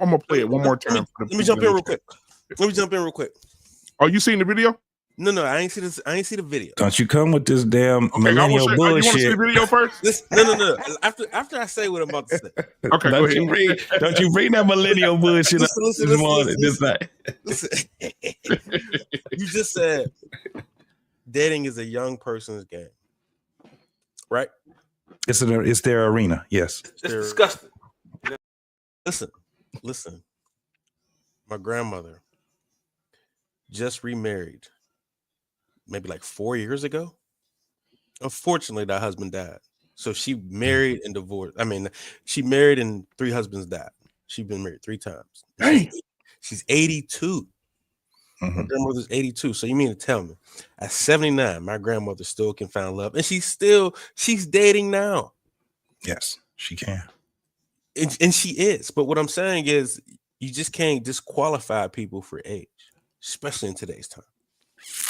I'm gonna play it one more time. Let me jump in real quick. Oh, you seen the video? No, I ain't see this. I ain't see the video. Don't you come with this damn millennial bullshit? You want to see the video first? No. After I say what I'm about to say. Okay, don't you bring that millennial bullshit listen. You just said dating is a young person's game, right? It's their arena. Yes. It's disgusting. Listen. My grandmother just remarried maybe like 4 years ago. Unfortunately, that husband died. So she married and divorced. I mean, she married and 3 husbands died. She's been married 3 times. Hey. She's 82. My grandmother's 82. So you mean to tell me at 79, my grandmother still can find love. And she's dating now. Yes, she can. And she is. But what I'm saying is you just can't disqualify people for age, especially in today's time.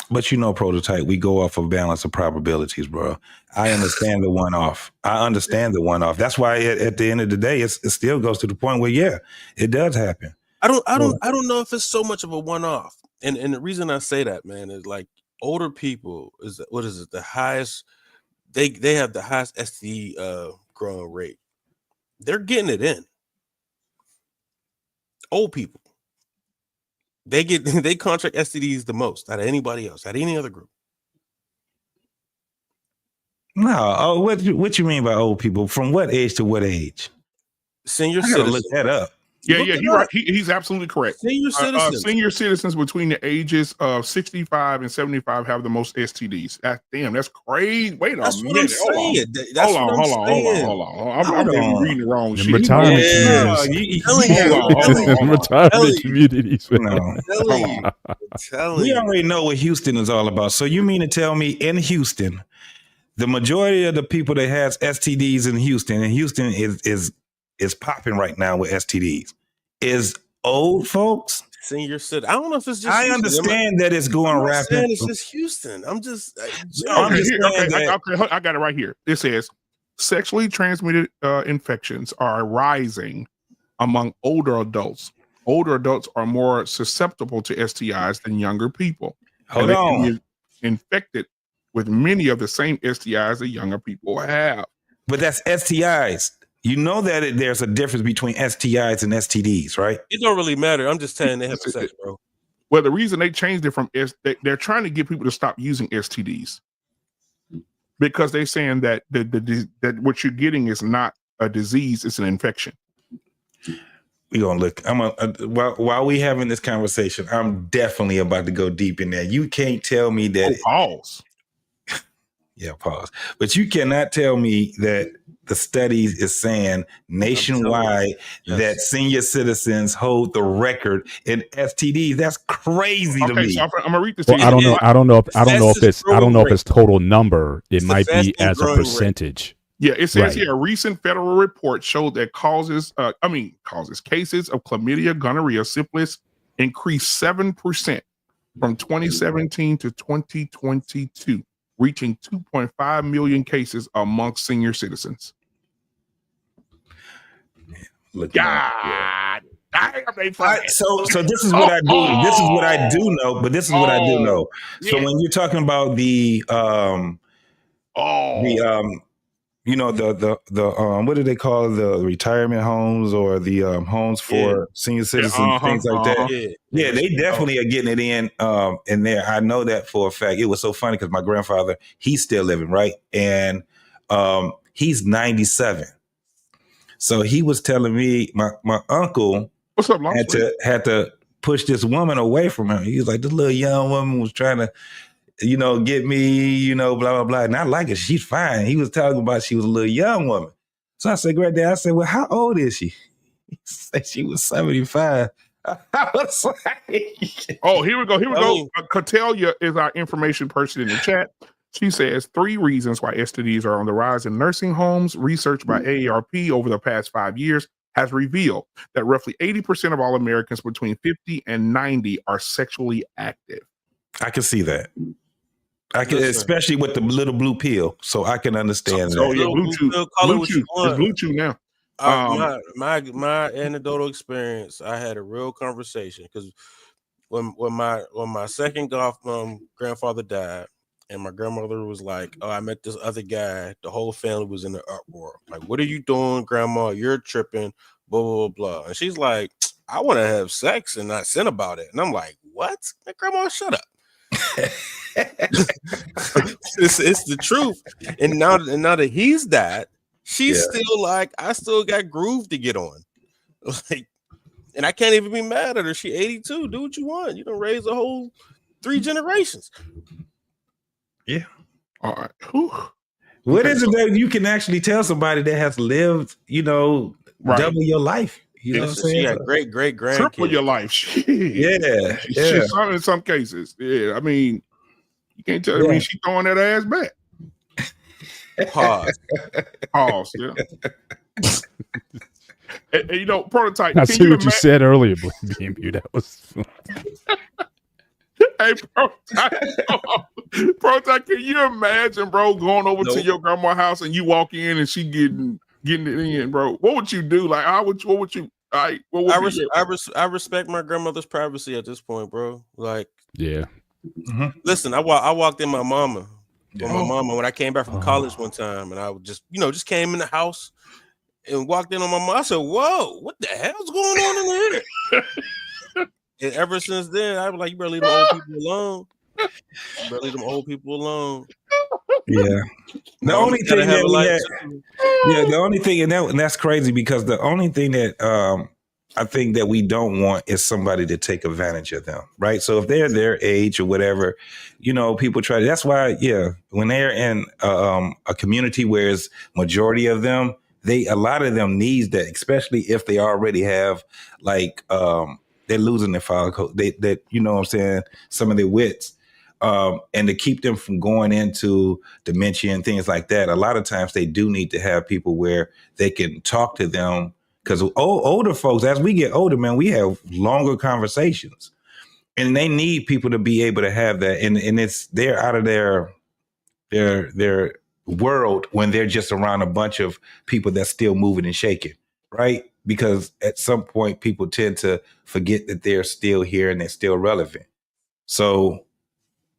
But Prototype, we go off of balance of probabilities, bro. I understand the one-off. That's why at the end of the day, it still goes to the point where, yeah, it does happen. I don't know if it's so much of a one-off. And the reason I say that, man, is like older people the highest, they have the highest STD growing rate. They're getting it in. Old people. They contract STDs the most out of anybody else, out of any other group. No, what you mean by old people? From what age to what age? Senior citizens. Look that up. Yeah, he's right. He's absolutely correct. Senior citizens. Senior citizens between the ages of 65 and 75 have the most STDs. That's crazy. Wait a minute. Hold on. I'm reading the wrong shit. Retirement communities. We already know what Houston is all about. So you mean to tell me in Houston, the majority of the people that has STDs in Houston, and Houston is popping right now with STDs, is old folks? Senior citizen. I don't know if it's just I Houston. Understand that it's going rapid. It's just Houston. I got it right here. It says sexually transmitted infections are rising among older adults. Older adults are more susceptible to STIs than younger people. Hold on. Can be infected with many of the same STIs that younger people have. But that's STIs. You know that there's a difference between STIs and STDs, right? It don't really matter. I'm just saying they have sex, bro. Well, the reason they changed it from they're trying to get people to stop using STDs because they're saying that that what you're getting is not a disease; it's an infection. We gonna look. While we having this conversation, I'm definitely about to go deep in there. You can't tell me that. Pause. Yeah, pause. But you cannot tell me that the studies is saying nationwide that senior citizens hold the record in STDs. That's crazy to me. So I'm gonna read this. Well, I don't know if it's total number. It might be as a percentage. Yeah, it says here a recent federal report showed that cases of chlamydia, gonorrhea, syphilis increased 7% from 2017 to 2022. Reaching 2.5 million cases amongst senior citizens. God damn, they fight. So this is what I do. This is what I do know. But this is what I do know. So when you're talking about the what do they call the retirement homes or the homes for senior citizens, things like that? Yeah, they definitely are getting it in there. I know that for a fact. It was so funny because my grandfather, he's still living, right? And he's 97. So he was telling me my uncle What's up, had to push this woman away from him. He was like, this little young woman was trying to get me, blah, blah, blah. And I like it. She's fine. He was talking about she was a little young woman. So I said, Granddad, well, how old is she? He said she was 75. I was like, oh, here we go. Catelia is our information person in the chat. She says 3 reasons why STDs are on the rise in nursing homes. Research by AARP over the past 5 years has revealed that roughly 80% of all Americans between 50 and 90 are sexually active. I can see that. I can, especially with the little blue pill, so I can understand that. Oh yeah, Bluetooth. It's Bluetooth now. My anecdotal experience, I had a real conversation because when my second grandfather died, and my grandmother was like, "Oh, I met this other guy." The whole family was in the uproar. Like, "What are you doing, Grandma? You're tripping." Blah blah blah. And she's like, "I want to have sex and not sin about it." And I'm like, "What? Grandma, shut up." It's the truth. And now that he's died, she's still like, I still got groove to get on. Like, and I can't even be mad at her. She 82. Do what you want. You don't raise a whole 3 generations. Yeah. All right. Whew. What is it that you can actually tell somebody that has lived, double your life? You know what I'm saying? She had great grandkids. Triple your life. Yeah. In some cases. Yeah. I mean, you can't tell me she's throwing that ass back. Pause. Yeah. and, Prototype. I see what you said earlier, BMU. That was. Hey, Prototype, can you imagine, bro, going over to your grandma's house and you walk in and she getting it in, bro? What would you do? Like, what would you? I respect my grandmother's privacy at this point, bro. Like, yeah. Mm-hmm. Listen, I walked in my mama. Well, my mama, when I came back from college one time, and I would just came in the house and walked in on my mom. I said, "Whoa, what the hell's going on in here?" And ever since then, I was like, "You better leave them old people alone. You better leave them old people alone." Yeah. The only thing that we had, the only thing, and that's crazy because the only thing that I think that we don't want is somebody to take advantage of them, right? So if they're their age or whatever, people try. That's why, when they're in a community where it's majority of them, a lot of them needs that, especially if they already have they're losing their follicle, that you know what I'm saying, some of their wits. And to keep them from going into dementia and things like that, a lot of times they do need to have people where they can talk to them. Because older folks, as we get older, man, we have longer conversations, and they need people to be able to have that. And they're out of their world when they're just around a bunch of people that's still moving and shaking, right? Because at some point, people tend to forget that they're still here and they're still relevant. So,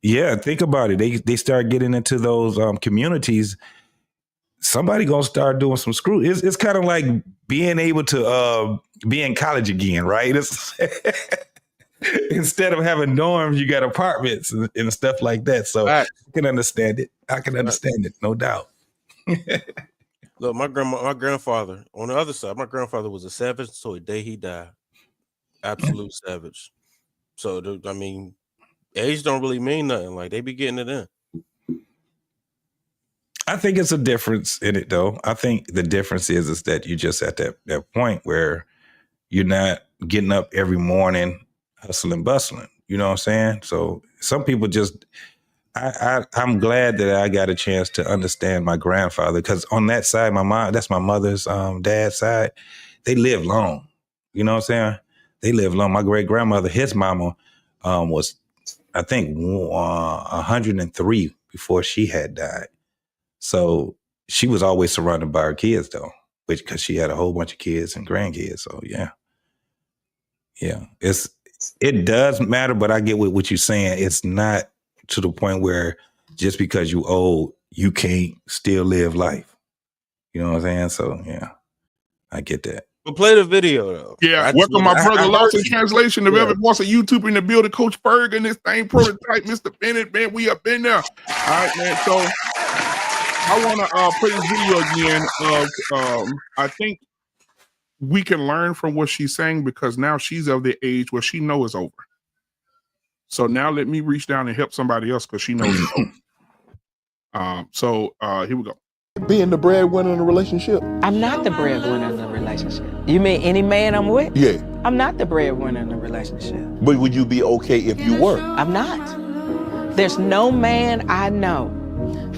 yeah, think about it. They start getting into those communities. Somebody gonna start doing some screw. It's kind of like being able to be in college again, right? Instead of having dorms, you got apartments and stuff like that. So I can understand it. It, no doubt. Look, my grandfather on the other side. My grandfather was a savage, so the day he died, absolute savage. So age don't really mean nothing. Like, they be getting it in. I think it's a difference in it, though. I think the difference is that you're just at that point where you're not getting up every morning hustling, bustling. You know what I'm saying? So some people just, I'm glad that I got a chance to understand my grandfather, because on that side, my mom, that's my mother's dad's side, they live long. You know what I'm saying? They live long. My great grandmother, his mama, was, I think, 103 before she had died. So she was always surrounded by her kids, though, because she had a whole bunch of kids and grandkids. So yeah, it does matter, but I get what you're saying. It's not to the point where just because you old, you can't still live life. You know what I'm saying? So yeah, I get that. But play the video though. Yeah, welcome my brother Lost in Translation. If ever wants a YouTube in the building, Coach Berg and this thing, Prototype, Mr. Bennett, man, we up in there. All right, man. So I want to play this video again of I think we can learn from what she's saying, because now she's of the age where she knows it's over. So now let me reach down and help somebody else because she knows it's over. So here we go. Being the breadwinner in a relationship? I'm not the breadwinner in a relationship. You mean any man I'm with? Yeah. I'm not the breadwinner in a relationship. But would you be okay if you were? I'm not. There's no man I know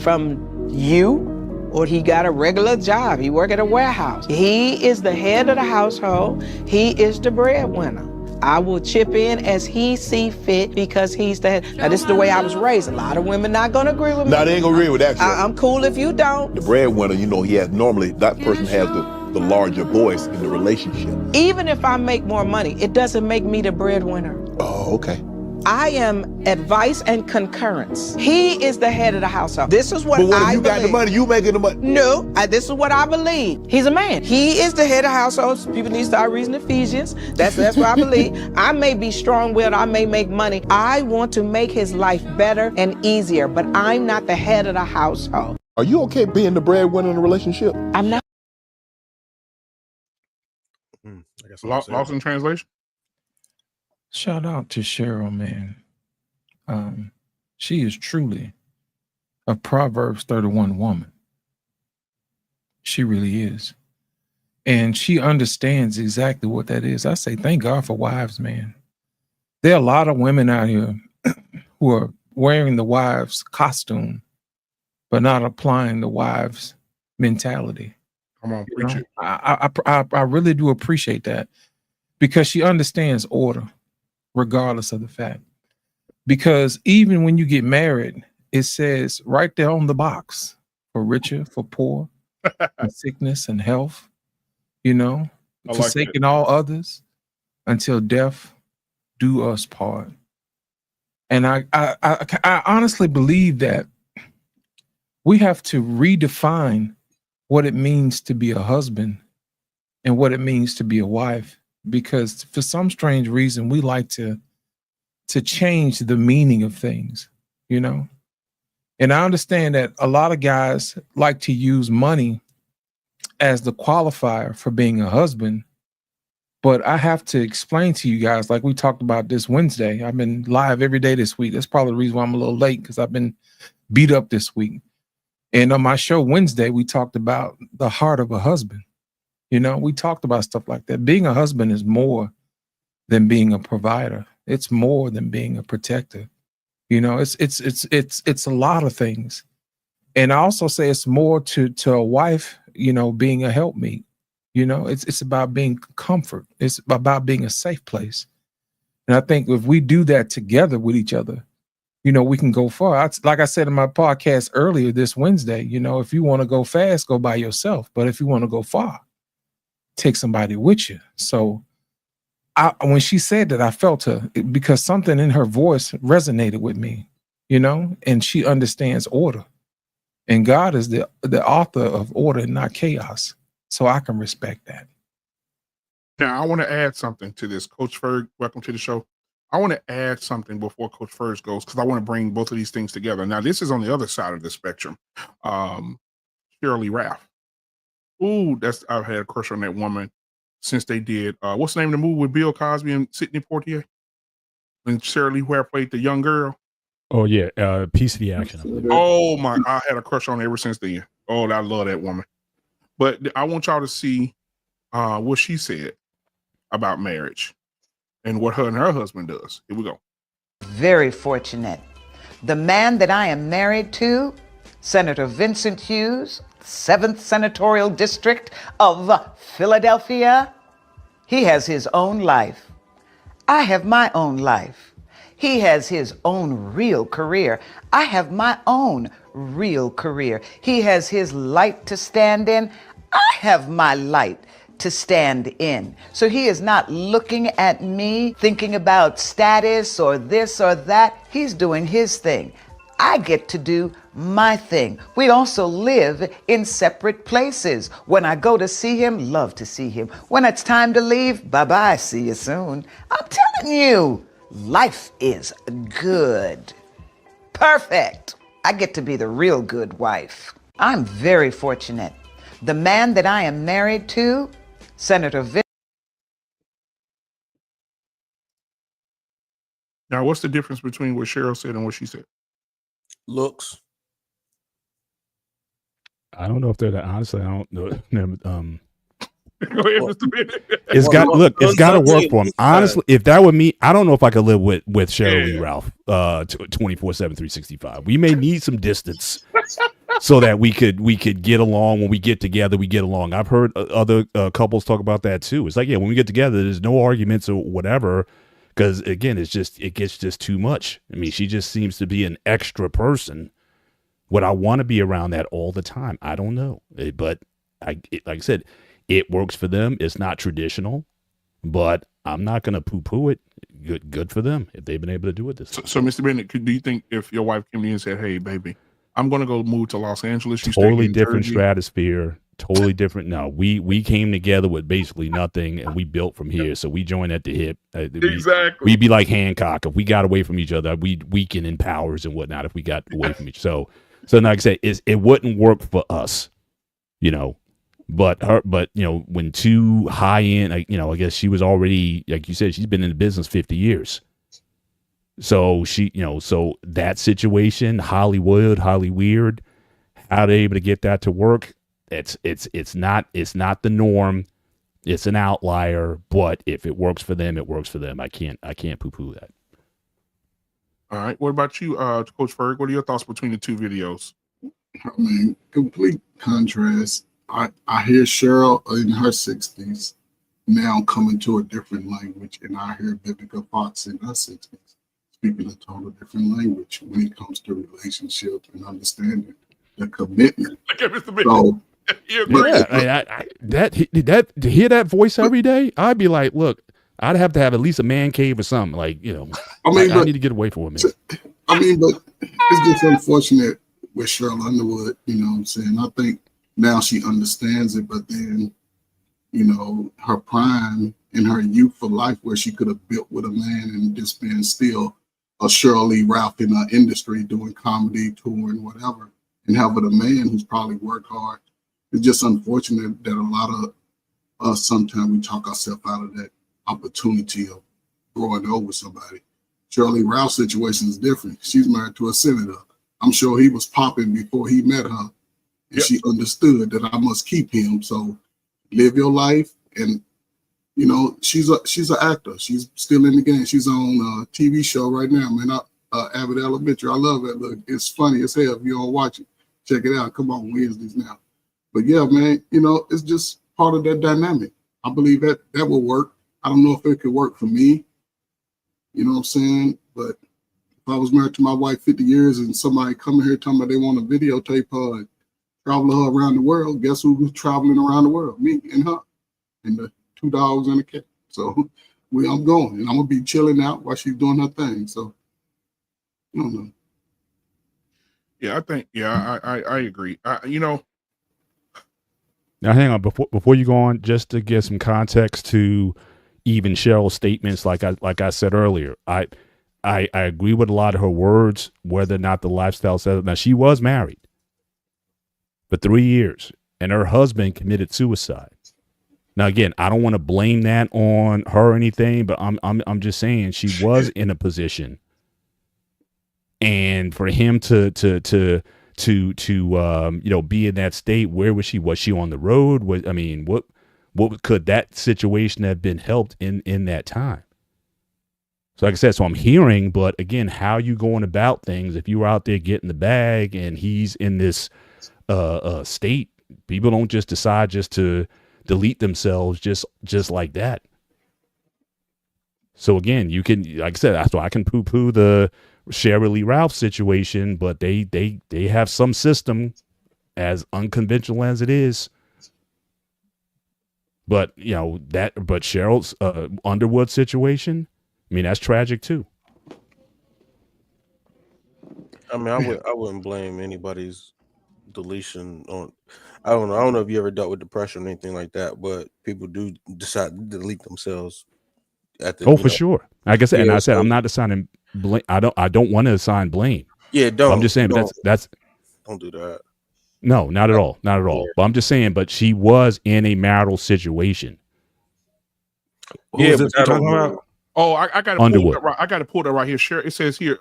from you, or he got a regular job, he work at a warehouse. He is the head of the household. He is the breadwinner. I will chip in as he see fit because he's the head. Now, this is the way I was raised. A lot of women not gonna agree with me. No, they ain't gonna agree with that. I'm cool if you don't. The breadwinner, he has normally, that person has the the larger voice in the relationship. Even if I make more money, it doesn't make me the breadwinner. Oh, okay. I am advice and concurrence. He is the head of the household. This is what I believe. But what if you got the money, you making the money? No, this is what I believe. He's a man. He is the head of households. People need to start reading Ephesians. That's what I believe. I may be strong-willed. I may make money. I want to make his life better and easier, but I'm not the head of the household. Are you okay being the breadwinner in a relationship? I'm not. Lost in translation? Shout out to Cheryl, man. She is truly a Proverbs 31 woman. She really is. And she understands exactly what that is. I say, thank God for wives, man. There are a lot of women out here who are wearing the wives' costume, but not applying the wives' mentality. Come on, preach it. I really do appreciate that, because she understands order, regardless of the fact. Because even when you get married, it says right there on the box, for richer, for poor, for sickness and health, forsaking all others until death do us part. And I honestly believe that we have to redefine what it means to be a husband and what it means to be a wife, because for some strange reason, we like to change the meaning of things, And I understand that a lot of guys like to use money as the qualifier for being a husband. But I have to explain to you guys, like we talked about this Wednesday. I've been live every day this week. That's probably the reason why I'm a little late, because I've been beat up this week. And on my show Wednesday, we talked about the heart of a husband. We talked about stuff like that. Being a husband is more than being a provider. It's more than being a protector. It's a lot of things. And I also say it's more to a wife, being a helpmeet. It's about being comfort. It's about being a safe place. And I think if we do that together with each other, we can go far. Like I said in my podcast earlier this Wednesday, if you want to go fast, go by yourself. But if you want to go far, take somebody with you. So when she said that, I felt her, because something in her voice resonated with me, and she understands order. And God is the author of order, not chaos. So I can respect that. Now, I want to add something to this. Coach Ferg, welcome to the show. I want to add something before Coach Ferg goes, because I want to bring both of these things together. Now, this is on the other side of the spectrum. Shirley Ralph. Ooh, I've had a crush on that woman since they did, what's the name of the movie with Bill Cosby and Sidney Poitier? When Shirley Ralph played the young girl. Oh, yeah. Piece of the Action. Oh, my. I had a crush on her ever since then. Oh, I love that woman. But I want y'all to see what she said about marriage and what her and her husband does. Here we go. Very fortunate. The man that I am married to, Senator Vincent Hughes, 7th Senatorial District of Philadelphia, he has his own life. I have my own life. He has his own real career. I have my own real career. He has his light to stand in. I have my light to stand in. So he is not looking at me thinking about status or this or that. He's doing his thing. I get to do my thing. We also live in separate places. When I go to see him, love to see him. When it's time to leave, bye-bye, see you soon. I'm telling you, life is good. Perfect. I get to be the real good wife. I'm very fortunate. The man that I am married to, Senator Vincent. Now, what's the difference between what Cheryl said and what she said? Looks. I don't know if they're that. Honestly, I don't know. Go ahead, Mr. Bennett. It's got to work for him. Honestly, if that were me, I don't know if I could live with Cheryl Lee Ralph 24/7, 365. We may need some distance so that we could get along. When we get together, we get along. I've heard other couples talk about that too. It's like, yeah, when we get together, there's no arguments or whatever, because again, it gets just too much. I mean, she just seems to be an extra person. Would I want to be around that all the time? I don't know, but like I said, It works for them. It's not traditional, but I'm not going to poo-poo it. Good for them if they've been able to do it this way. So Mr. Bennett, do you think if your wife came to you and said, "Hey, baby, I'm going to go move to Los Angeles," you totally stay in different Jersey? stratosphere, totally different. No, we came together with basically nothing, and we built from here. So we joined at the hip. Exactly. We'd be like Hancock if we got away from each other. We'd weaken in powers and whatnot if we got away from each. So like I say, it wouldn't work for us, you know. But you know, when two high end, like, you know, I guess she was already, like you said, she's been in the business 50 years. So she, you know, so that situation, Hollywood, Hollyweird, how they able to get that to work? It's not the norm. It's an outlier, but if it works for them, it works for them. I can't poo-poo that. All right. What about you, Coach Ferg? What are your thoughts between the two videos? I mean, complete contrast. I hear Cheryl in her 60s now coming to a different language, and I hear Vivica Fox in her 60s speaking a total different language when it comes to relationship and understanding the commitment. So, that to hear that voice every day, I'd be like, look, I'd have to have at least a man cave or something. Like, you know, I need to get away from it. I mean, but it's just unfortunate with Cheryl Underwood, you know what I'm saying? I think now she understands it, but then, you know, her prime in her youthful life where she could have built with a man and just been still a Shirley Ralph in our industry doing comedy, touring, whatever, and have with a man who's probably worked hard. It's just unfortunate that a lot of us, sometimes we talk ourselves out of that opportunity of growing over somebody. Shirley Ralph's situation is different. She's married to a senator. I'm sure he was popping before he met her. And she understood that I must keep him. So live your life. And, you know, she's an actor. She's still in the game. She's on a TV show right now, man. Abbott Elementary. I love it. Look, it's funny as hell if you don't watch it. Check it out. Come on Wednesdays now. But yeah, man, you know, it's just part of that dynamic. I believe that will work. I don't know if it could work for me. You know what I'm saying? But if I was married to my wife 50 years and somebody coming here telling me they want to videotape her and travel her around the world, guess who's traveling around the world? Me and her and the 2 dogs and a cat. So I'm going and I'm going to be chilling out while she's doing her thing. So I don't know. Yeah, I think, I agree. You know. Now, hang on, before you go on, just to get some context to even Cheryl's statements, like I said earlier, I agree with a lot of her words, whether or not the lifestyle says it. Now, she was married for 3 years, and her husband committed suicide. Now, again, I don't want to blame that on her or anything, but I'm just saying she was in a position, and for him to you know, be in that state, where was she? Was she on the road? What could that situation have been helped in that time? So like I said, so I'm hearing, but again, how you going about things, if you were out there getting the bag and he's in this state, people don't just decide just to delete themselves just like that. So again, you can, like I said, so I can poo-poo the Shirley Ralph situation, but they have some system, as unconventional as it is. But you know but Cheryl's Underwood situation, I mean, that's tragic too. I mean, I wouldn't blame anybody's deletion on. I don't know if you ever dealt with depression or anything like that, but people do decide to delete themselves at the. For sure. Like I said, and I said I'm not assigning blame. I don't want to assign blame. Yeah, don't. I'm just saying, but that's don't do that. No, not at all. Not at all. Yeah. But I'm just saying, but she was in a marital situation. Yeah, but you're talking about? Oh, I got to pull that right here. Share. It says here,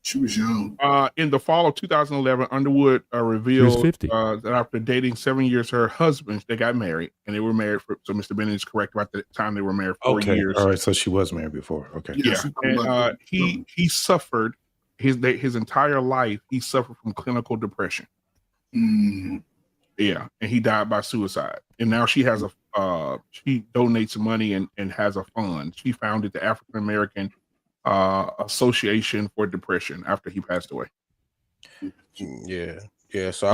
she was young. In the fall of 2011, Underwood revealed that after dating 7 years, her husband, they got married, and they were married for. So Mr. Bennett is correct about the time they were married 4 years. All right, so she was married before. Okay. Yeah, and he suffered his entire life. He suffered from clinical depression. Mm. Yeah, and he died by suicide. And now she has she donates money and has a fund. She founded the African American Association for Depression after he passed away. Yeah, Yeah, so I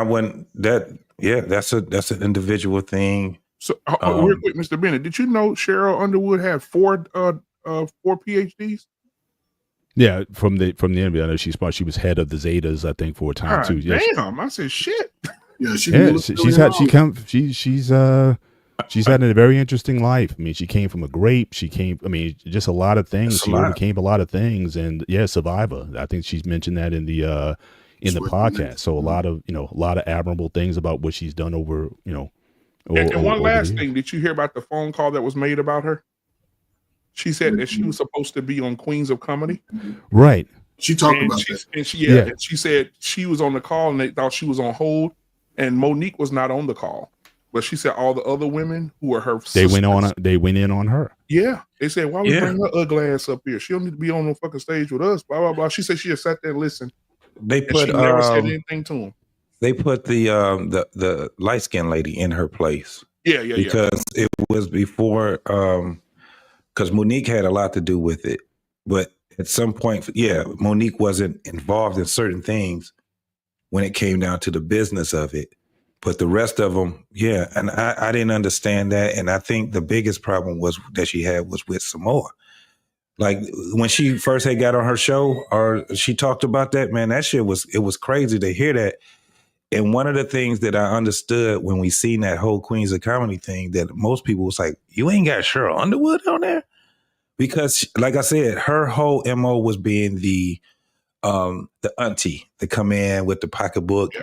wouldn't that. Yeah, that's an individual thing. So real quick, Mr. Bennett, did you know Cheryl Underwood had 4 PhDs? Yeah, from the interview, I know she was head of the Zetas, I think, for a time too. Yeah, damn, I said shit. Yeah, she's had a very interesting life. I mean, she came from a grape. Just a lot of things. She overcame a lot of things, and survivor. I think she's mentioned that in the podcast. So a lot of admirable things about what she's done over. And one last thing, did you hear about the phone call that was made about her? She said that she was supposed to be on Queens of Comedy. Right. She talked about that. And she said she was on the call and they thought she was on hold, and Monique was not on the call. But she said all the other women who were her sisters, they went in on her. Yeah. They said, why we bring her ugly ass up here? She don't need to be on the fucking stage with us, blah, blah, blah. She said she just sat there and listened. They put she never said anything to him. They put the light-skinned lady in her place. Yeah. Because it was before because Monique had a lot to do with it. But at some point, Monique wasn't involved in certain things when it came down to the business of it. But the rest of them, and I didn't understand that. And I think the biggest problem that she had was with Samoa. Like when she first had got on her show or she talked about that, man, that shit was crazy to hear that. And one of the things that I understood when we seen that whole Queens of Comedy thing, that most people was like, you ain't got Cheryl Underwood on there? Because like I said, her whole MO was being the auntie to come in with the pocketbook,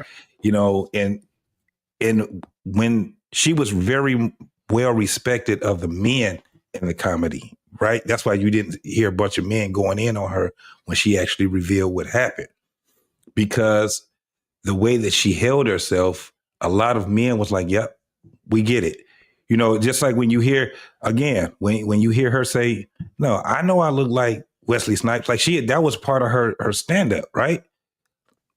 and when she was very well respected of the men in the comedy, right? That's why you didn't hear a bunch of men going in on her when she actually revealed what happened. Because the way that she held herself, a lot of men was like, yep, we get it. Just like when you hear, again, when you hear her say, no, I know I look like Wesley Snipes, like that was part of her stand-up, right?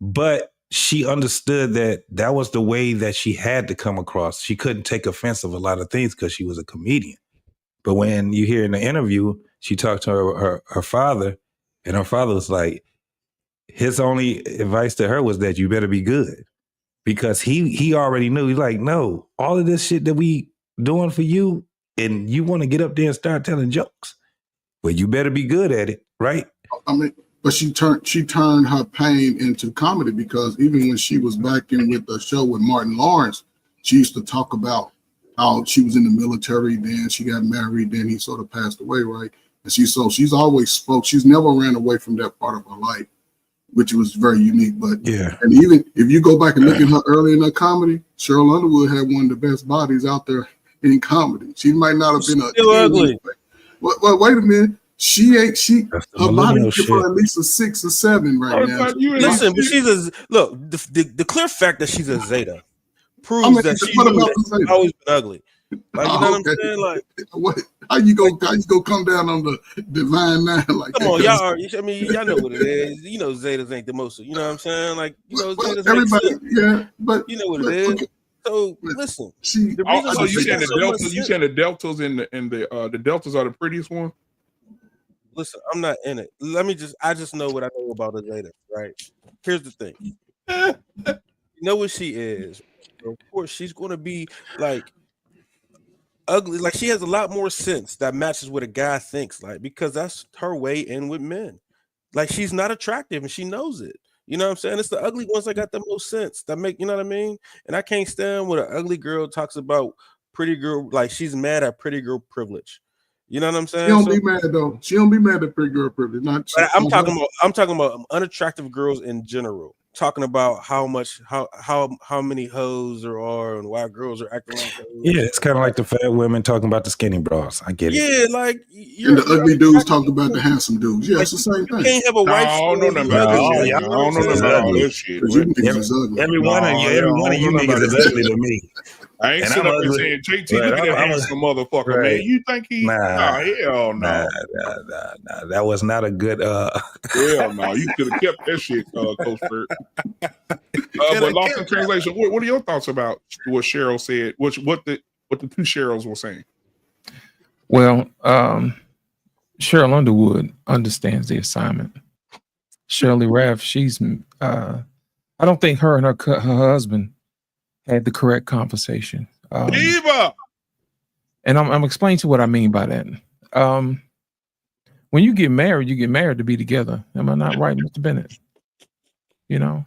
But she understood that was the way that she had to come across. She couldn't take offense of a lot of things because she was a comedian. But when you hear in the interview, she talked to her father, and her father was like, his only advice to her was that you better be good, because he already knew. He's like, no, all of this shit that we doing for you, and you want to get up there and start telling jokes, well, you better be good at it, right? I mean, but she turned her pain into comedy, because even when she was back in with the show with Martin Lawrence, she used to talk about how she was in the military, then she got married, then he sort of passed away, right? And she's always spoke. She's never ran away from that part of her life, which was very unique. But and even if you go back and look at her early in her comedy, Cheryl Underwood had one of the best bodies out there in comedy. She might not have been still ugly. Well, wait a minute. Her body give her at least a 6 or 7 right now. Listen, but she's the clear fact that she's a Zeta proves that she's always been ugly. Like, you know what I'm saying? Like, how you go come down on the divine 9 like come that? On, y'all, y'all know what it is. Zetas ain't the most. You know what I'm saying? Like, Zetas everybody, but you know what it is. Okay. So listen, the reason you saying the deltas and the deltas are the prettiest one? Listen, I'm not in it. I just know what I know about a Zeta, right? Here's the thing. You know what she is. Of course, she's going to be like ugly. Like, she has a lot more sense that matches what a guy thinks, like, because that's her way in with men. Like, she's not attractive and she knows it. You know what I'm saying? It's the ugly ones that got the most sense that make, you know what I mean? And I can't stand when an ugly girl talks about pretty girl, like she's mad at pretty girl privilege. You know what I'm saying? She don't be mad though. She don't be mad at pretty girl privilege. I'm talking about unattractive girls in general. Talking about how many hoes there are and why girls are acting like hoes. Yeah, it's kind of like the fat women talking about the skinny bras. I get it. Yeah, like and the ugly dudes talk about the handsome dudes. Yeah, it's the same thing. You can't have a wife. I don't know nothing about all this shit. Every one of you niggas is ugly to me. I ain't sitting up there saying, JT, look at that handsome motherfucker, man. You think he? Hell no. Nah. That was not a good. Hell no. You could have kept that shit, Coach Bert. But lost in translation, what are your thoughts about what Cheryl said? What the two Cheryls were saying? Well, Cheryl Underwood understands the assignment. Shirley Raff, she's I don't think her and her husband had the correct conversation. Diva! And I'm explaining to what I mean by that. When you get married to be together. Am I not right, Mr. Bennett? You know?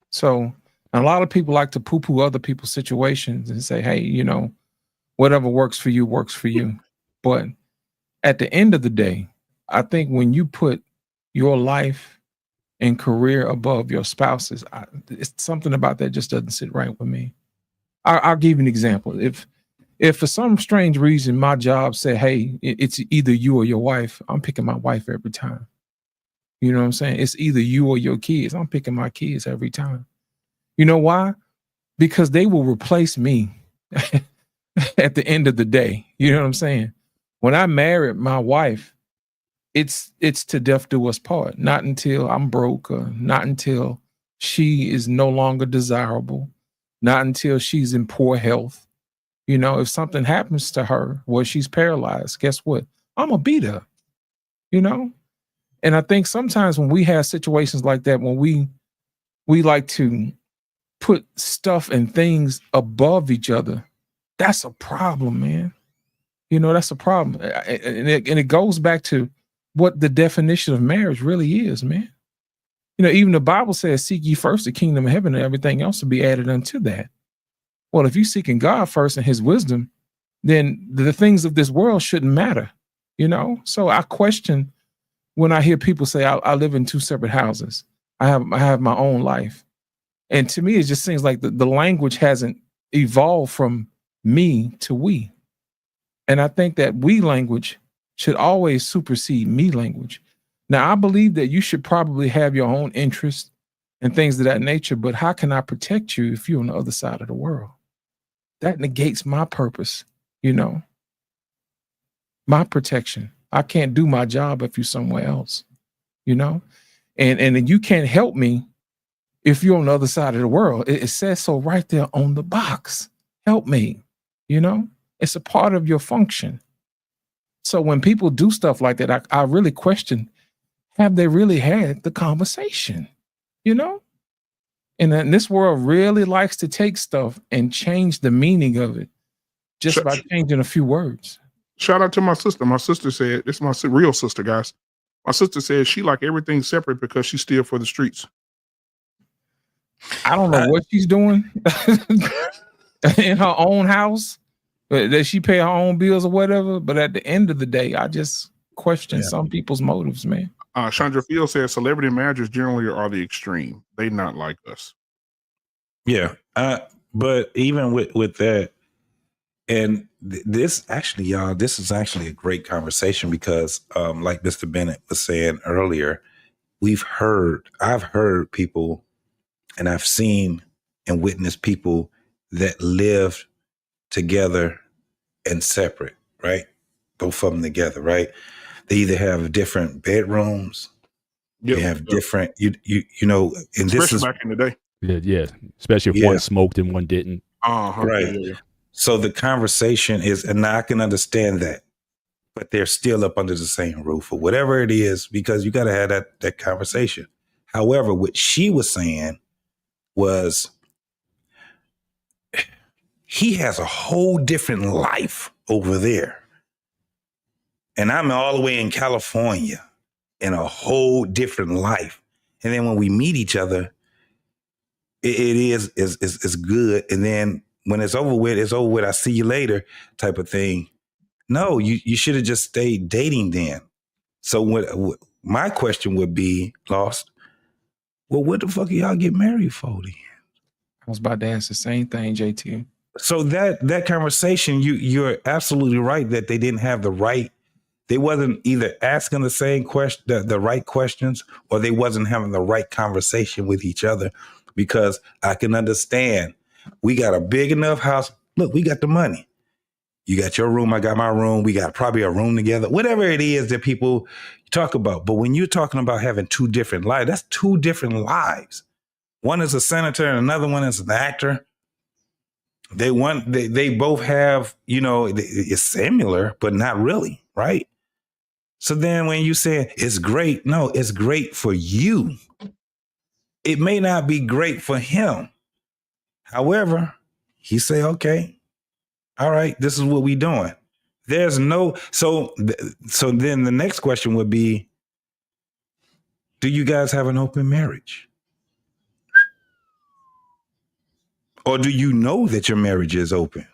So a lot of people like to poo-poo other people's situations and say, hey, you know, whatever works for you works for you. But at the end of the day, I think when you put your life and career above your spouse's, it's something about that just doesn't sit right with me. I'll give you an example. If for some strange reason my job said, hey, it's either you or your wife, I'm picking my wife every time. You know what I'm saying? It's either you or your kids. I'm picking my kids every time. You know why? Because they will replace me at the end of the day. You know what I'm saying? When I married my wife, it's to death do us part. Not until I'm broke, or not until she is no longer desirable, not until she's in poor health. You know, if something happens to her where she's paralyzed, guess what? I'm gonna beat her. You know? And I think sometimes when we have situations like that, when we like to put stuff and things above each other, that's a problem, man. You know, that's a problem. And it goes back to what the definition of marriage really is, man. You know, even the Bible says, seek ye first the kingdom of heaven and everything else will be added unto that. Well, if you're seeking God first and his wisdom, then the things of this world shouldn't matter, you know? So I question when I hear people say, I live in two separate houses. I have my own life. And to me, it just seems like the language hasn't evolved from me to we. And I think that we language should always supersede me language. Now, I believe that you should probably have your own interests and things of that nature, but how can I protect you if you're on the other side of the world? That negates my purpose, you know, my protection. I can't do my job if you're somewhere else, you know, and then you can't help me if you're on the other side of the world. It says so right there on the box. Help me, you know, it's a part of your function. So when people do stuff like that, I really question, have they really had the conversation, you know? And then this world really likes to take stuff and change the meaning of it just by changing a few words. Shout out to my sister. My sister said, this is my real sister, guys. My sister said she like everything separate because she's still for the streets. I don't know what she's doing in her own house, but that she pay her own bills or whatever. But at the end of the day, I just question some people's motives, man. Chandra Field says celebrity managers generally are the extreme. They not like us. Yeah. But even with that, and this actually, y'all, this is actually a great conversation because like Mr. Bennett was saying earlier, I've heard people and I've seen and witnessed people that live together and separate, right? Both of them together, right? They either have different bedrooms, they have different, you know, and especially this is back in the day. Yeah. Especially if one smoked and one didn't. Right. Yeah. So the conversation is, and I can understand that, but they're still up under the same roof or whatever it is, because you got to have that conversation. However, what she was saying was he has a whole different life over there. And I'm all the way in California in a whole different life. And then when we meet each other, it is good. And then when it's over with, it's over with. I see you later type of thing. No, you should have just stayed dating then. So what my question would be, Lost, well, what the fuck are y'all get married for then? I was about to ask the same thing, JT. So that conversation, you're absolutely right that they didn't have the right. They wasn't either asking the same question, the right questions, or they wasn't having the right conversation with each other. Because I can understand, we got a big enough house. Look, we got the money. You got your room, I got my room. We got probably a room together. Whatever it is that people talk about. But when you're talking about having two different lives, that's two different lives. One is a senator and another one is an actor. They both have, you know, it's similar, but not really, right? So then when you say it's great, no, it's great for you. it may not be great for him. However, he say, okay, all right, this is what we doing. There's no, so then the next question would be, do you guys have an open marriage? Or do you know that your marriage is open?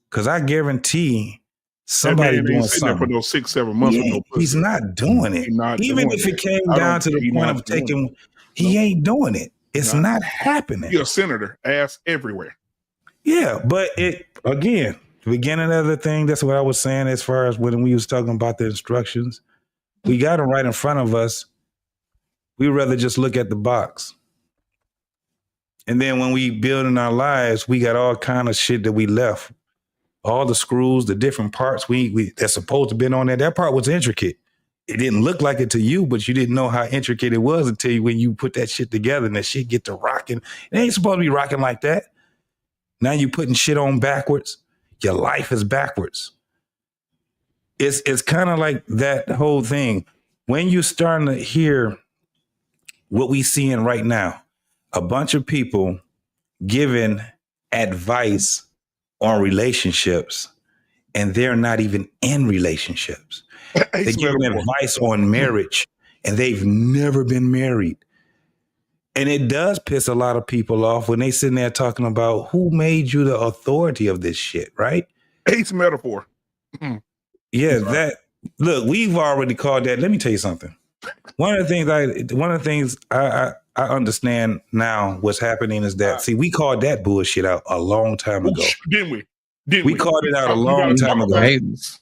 Because I guarantee somebody doing something for those 6-7 months. He's not doing it. Even if it came down to the point of taking, he ain't doing it. It's not happening. You're a senator, ass everywhere. Yeah, but it again, the beginning of the thing, that's what I was saying as far as when we was talking about the instructions. We got them right in front of us. We'd rather just look at the box. And then when we building our lives, we got all kind of shit that we left. All the screws, the different parts we that's supposed to been on there. That part was intricate. It didn't look like it to you, but you didn't know how intricate it was until when you put that shit together and that shit get to rocking. It ain't supposed to be rocking like that. Now you putting shit on backwards. Your life is backwards. It's kind of like that whole thing. When you're starting to hear what we seeing right now, a bunch of people giving advice on relationships, and they're not even in relationships. They're giving advice on marriage, and they've never been married. And it does piss a lot of people off when they sitting there talking about who made you the authority of this shit, right? Ace metaphor. Yeah, look, we've already called that. Let me tell you something. One of the things I understand now what's happening is that, see, we called that bullshit out a long time ago. Didn't we? We called it out a long time ago.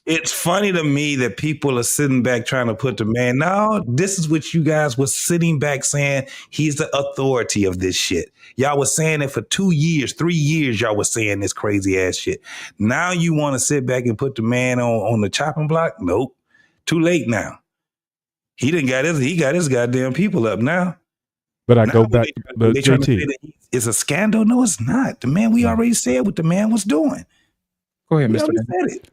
It's funny to me that people are sitting back trying to put the man, no, this is what you guys were sitting back saying, he's the authority of this shit. Y'all was saying it for 2 years, 3 years, y'all was saying this crazy ass shit. Now you want to sit back and put the man on the chopping block? Nope. Too late now. He got his goddamn people up now. But I go back, but JT, it's a scandal. No, it's not. The man, we already said what the man was doing. Go ahead, Mr.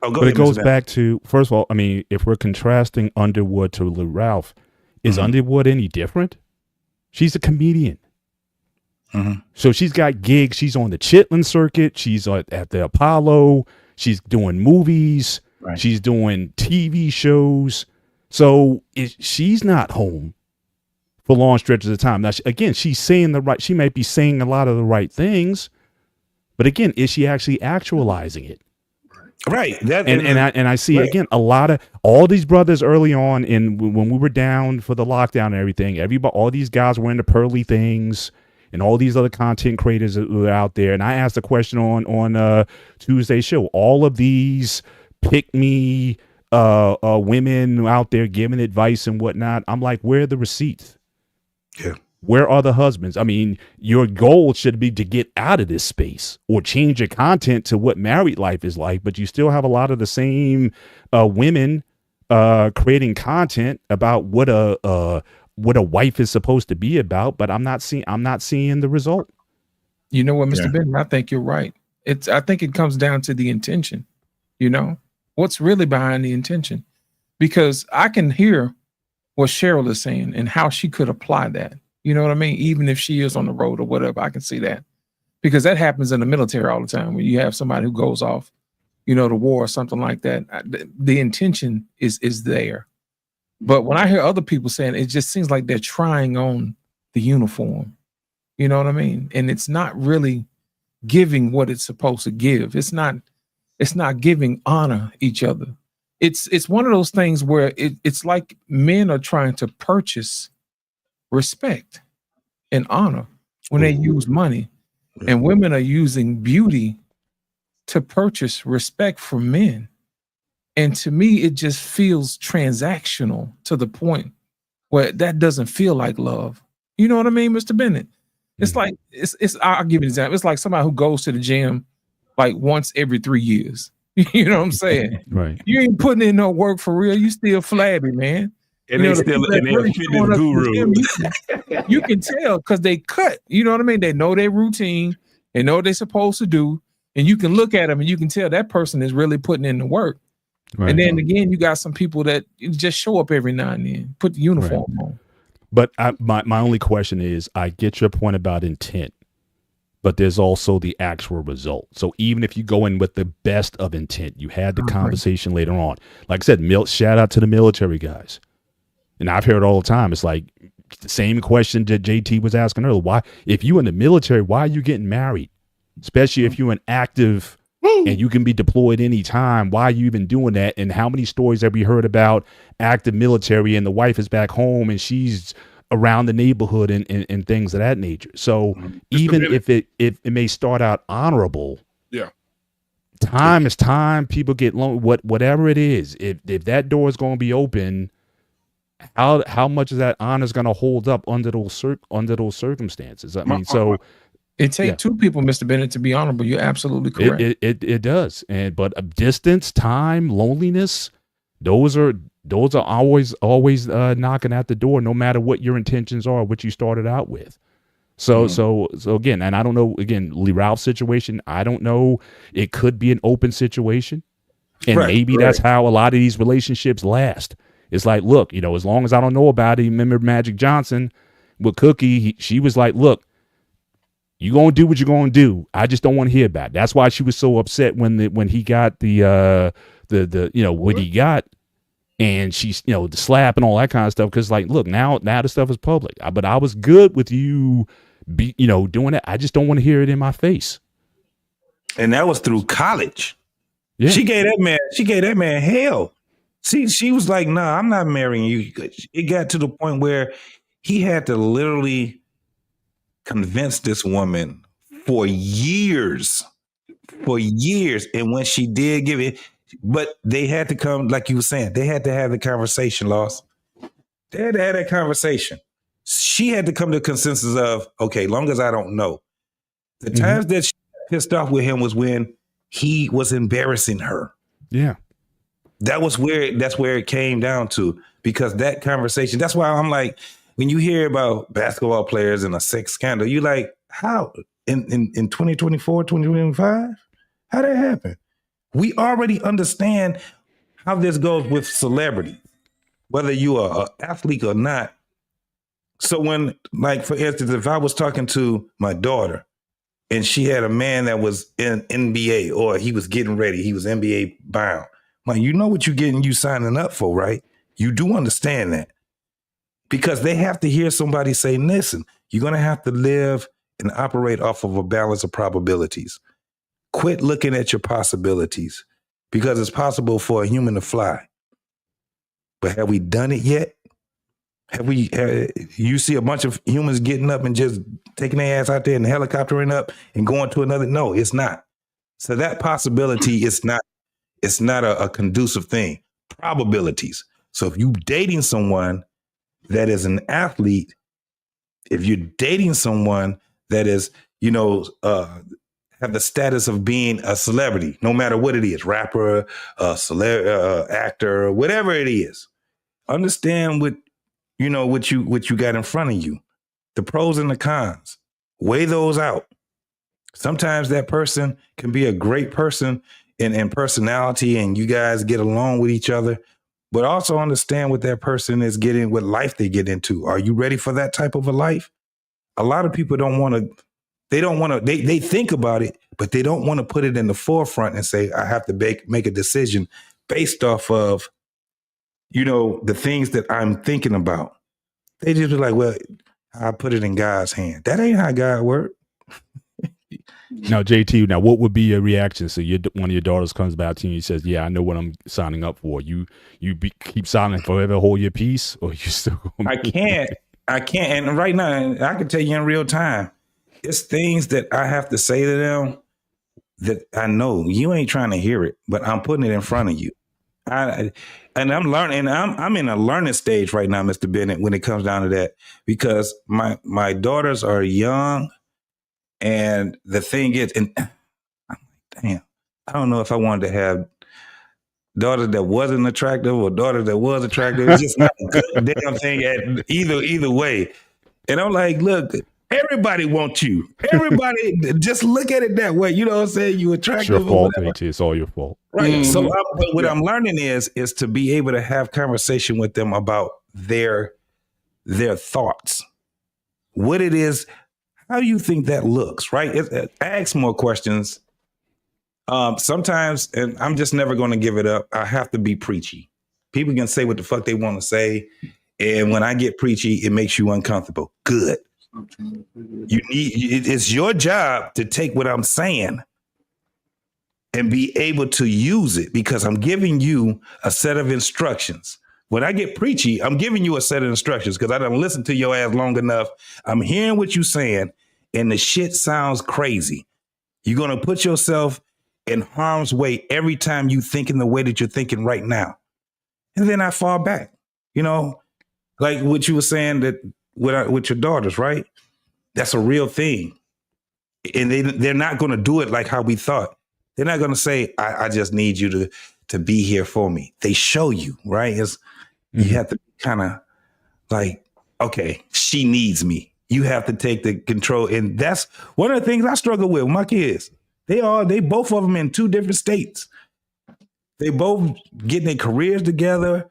But it goes back to, first of all, I mean, if we're contrasting Underwood to Lil Ralph, is Underwood any different? She's a comedian. So she's got gigs. She's on the Chitlin circuit. She's at the Apollo. She's doing movies. Right. She's doing TV shows. So she's not home for long stretches of time. Now, again, she's saying she might be saying a lot of the right things, but again, is she actually actualizing it? Right. And I see, again, a lot of all these brothers early on when we were down for the lockdown and everything, all these guys were into pearly things and all these other content creators that were out there. And I asked a question on Tuesday's show, all of these pick me women out there giving advice and whatnot. I'm like, where are the receipts? Yeah. Where are the husbands? I mean, your goal should be to get out of this space or change your content to what married life is like, but you still have a lot of the same women creating content about what a wife is supposed to be about, but I'm not seeing the result. You know what, Mr. Benton, I think you're right. I think it comes down to the intention. You know, what's really behind the intention? Because I can hear what Cheryl is saying and how she could apply that. You know what I mean? Even if she is on the road or whatever, I can see that. Because that happens in the military all the time when you have somebody who goes off, to war or something like that. The intention is there. But when I hear other people saying, it just seems like they're trying on the uniform. You know what I mean? And it's not really giving what it's supposed to give. It's not giving honor each other. It's one of those things where it's like men are trying to purchase respect and honor when they use money, and women are using beauty to purchase respect from men. And to me, it just feels transactional to the point where that doesn't feel like love. You know what I mean, Mr. Bennett? It's like I'll give you an example. It's like somebody who goes to the gym like once every 3 years. You know what I'm saying? Right. You ain't putting in no work for real. You still flabby, man. And they still a fitness guru. You can tell because they cut. You know what I mean? They know their routine. They know what they're supposed to do. And you can look at them and you can tell that person is really putting in the work. Right. And then again, you got some people that just show up every now and then, put the uniform on. But my only question is, I get your point about intent, but there's also the actual result. So even if you go in with the best of intent, you had the conversation later on. Like I said, shout out to the military guys. And I've heard all the time. It's like the same question that JT was asking earlier. Why, if you in the military, why are you getting married? Especially if you're an active and you can be deployed anytime. Why are you even doing that? And how many stories have we heard about active military and the wife is back home and she's around the neighborhood and things of that nature. So even if it may start out honorable, time is time. People get whatever it is. If that door is going to be open, how much of that honor is going to hold up under those circumstances? I mean, so it takes two people, Mr. Bennett, to be honorable. You're absolutely correct. It does. But distance, time, loneliness, those are always knocking at the door, no matter what your intentions are, what you started out with. So again, and I don't know, again, Lee Ralph's situation, I don't know. It could be an open situation. And maybe that's how a lot of these relationships last. It's like, look, as long as I don't know about it, remember Magic Johnson with Cookie, she was like, look, you gonna do what you're gonna do. I just don't want to hear about it. That's why she was so upset when he got the what he got. And she's, the slap and all that kind of stuff. Because, like, look, now the stuff is public. But I was good with you, doing it. I just don't want to hear it in my face. And that was through college. Yeah. She gave that man hell. See, she was like, "Nah, I'm not marrying you." It got to the point where he had to literally convince this woman for years. And when she did give it. But they had to come, like you were saying, they had to have the conversation, Loss. They had to have that conversation. She had to come to a consensus of, okay, long as I don't know. The times that she pissed off with him was when he was embarrassing her. Yeah. That's where it came down to, because that conversation, that's why I'm like, when you hear about basketball players and a sex scandal, you like, how? In 2024, 2025? How'd that happen? We already understand how this goes with celebrity, whether you are an athlete or not. So when, like, for instance, if I was talking to my daughter and she had a man that was in NBA or he was getting ready, he was NBA bound, I'm like, you know what you signing up for, right? You do understand that. Because they have to hear somebody say, listen, you're going to have to live and operate off of a balance of probabilities. Quit looking at your possibilities, because it's possible for a human to fly. But have we done it yet? You see a bunch of humans getting up and just taking their ass out there and helicoptering up and going to another? No, it's not. So that possibility is not a conducive thing. Probabilities. So if you're dating someone that is an athlete, if you're dating someone that is, have the status of being a celebrity, no matter what it is, rapper, actor, whatever it is. Understand what you got in front of you, the pros and the cons. Weigh those out. Sometimes that person can be a great person in personality, and you guys get along with each other, but also understand what that person is getting, what life they get into. Are you ready for that type of a life? A lot of people don't want to. They think about it, but they don't want to put it in the forefront and say, I have to make a decision based off of, the things that I'm thinking about. They just be like, well, I put it in God's hand. That ain't how God works. Now, JT, what would be your reaction? So one of your daughters comes back to you and says, yeah, I know what I'm signing up for. You keep signing forever, hold your peace, or you still I can't. And right now, I can tell you in real time, it's things that I have to say to them that I know you ain't trying to hear it, but I'm putting it in front of you. I'm learning. I'm in a learning stage right now, Mr. Bennett, when it comes down to that, because my daughters are young, and the thing is, and I'm like, damn, I don't know if I wanted to have daughters that wasn't attractive or daughters that was attractive. It's just not a good damn thing at either way. And I'm like, look. Everybody wants you. Everybody, just look at it that way. You know what I'm saying? You attractive. It's your fault, AT. It's all your fault. Right. Mm-hmm. So what I'm learning is to be able to have conversation with them about their their thoughts. What it is, how do you think that looks, right? Ask more questions. Sometimes, and I'm just never going to give it up, I have to be preachy. People can say what the fuck they want to say. And when I get preachy, it makes you uncomfortable. Good. It's your job to take what I'm saying and be able to use it, because I'm giving you a set of instructions. When I get preachy, I'm giving you a set of instructions because I done listened to your ass long enough. I'm hearing what you're saying, and the shit sounds crazy. You're going to put yourself in harm's way every time you think in the way that you're thinking right now. And then I fall back, like what you were saying that with your daughters, right? That's a real thing. And they're not going to do it like how we thought. They're not going to say, I just need you to be here for me. They show you, right? You have to kind of like, okay, she needs me. You have to take the control. And that's one of the things I struggle with my kids. They both of them in 2 different states. They both getting their careers together,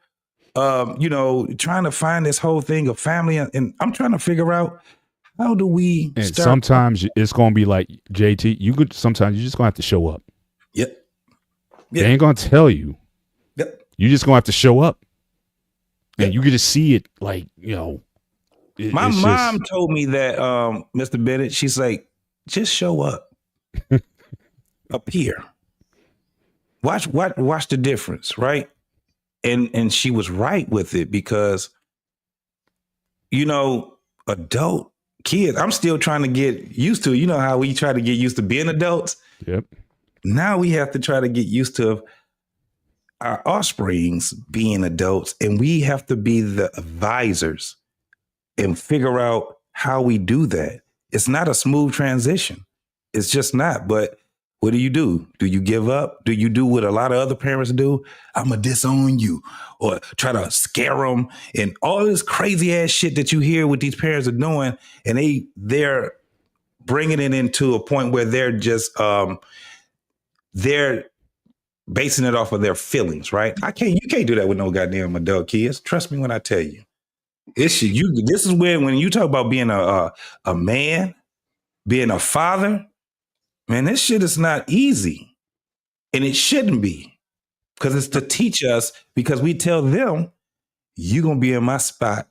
trying to find this whole thing of family. And I'm trying to figure out, how do we and start? Sometimes it's going to be like, JT, sometimes you just going to have to show up. Yep. They ain't going to tell you. Yep. You just going to have to show up. And you get to see it like, my mom told me that, Mr. Bennett, she's like, just show up. Up here. Watch the difference, right? And she was right with it because, adult kids, I'm still trying to get used to, how we try to get used to being adults. Yep. Now we have to try to get used to our offsprings being adults, and we have to be the advisors and figure out how we do that. It's not a smooth transition. It's just not. But what do? Do you give up? Do you do what a lot of other parents do? I'm going to disown you, or try to scare them, and all this crazy ass shit that you hear what these parents are doing. And they're bringing it into a point where they're just, they're basing it off of their feelings, right? You can't do that with no goddamn adult kids. Trust me when I tell you. This is when you talk about being a man, being a father, man, this shit is not easy. And it shouldn't be, because it's to teach us, because we tell them, you're going to be in my spot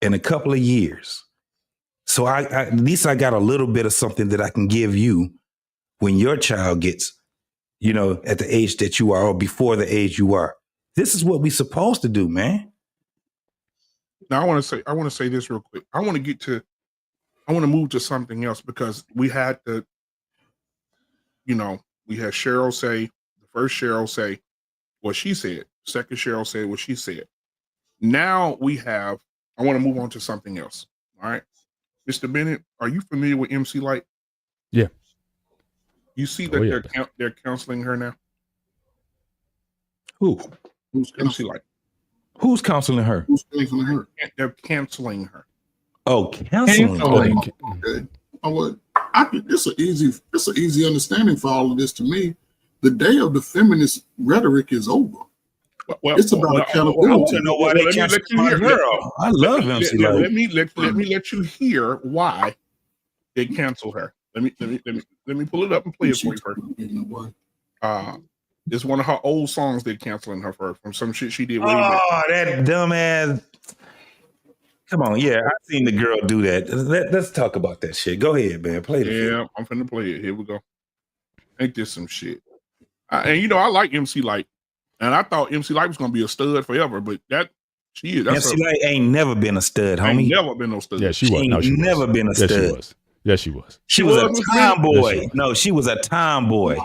in a couple of years. So at least I got a little bit of something that I can give you when your child gets, at the age that you are, or before the age you are. This is what we're supposed to do, man. Now I want to say this real quick. I want to move to something else, because we had we had Cheryl say, the first Cheryl say what she said, second Cheryl said what she said. Now I want to move on to something else. All right. Mr. Bennett, are you familiar with MC Light? Yeah. You see that they're counseling her now? Who's MC Light? Who's counseling her? Who's counseling her? They're canceling her. Oh, counseling. Okay. It's an easy understanding for all of this to me. The day of the feminist rhetoric is over. It's about accountability. I want to know why they canceled my girl. I love MC Light. Let me let you hear why they canceled her. Let me pull it up and play it for you first. It's one of her old songs they're canceling her for, from some shit she did way back. Oh, that dumbass. Come on, yeah, I've seen the girl do that. Let's talk about that shit. Go ahead, man. Play it. Yeah, I'm finna play it. Here we go. Ain't this some shit? And I like MC Light, and I thought MC Light was gonna be a stud forever, but she is. MC Light ain't never been a stud, homie. Ain't never been no stud. Yeah, she was. No, she never been a stud. Yes, she was. Yes, she was. She was a tomboy. No, she was a tomboy.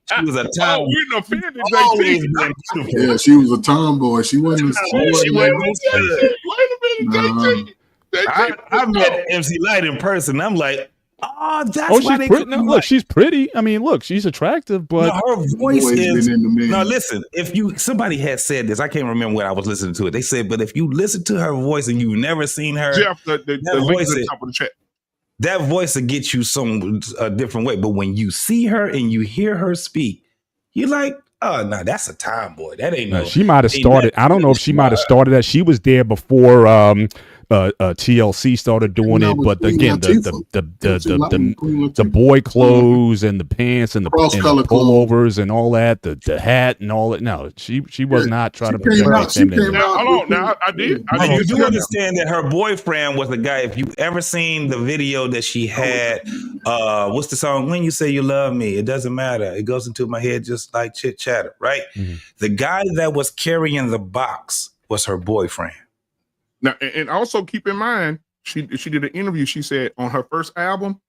She was a tomboy. Oh, we're offended, JT. Yeah, she was a tomboy. She wasn't. She wasn't a stud. Wait a minute, JT. I met MC Light in person. I'm like, that's why they pretty. No, look, she's pretty. I mean, look, she's attractive, but her voice is. No, listen. If somebody had said this, I can't remember when I was listening to it. They said, but if you listen to her voice and you've never seen her, Jeff, the voice at the top of the chat. That voice will get you a different way. But when you see her and you hear her speak, you're like, Oh no, that's a tomboy. That ain't no. She might have started. I don't know if she might have started that. She was there before TLC started doing it. But again, the boy clothes and the pants and the pullovers and all that, the hat and all that. No, she was not trying to protect that femininity. Now I did. You do understand that her boyfriend was a guy. If you ever seen the video that she had, what's the song? When You Say You Love Me, it doesn't matter. It goes into my head just like chit chatter, right? Mm-hmm. The guy that was carrying the box was her boyfriend. Now, and also keep in mind, she did an interview. She said on her first album,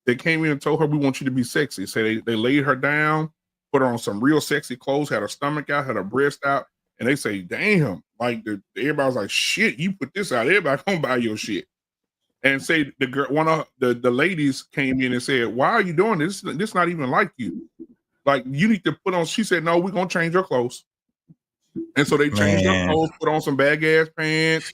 they came in and told her, "We want you to be sexy." So they laid her down, put her on some real sexy clothes, had her stomach out, had her breast out, and they say, "Damn!" Like everybody was like, "Shit, you put this out, everybody gonna buy your shit." And say the girl, one of the ladies came in and said, "Why are you doing this? This not even like you. Like you need to put on." She said, "No, we're gonna change her clothes." And so they changed her clothes, put on some bag ass pants.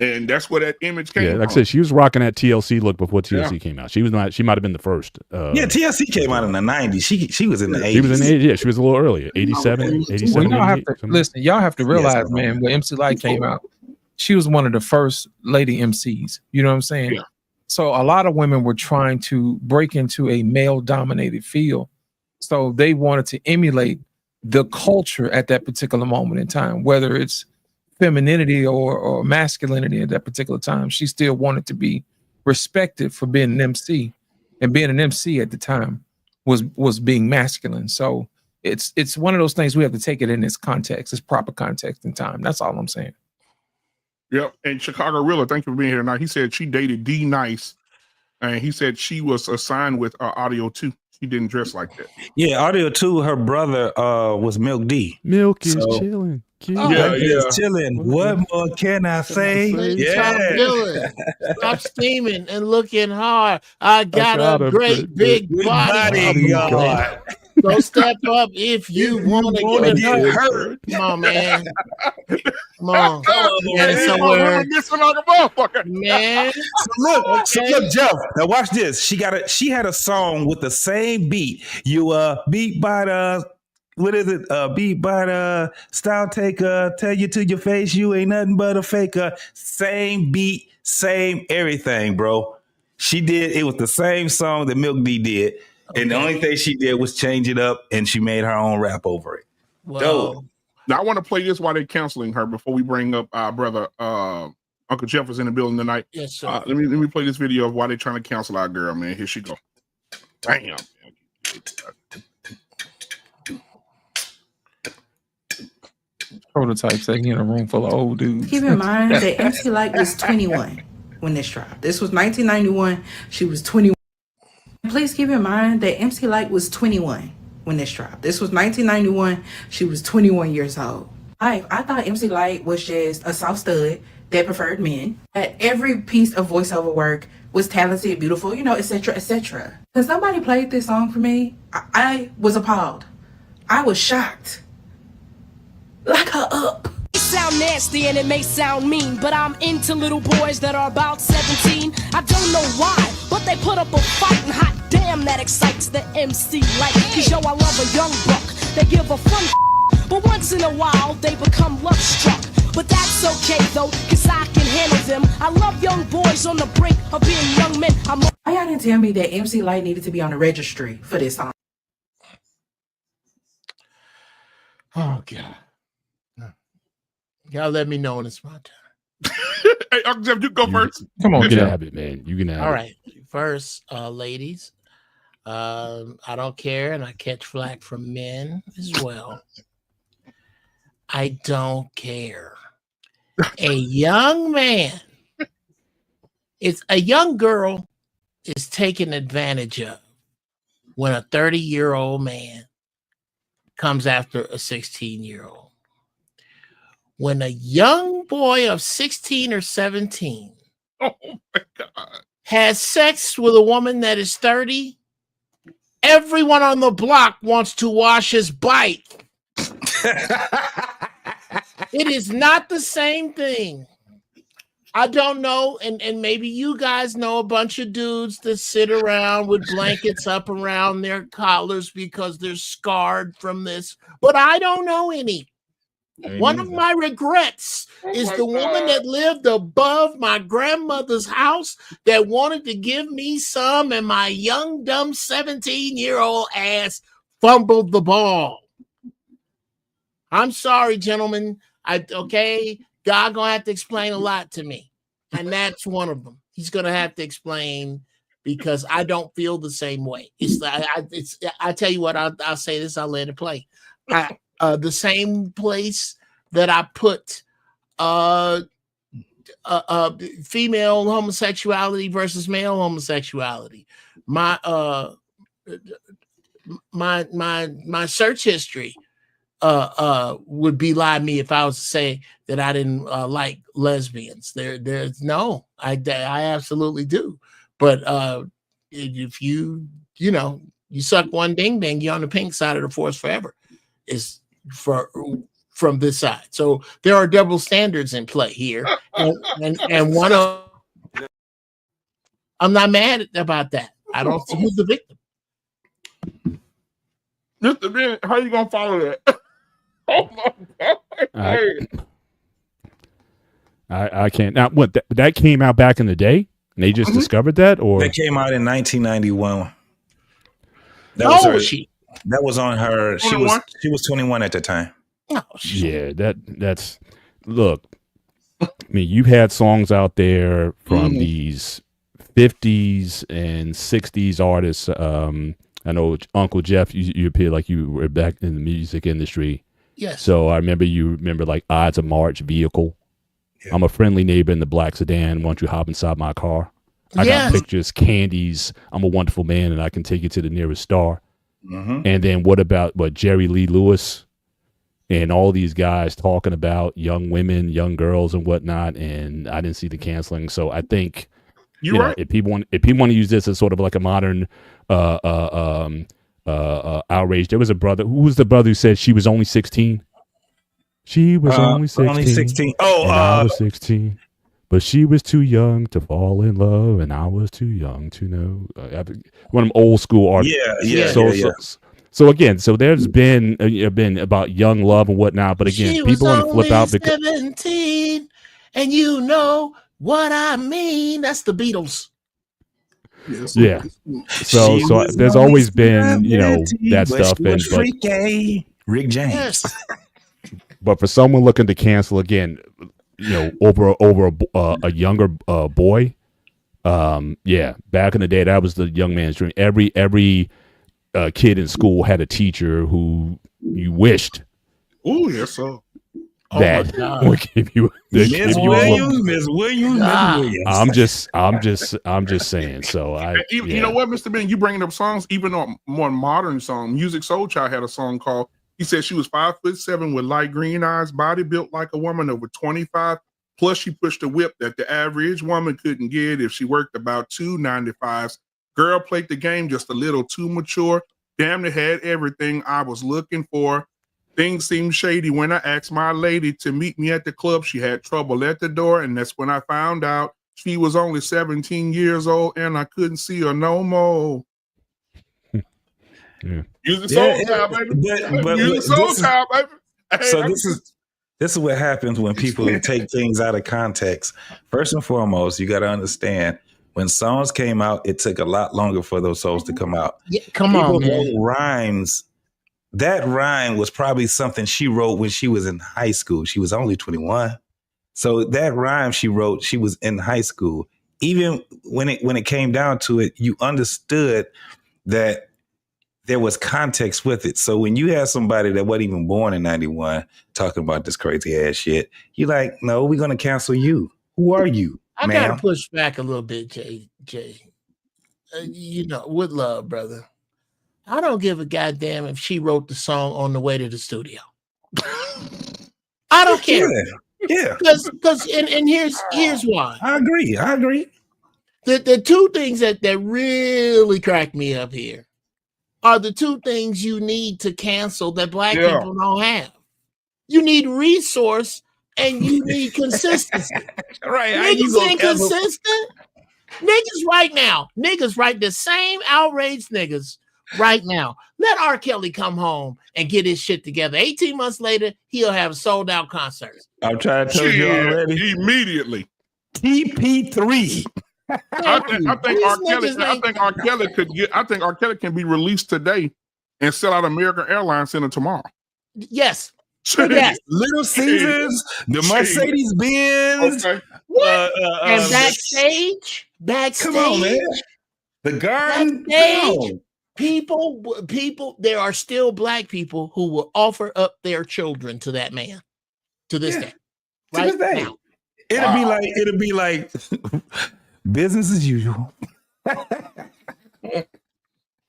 And that's where that image came from. Like I said, she was rocking that TLC look before TLC came out. She was not. She might have been the first. TLC came out in the 90s. She was in the 80s. She was in the 80s. Yeah, she was a little earlier. 87, 87. Well, y'all have to realize, man, when MC Lyte came out, she was one of the first lady MCs. You know what I'm saying? Yeah. So a lot of women were trying to break into a male-dominated field. So they wanted to emulate the culture at that particular moment in time, whether it's femininity or masculinity at that particular time. She still wanted to be respected for being an MC, and being an MC at the time was being masculine. So it's one of those things we have to take it in its context, its proper context and time. That's all I'm saying. Yep. And Chicago Rilla, thank you for being here tonight. He said she dated D Nice, and he said she was assigned with Audio 2. She didn't dress like that. Yeah, Audio 2, her brother was Milk D. Milk is chilling. Chilling. What more can I say? Stop steaming and looking hard. I got a great big body. Go step up if you want to get hurt. Come on, man. Come on. Get somewhere. Man. So look, Jeff. Now watch this. She had a song with the same beat. You beat by the. What is it? Beat by the style taker. Tell you to your face, you ain't nothing but a faker. Same beat, same everything, bro. She did. It was the same song that Milk D did, and the only thing she did was change it up, and she made her own rap over it. Well, now I want to play this while they're counseling her before we bring up our brother Uncle Jeff is in the building tonight. Yes, sir. Let me play this video of why they're trying to counsel our girl, man. Here she go. Damn. Prototypes in a room full of old dudes. Keep in mind that MC Lyte was 21 when this dropped. This was 1991. She was 21. Please keep in mind that MC Lyte was 21 when this dropped. This was 1991. She was 21 years old. I thought MC Lyte was just a soft stud that preferred men. That every piece of voiceover work was talented, beautiful, etc., etc. Because nobody played this song for me. I was appalled. I was shocked. Lock her up. It sound nasty and it may sound mean, but I'm into little boys that are about 17. I don't know why, but they put up a fight, and hot damn that excites the MC like. Cause yo, I love a young buck. They give a fun but once in a while they become love struck. But that's okay though, cause I can handle them. I love young boys on the brink of being young men. Why y'all didn't tell me that MC Lyte needed to be on the registry for this song? Oh God. Y'all let me know when it's my turn. Hey, Uncle Jeff, you go first. Come on, Jeff. Have it, man. You can have it. All right. First, ladies, I don't care, and I catch flack from men as well. I don't care. A young man, it's a young girl is taken advantage of when a 30-year-old man comes after a 16-year-old. When a young boy of 16 or 17 has sex with a woman that is 30, everyone on the block wants to wash his bike. It is not the same thing. I don't know, and maybe you guys know a bunch of dudes that sit around with blankets up around their collars because they're scarred from this, but I don't know any. One of my regrets is the woman that lived above my grandmother's house that wanted to give me some, and my young, dumb 17-year-old ass fumbled the ball. I'm sorry, gentlemen. Okay, God gonna have to explain a lot to me, and that's one of them. He's gonna have to explain because I don't feel the same way. I tell you what. I'll say this. I'll let it play. The same place that I put female homosexuality versus male homosexuality. My search history would belie me if I was to say that I didn't like lesbians. There's no, I absolutely do. But if you suck one ding ding, you're on the pink side of the force forever. Is from this side. So there are double standards in play here, and one of I'm not mad about that. I don't see who's the victim. Mr. Ben, how you gonna follow that? Oh my God. I can't. Now, what that came out back in the day, and they just discovered that, or that came out in 1991. How was she? That was on her. 21? She was 21 at the time. Oh, yeah. That's look. I mean, you've had songs out there from these 50s and 60s artists. I know Uncle Jeff, you appear like you were back in the music industry. Yes. So I remember like Odds of March, Vehicle. Yeah. I'm a friendly neighbor in the black sedan. Why don't you hop inside my car? I got pictures, candies. I'm a wonderful man, and I can take you to the nearest star. Mm-hmm. And then what about Jerry Lee Lewis and all these guys talking about young women, young girls, and whatnot? And I didn't see the canceling. So I think you know, if people want to use this as sort of like a modern outrage. There was a brother. Who was the brother who said she was only 16? She was only 16. Oh, I was 16. But she was too young to fall in love, and I was too young to know. One of them old school artists. Yeah. So again, there's been about young love and whatnot. But again, people want to flip out because 17, and you know what I mean. That's the Beatles. Yeah. So there's always been, that stuff. And Rick James. Yes. But for someone looking to cancel again, over a younger boy, back in the day, that was the young man's dream. Every kid in school had a teacher who you wished. Oh, yes, sir. That would give you Miss Williams. I'm just saying. So you know what, Mr. Ben, you bringing up songs, even on more modern song. Music Soul Child had a song called. He said she was 5'7" with light green eyes, body built like a woman over 25. Plus, she pushed a whip that the average woman couldn't get if she worked about 2 9-to-5s. Girl played the game just a little too mature. Damn, it had everything I was looking for. Things seemed shady when I asked my lady to meet me at the club. She had trouble at the door, and that's when I found out she was only 17 years old, and I couldn't see her no more. Yeah. Use the soul child, baby. Use the soul child, baby. So this is what happens when people take things out of context. First and foremost, you got to understand when songs came out, it took a lot longer for those songs to come out. Yeah, people wrote rhymes. That rhyme was probably something she wrote when she was in high school. She was only 21. So that rhyme she wrote, she was in high school. Even when it came down to it, you understood that there was context with it. So when you have somebody that wasn't even born in 91 talking about this crazy ass shit, you're like, no, we're going to cancel you. Who are you, I ma'am? got to push back a little bit, Jay. With love, brother. I don't give a goddamn if she wrote the song on the way to the studio. I don't care. Yeah. Because here's why. I agree. The two things that really crack me up here are the two things you need to cancel that black people don't have. You need resource and you need consistency. Right. Niggas ain't consistent. Niggas right now. The same outraged niggas right now. Let R. Kelly come home and get his shit together. 18 months later, he'll have sold out concerts. I'm trying to tell you already. Immediately. TP3. I think R. Kelly can be released today and sell out American Airlines Center tomorrow. Yes. Yes. Little Caesars, the Mercedes Benz. Okay. What? And backstage. Come on, man. The garden. Backstage, people, there are still black people who will offer up their children to that man to this day. To this day. Now. It'll be like business as usual.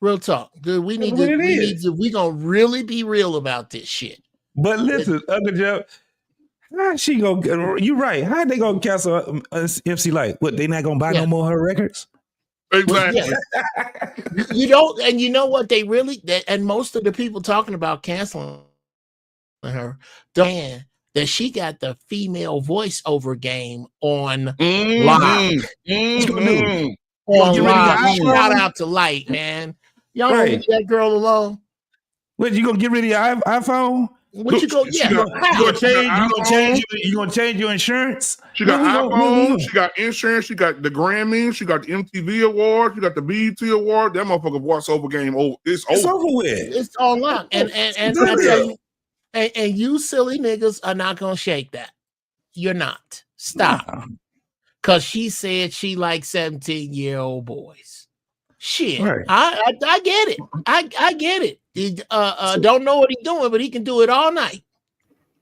Real talk. Dude, we gonna really be real about this shit. But listen, Uncle Joe, how she gonna? You right? How they gonna cancel MC Light? What? They not gonna buy no more of her records? Exactly. You don't, and you know what? They really, and most of the people talking about canceling her, man, that she got the female voiceover game on live. On live. Shout out to Light, man. Y'all don't leave that girl alone. What, you gonna get rid of your iPhone? What you go? Yeah, you gonna change your insurance? She got iPhone. She got insurance. She got the Grammys. She got the MTV Award. She got the BET Award. That motherfucker voiceover game. It's over with. It's all locked. And I tell you, and you silly niggas are not gonna shake that. You're not. Stop. Cause she said she likes 17-year-old boys. Shit, right. I get it. I get it. Don't know what he's doing, but he can do it all night.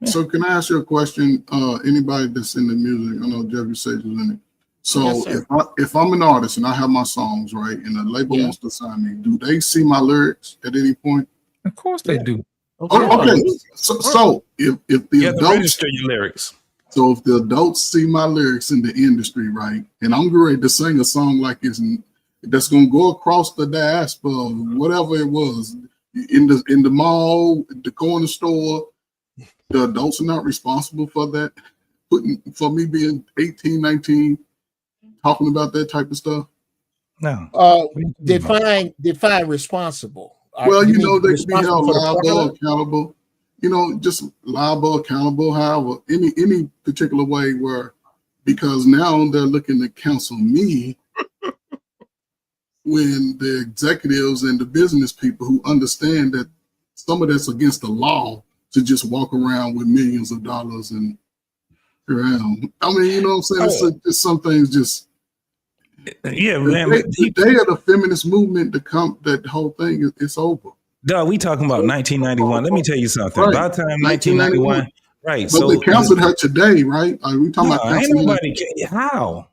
So can I ask you a question? Anybody that's in the music, I know Jeffrey Sage was in it. So yes, if I'm an artist and I have my songs, right, and the label wants to sign me, do they see my lyrics at any point? Of course they do. Okay. So if the adults register your lyrics. So if the adults see my lyrics in the industry, right, and I'm ready to sing a song like that's gonna go across the diaspora, whatever it was, in the mall, the corner store, the adults are not responsible for that. For me being 18, 19, talking about that type of stuff. No. Define responsible. Well, they can be held liable, accountable. Just liable, accountable, however, any particular way where, because now they're looking to cancel me when the executives and the business people who understand that some of that's against the law to just walk around with millions of dollars and around. I mean, you know what I'm saying? It's some things just. Yeah, man. The day of the feminist movement to come, that whole thing, it's over. Dog, we talking about 1991. Let me tell you something. Right. About time 1991. Right. But so they canceled her today, right? We talking about ain't nobody. How?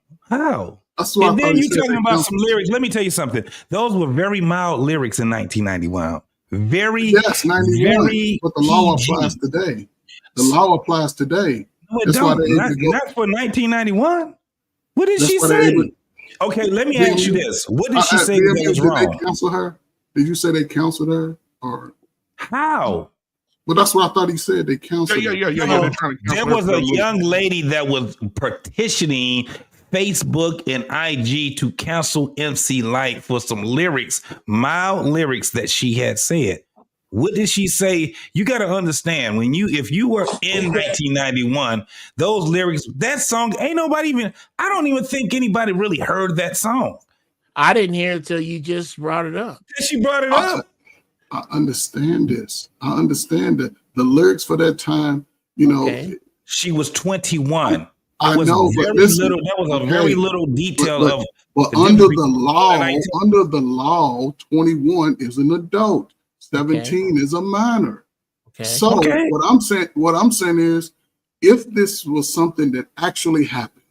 That's what. And then you talking about some lyrics. Let me tell you something. Those were very mild lyrics in 1991. Very 91. Very but the law applies today. The law applies today. No, it don't. Not for 1991. What did she say? Okay, let me ask you this. What did she say that was wrong? Did they cancel her? Did you say they canceled her? Or how? Well, that's what I thought he said. They canceled her. Yeah. There was a young lady that was petitioning Facebook and IG to cancel MC Light for some lyrics, mild lyrics that she had said. What did she say? You got to understand, if you were in 1991, those lyrics, that song, ain't nobody I don't even think anybody really heard that song. I didn't hear it until you just brought it up. She brought it up. I understand this. I understand that the lyrics for that time, she was 21. I know, but listen, that was a very little detail but under the law, 21 is an adult. 17 is a minor. Okay. So what I'm saying is, if this was something that actually happened,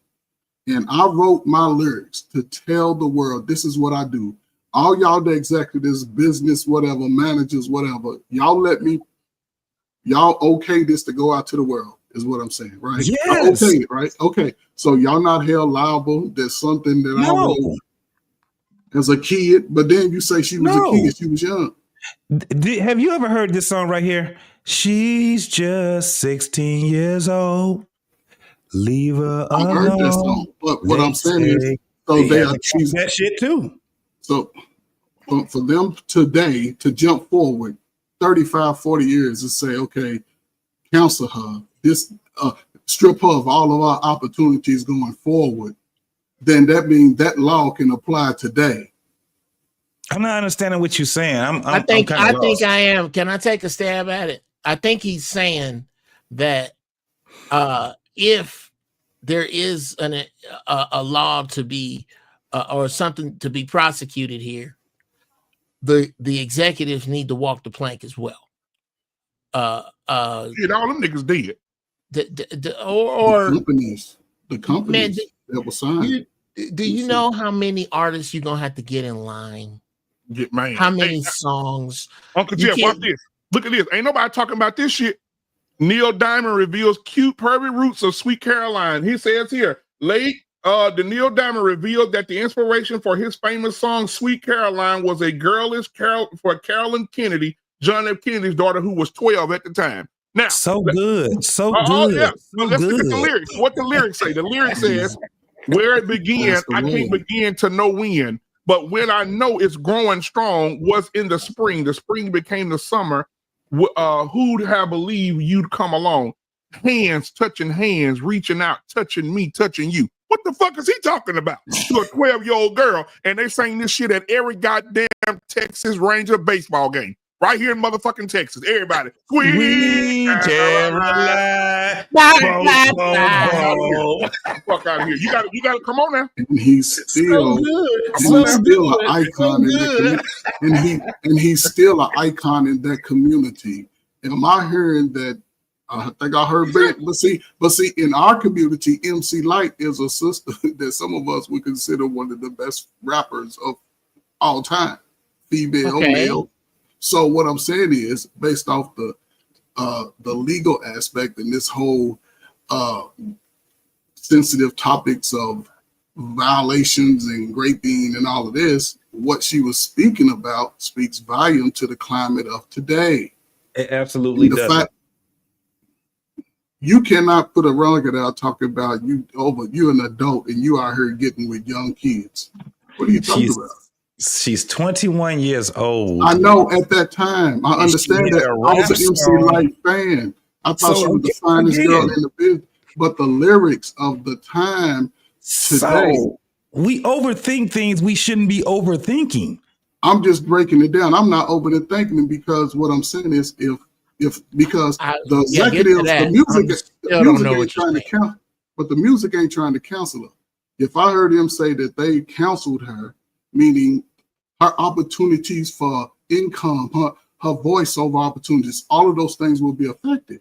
and I wrote my lyrics to tell the world, this is what I do. All y'all, the executives, business, whatever, managers, whatever, y'all okay this to go out to the world, is what I'm saying, right? Yes. Okay it, right? Okay. So y'all not held liable. There's something that I wrote as a kid, but then you say she was a kid, she was young. Have you ever heard this song right here? She's just 16 years old. Leave her alone. I heard that song, but what I'm saying is, so they are choosing that shit too. So for them today to jump forward 35, 40 years and say, okay, counsel her, this strip her of all of our opportunities going forward, then that means that law can apply today. I'm not understanding what you're saying. I think I am. Can I take a stab at it? I think he's saying that if there is a law to be or something to be prosecuted here, the executives need to walk the plank as well. Shit, all them niggas did. The companies man, that were signed. Do you know how many artists you're gonna have to get in line? Man, how many songs? Uncle Jeff, watch this. Look at this. Ain't nobody talking about this shit. Neil Diamond reveals cute pervy roots of Sweet Caroline. He says here, the Neil Diamond revealed that the inspiration for his famous song Sweet Caroline was a girlish carol for Carolyn Kennedy, John F. Kennedy's daughter, who was 12 at the time. Now, so good. Yeah. So let's good. look at the lyrics. What the lyrics say? The lyric says, where it began, I can't begin to know when, but when I know it's growing strong was in the spring. The spring became the summer. Who'd have believed you'd come along? Hands touching hands, reaching out, touching me, touching you. What the fuck is he talking about? To a 12-year-old girl, and they sang this shit at every goddamn Texas Ranger baseball game. Right here in motherfucking Texas. Everybody. Sweet Caroline. Fuck out of here. You gotta come on now. And he's still an icon and he's still an icon in that community. Am I hearing that? I think I heard that. But see, in our community, MC Light is a sister that some of us would consider one of the best rappers of all time, female, male. So what I'm saying is, based off the legal aspect and this whole sensitive topics of violations and raping and all of this, what she was speaking about speaks volume to the climate of today. It absolutely does. You cannot put a record out talking about you're an adult and you out here getting with young kids. What are you talking about? She's 21 years old. I know at that time. I understand that. I was an MC Light fan. I thought she was the finest girl in the business. But the lyrics of the time today. So we overthink things we shouldn't be overthinking. I'm just breaking it down. I'm not overthinking it because what I'm saying is because the executives, the music ain't trying to counsel, but the music ain't trying to counsel her. If I heard him say that they counseled her, meaning her opportunities for income, her voiceover opportunities, all of those things will be affected.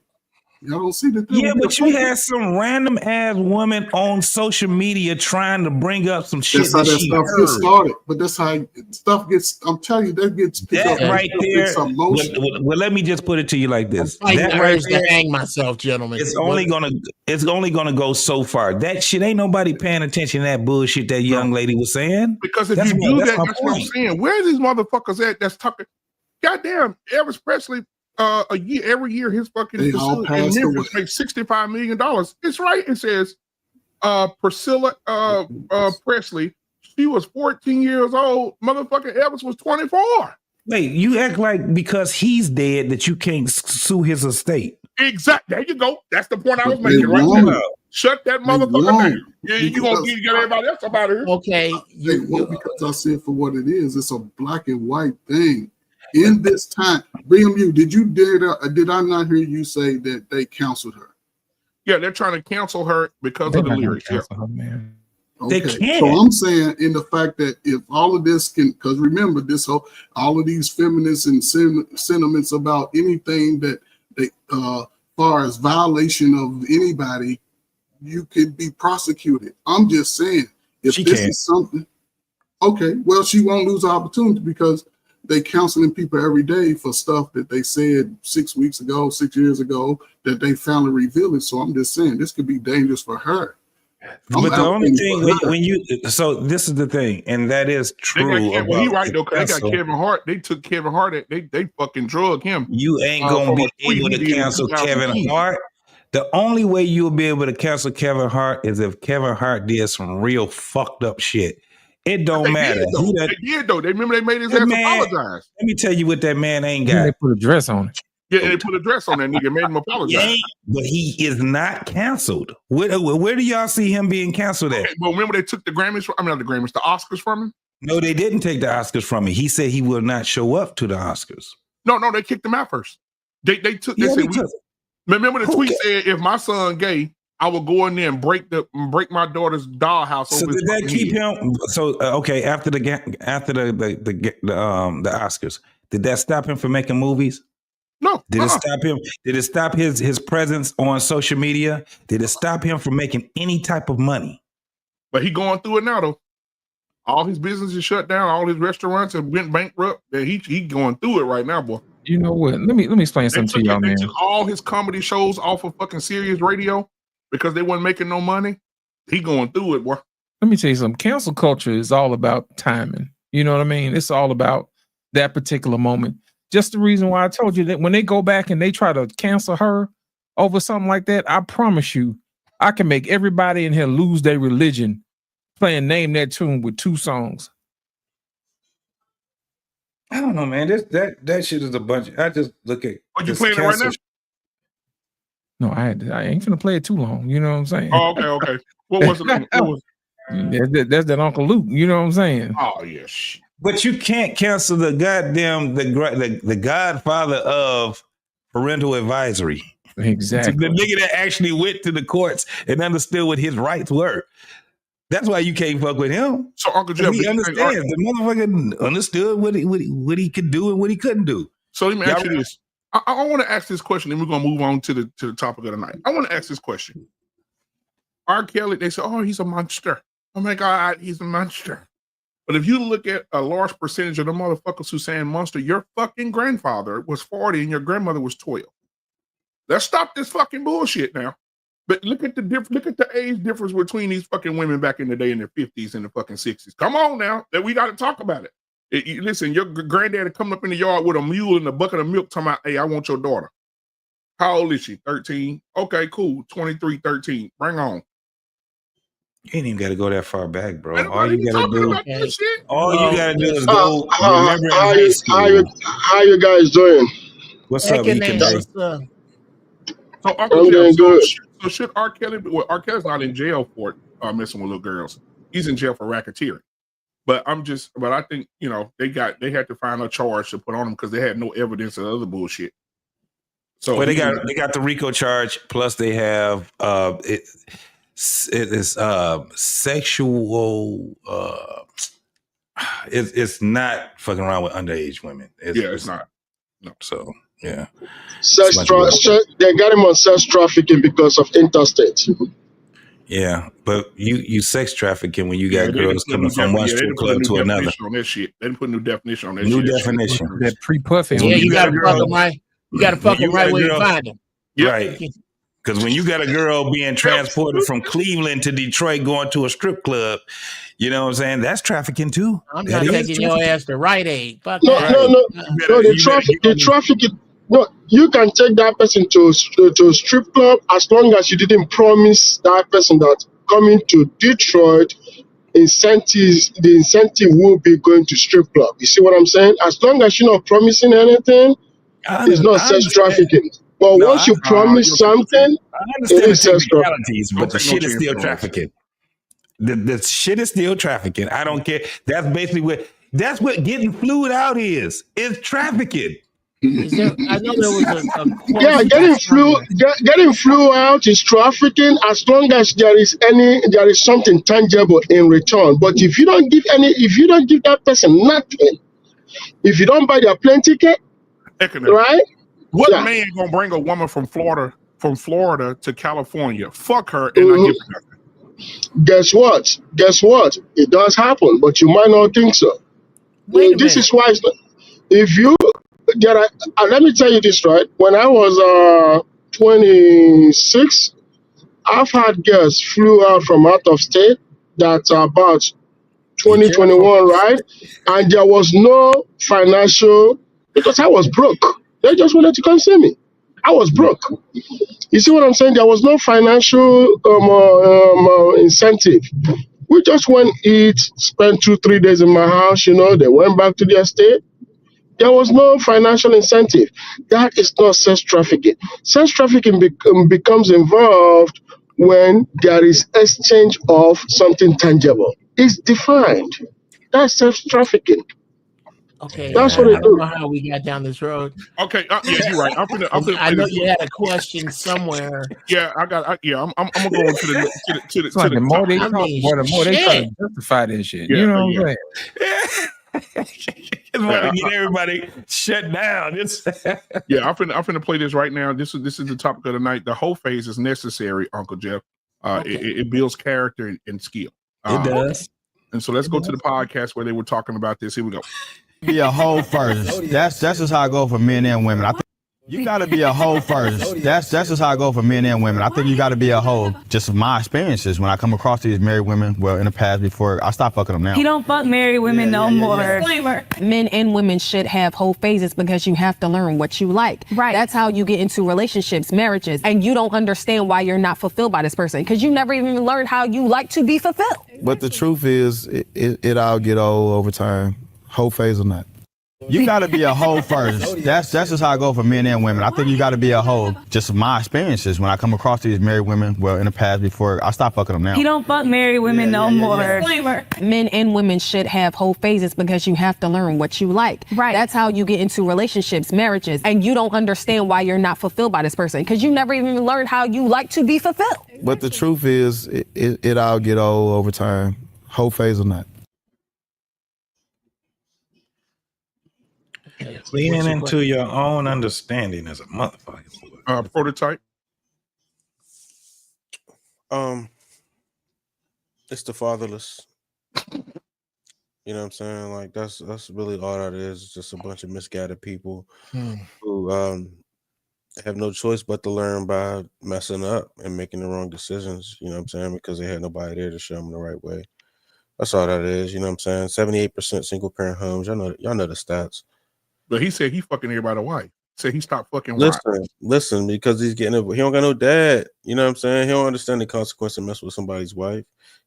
Y'all don't see that? Yeah, but you had some random ass woman on social media trying to bring up some shit. That's how that stuff gets started. But that's how stuff gets. I'm telling you, that gets picked up right there. Well, let me just put it to you like this: that right there, to hang myself, gentlemen. It's only gonna go so far. That shit ain't nobody paying attention to that bullshit that young lady was saying. Because if you do that, that's what I'm saying. Where are these motherfuckers at? That's talking. Goddamn, Elvis Presley. Every year his fucking facility in Memphis makes $65 million. It's right. It says Priscilla Presley, she was 14 years old. Motherfucking Elvis was 24. Wait, you act like because he's dead that you can't sue his estate. Exactly. There you go. That's the point I was making right there. Shut that motherfucker down. Yeah, you gonna get everybody else up out of here. Okay. Because I see it for what it is. It's a black and white thing. In this time, BMU, did I not hear you say that they counseled her? Yeah, they're trying to cancel her because of the lyrics. Yeah. Okay. So I'm saying in the fact that if all of this can, because remember all of these feminists and sentiments about anything that they, far as violation of anybody, you could be prosecuted. I'm just saying if this is something, okay, well, she won't lose the opportunity because they counseling people every day for stuff that they said 6 weeks ago, 6 years ago, that they finally revealed it. So I'm just saying this could be dangerous for her. But the only thing so this is the thing, and that is true. He right though, because they got Kevin Hart. They took Kevin Hart. They fucking drug him. You ain't gonna be able to cancel Kevin Hart. The only way you'll be able to cancel Kevin Hart is if Kevin Hart did some real fucked up shit. It don't matter. They did though. They remember they made his ass apologize. Let me tell you what that man ain't got. They put a dress on it. Yeah, and they put a dress on that nigga and made him apologize. But he is not canceled. Where do y'all see him being canceled at? Okay, well, remember they took the Grammys the Oscars from him? No, they didn't take the Oscars from him. He said he will not show up to the Oscars. No, they kicked him out first. They took. They said, remember the tweet said, "If my son gay, I will go in there and break my daughter's dollhouse." So did that keep him? So okay, after the Oscars, did that stop him from making movies? No. Did it stop him? Did it stop his presence on social media? Did it stop him from making any type of money? But he going through it now though. All his businesses shut down. All his restaurants have went bankrupt. He going through it right now, boy. You know what? Let me explain something to y'all, man. They took all his comedy shows off of fucking Sirius Radio because they wasn't making no money. He going through it, boy. Let me tell you something. Cancel culture is all about timing. You know what I mean? It's all about that particular moment. Just the reason why I told you that when they go back and they try to cancel her over something like that, I promise you, I can make everybody in here lose their religion playing Name That Tune with 2 songs. I don't know, man. That shit is a bunch. I just look at. Are you playing it right now? No, I ain't finna play it too long. You know what I'm saying? Oh, okay. What was it? That's that Uncle Luke. You know what I'm saying? Oh yes. But you can't cancel the goddamn the godfather of parental advisory. Exactly. The nigga that actually went to the courts and understood what his rights were. That's why you can't fuck with him. So Uncle Jeff, he understands. The motherfucker understood what he could do and what he couldn't do. So let me ask you this. I want to ask this question, and we're gonna move on to the topic of the night. I want to ask this question. R. Kelly, they say, "Oh, he's a monster. Oh my God, he's a monster." But if you look at a large percentage of the motherfuckers who saying monster, your fucking grandfather was 40 and your grandmother was 12. Let's stop this fucking bullshit now. But look at the age difference between these fucking women back in the day in their 50s and the fucking 60s. Come on now, that we got to talk about it. Listen, your granddaddy coming up in the yard with a mule and a bucket of milk talking about, "Hey, I want your daughter." How old is she? 13. Okay, cool. 23, 13. Bring on. You ain't even got to go that far back, bro. All you got to do is go. Remember how you guys doing? What's up, today? So Uncle Jeff, so should R. Kelly? Well, R. Kelly's not in jail for messing with little girls. He's in jail for racketeering. But I think they had to find a charge to put on him because they had no evidence of other bullshit. So they got the RICO charge, plus they have it is sexual. It's not fucking around with underage women. It's not. No. So yeah, they got him on sex trafficking because of interstate. Yeah, but you sex trafficking when you got girls coming from one strip club to another. On that shit. They didn't put a new definition on that. New definition. That pre-puffing. Yeah, you got to fuck them right. You got to fuck them right where you find them. Right. Because when you got a girl being transported from Cleveland to Detroit going to a strip club, you know what I'm saying? That's trafficking too. I'm not taking your ass to Rite Aid. No. The trafficking. No, you can take that person to a strip club as long as you didn't promise that person that coming to Detroit, the incentive will be going to strip club. You see what I'm saying? As long as you're not promising anything, it's not sex trafficking. But once you promise something, it is sex trafficking. But the shit is still trafficking. The shit is still trafficking. I don't care. That's basically that's what getting fluid out is. It's trafficking. I know there was a getting flu out is trafficking as long as there is something tangible in return. But if you don't give that person nothing, if you don't buy their plane ticket, right? What man gonna bring a woman from Florida to California? Fuck her and not give her nothing. Guess what? It does happen, but you might not think so. This is why if you let me tell you this, right? When I was 26, I've had girls flew out from out of state that's about 2021, right? And there was no financial because I was broke. They just wanted to come see me. I was broke. You see what I'm saying? There was no financial incentive. We just went, eat, spent 2-3 days in my house. They went back to their state. There was no financial incentive. That is not sex trafficking. Sex trafficking becomes involved when there is exchange of something tangible. It's defined. That's sex trafficking. Okay, That's I what it don't is. know how we got down this road. Okay, yeah, you're right. I'm gonna I play know this. you had a question somewhere. Yeah, I'm gonna go into the It's like the more they I talk, mean, boy, the more they try to shit. justify this shit. Yeah, You know what I'm yeah. saying? Just want to get everybody shut down. Yeah, I'm finna play this right now. This is the topic of the night. The whole phase is necessary, Uncle Jeff. It builds character and skill. It does. And so let's go to the podcast where they were talking about this. Here we go. Be a hoe first. That's just how I go for men and women. I think you gotta be a hoe first. That's just how I go for men and women. I think you gotta be a hoe. Just my experiences when I come across these married women, well, in the past before I stop fucking them now. He don't fuck married women no more. Disclaimer. Men and women should have whole phases because you have to learn what you like. Right. That's how you get into relationships, marriages, and you don't understand why you're not fulfilled by this person because you never even learned how you like to be fulfilled. But the truth is, it all get old over time, whole phase or not. You gotta be a hoe first. That's just how I go for men and women. I think you gotta be a hoe. Just my experiences when I come across these married women, well, in the past before I stop fucking them now. He don't fuck married women no more. Disclaimer. Men and women should have whole phases because you have to learn what you like. Right. That's how you get into relationships, marriages, and you don't understand why you're not fulfilled by this person because you never even learned how you like to be fulfilled. But the truth is, it all get old over time, whole phase or not. Leaning into your own understanding as a motherfucker. Prototype. It's the fatherless. You know what I'm saying? Like that's really all that is. It's just a bunch of misguided people who have no choice but to learn by messing up and making the wrong decisions. You know what I'm saying? Because they had nobody there to show them the right way. That's all that is. You know what I'm saying? 78% single parent homes. Y'all know the stats. But he said he fucking everybody's wife. Said he stopped fucking. Listen, because he's getting it. He don't got no dad. You know what I'm saying? He don't understand the consequence of messing with somebody's wife.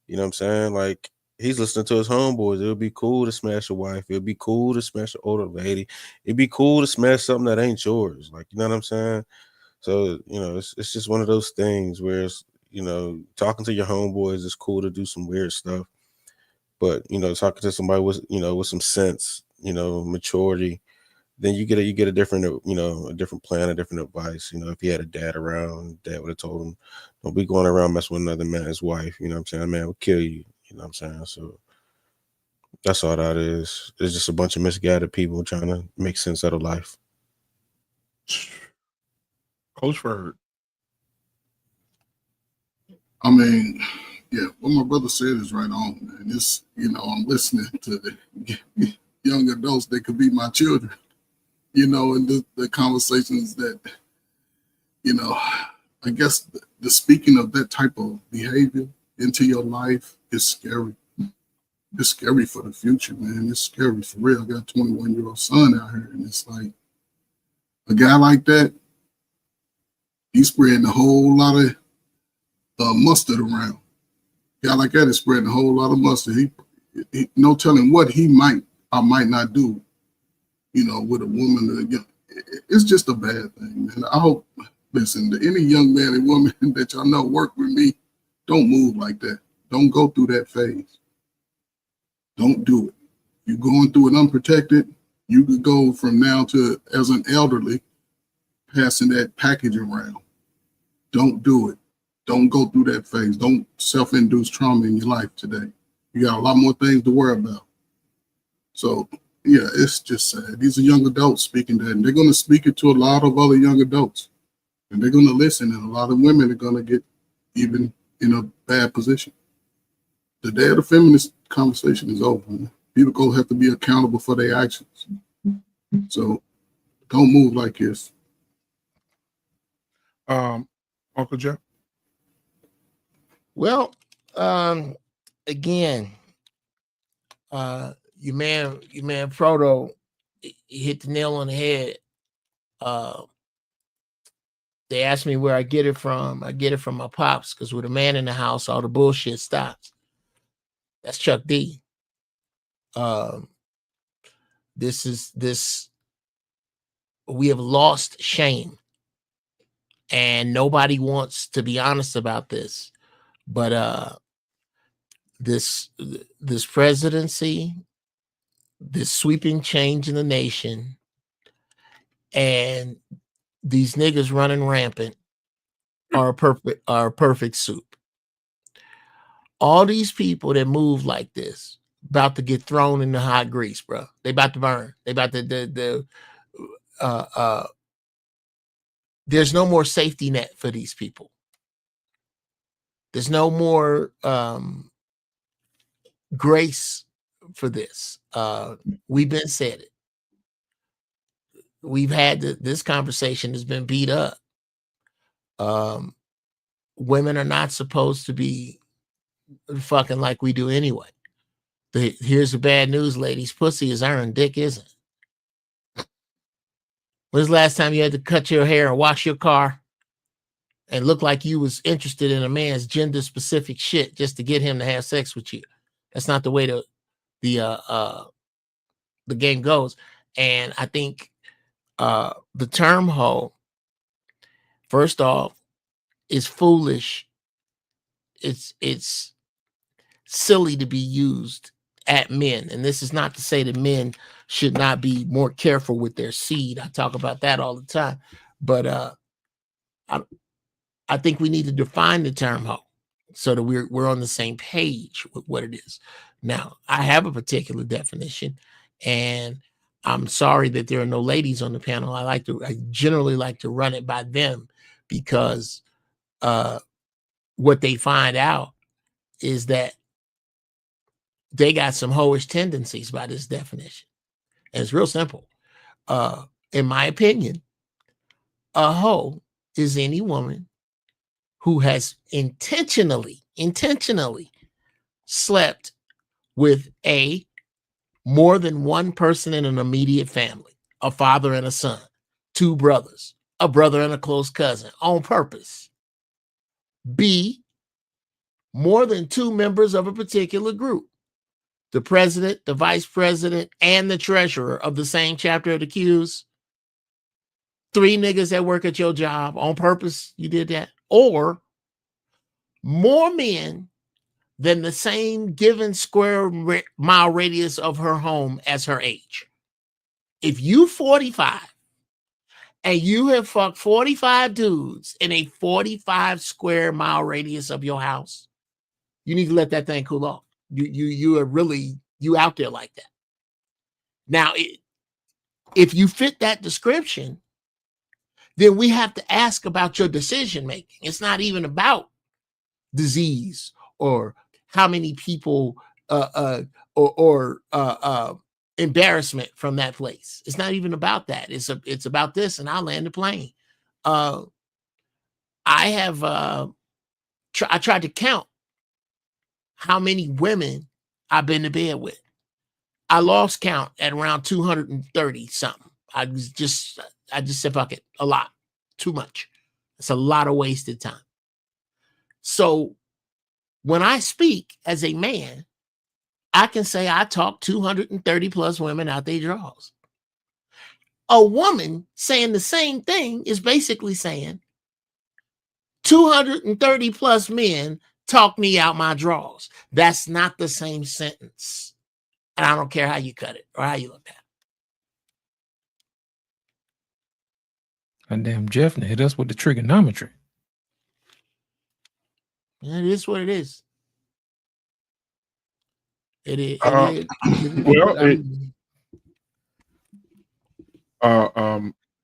You know what I'm saying? Like he's listening to his homeboys. It would be cool to smash a wife. It would be cool to smash an older lady. It'd be cool to smash something that ain't yours. Like you know what I'm saying? So it's just one of those things where it's talking to your homeboys is cool to do some weird stuff, but talking to somebody with with some sense, maturity. Then you get a different, a different plan, a different advice. If he had a dad around, dad would have told him, don't be going around messing with another man's wife. You know what I'm saying? That man will kill you. You know what I'm saying? So that's all that is. It's just a bunch of misguided people trying to make sense out of life. Coach Bird. I mean, yeah, what my brother said is right on, man. It's, I'm listening to the young adults that could be my children. And the conversations that, I guess the speaking of that type of behavior into your life is scary. It's scary for the future, man. It's scary for real. I got a 21-year-old son out here, and it's like a guy like that, he's spreading a whole lot of mustard around. A guy like that is spreading a whole lot of mustard. He no telling what he might or might not do. With a woman, it's just a bad thing, man. I hope, listen, to any young man and woman that y'all know work with me, don't move like that. Don't go through that phase. Don't do it. You're going through it unprotected. You could go from now to, as an elderly, passing that package around. Don't do it. Don't go through that phase. Don't self-induce trauma in your life today. You got a lot more things to worry about. So, yeah, it's just sad. These are young adults speaking that, and they're going to speak it to a lot of other young adults, and they're going to listen, and a lot of women are going to get even in a bad position. The day of the feminist conversation is over. Man. People going to have to be accountable for their actions. So don't move like this. Uncle Jeff? Well, again, your man Frodo, he hit the nail on the head. They ask me where I get it from. I get it from my pops, because with a man in the house, all the bullshit stops. That's Chuck D. We have lost shame, and nobody wants to be honest about this. But this presidency, this sweeping change in the nation, and these niggas running rampant are a perfect soup. All these people that move like this about to get thrown in the hot grease, bro. They about to burn. They about to there's no more safety net for these people. There's no more grace for this. We've been said it. We've had this conversation has been beat up. Women are not supposed to be fucking like we do anyway. Here's the bad news, ladies. Pussy is earned, dick isn't. When's the last time you had to cut your hair and wash your car and look like you was interested in a man's gender specific shit just to get him to have sex with you? That's not the way the game goes. And I think the term hoe, first off, is foolish. It's silly to be used at men. And this is not to say that men should not be more careful with their seed. I talk about that all the time. But I think we need to define the term hoe so that we're on the same page with what it is. Now, I have a particular definition, and I'm sorry that there are no ladies on the panel. I generally like to run it by them, because what they find out is that they got some hoish tendencies by this definition. And it's real simple. In my opinion, a hoe is any woman who has intentionally slept with more than one person in an immediate family, a father and a son, two brothers, a brother and a close cousin, on purpose. B, more than two members of a particular group, the president, the vice president, and the treasurer of the same chapter of the Q's. 3 niggas that work at your job, on purpose you did that. Or more men than the same given square mile radius of her home as her age. If you 45 and you have fucked 45 dudes in a 45 square mile radius of your house, you need to let that thing cool off. You are really, you out there like that. Now, if you fit that description, then we have to ask about your decision making. It's not even about disease or how many people or embarrassment from that place. It's not even about that. It's about this, and I'll land the plane. I tried to count how many women I've been to bed with. I lost count at around 230 something. I just said, fuck it, a lot, too much. It's a lot of wasted time. So when I speak as a man, I can say I talk 230 plus women out their drawers. A woman saying the same thing is basically saying 230 plus men talk me out my drawers. That's not the same sentence. And I don't care how you cut it or how you look at it. And damn Jeff hit us with the trigonometry. It is what it is. It is.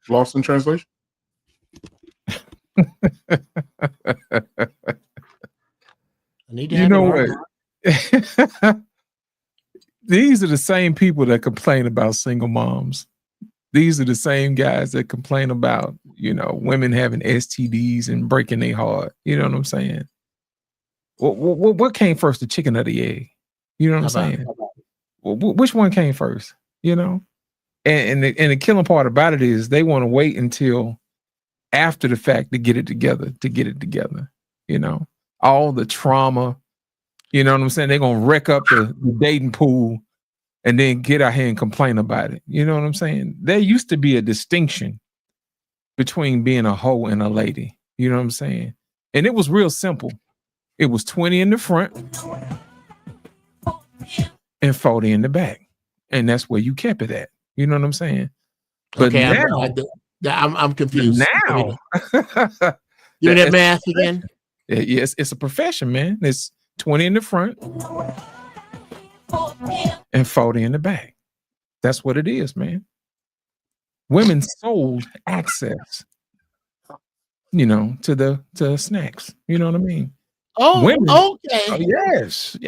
Lost in translation. You know what? These are the same people that complain about single moms. These are the same guys that complain about, women having STDs and breaking their heart. You know what I'm saying? What came first, the chicken or the egg? You know what I'm saying? Which one came first? And the killing part about it is they want to wait until after the fact to get it together, you know, all the trauma, you know what I'm saying? They're going to wreck up the dating pool and then get out here and complain about it. You know what I'm saying? There used to be a distinction between being a hoe and a lady. You know what I'm saying? And it was real simple. It was 20 in the front and 40 in the back. And that's where you kept it at. You know what I'm saying? But okay, now, I'm confused. Now, give me that math again. Yes, it's a profession, man. It's 20 in the front and 40 in the back. That's what it is, man. Women sold access, you know, to snacks. You know what I mean? Oh, Women, okay. Oh, yes.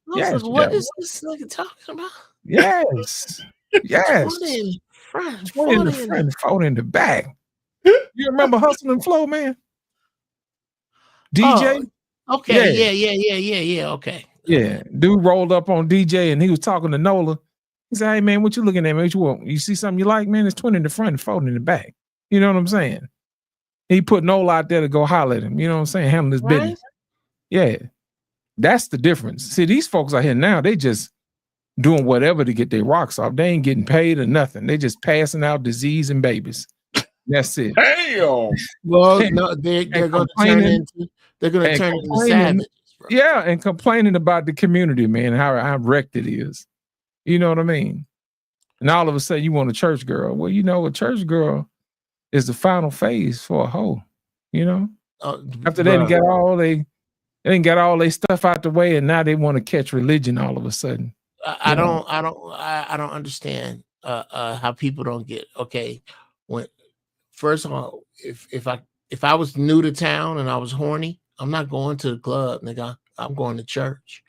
Like, what is this nigga talking about? Yes. Yes. 20 in the front, 20 in the front, 40 in the back. You remember Hustle and Flow, man? DJ? Oh, okay, yeah. Okay. Yeah. Dude rolled up on DJ and he was talking to Nola. He said, "Hey man, what you looking at, man? What you want? You see something you like, man? It's 20 in the front and 40 in the back." You know what I'm saying? He put Nola out there to go holler at him. You know what I'm saying? Handle his business. Yeah. That's the difference. See, these folks out here now, they just doing whatever to get their rocks off. They ain't getting paid or nothing. They just passing out disease and babies. That's it. Damn. Well, no, they're going to turn into savages. Yeah, and complaining about the community, man, how wrecked it is. You know what I mean? And all of a sudden, you want a church girl. Well, you know, a church girl is the final phase for a hoe. You know, after they didn't get all they didn't get all their stuff out the way, and now they want to catch religion all of a sudden. I don't understand how people don't get okay. When first of all, if I was new to town and I was horny, I'm not going to the club, nigga. I'm going to church.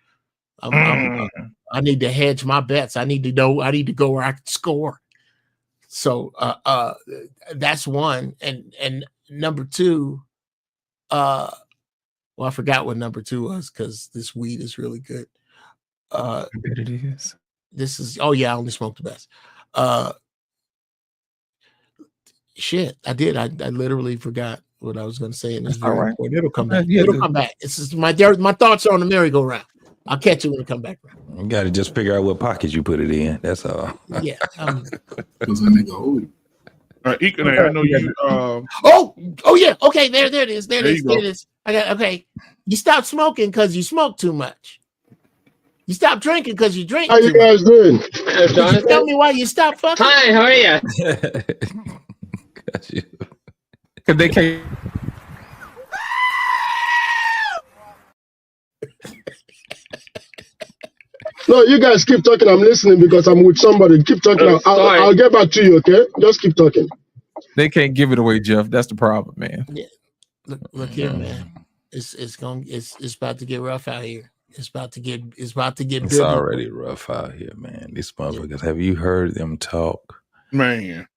I need to hedge my bets. I need to know. I need to go where I can score. So that's one, and number two. Well, I forgot what number two was because this weed is really good. I bet it is. This is I only smoke the best. Shit, I did. I literally forgot what I was going to say in this very important. It'll come back. It'll come back. It's just my thoughts are on the merry-go-round. I'll catch it when it come back around. You got to just figure out what pockets you put it in. That's all. Yeah. Because that nigga old. I know you. Oh yeah. Okay, there it is. There it is. I got okay. You stop smoking because you smoke too much. You stop drinking because you drink. How you guys doing? You tell me why you stop fucking. Hi, how are you? Got you. Because they can't. No, you guys keep talking. I'm listening because I'm with somebody. Keep talking. I'll get back to you, okay? Just keep talking. They can't give it away, Jeff. That's the problem, man. Yeah. Look here, man. It's about to get rough out here. It's about to get It's already rough out here, man. These motherfuckers. Have you heard them talk? Man.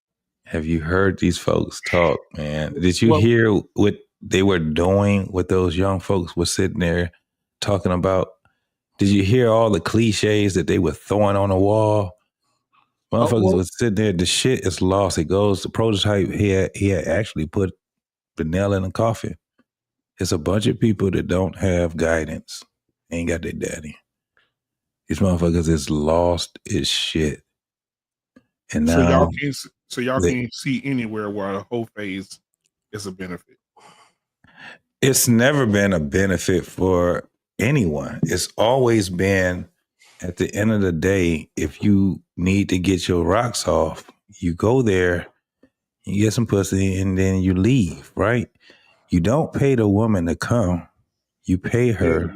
Have you heard these folks talk, man? Did you hear what they were doing? What those young folks were sitting there talking about? Did you hear all the cliches that they were throwing on the wall? Motherfuckers was sitting there. The shit is lost. It goes. The prototype. He had actually put the nail in the coffin. It's a bunch of people that don't have guidance. Ain't got their daddy. These motherfuckers is lost as shit. And now, so y'all can't see anywhere where a whole phase is a benefit. It's never been a benefit for anyone. It's always been, at the end of the day, if you need to get your rocks off, you go there, you get some pussy, and then you leave, right? You don't pay the woman to come. You pay her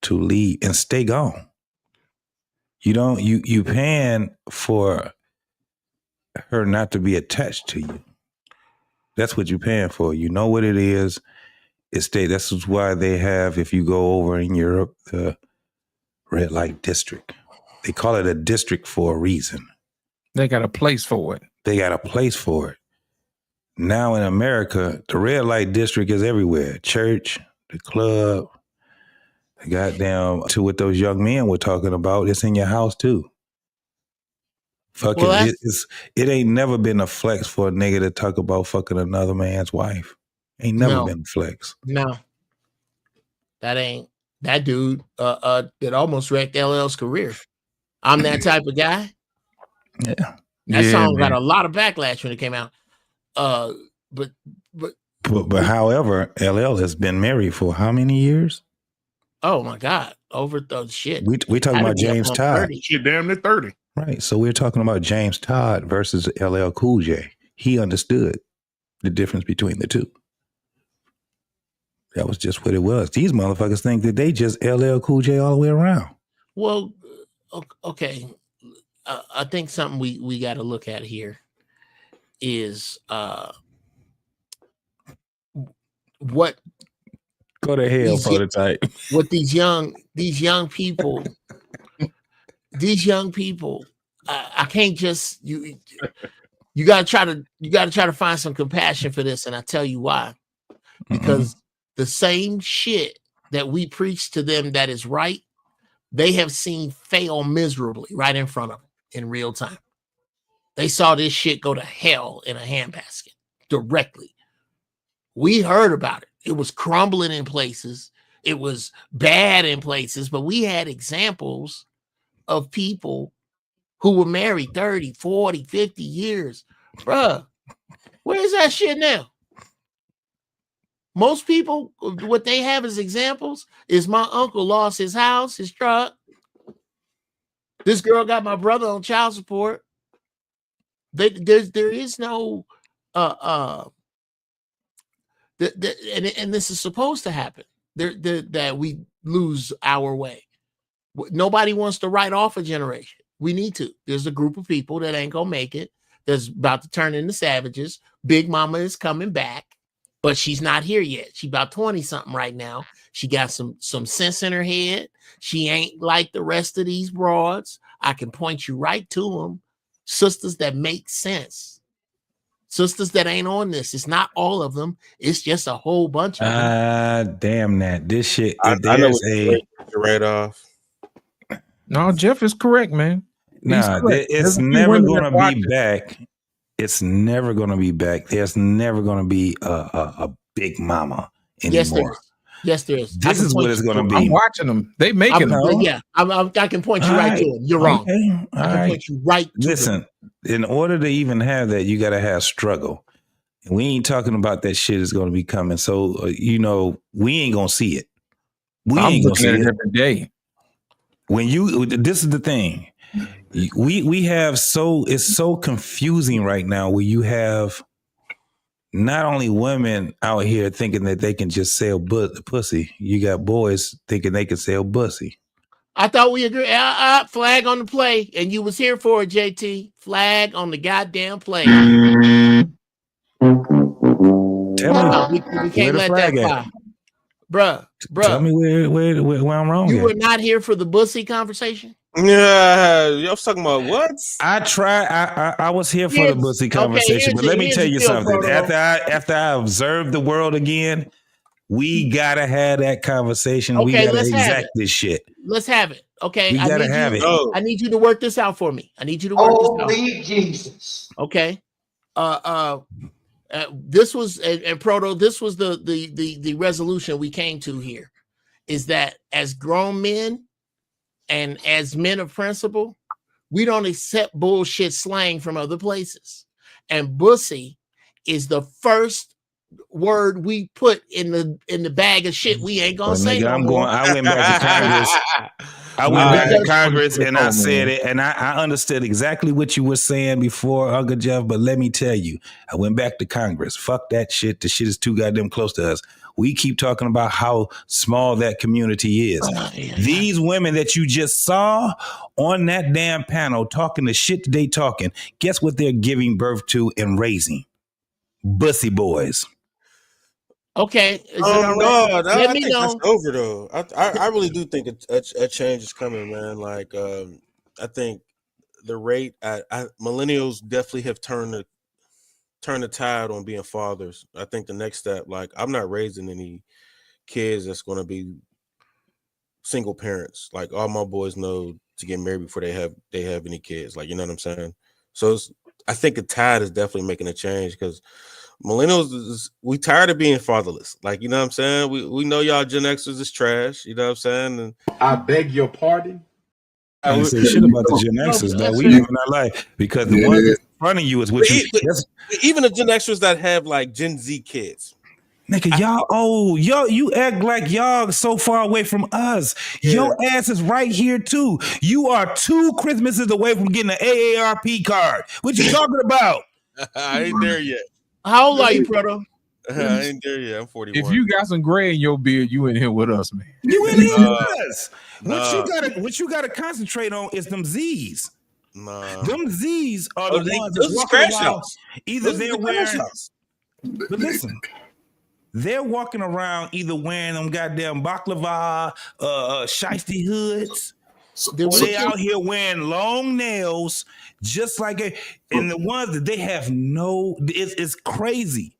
to leave and stay gone. You paying for her not to be attached to you. That's what you're paying for. You know what it is. That's why they have, if you go over in Europe, the red light district. They call it a district for a reason. They got a place for it. They got a place for it. Now in America, the red light district is everywhere. Church, the club, the goddamn, to what those young men were talking about, it's in your house too. Fuck it. It ain't never been a flex for a nigga to talk about fucking another man's wife. Ain't never been a flex. No. That ain't that dude that almost wrecked LL's career. I'm that type of guy. Yeah. That song got a lot of backlash when it came out. But however, LL has been married for how many years? Oh my God. Over the shit. We talking about James Todd. Shit, damn near 30. Right. So we're talking about James Todd versus LL Cool J. He understood the difference between the two. That was just what it was. These motherfuckers think that they just LL Cool J all the way around. Well, okay. I think something we got to look at here is what go to hell prototype. What these young people, I can't just you got to try to find some compassion for this, and I tell you why. Because the same shit that we preach to them that is right, they have seen fail miserably right in front of them in real time. They saw this shit go to hell in a handbasket directly. We heard about it. It was crumbling in places. It was bad in places, but we had examples of people who were married 30, 40, 50 years. Bruh, where's that shit now? Most people, what they have as examples is my uncle lost his house, his truck. This girl got my brother on child support. There is no and this is supposed to happen. That we lose our way. Nobody wants to write off a generation. We need to. There's a group of people that ain't gonna make it. That's about to turn into savages. Big Mama is coming back, but she's not here yet. She's about 20 something right now. She got some sense in her head. She ain't like the rest of these broads. I can point you right to them. Sisters that make sense. Sisters that ain't on this. It's not all of them. It's just a whole bunch of them. Damn that. This shit. I know right off. No, Jeff is correct, man. Nah, it's never going to be back. It's never going to be back. There's never going to be a Big Mama anymore. Yes, there is. This is what it's going to be. I'm watching them. They making them. Yeah, I can point you right to them. You're wrong. Okay. I can point you right to Listen, in order to even have that, you got to have struggle. And we ain't talking about that shit is going to be coming. So, we ain't going to see it. I'm looking at it every day. This is the thing. We have it's so confusing right now where you have not only women out here thinking that they can just sell pussy, you got boys thinking they can sell pussy. I thought we agreed. Flag on the play, and you was here for it, JT. Flag on the goddamn play. Tell me, we can't let that fly, bruh. Tell me where I'm wrong. You were not here for the bussy conversation. Yeah, y'all talking about what? I was here for the bussy conversation, but let me tell you something. After I observed the world again, we gotta have that conversation. Okay, we gotta exact this shit. Let's have it. Okay, we gotta have it. I need you to work this out for me. I need you to work this out. Holy Jesus. Okay. This was and Proto. This was the resolution we came to here. Is that as grown men and as men of principle, we don't accept bullshit slang from other places. And bussy is the first word we put in the bag of shit we ain't gonna say. I went back to Congress. I went back to Congress and I said it, and I understood exactly what you were saying before, Uncle Jeff. But let me tell you, I went back to Congress. Fuck that shit. The shit is too goddamn close to us. We keep talking about how small that community is. These women that you just saw on that damn panel talking the shit that they talking, guess what they're giving birth to and raising? Bussy boys. Okay. No, I think that's over though. I really do think a change is coming, man. Like, I think the rate millennials definitely have turned the tide on being fathers. I think the next step, like, I'm not raising any kids that's going to be single parents. Like, all my boys know to get married before they have any kids. Like, you know what I'm saying? So I think the tide is definitely making a change because millennials, we tired of being fatherless. Like, you know what I'm saying? We know y'all Gen Xers is trash. You know what I'm saying? And I beg your pardon. I didn't say shit about the Gen Xers, though. We living our life because the ones that's in front of you is what you. Even the Gen Xers that have like Gen Z kids. Nigga, y'all old. You act like y'all so far away from us. Your ass is right here too. You are 2 Christmases away from getting an AARP card. What you talking about? I ain't there yet. How old are you, Proto? I ain't there yet. I'm 41. If you got some gray in your beard, you in here with us, man. You in here with us. What you gotta concentrate on is them Z's. Them Z's are the ones that's walking around. Either they're wearing. But listen. They're walking around either wearing them goddamn baklava, shiesty hoods, or they out here wearing long nails, just like and the ones that they have it's crazy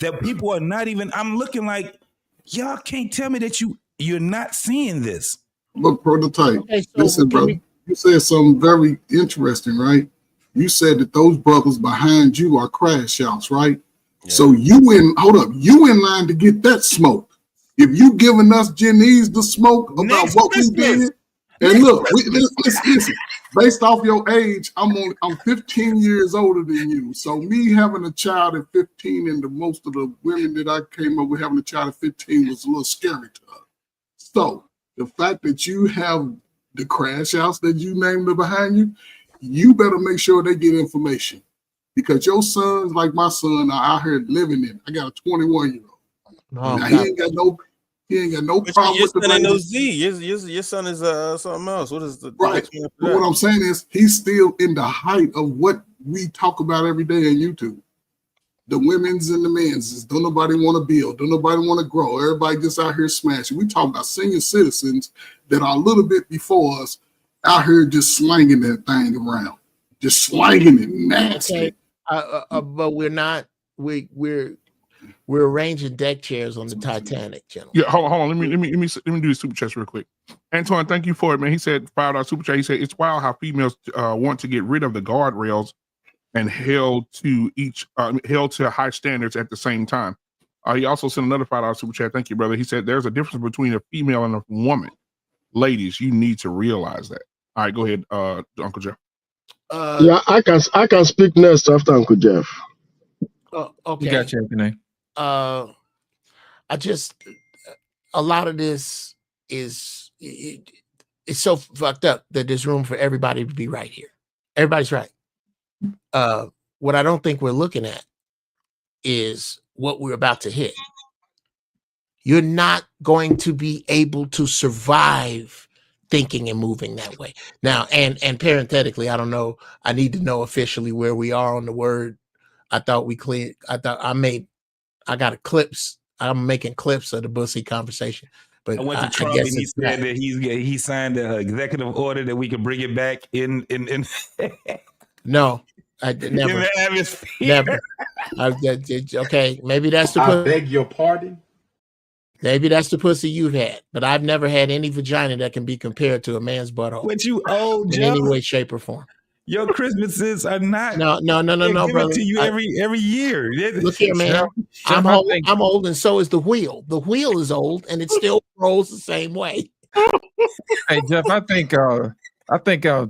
that people are not even. I'm looking like y'all can't tell me that you're not seeing this. Look, Prototype. Okay, so listen, brother. You said something very interesting, right? You said that those brothers behind you are crash outs, right? Yeah. So you in line to get that smoke. If you giving us Genese the smoke about what we did, and look, listen, based off your age, I'm 15 years older than you. So me having a child at 15 and most of the women that I came up with having a child at 15 was a little scary to us. So the fact that you have the crash outs that you named behind you, you better make sure they get information. Because your sons, like my son, are out here living in. I got a 21-year-old. Oh, now, he ain't got no problem with the son. No Z. Your son is something else. What is the right? But what I'm saying is, he's still in the height of what we talk about every day on YouTube. The women's and the men's. Don't nobody want to build. Don't nobody want to grow. Everybody just out here smashing. We talk about senior citizens that are a little bit before us out here just slanging that thing around, just slanging it nasty. Okay. But we're not. We're arranging deck chairs on the Titanic, gentlemen. Yeah, hold on. Let me do the super chat real quick. Antoine, thank you for it, man. He said $5 super chat. He said it's wild how females want to get rid of the guardrails and held to high standards at the same time. He also sent another $5 super chat. Thank you, brother. He said there's a difference between a female and a woman. Ladies, you need to realize that. All right, go ahead, Uncle Jeff. Yeah, I can speak next after Uncle Jeff. Okay. You got you, Anthony. A lot of this is it's so fucked up that there's room for everybody to be right here. Everybody's right. What I don't think we're looking at is what we're about to hit. You're not going to be able to survive thinking and moving that way. Now, and parenthetically, I don't know. I need to know officially where we are on the word. I thought we cleared. I got a clips. I'm making clips of the Bussy conversation. But I went to Trump and he said that he signed an executive order that we could bring it back in. No, I never. Never. Okay, maybe that's the. I beg your pardon. Maybe that's the pussy you've had, but I've never had any vagina that can be compared to a man's butthole. What you old, in any way, shape, or form. Your Christmases are not. No, brother. To you every year. Look here, man. I'm old, and so is the wheel. The wheel is old, and it still rolls the same way. Hey, Jeff, I think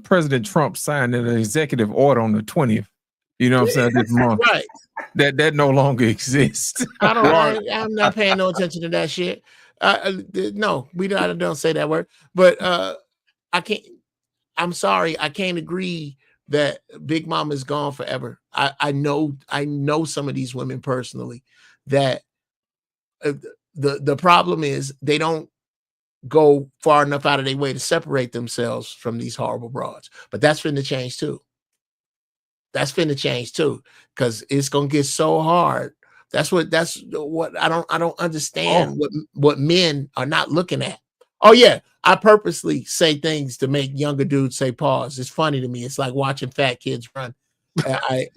President Trump signed an executive order on the 20th. You know what I'm saying? This month. Right. That no longer exists. I'm not paying no attention to that shit. No, I don't say that word. But I can't. I'm sorry, I can't agree that Big Mama is gone forever. I know some of these women personally that the problem is they don't go far enough out of their way to separate themselves from these horrible broads. But that's finna change too. Because it's gonna get so hard. That's what I don't understand what men are not looking at. Oh yeah, I purposely say things to make younger dudes say pause. It's funny to me. It's like watching fat kids run. I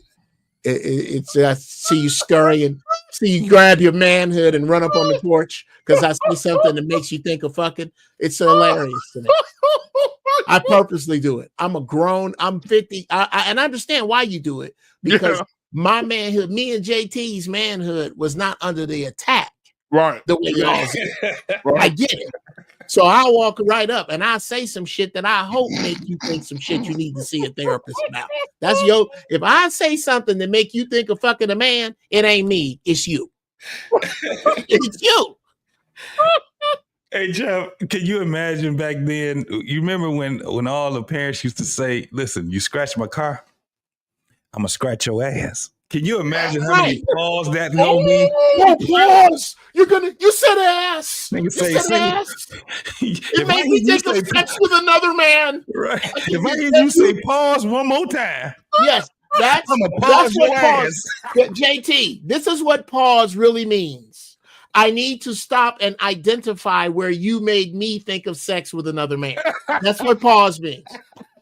see you scurry, see you grab your manhood and run up on the porch because I say something that makes you think of fucking. It's hilarious to me. I purposely do it. I'm 50. And I understand why you do it, because my manhood, me and JT's manhood was not under the attack. Right. The way y'all's. I get it. So I walk right up and I say some shit that I hope make you think some shit you need to see a therapist about. That's if I say something that make you think of fucking a man, it ain't me, it's you. It's you. Hey Jeff, can you imagine back then? You remember when all the parents used to say, "Listen, you scratch my car, I'm gonna scratch your ass." Can you imagine how many pause that gonna be? Oh, pause! You said ass. Nigga You say, said ass. It if I made hear me you think of say sex with another man. Right. If I hear you say pause one more time, yes, that's what pause. JT, this is what pause really means. I need to stop and identify where you made me think of sex with another man. That's what pause means.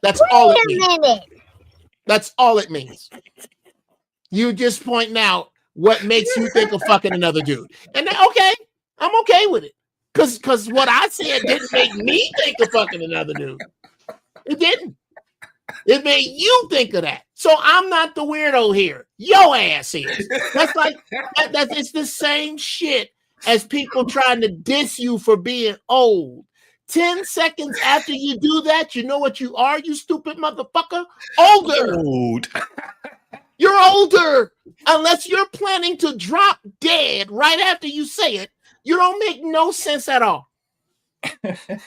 That's all it means. That's all it means. You just pointing out what makes you think of fucking another dude. And okay, I'm okay with it. Because what I said didn't make me think of fucking another dude. It didn't. It made you think of that. So I'm not the weirdo here. Your ass is. That's like, it's the same shit as people trying to diss you for being old. 10 seconds after you do that, you know what you are, you stupid motherfucker? Older. Old. You're older. Unless you're planning to drop dead right after you say it, you don't make no sense at all.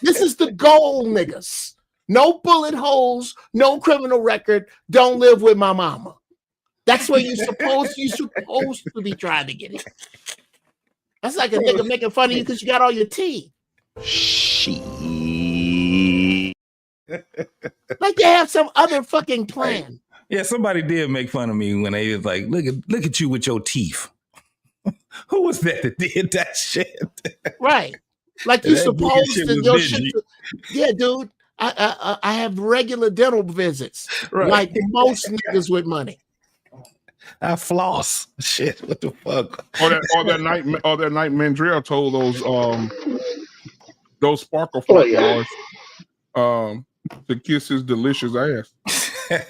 This is the goal, niggas. No bullet holes, no criminal record, don't live with my mama. That's where you're supposed to be trying to get it. That's like a nigga making fun of you because you got all your teeth. Like they have some other fucking plan. Yeah, somebody did make fun of me when they was like, look at you with your teeth. Who was that did that shit? Right. Like you supposed to your shit. Yeah, dude. I have regular dental visits, right, like most niggas with money. I floss. Shit, what the fuck? Or that night Mandrell told those sparkle flight boys to kiss his delicious ass.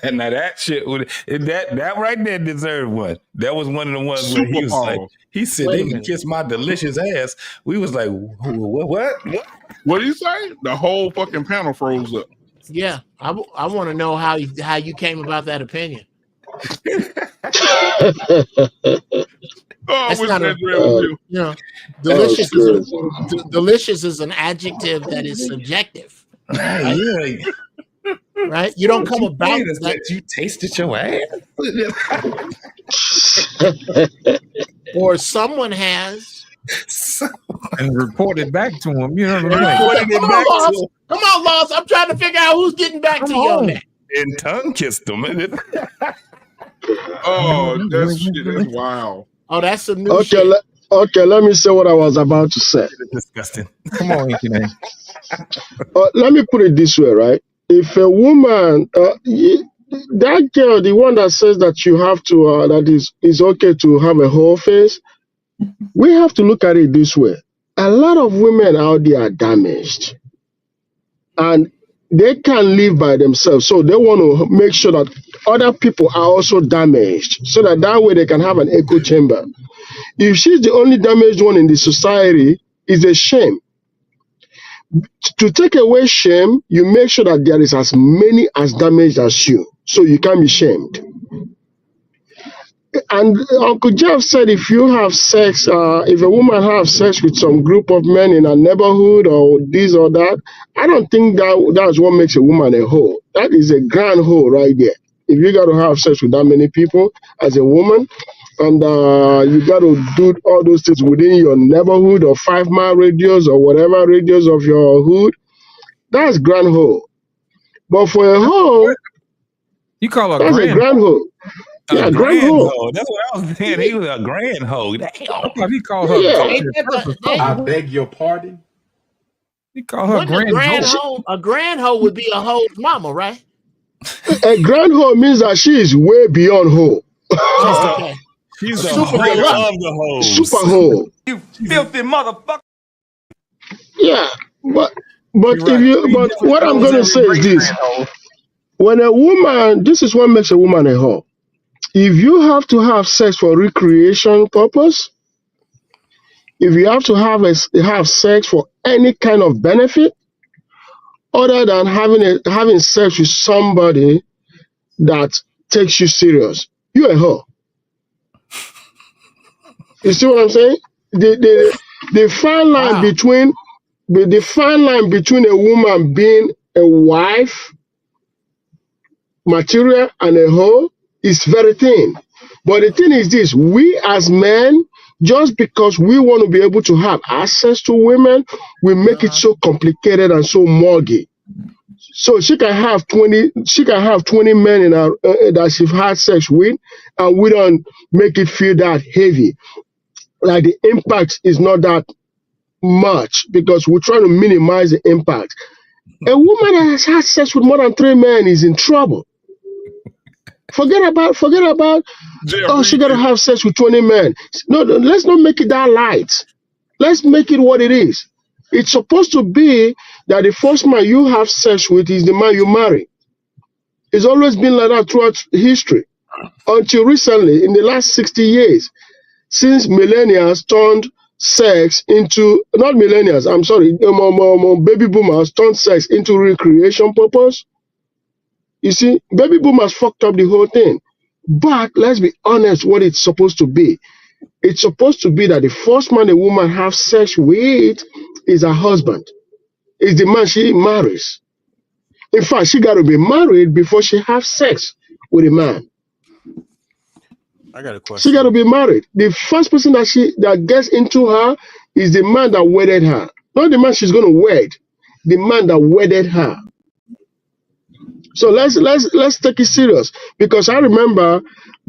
And now that shit that right there deserved one. That was one of the ones where he was like, he said they can kiss my delicious ass. We was like, what? What did he say? The whole fucking panel froze up. Yeah, I want to know how you came about that opinion. That's not delicious. Delicious is an adjective that is subjective. Right? Yeah. Right? You don't come about that you tasted your ass. Or someone has and reported back to him. You know what I mean? Come on, Lost. I'm trying to figure out who's getting back to you on that. And tongue kissed him. Oh, that's wild. Oh, that's some new shit. Okay, let me say what I was about to say. Disgusting. Come on, Inky. Let me put it this way, right? If a woman, that girl, the one that says that you have to, that is okay to have a whole face, we have to look at it this way. A lot of women out there are damaged. And they can't live by themselves. So they want to make sure that other people are also damaged. So that way they can have an echo chamber. If she's the only damaged one in the society, it's a shame. To take away shame, you make sure that there is as many as damaged as you, so you can't be shamed. And Uncle Jeff said if you have sex, if a woman has sex with some group of men in a neighborhood or this or that, I don't think that's what makes a woman a hoe. That is a grand hoe right there. If you got to have sex with that many people as a woman, and you got to do all those things within your neighborhood or 5 mile radius or whatever radius of your hood, that's grand hoe. But for a hoe, you call her that's a grand hoe. Yeah, grand hoe. That's what I was saying. He was a grand hoe. He called her. I beg your pardon. He called her grand hoe. A grand hoe would be a hoe's mama, right? A grand hoe means that she is way beyond hoe. Oh, okay. She's the hoe of the hoes. Super hoe. You filthy motherfucker. Yeah, but But what I'm going to say is this: when a woman, this is what makes a woman a whore. If you have to have sex for recreation purpose, if you have to have sex for any kind of benefit other than having sex with somebody that takes you serious, you're a whore. You see what I'm saying? The fine line between a woman being a wife material and a whore is very thin. But the thing is this: we as men, just because we want to be able to have access to women, we make it so complicated and so muggy. So she can have 20 men in her that she's had sex with, and we don't make it feel that heavy. Like the impact is not that much because we're trying to minimize the impact. A woman that has had sex with more than 3 men is in trouble. Forget about she gotta have sex with 20 men. No, let's not make it that light. Let's make it what it is. It's supposed to be that the first man you have sex with is the man you marry. It's always been like that throughout history. Until recently, in the last 60 years, since millennials turned sex into, not millennials, I'm sorry, baby boomers turned sex into recreation purpose. You see, baby boomers fucked up the whole thing. But let's be honest, what it's supposed to be. It's supposed to be that the first man a woman have sex with is her husband. Is the man she marries. In fact, she got to be married before she have sex with a man. I got a question. She got to be married. The first person that gets into her is the man that wedded her. Not the man she's going to wed. The man that wedded her. So let's take it serious, because I remember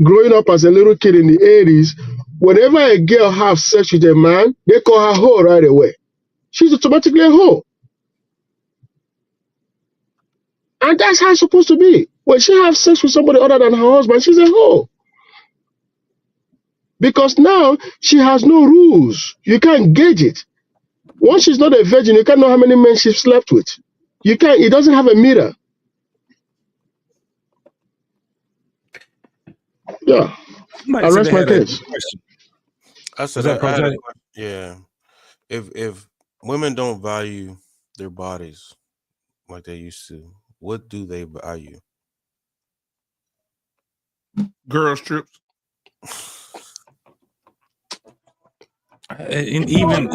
growing up as a little kid in the 80s, whenever a girl has sex with a man, they call her hoe right away. She's automatically a hoe. And that's how it's supposed to be. When she has sex with somebody other than her husband, she's a hoe. Because now she has no rules. You can't gauge it. Once she's not a virgin, you can't know how many men she's slept with. You can't, it doesn't have a meter. Yeah. I rest my case. I said that. I had a question. Yeah. If women don't value their bodies like they used to, what do they value? Girls trips. And even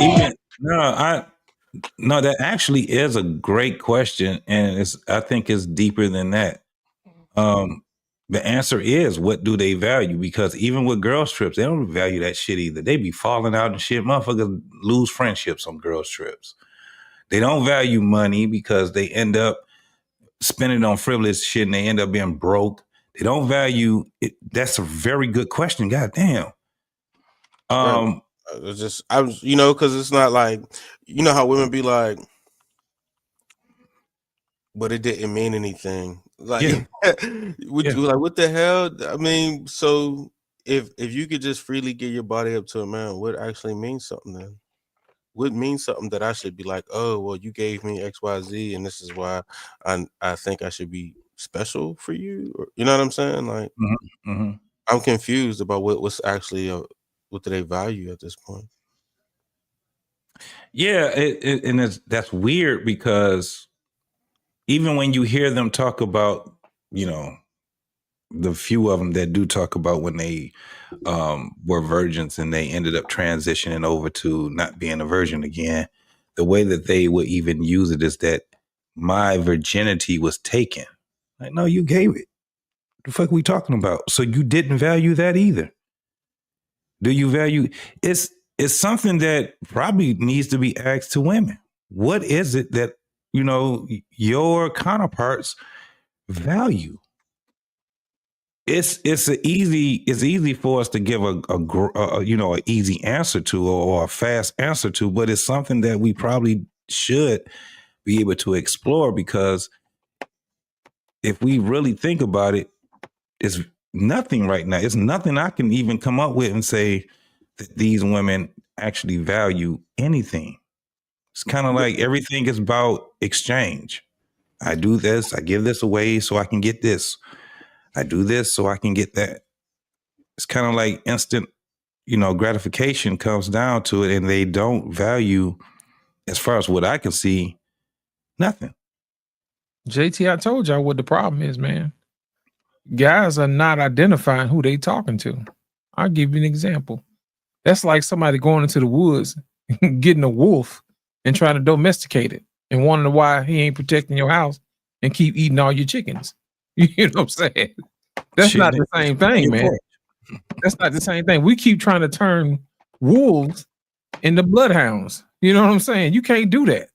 no, that actually is a great question, and I think it's deeper than that. The answer is, what do they value? Because even with girls trips, they don't value that shit either. They be falling out and shit. Motherfuckers lose friendships on girls trips. They don't value money because they end up spending on frivolous shit and they end up being broke. They don't value it. That's a very good question. God damn. I was, because it's not like, how women be like, but it didn't mean anything. Like, yeah. What the hell? I mean, so if you could just freely give your body up to a man, what actually means something then? Would mean something that I should be like, oh, well, you gave me XYZ, and this is why I think I should be special for you. Or, you know what I'm saying? Like, I'm confused about what's actually what do they value at this point? Yeah, that's weird, because even when you hear them talk about, the few of them that do talk about when they were virgins and they ended up transitioning over to not being a virgin again, the way that they would even use it is that my virginity was taken. Like, no, you gave it. The fuck are we talking about? So you didn't value that either. Do you value it's something that probably needs to be asked to women. What is it that your counterparts value? It's easy for us to give a easy answer to, or a fast answer to, but it's something that we probably should be able to explore, because if we really think about it, it's nothing right now. It's nothing I can even come up with and say that these women actually value anything. It's kind of like everything is about exchange. I do this, I give this away so I can get this. I do this so I can get that. It's kind of like instant, gratification comes down to it, and they don't value, as far as what I can see, nothing. JT, I told y'all what the problem is, man. Guys are not identifying who they talking to. I'll give you an example. That's like somebody going into the woods, getting a wolf and trying to domesticate it and wondering why he ain't protecting your house and keep eating all your chickens. You know what I'm saying? That's not the same thing, man. That's not the same thing. We keep trying to turn wolves into bloodhounds. You know what I'm saying? You can't do that.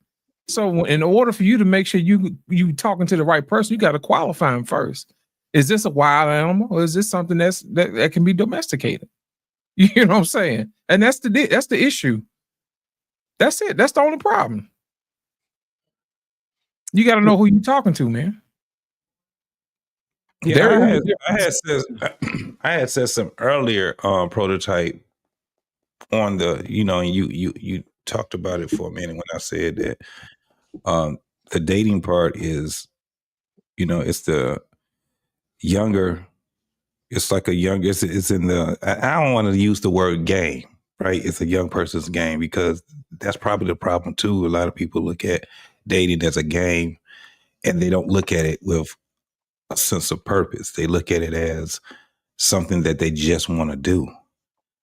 So in order for you to make sure you talking to the right person, you got to qualify them first. Is this a wild animal, or is this something that can be domesticated? You know what I'm saying? And that's the issue. That's it. That's the only problem. You got to know who you're talking to, man. Yeah, I had said some earlier prototype on the, and you talked about it for a minute when I said that the dating part is, it's the younger, it's like a younger, it's in the, I don't want to use the word game, right? It's a young person's game, because that's probably the problem too. A lot of people look at dating as a game, and they don't look at it with a sense of purpose. They look at it as something that they just want to do.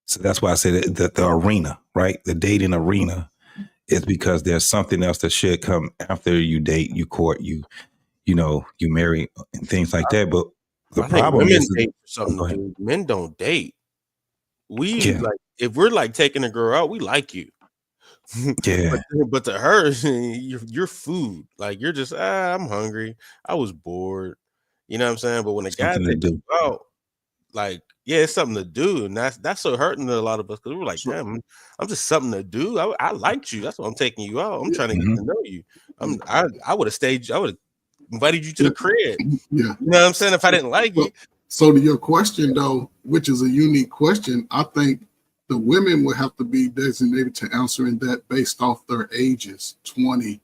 So that's why I said that the arena, right? The dating arena is because there's something else that should come after you date, you court, you marry, and things like that. But the problem women is date for something to do. Men don't date. We like, if we're like taking a girl out, we like you. Yeah. But to her, you're food. Like, you're just, I'm hungry. I was bored. You know what I'm saying? But when a guy takes you out, like, yeah, it's something to do. And that's so hurting to a lot of us, because we're like, damn, I'm just something to do. I liked you. That's why I'm taking you out. I'm trying to get to know you. I would have stayed, I would have invited you to the crib. Yeah. You know what I'm saying? If I didn't like you. So to your question, though, which is a unique question, I think the women would have to be designated to answering that based off their ages, 20,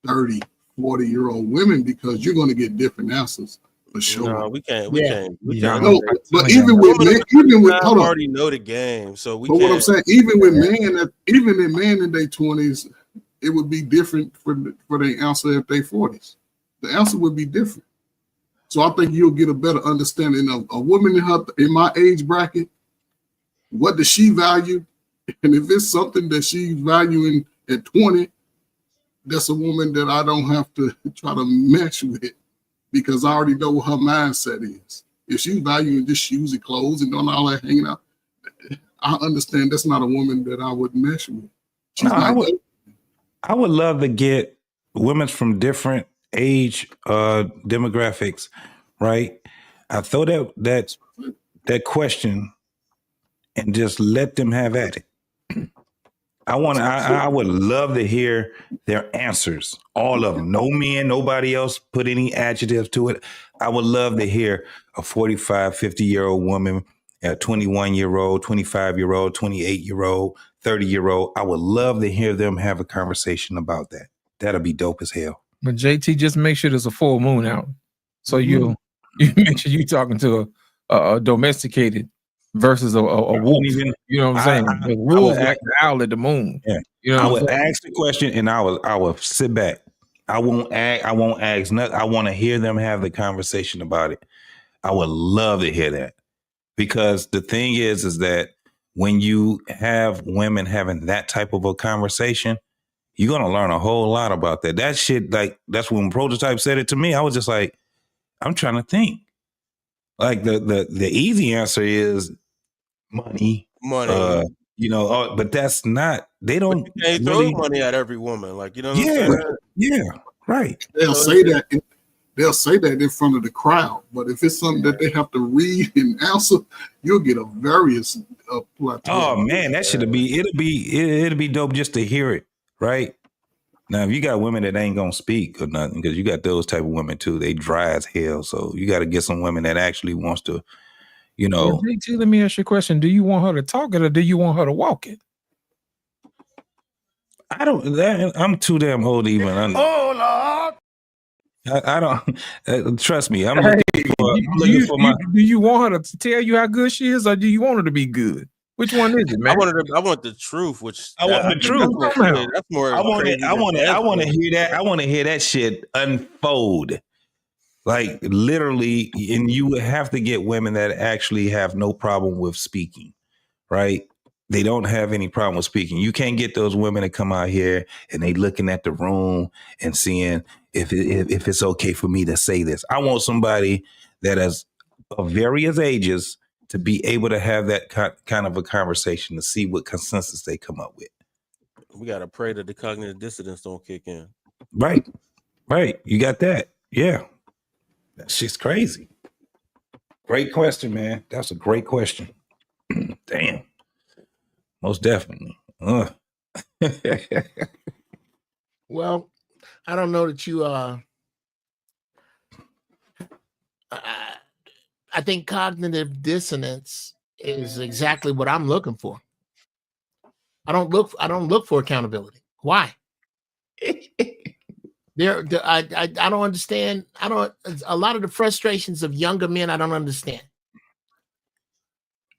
30, 40-year-old women, because you're going to get different answers for sure. No, we can't. We can't. No, but even with men, hold on. already know the game, so we. But can't. what I'm saying, even with men, even in men in their 20s, it would be different for their answer if they 40s. The answer would be different. So I think you'll get a better understanding of a woman in my age bracket. What does she value? And if it's something that she's valuing at 20, that's a woman that I don't have to try to match with, because I already know what her mindset is. If she's valuing just shoes and clothes and doing all that hanging out, I understand that's not a woman that I would mesh with. I would love to get women from different age demographics, right? I throw that question and just let them have at it. I would love to hear their answers, all of them. No men, nobody else put any adjectives to it. I would love to hear a 45, 50-year-old woman, a 21-year-old, 25-year-old, 28-year-old, 30-year-old. I would love to hear them have a conversation about that. That'll be dope as hell. But JT, just make sure there's a full moon out, so you make sure you're talking to a domesticated versus a wolf. You know what I'm saying? The wolves like the owl at the moon. Yeah. You know, I would ask the question, and I would sit back. I won't ask nothing. I want to hear them have the conversation about it. I would love to hear that, because the thing is that when you have women having that type of a conversation, you're gonna learn a whole lot about that. That shit, like, that's when Prototype said it to me. I was just like, I'm trying to think. Like the easy answer is money. But that's not. They don't. But you can't really throw money at every woman, like, you know. What Yeah, I'm saying? yeah, right. They'll say that. They'll say that in front of the crowd, but if it's something that they have to read and answer, you'll get a various plateau. Oh man, that should be. It'll be dope just to hear it, right? Now, if you got women that ain't gonna speak or nothing, because you got those type of women too, they dry as hell. So you got to get some women that actually wants to, Well, JT, let me ask you a question. Do you want her to talk it, or do you want her to walk it? I'm too damn old to even understand. Oh Lord. I don't trust me. I'm looking for my. Do you want her to tell you how good she is, or do you want her to be good? Which one is it, man? I want the truth, which I want the truth. That's more. I want crazy it. I want to. I want to than hear that. I want to hear that shit unfold. Like literally, and you would have to get women that actually have no problem with speaking, right? They don't have any problem with speaking. You can't get those women to come out here and they looking at the room and seeing if it's okay for me to say this. I want somebody that is of various ages to be able to have that kind of a conversation to see what consensus they come up with. We gotta pray that the cognitive dissonance don't kick in. Right. You got that. Yeah. That shit's crazy. Great question, man. That's a great question. Damn. Most definitely. Well, I don't know that you I think cognitive dissonance is exactly what I'm looking for. I don't look for accountability. Why? I don't understand. A lot of the frustrations of younger men, I don't understand.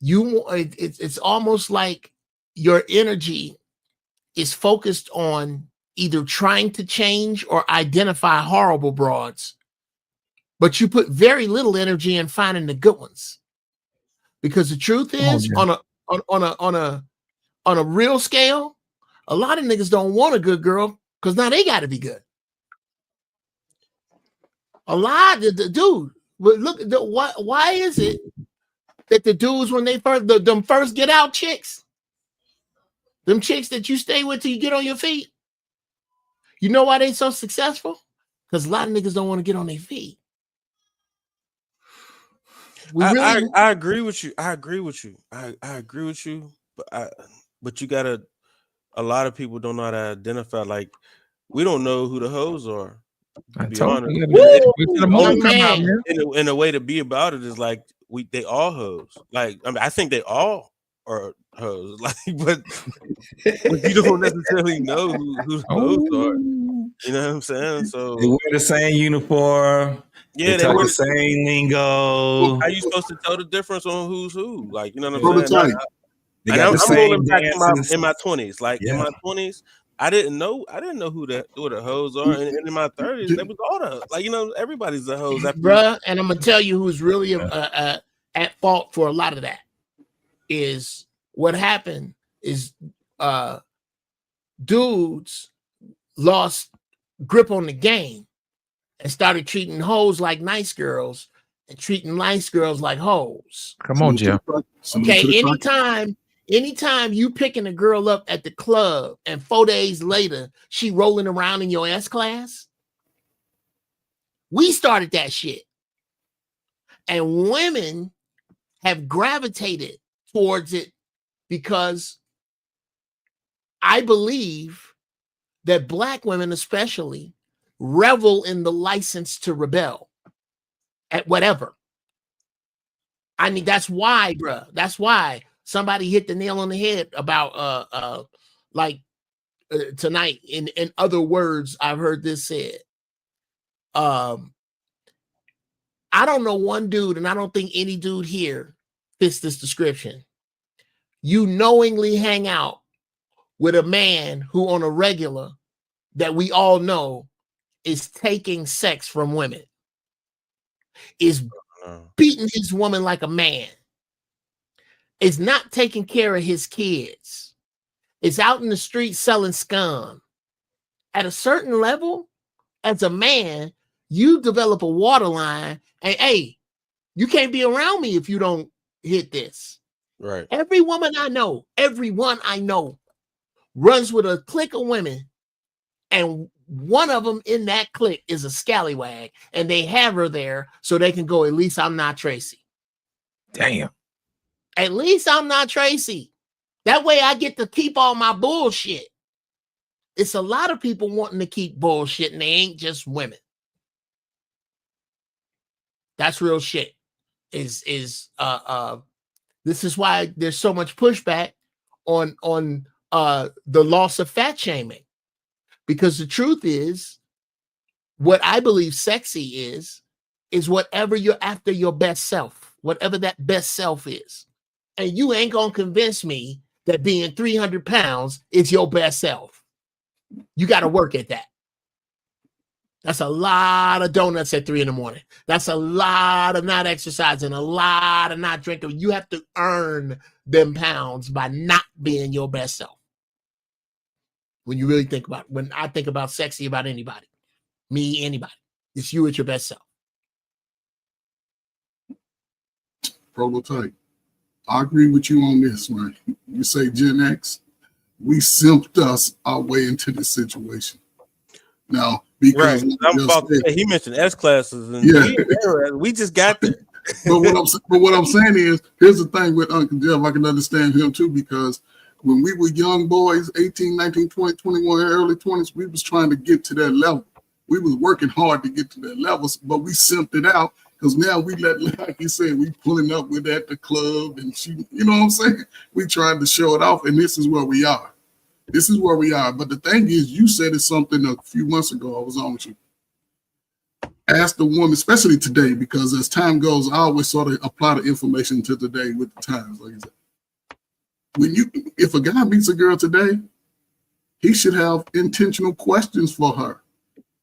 It's almost like your energy is focused on either trying to change or identify horrible broads, but you put very little energy in finding the good ones. Because the truth is, on a real scale, a lot of niggas don't want a good girl because now they got to be good. A lot of the dude, look, why is it that the dudes, when they them first get out chicks, them chicks that you stay with till you get on your feet, you know why they so successful? Because a lot of niggas don't want to get on their feet. I agree with you. I agree with you. But you gotta. A lot of people don't know how to identify. Like, we don't know who the hoes are. To be honest, and the way to be about it is like they all hoes. Like, I mean, I think they all are hoes. Like, but you don't necessarily know who the hoes are. You know what I'm saying? So they wear the same uniform. Yeah, they talk the same lingo. How you supposed to tell the difference on who's who? Like, you know what I'm Prototype. saying? They got the same rolling back dances. in my 20s. Like, in my 20s, I didn't know who the hoes are, and in my 30s, they was all the, like, you know, everybody's the hoes. Bruh, and I'm gonna tell you who's really at fault for a lot of that. Is what happened is dudes lost grip on the game and started treating hoes like nice girls and treating nice girls like hoes. Come on, Jeff. Okay, anytime you picking a girl up at the club and 4 days later she rolling around in your S class, we started that shit. And women have gravitated towards it because I believe that Black women especially revel in the license to rebel at whatever. I mean, that's why, bruh. That's why somebody hit the nail on the head about tonight. In other words, I've heard this said. I don't know one dude, and I don't think any dude here fits this description. You knowingly hang out with a man who on a regular that we all know is taking sex from women, is beating his woman like a man, is not taking care of his kids, is out in the street selling scum. At a certain level, as a man, you develop a waterline, and hey, you can't be around me if you don't hit this. Right. Everyone I know runs with a clique of women, and one of them in that clique is a scallywag, and they have her there so they can go, at least I'm not Tracy. Damn. At least I'm not Tracy. That way I get to keep all my bullshit. It's a lot of people wanting to keep bullshit, and they ain't just women. That's real shit. This is why there's so much pushback on the loss of fat shaming. Because the truth is, what I believe sexy is whatever you're after your best self, whatever that best self is. And you ain't going to convince me that being 300 pounds is your best self. You got to work at that. That's a lot of donuts at 3 a.m. That's a lot of not exercising, a lot of not drinking. You have to earn them pounds by not being your best self. When you really think about it, when I think about sexy about anybody, me, anybody, it's you at your best self. Prototype. I agree with you on this, man. You say Gen X, we simped us our way into this situation. Now, because he mentioned S classes, and we just got there. but what I'm saying is, here's the thing with Uncle Jeff. I can understand him too, because when we were young boys, 18, 19, 20, 21, early 20s, we was trying to get to that level. We was working hard to get to that level, but we simped it out because now we like you said, we pulling up with at the club and she, you know what I'm saying? We tried to show it off, and this is where we are. This is where we are. But the thing is, you said it something a few months ago. I was on with you. Ask the woman, especially today, because as time goes, I always sort of apply the information to today with the times. Like I said, if a guy meets a girl today, he should have intentional questions for her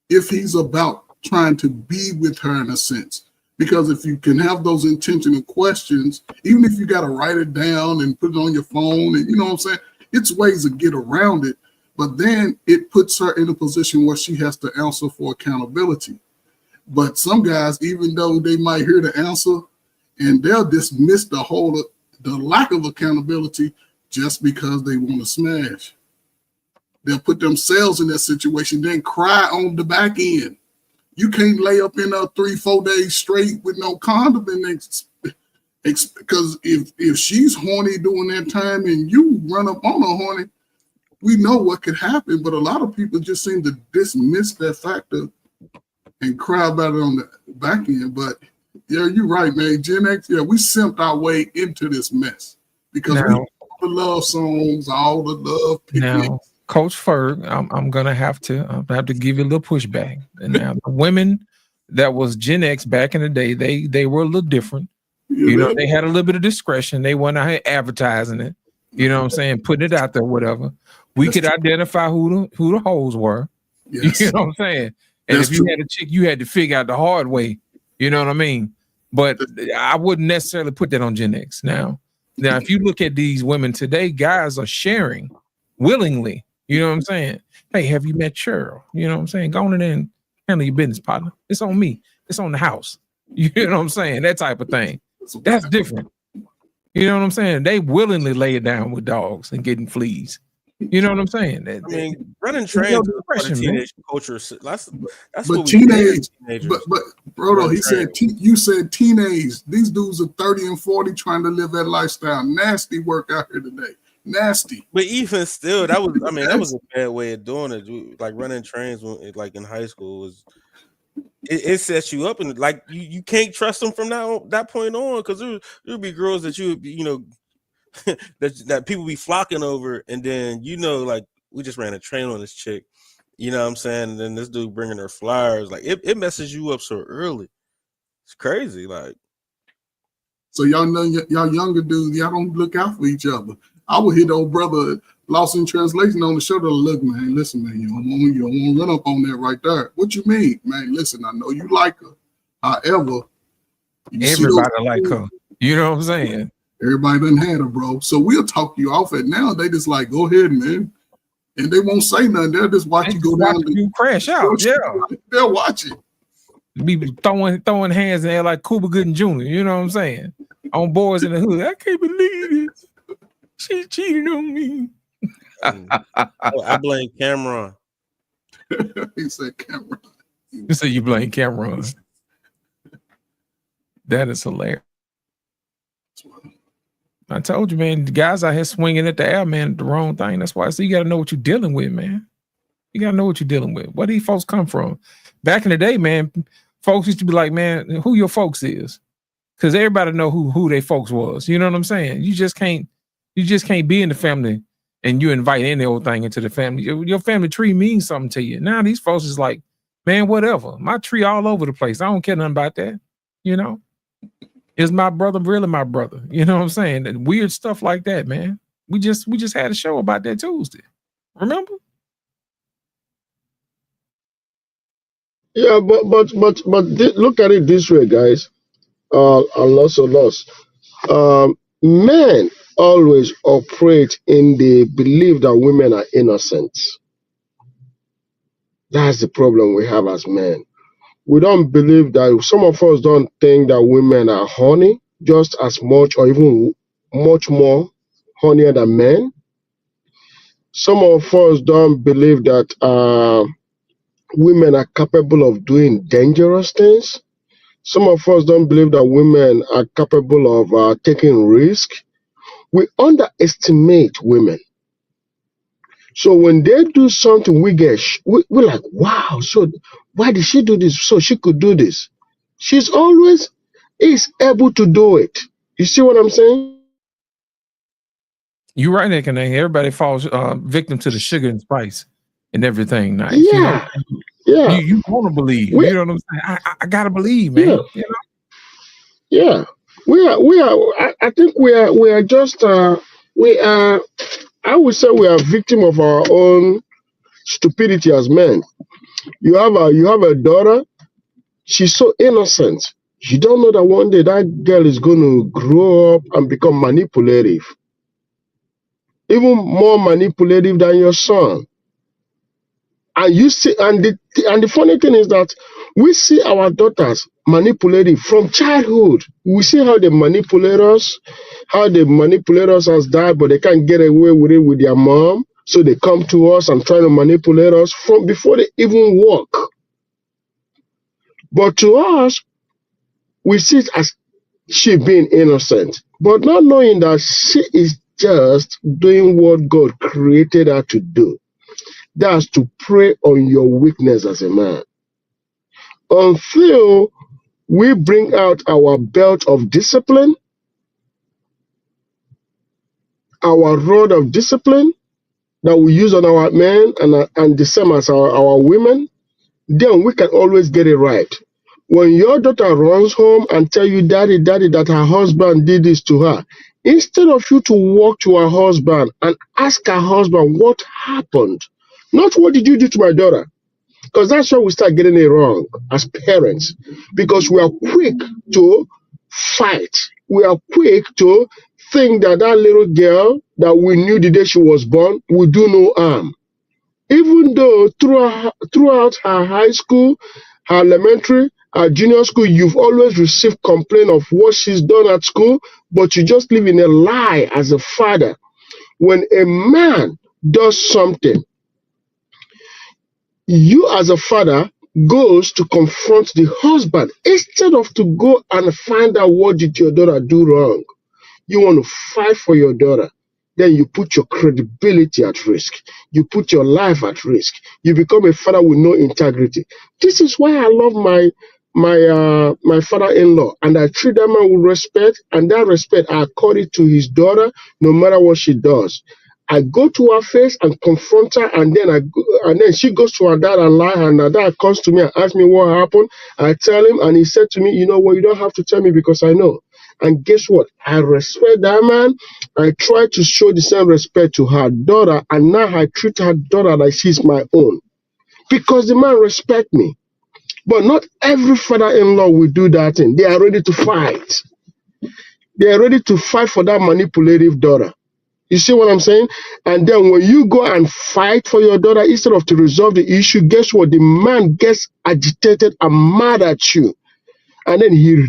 if he's about trying to be with her in a sense. Because if you can have those intentional questions, even if you got to write it down and put it on your phone, and you know what I'm saying, it's ways to get around it, but then it puts her in a position where she has to answer for accountability. But some guys, even though they might hear the answer, and they'll dismiss the lack of accountability just because they want to smash. They'll put themselves in that situation, then cry on the back end. You can't lay up in there 3-4 days straight with no condom in there. Because if she's horny during that time and you run up on her horny, we know what could happen. But a lot of people just seem to dismiss that factor and cry about it on the back end. But yeah, you're right, man. Gen X, yeah, we simped our way into this mess because we all the love songs, all the love picnics. Now, Coach Ferg, I'm gonna have to give you a little pushback. And now the women that was Gen X back in the day, they were a little different. You know, they had a little bit of discretion. They weren't out here advertising it. You know what I'm saying? Putting it out there, whatever. We could identify who the hoes were. Yes. You know what I'm saying? And if you had a chick, you had to figure out the hard way. You know what I mean? But I wouldn't necessarily put that on Gen X. Now, if you look at these women today, guys are sharing willingly. You know what I'm saying? Hey, have you met Cheryl? You know what I'm saying? Go on in there and handle your business, partner. It's on me. It's on the house. You know what I'm saying? That type of thing. That's different. You know what I'm saying? They willingly lay it down with dogs and getting fleas. You know what I'm saying? I mean, running trains is part of teenage culture. That's but what we teenage. Teenagers. But Brodo, he said you said teenage. These dudes are 30 and 40 trying to live that lifestyle. Nasty work out here today. Nasty. But even still, that was a bad way of doing it. Like running trains, like in high school, was it sets you up, and like you can't trust them from that point on, because there'll be girls that that people be flocking over, and then like we just ran a train on this chick, you know what I'm saying? And then this dude bringing her flyers, like it messes you up so early. It's crazy, like. So y'all know y'all younger dudes, y'all don't look out for each other. I would hit old brother lost in translation on the shoulder. Look, man, listen, man, you don't want to run up on that right there. What you mean, man? Listen, I know you like her. However, everybody like her. You know what I'm saying? Everybody done had her, bro. So we'll talk you off it. Now they just like, go ahead, man. And they won't say nothing. They'll just watch you go down. You crash out. Yeah. They'll watch it. Be throwing hands in there like Cuba Gooding Jr. You know what I'm saying? On Boys in the Hood. I can't believe it. She cheated on me. I blame Cameron. He said Cameron. You said you blame Cameron. That is hilarious. I told you, man, the guys out here swinging at the air, man, the wrong thing. That's why I say you got to know what you're dealing with, man. You got to know what you're dealing with. Where these folks come from? Back in the day, man, folks used to be like, man, who your folks is. Because everybody know who they folks was. You know what I'm saying? You just can't be in the family and you invite any old thing into the family. Your family tree means something to you. Now these folks is like, man, whatever. My tree all over the place. I don't care nothing about that. You know, is my brother really my brother? You know what I'm saying? And weird stuff like that, man. We just had a show about that Tuesday. Remember? Yeah, but look at it this way, guys. Loss or loss. Men always operate in the belief that women are innocent. That's the problem we have as men. We don't believe that, some of us don't think that women are horny just as much or even much more hornier than men. Some of us don't believe that women are capable of doing dangerous things. Some of us don't believe that women are capable of taking risk. We underestimate women. So when they do something, we're like, wow, so why did she do this? So she could do this. She's always is able to do it. You see what I'm saying? You're right, Nick, and everybody falls victim to the sugar and spice and everything nice. Yeah. You know? You want to believe. You know what I'm saying? I gotta believe, man. Yeah. You know? Yeah. We are I think we are just we are I would say we are victim of our own stupidity as men. You have a daughter, she's so innocent. You don't know that one day that girl is going to grow up and become manipulative. Even more manipulative than your son. And you see, and the funny thing is that we see our daughters manipulative from childhood. We see how they manipulate us, as dad, but they can't get away with it with their mom. So they come to us and try to manipulate us from before they even walk. But to us, we see it as she being innocent, but not knowing that she is just doing what God created her to do. That's to prey on your weakness as a man. Until we bring out our belt of discipline, our rod of discipline that we use on our men and the same as our women, then we can always get it right. When your daughter runs home and tell you, daddy, that her husband did this to her, instead of you to walk to her husband and ask her husband what happened, not what did you do to my daughter, because that's where we start getting it wrong as parents, because we are quick to fight. We are quick to think that little girl that we knew the day she was born would do no harm. Even though throughout her high school, her elementary, her junior school, you've always received complaint of what she's done at school, but you just live in a lie as a father. When a man does something, you as a father goes to confront the husband instead of to go and find out what did your daughter do wrong. You want to fight for your daughter. Then you put your credibility at risk. You put your life at risk. You become a father with no integrity. This is why I love my father-in-law, and I treat that man with respect, and that respect I accord it to his daughter, no matter what she does. I go to her face and confront her, and then she goes to her dad and lie, and her dad comes to me and asks me what happened. I tell him, and he said to me, you know what, you don't have to tell me because I know. And guess what? I respect that man. I try to show the same respect to her daughter, and now I treat her daughter like she's my own. Because the man respects me. But not every father-in-law will do that thing. They are ready to fight. They are ready to fight for that manipulative daughter. You see what I'm saying? And then when you go and fight for your daughter, instead of to resolve the issue, guess what? The man gets agitated and mad at you. And then he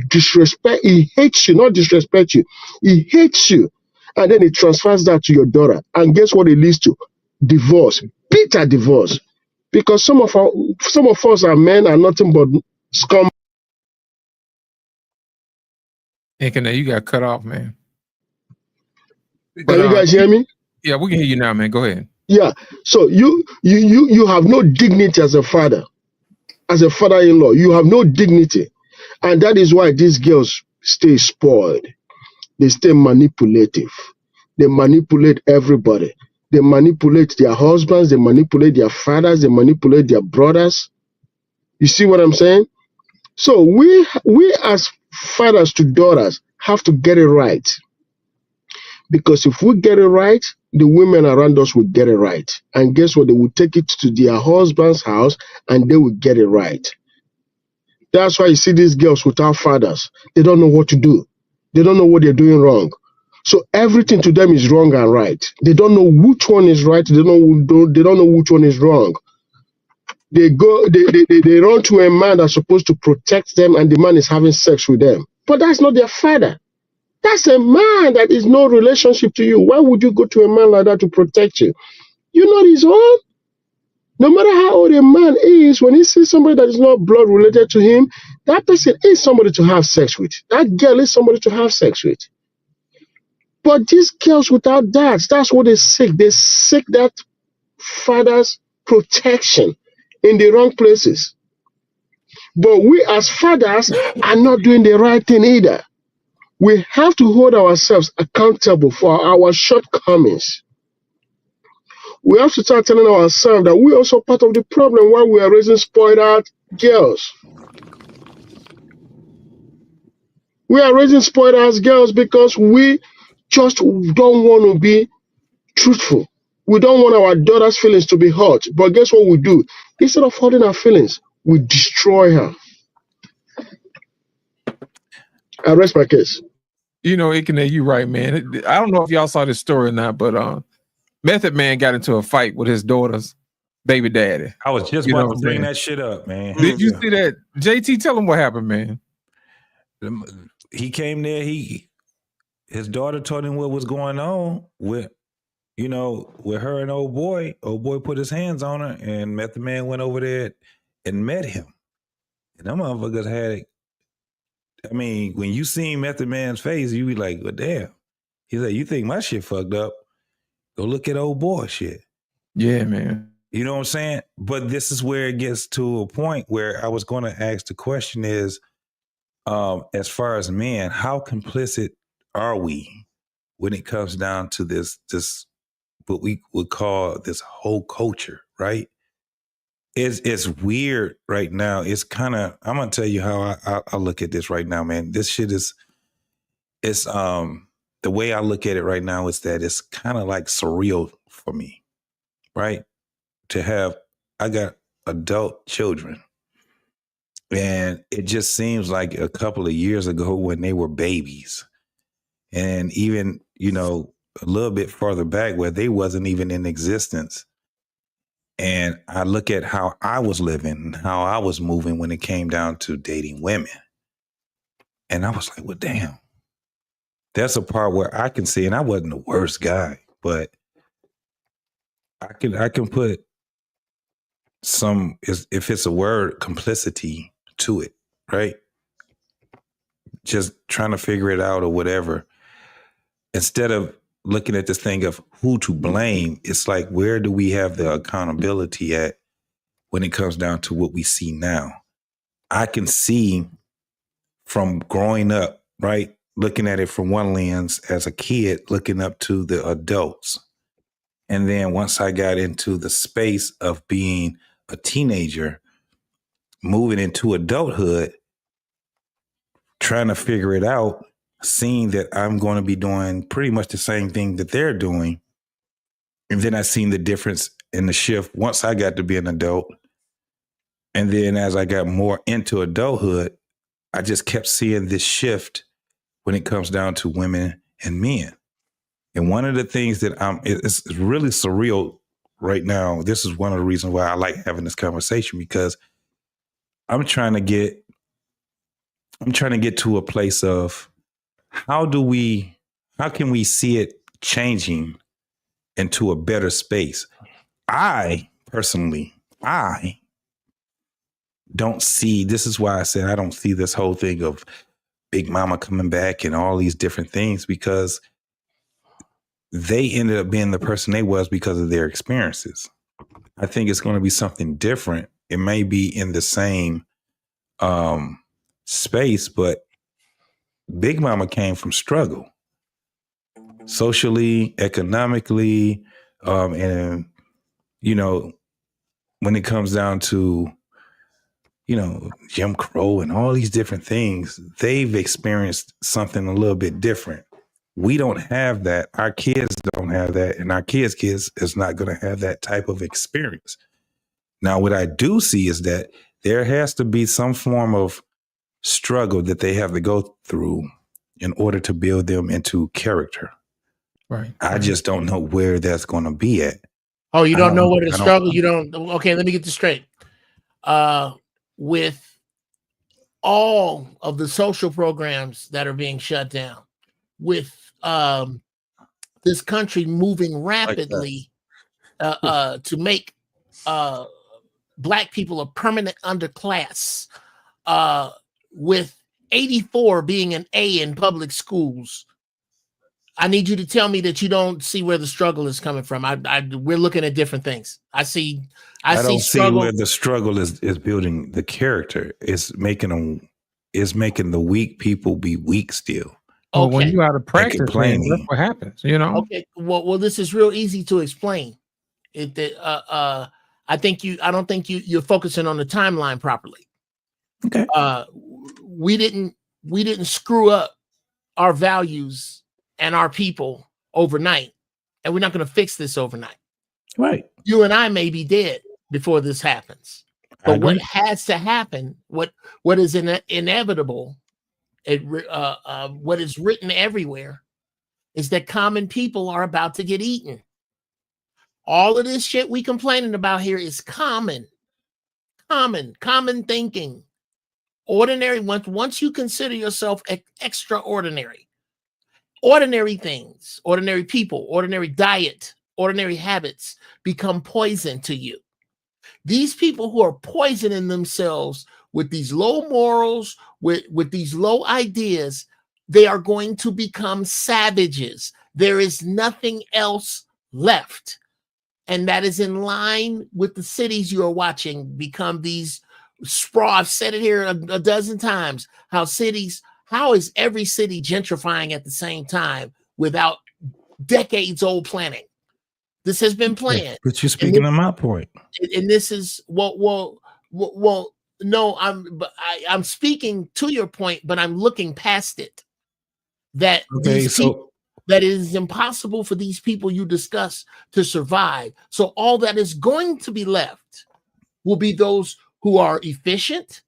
hates you, not disrespect you. He hates you. And then he transfers that to your daughter. And guess what it leads to? Divorce. Bitter divorce. Because some of us are men are nothing but scum. And you got cut off, man. Can you guys hear me? Yeah, we can hear you now, man. Go ahead. Yeah. So you have no dignity as a father. As a father-in-law, you have no dignity. And that is why these girls stay spoiled. They stay manipulative. They manipulate everybody. They manipulate their husbands, they manipulate their fathers, they manipulate their brothers. You see what I'm saying? So we as fathers to daughters have to get it right. Because if we get it right, the women around us will get it right. And guess what? They will take it to their husband's house and they will get it right. That's why you see these girls without fathers. They don't know what to do. They don't know what they're doing wrong. So everything to them is wrong and right. They don't know which one is right. They don't know which one is wrong. They run to a man that's supposed to protect them, and the man is having sex with them. But that's not their father. That's a man that is no relationship to you. Why would you go to a man like that to protect you? You're not his own. No matter how old a man is, when he sees somebody that is not blood related to him, that person is somebody to have sex with. That girl is somebody to have sex with. But these girls without dads, that's what they seek. They seek that father's protection in the wrong places. But we as fathers are not doing the right thing either. We have to hold ourselves accountable for our shortcomings. We have to start telling ourselves that we're also part of the problem while we are raising spoiled out girls. We are raising spoiled ass girls because we just don't want to be truthful. We don't want our daughter's feelings to be hurt. But guess what we do? Instead of hurting her feelings, we destroy her. I rest my case. You know, Ikene, you right, man. I don't know if y'all saw this story or not, but Method Man got into a fight with his daughter's baby daddy. I was just about to bring that shit up, man. Did you see that? JT, tell him what happened, man. He came there. His daughter told him what was going on with her and old boy. Old boy put his hands on her, and Method Man went over there and met him. And them motherfuckers had. I mean, when you seen Method Man's face, you be like, well, damn. He's like, you think my shit fucked up? Go look at old boy shit. Yeah, man. You know what I'm saying? But this is where it gets to a point where I was going to ask the question is, as far as men, how complicit are we when it comes down to this what we would call this whole culture, right? It's weird right now. It's kind of, I'm gonna tell you how I look at this right now, man. This shit it's the way I look at it right now is that it's kind of like surreal for me, right? I got adult children, and it just seems like a couple of years ago when they were babies, and even a little bit farther back where they wasn't even in existence. And I look at how I was living and how I was moving when it came down to dating women. And I was like, well, damn. That's a part where I can see, and I wasn't the worst guy, but I can put some, if it's a word, complicity to it, right? Just trying to figure it out or whatever. Instead of looking at this thing of who to blame, it's like, where do we have the accountability at when it comes down to what we see now? I can see from growing up, right? Looking at it from one lens as a kid, looking up to the adults. And then once I got into the space of being a teenager, moving into adulthood, trying to figure it out, seeing that I'm going to be doing pretty much the same thing that they're doing. And then I seen the difference in the shift once I got to be an adult. And then as I got more into adulthood, I just kept seeing this shift when it comes down to women and men. And one of the things that it's really surreal right now. This is one of the reasons why I like having this conversation, because I'm trying to get to a place of how can we see it changing into a better space? I personally, don't see, this is why I said I don't see this whole thing of Big Mama coming back and all these different things, because they ended up being the person they was because of their experiences. I think it's going to be something different. It may be in the same space, but Big Mama came from struggle, socially, economically, And, you know, when it comes down to, you know, Jim Crow and all these different things, they've experienced something a little bit different. We don't have that. Our kids don't have that. And our kids is not going to have that type of experience. Now, what I do see is that there has to be some form of struggle that they have to go through in order to build them into character. Right. I just don't know where that's going to be at. Oh, you don't know where the struggle? You don't. Okay, let me get this straight. With all of the social programs that are being shut down, with this country moving rapidly to make Black people a permanent underclass, with 84 being an A in public schools, I need you to tell me that you don't see where the struggle is coming from. We're looking at different things. I don't see where the struggle is building the character. It's making the weak people be weak still. Well, when you out of practice, man, that's what happens, you know? Okay. Well, this is real easy to explain. I don't think you're focusing on the timeline properly. Okay. We didn't screw up our values and our people overnight, and we're not going to fix this overnight. Right. You and I may be dead before this happens, but what has to happen, what is inevitable, what is written everywhere, is that common people are about to get eaten. All of this shit we complaining about here is common thinking. Ordinary, once you consider yourself extraordinary, ordinary things, ordinary people, ordinary diet, ordinary habits become poison to you. These people who are poisoning themselves with these low morals, with these low ideas, they are going to become savages. There is nothing else left. And that is in line with the cities you are watching become these sprawl. I've said it here a dozen times. How is every city gentrifying at the same time without decades old planning? This has been planned. But you're speaking on my point. And this is well, no, I'm speaking to your point, but I'm looking past it. That that it is impossible for these people you discuss to survive. So all that is going to be left will be those who are efficient,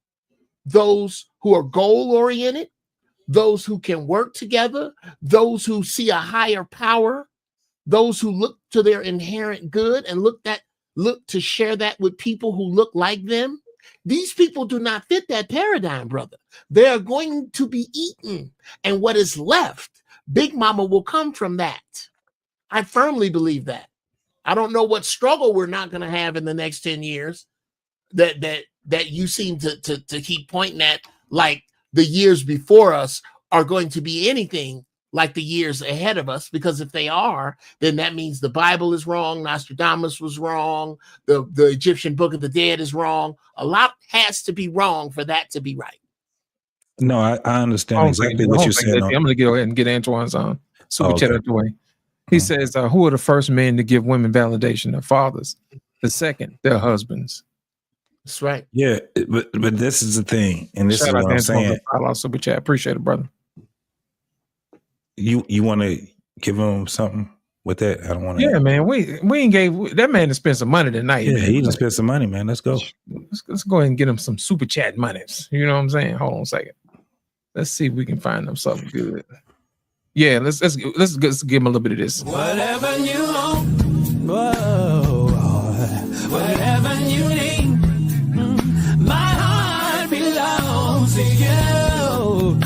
those who are goal-oriented, those who can work together, those who see a higher power, those who look to their inherent good and look to share that with people who look like them. These people do not fit that paradigm, brother. They are going to be eaten. And what is left, Big Mama will come from that. I firmly believe that. I don't know what struggle we're not going to have in the next 10 years that you seem to keep pointing at, like the years before us are going to be anything like the years ahead of us, because if they are, then that means the Bible is wrong, Nostradamus was wrong, the Egyptian Book of the Dead is wrong. A lot has to be wrong for that to be right. No, I understand exactly what you're saying. I'm going to go ahead and get Antoine's super chat out the way. He says, who are the first men to give women validation? Their fathers. The second, their husbands. That's right. Yeah, but this is the thing, and this is what I'm saying. Super chat. Appreciate it, brother. You want to give him something with that? I don't want to. Yeah, man. We ain't gave that man to spend some money tonight. Yeah, man. he just spent some money, man. Let's go. Let's go ahead and get him some super chat monies. You know what I'm saying? Hold on a second. Let's see if we can find them something good. Yeah, let's give him a little bit of this. Whatever you want, whoa, whatever you need, my heart belongs to you.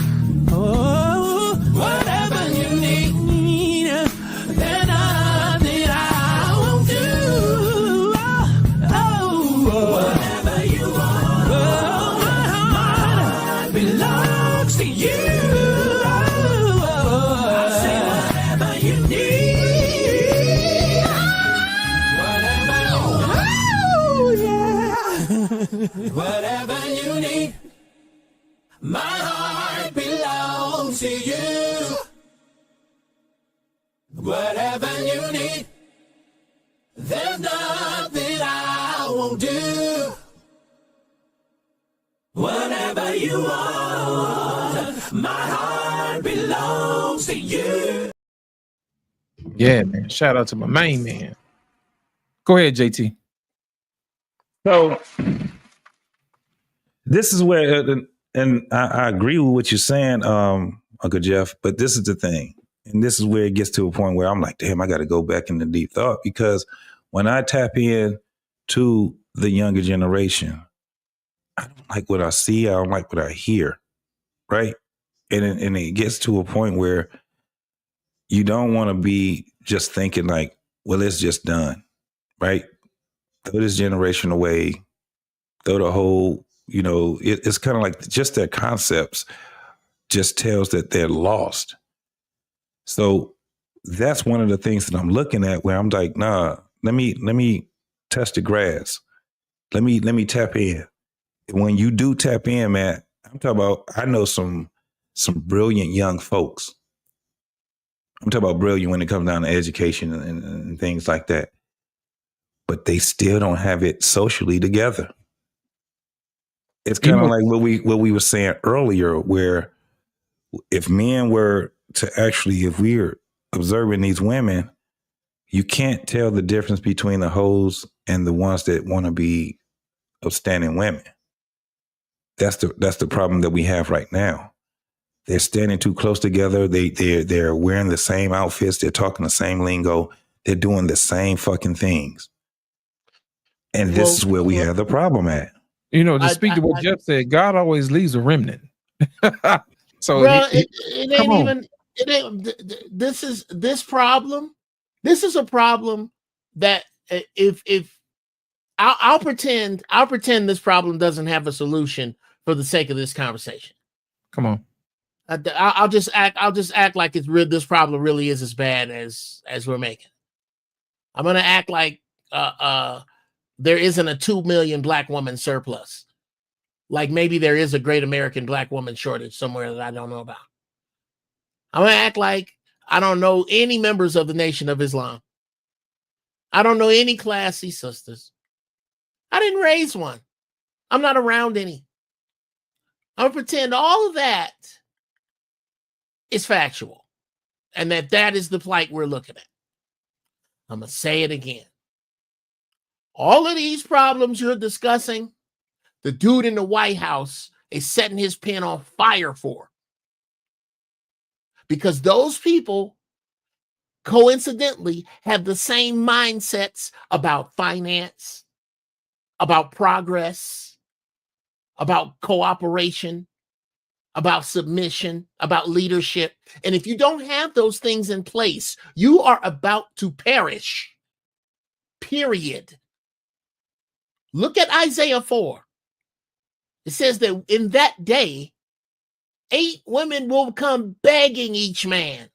Oh, whatever you need, then nothing I won't do. Oh, whatever you want, my heart belongs to you. Whatever you need, my heart belongs to you. Whatever you need, There's nothing I won't do. Whatever you want, my heart belongs to you. Yeah, man. Shout out to my main man. Go ahead, JT. So this is where, and I agree with what you're saying, Uncle Jeff, but this is the thing. And this is where it gets to a point where I'm like, damn, I got to go back into deep thought, because when I tap in to the younger generation, I don't like what I see. I don't like what I hear. Right. And it gets to a point where you don't want to be just thinking like, well, it's just done. Right. Throw this generation away. Throw the whole, it's kind of like just their concepts just tells that they're lost. So that's one of the things that I'm looking at where I'm like, nah, let me touch the grass. Let me tap in. When you do tap in, man, I'm talking about, I know some brilliant young folks. I'm talking about brilliant when it comes down to education and things like that. But they still don't have it socially together. It's kind of like what we were saying earlier, where if men were to actually, if we're observing these women, you can't tell the difference between the hoes and the ones that want to be upstanding women. That's the problem that we have right now. They're standing too close together. They're wearing the same outfits. They're talking the same lingo. They're doing the same fucking things. And this is where we have the problem at. To speak to what Jeff said, God always leaves a remnant. So bro, it ain't even. It ain't. This problem. This is a problem that if I'll pretend this problem doesn't have a solution for the sake of this conversation. Come on. I'll just act like this problem really is as bad as we're making. I'm gonna act like there isn't a 2 million black woman surplus. Like maybe there is a great American black woman shortage somewhere that I don't know about. I'm gonna act like I don't know any members of the Nation of Islam. I don't know any classy sisters. I didn't raise one. I'm not around any. I'm gonna pretend all of that is factual and that is the plight we're looking at. I'm gonna say it again. All of these problems you're discussing, the dude in the White House is setting his pen on fire for. Because those people, coincidentally, have the same mindsets about finance, about progress, about cooperation, about submission, about leadership. And if you don't have those things in place, you are about to perish. Period. Look at Isaiah 4. It says that in that day, 8 women will come begging each man.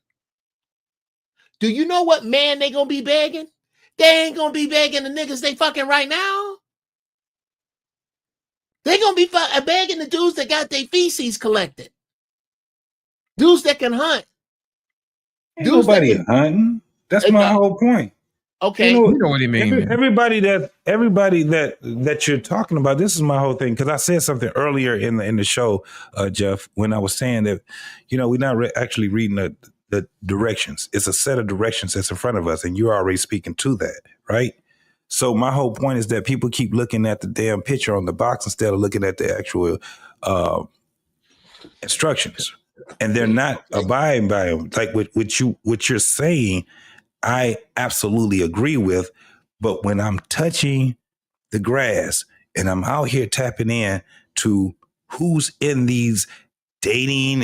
Do you know what man they gonna be begging? They ain't gonna be begging the niggas they fucking right now. They gonna be begging the dudes that got their feces collected. Dudes that can hunt. Ain't nobody hunting. That's my whole point. Okay. You know what he means. Everybody that you're talking about, this is my whole thing. Because I said something earlier in the show, Jeff, when I was saying that, we're not actually reading the directions. It's a set of directions that's in front of us, and you're already speaking to that, right? So my whole point is that people keep looking at the damn picture on the box instead of looking at the actual instructions, and they're not abiding by them. Like what you're saying, I absolutely agree with. But when I'm touching the grass and I'm out here tapping in to who's in these dating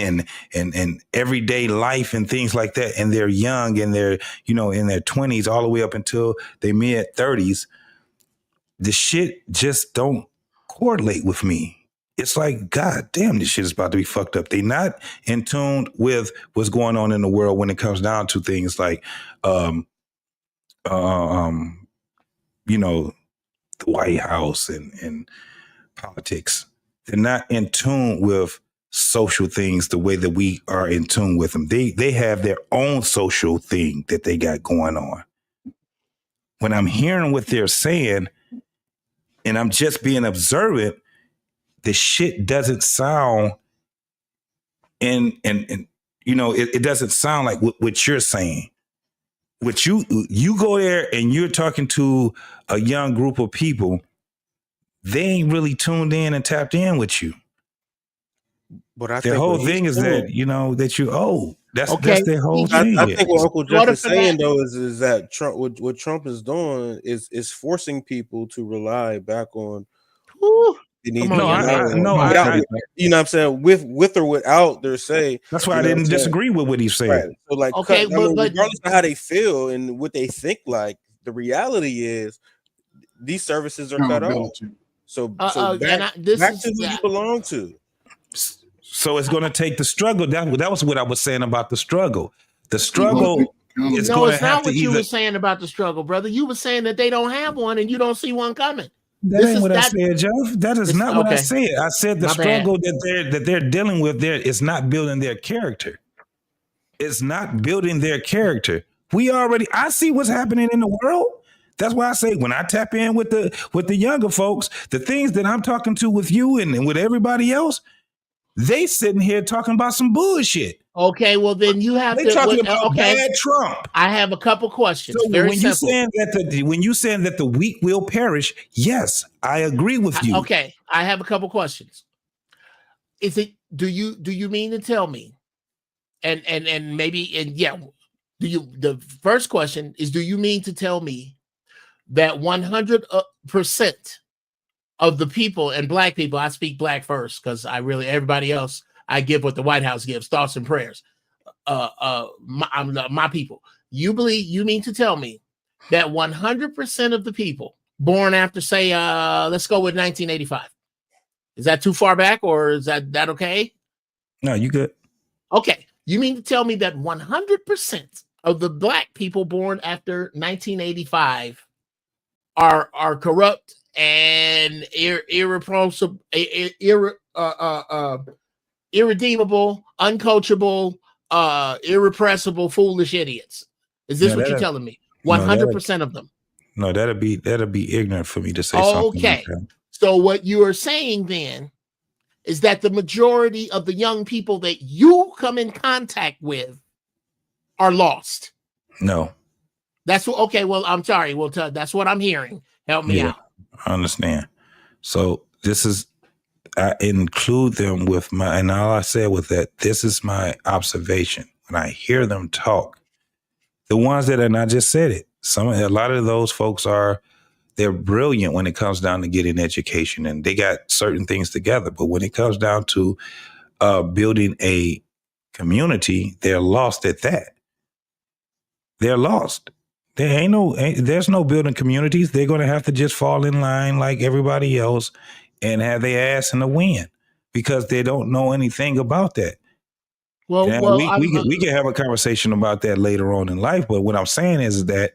and everyday life and things like that, and they're young and they're, in their 20s all the way up until they mid 30s, the shit just don't correlate with me. It's like, God damn, this shit is about to be fucked up. They not in tune with what's going on in the world when it comes down to things like, the White House and politics. They're not in tune with social things the way that we are in tune with them. They have their own social thing that they got going on. when I'm hearing what they're saying and I'm just being observant, the shit doesn't sound and you know, it doesn't sound like what you're saying. What you go there and you're talking to a young group of people, they ain't really tuned in and tapped in with you. But I The think whole what thing he's is saying, that, you know, that you owe. That's Okay. their whole I thing. think what Uncle Jeff Order is for saying that. though is that Trump, what Trump is doing is forcing people to rely back on the need Come on, No, young man. no, without, you know what I'm saying, with or without their say. That's why you I know what I'm didn't saying? disagree with what he said. Right. So like Okay, I mean, but regardless of how they feel and what they think, like the reality is these services are cut off. Accountability. So and this back is to who you belong to. So it's going to take the struggle. That was what I was saying about the struggle. The It's gonna take struggle is no, going to it's have not to what you either. were saying about the struggle, brother. You were saying that they don't have one and you don't see one coming. That ain't what I said, Jeff. That is not what I okay. said. I said the My struggle bad. that they're dealing with there is not building their character. It's not building their character. I see what's happening in the world. That's why I say when I tap in with the younger folks, the things that I'm talking to with you and with everybody else, they sitting here talking about some bullshit. Okay, well then you have They to. talking about okay, bad Trump. I have a couple questions. So Very when you simple. saying that the weak will perish, yes, I agree with you. Okay, I have a couple questions. Is it? Do you mean to tell me? And maybe yeah. Do you? The first question is: do you mean to tell me that 100% of the people, and black people, I speak black first because everybody else I give what the White House gives, thoughts and prayers. My people. You mean to tell me that 100% of the people born after, say, let's go with 1985. Is that too far back, or is that okay? No, you good. Okay. You mean to tell me that 100% of the black people born after 1985 are corrupt and irreproachable, irredeemable, uncoachable, irrepressible, foolish idiots? Is this what you're telling me? 100% of them. No, that'd be ignorant for me to say something like that. So what you are saying then is that the majority of the young people that you come in contact with are lost. No. That's what. Okay, well, I'm sorry. Well, that's what I'm hearing. Help me out. I understand. So I include them with and all I said was that this is my observation. When I hear them talk, the ones that, and I just said it, a lot of those folks they're brilliant when it comes down to getting education and they got certain things together. But when it comes down to building a community, they're lost at that. They're lost. There's no building communities. They're going to have to just fall in line like everybody else and have their ass in the wind because they don't know anything about that. Well, we can have a conversation about that later on in life. But what I'm saying is that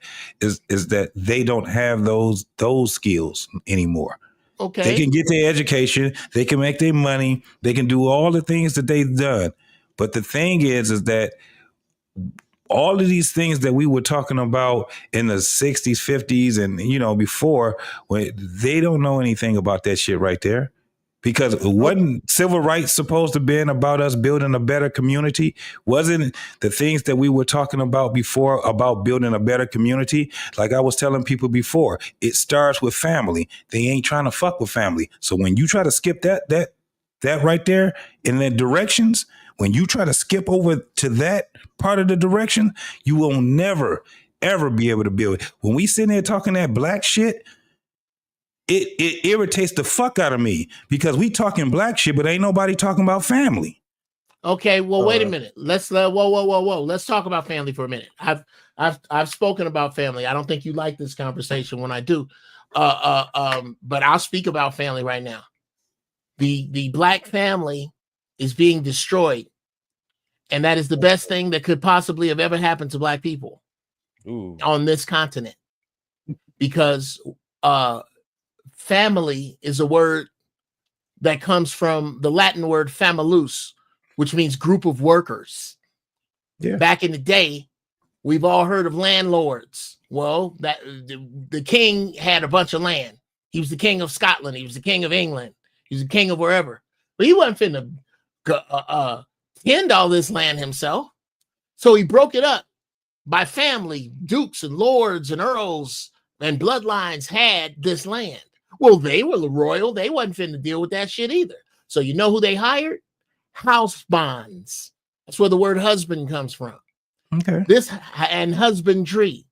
they don't have those skills anymore. Okay. They can get their education. They can make their money. They can do all the things that they've done. But the thing is that all of these things that we were talking about in the 60s, 50s, and before, when they don't know anything about that shit right there. Because wasn't civil rights supposed to be about us building a better community? Wasn't the things that we were talking about before about building a better community? Like I was telling people before, it starts with family. They ain't trying to fuck with family. So when you try to skip that right there in the directions, when you try to skip over to that part of the direction, you will never, ever be able to build it. When we sit there talking that black shit, it irritates the fuck out of me because we talking black shit, but ain't nobody talking about family. Okay, well, wait a minute. Let's whoa. Let's talk about family for a minute. I've spoken about family. I don't think you like this conversation when I do. But I'll speak about family right now. The black family is being destroyed, and that is the best thing that could possibly have ever happened to black people on this continent, because family is a word that comes from the Latin word famulus, which means group of workers. Yeah. Back in the day, We've all heard of landlords. Well, that the king had a bunch of land. He was the king of Scotland. He was the king of England. He was the king of wherever. But he wasn't finna tend all this land himself. So he broke it up by family. Dukes and lords and earls and bloodlines had this land. Well, they were royal. They wasn't finna deal with that shit either. So you know who they hired? House bonds. That's where the word husband comes from. Okay. This and husbandry.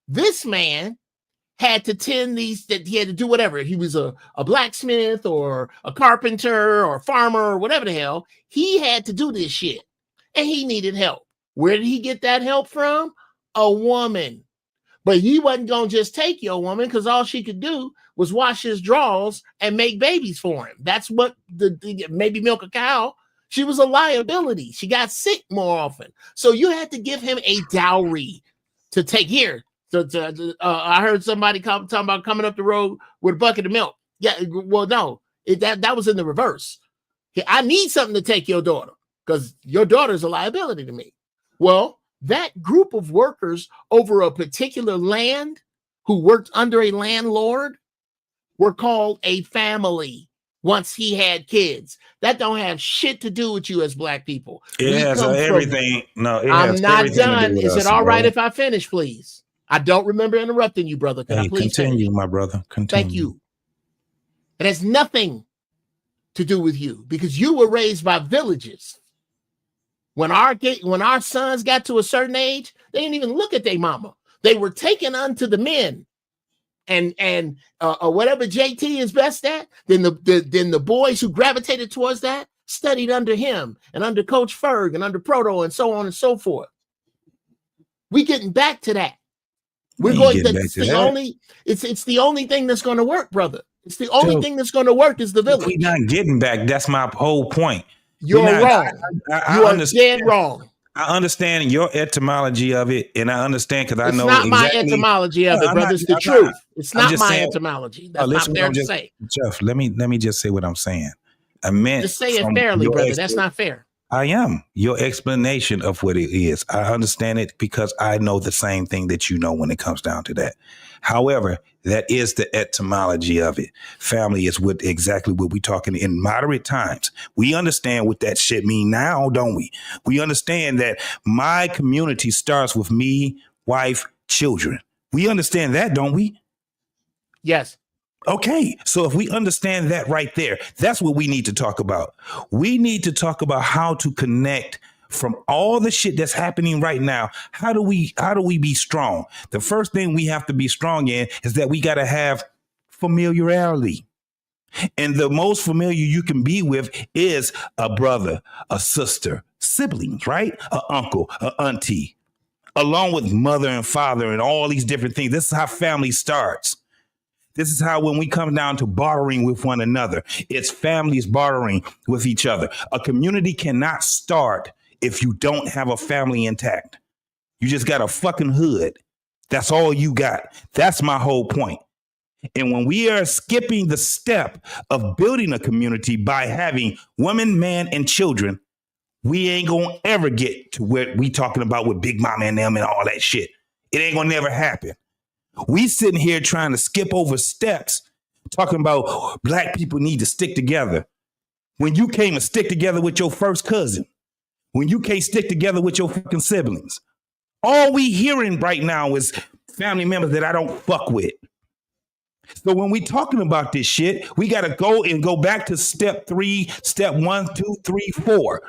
This man had to tend these, that he had to do whatever. He was a blacksmith or a carpenter or a farmer or whatever the hell. He had to do this shit. And he needed help. Where did he get that help from? A woman. But he wasn't going to just take your woman, because all she could do was wash his drawers and make babies for him. That's what maybe milk a cow. She was a liability. She got sick more often. So you had to give him a dowry to take here. So I heard somebody talking about coming up the road with a bucket of milk. Yeah, well, no, that was in the reverse. I need something to take your daughter, because your daughter's a liability to me. Well, that group of workers over a particular land who worked under a landlord were called a family. Once he had kids, that don't have shit to do with you as black people. It has everything. I'm not done. Is it all right if I finish, please? I don't remember interrupting you, brother. Can I please continue, finish? my brother? Continue. Thank you. It has nothing to do with you, because you were raised by villages. When our sons got to a certain age, they didn't even look at their mama. They were taken unto the men. And whatever JT is best at, then the boys who gravitated towards that studied under him and under Coach Ferg and under Proto and so on and so forth. We getting back to that. We're going. It's the only thing that's going to work, brother. It's the only thing that's going to work is the village. We're not getting back. That's my whole point. You're wrong. You are dead wrong. I understand your etymology of it, and I understand because I know it's not my etymology of it, brother. It's the truth. It's not my etymology. That's not fair to say. Jeff, let me just say what I'm saying. I meant just say it fairly, brother. That's not fair. I am. Your explanation of what it is, I understand it because I know the same thing that you know when it comes down to that. However, that is the etymology of it. Family is exactly what we're talking in moderate times. We understand what that shit mean now, don't we? We understand that my community starts with me, wife, children. We understand that, don't we? Yes. Okay, so if we understand that right there, that's what we need to talk about. We need to talk about how to connect from all the shit that's happening right now. How do we be strong? The first thing we have to be strong in is that we got to have familiarity. And the most familiar you can be with is a brother, a sister, siblings, right? An uncle, an auntie, along with mother and father and all these different things. This is how family starts. This is how when we come down to bartering with one another, it's families bartering with each other. A community cannot start if you don't have a family intact. You just got a fucking hood. That's all you got. That's my whole point. And when we are skipping the step of building a community by having women, man, and children, we ain't gonna ever get to where we talking about with Big Mama and them and all that shit. It ain't gonna never happen. We sitting here trying to skip over steps, talking about black people need to stick together. When you came to stick together with your first cousin, when you can't stick together with your fucking siblings, all we hearing right now is family members that I don't fuck with. So when we talking about this shit, we got to go back to step 3, step 1, 2, 3, 4.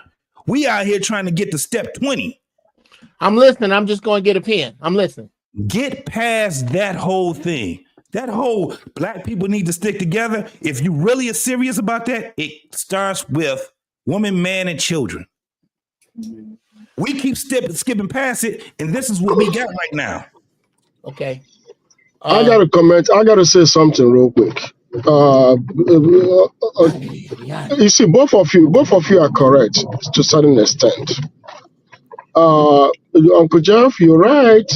We out here trying to get to step 20. I'm listening. I'm just going to get a pen. I'm listening. Get past that whole thing. That whole black people need to stick together. If you really are serious about that, it starts with woman, man, and children. We keep skipping past it, and this is what we got right now. Okay. I got to comment. I got to say something real quick. You see, both of you are correct to a certain extent. Uncle Jeff, you're right.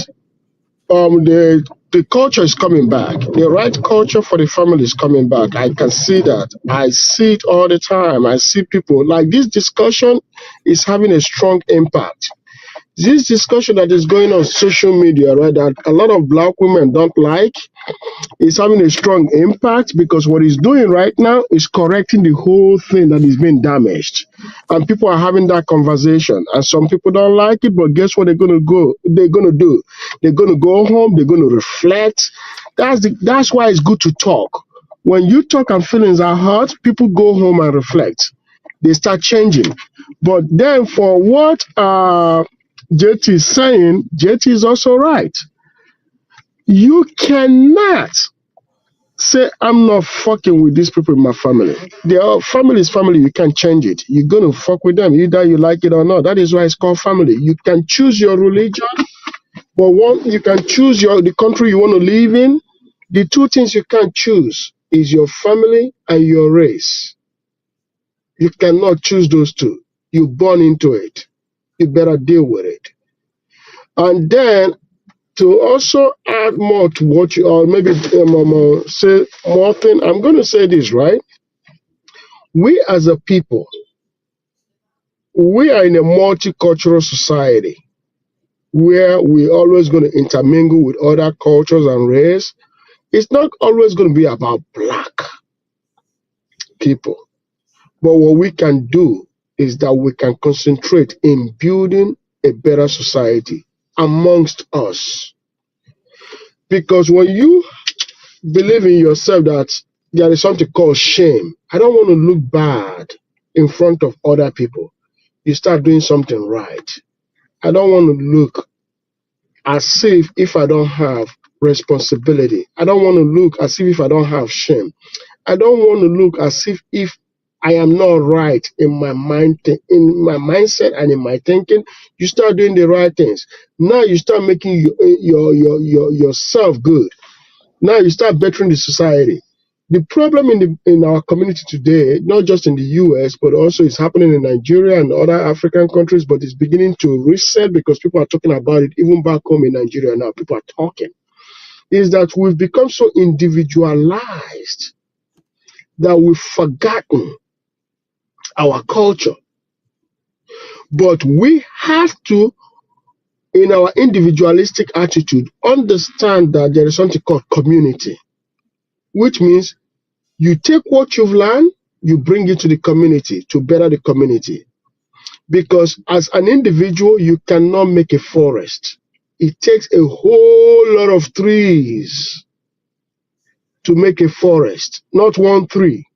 The culture is coming back. The right culture for the family is coming back. I can see that. I see it all the time. I see people like this discussion is having a strong impact. this discussion that is going on social media, right, that a lot of black women don't like, is having a strong impact because what he's doing right now is correcting the whole thing that is being damaged. And people are having that conversation. And some people don't like it, but guess what they're gonna do? They're gonna go home, they're gonna reflect. That's why it's good to talk. When you talk and feelings are hurt, people go home and reflect. They start changing. But then for what JT is saying, JT is also right. You cannot say I'm not fucking with these people in my family. Their family is family. You can't change it. You're gonna fuck with them, either you like it or not. That is why it's called family. You can choose your religion, but you can choose the country you want to live in. The two things you can't choose is your family and your race. You cannot choose those two. You're born into it. You better deal with it. And then to also add more to what you, or maybe say more thing, I'm going to say this, right? We as a people, we are in a multicultural society where we're always going to intermingle with other cultures and race. It's not always going to be about black people. But what we can do is that we can concentrate in building a better society amongst us. Because when you believe in yourself that there is something called shame, I don't want to look bad in front of other people. You start doing something right. I don't want to look as if I don't have responsibility. I don't want to look as if I don't have shame. I don't want to look as if I am not right in my mind, in my mindset and in my thinking. You start doing the right things. Now you start making yourself good. Now you start bettering the society. The problem in our community today, not just in the US, but also it's happening in Nigeria and other African countries, but it's beginning to reset because people are talking about it even back home in Nigeria now. People are talking. Is that we've become so individualized that we've forgotten our culture. But we have to, in our individualistic attitude, understand that there is something called community, which means you take what you've learned, you bring it to the community to better the community. Because as an individual, you cannot make a forest. It takes a whole lot of trees to make a forest, not one tree.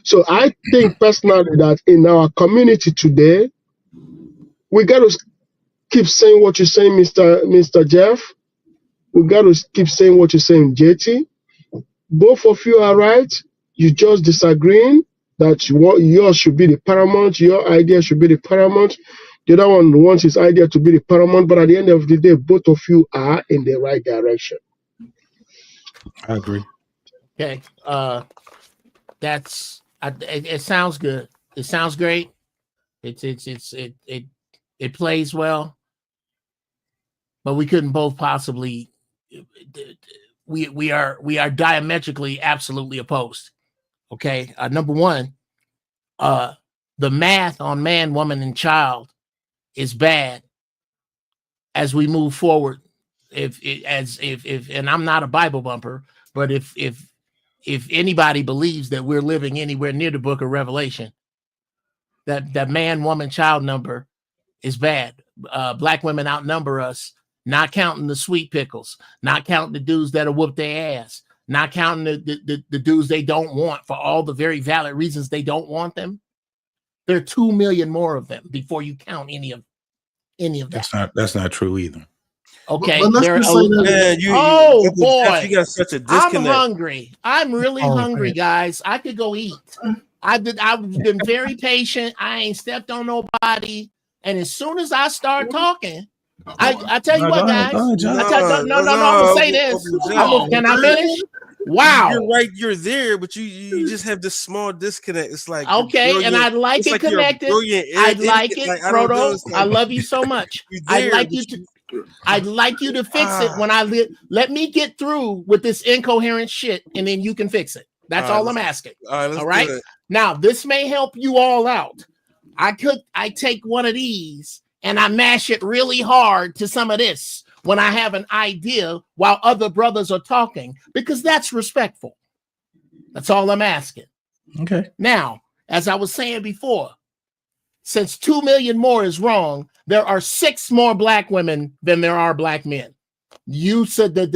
So I think personally that in our community today, we got to keep saying what you're saying, Mr. Jeff. We got to keep saying what you're saying, JT. Both of you are right. You just disagreeing that yours should be the paramount, your idea should be the paramount. The other one wants his idea to be the paramount, but at the end of the day, both of you are in the right direction. I agree. Okay. It sounds good. It sounds great. It plays well, but we couldn't both possibly. We are diametrically absolutely opposed. Okay. Number one, the math on man, woman, and child is bad as we move forward. If and I'm not a Bible bumper, but if anybody believes that we're living anywhere near the book of Revelation, that man, woman, child number is bad. Black women outnumber us, not counting the sweet pickles, not counting the dudes that'll whoop their ass, not counting the dudes they don't want for all the very valid reasons they don't want them. There are 2 million more of them before you count any of that. That's not true either. Okay. But let's just say that boy, you got such a I'm disconnect. hungry. I'm really hungry, guys. I could go eat. I've been very patient. I ain't stepped on nobody. And as soon as I start talking, I tell you what, guys. I'm gonna say this. Can I finish? Wow. You're right, you're there, but you just have this small disconnect. It's like okay, and I'd like it connected. I'd like it, Frodo. I love you so much. I'd like you to fix it when let me get through with this incoherent shit, and then you can fix it. That's all I'm asking. All right. Now, this may help you all out. I take one of these and I mash it really hard to some of this when I have an idea while other brothers are talking, because that's respectful. That's all I'm asking. Okay. Now, as I was saying before, since 2 million more is wrong, there are 6 more black women than there are black men. You said that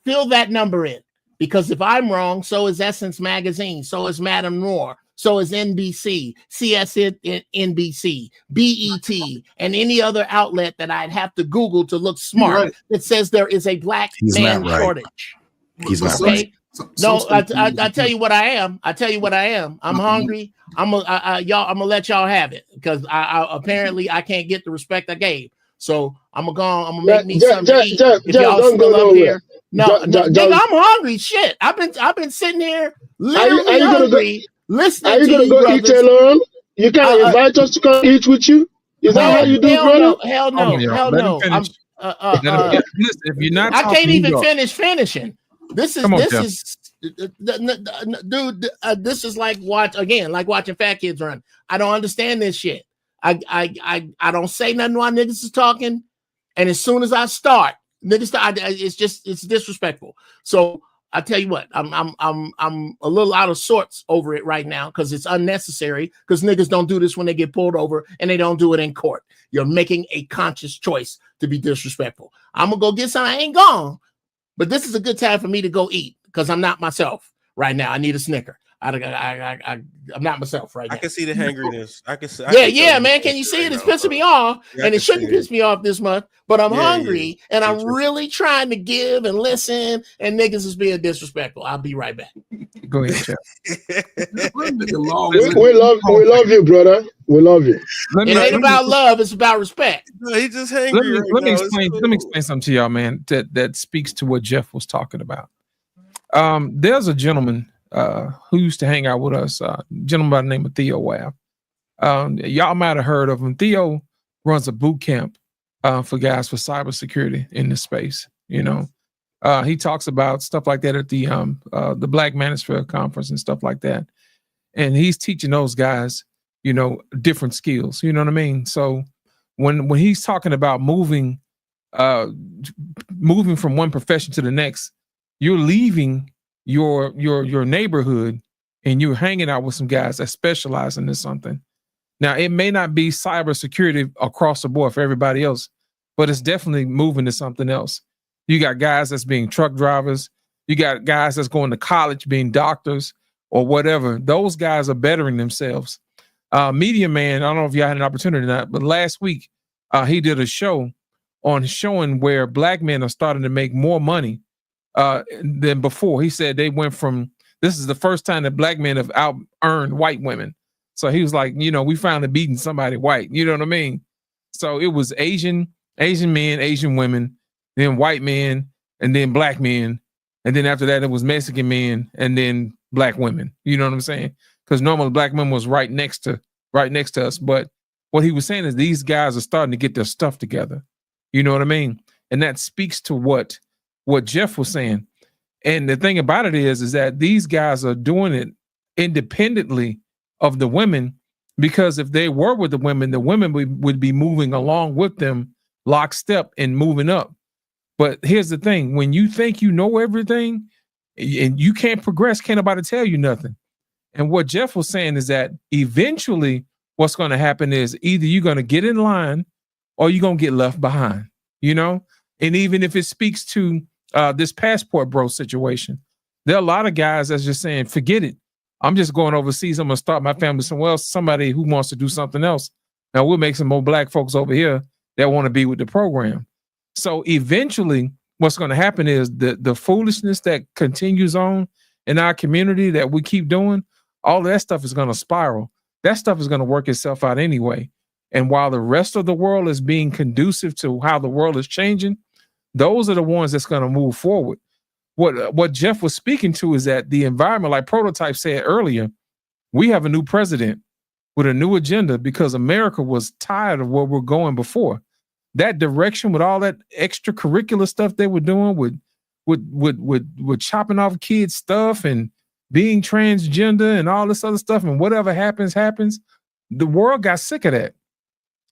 fill that number in, because if I'm wrong, so is Essence Magazine, so is Madame Noor, so is NBC, CSNBC, BET, and any other outlet that I'd have to Google to look smart Right. that says there is a black man shortage. He's not Okay. right. No, I tell you what I am. I tell you what I am. I'm hungry. I'm gonna let y'all have it, because I apparently I can't get the respect I gave. So I'm gonna make me something to eat. If y'all still up here, nigga, I'm hungry. Shit, I've been sitting here literally hungry, listening to you brothers. Eat alone? You can't invite us to come eat with you. Is that how you do, brother? Hell no. Listen, if you're not, I can't even talking, finishing. This is dude. This is like watching fat kids run. I don't understand this shit. I don't say nothing while niggas is talking, and as soon as I start, it's disrespectful. So I tell you what, I'm a little out of sorts over it right now, because it's unnecessary, because niggas don't do this when they get pulled over, and they don't do it in court. You're making a conscious choice to be disrespectful. I'm gonna go get some. I ain't gone. But this is a good time for me to go eat, because I'm not myself right now. I need a Snicker. I'm not myself right now. I can see the hangriness. I can see. Man. Can you see it? It's pissing me off, and it shouldn't piss me off this month. But I'm hungry, and I'm really trying to give and listen, and niggas is being disrespectful. I'll be right back. Go ahead, Jeff. We love you, brother. We love you. It ain't about love; it's about respect. No, he just hangry. Let me explain something to y'all, man. That speaks to what Jeff was talking about. There's a gentleman who used to hang out with us, a gentleman by the name of Theo Wab. Y'all might have heard of him. Theo runs a boot camp for guys for cybersecurity in this space. You know, he talks about stuff like that at the Black Manosphere Conference and stuff like that. And he's teaching those guys, you know, different skills. You know what I mean? So when he's talking about moving from one profession to the next, you're leaving your neighborhood and you're hanging out with some guys that specialize in this something. Now, it may not be cybersecurity across the board for everybody else, but it's definitely moving to something else. You got guys that's being truck drivers. You got guys that's going to college being doctors or whatever. Those guys are bettering themselves. Media Man, I don't know if y'all had an opportunity or not, but last week he did a show on showing where black men are starting to make more money than before. He said they went from, this is the first time that black men have out-earned white women. So he was like, you know, we finally beating somebody white. You know what I mean? So it was Asian men, Asian women, then white men, and then black men. And then after that, it was Mexican men and then black women. You know what I'm saying? Because normally black men was right next to us. But what he was saying is these guys are starting to get their stuff together. You know what I mean? And that speaks to what Jeff was saying. And the thing about it is that these guys are doing it independently of the women, because if they were with the women would be moving along with them lockstep and moving up. But here's the thing. When you think you know everything and you can't progress, can't nobody tell you nothing. And what Jeff was saying is that eventually what's going to happen is either you're going to get in line or you're going to get left behind, you know? And even if it speaks to this passport bro situation, there are a lot of guys that's just saying, forget it. I'm just going overseas. I'm going to start my family somewhere else, somebody who wants to do something else. Now we'll make some more black folks over here that want to be with the program. So eventually what's going to happen is the foolishness that continues on in our community that we keep doing, all of that stuff is going to spiral. That stuff is going to work itself out anyway. And while the rest of the world is being conducive to how the world is changing, those are the ones that's going to move forward. What Jeff was speaking to is that the environment, like Prototype said earlier, we have a new president with a new agenda because America was tired of where we're going before. That direction with all that extracurricular stuff they were doing with chopping off kids' stuff and being transgender and all this other stuff, and whatever happens. The world got sick of that.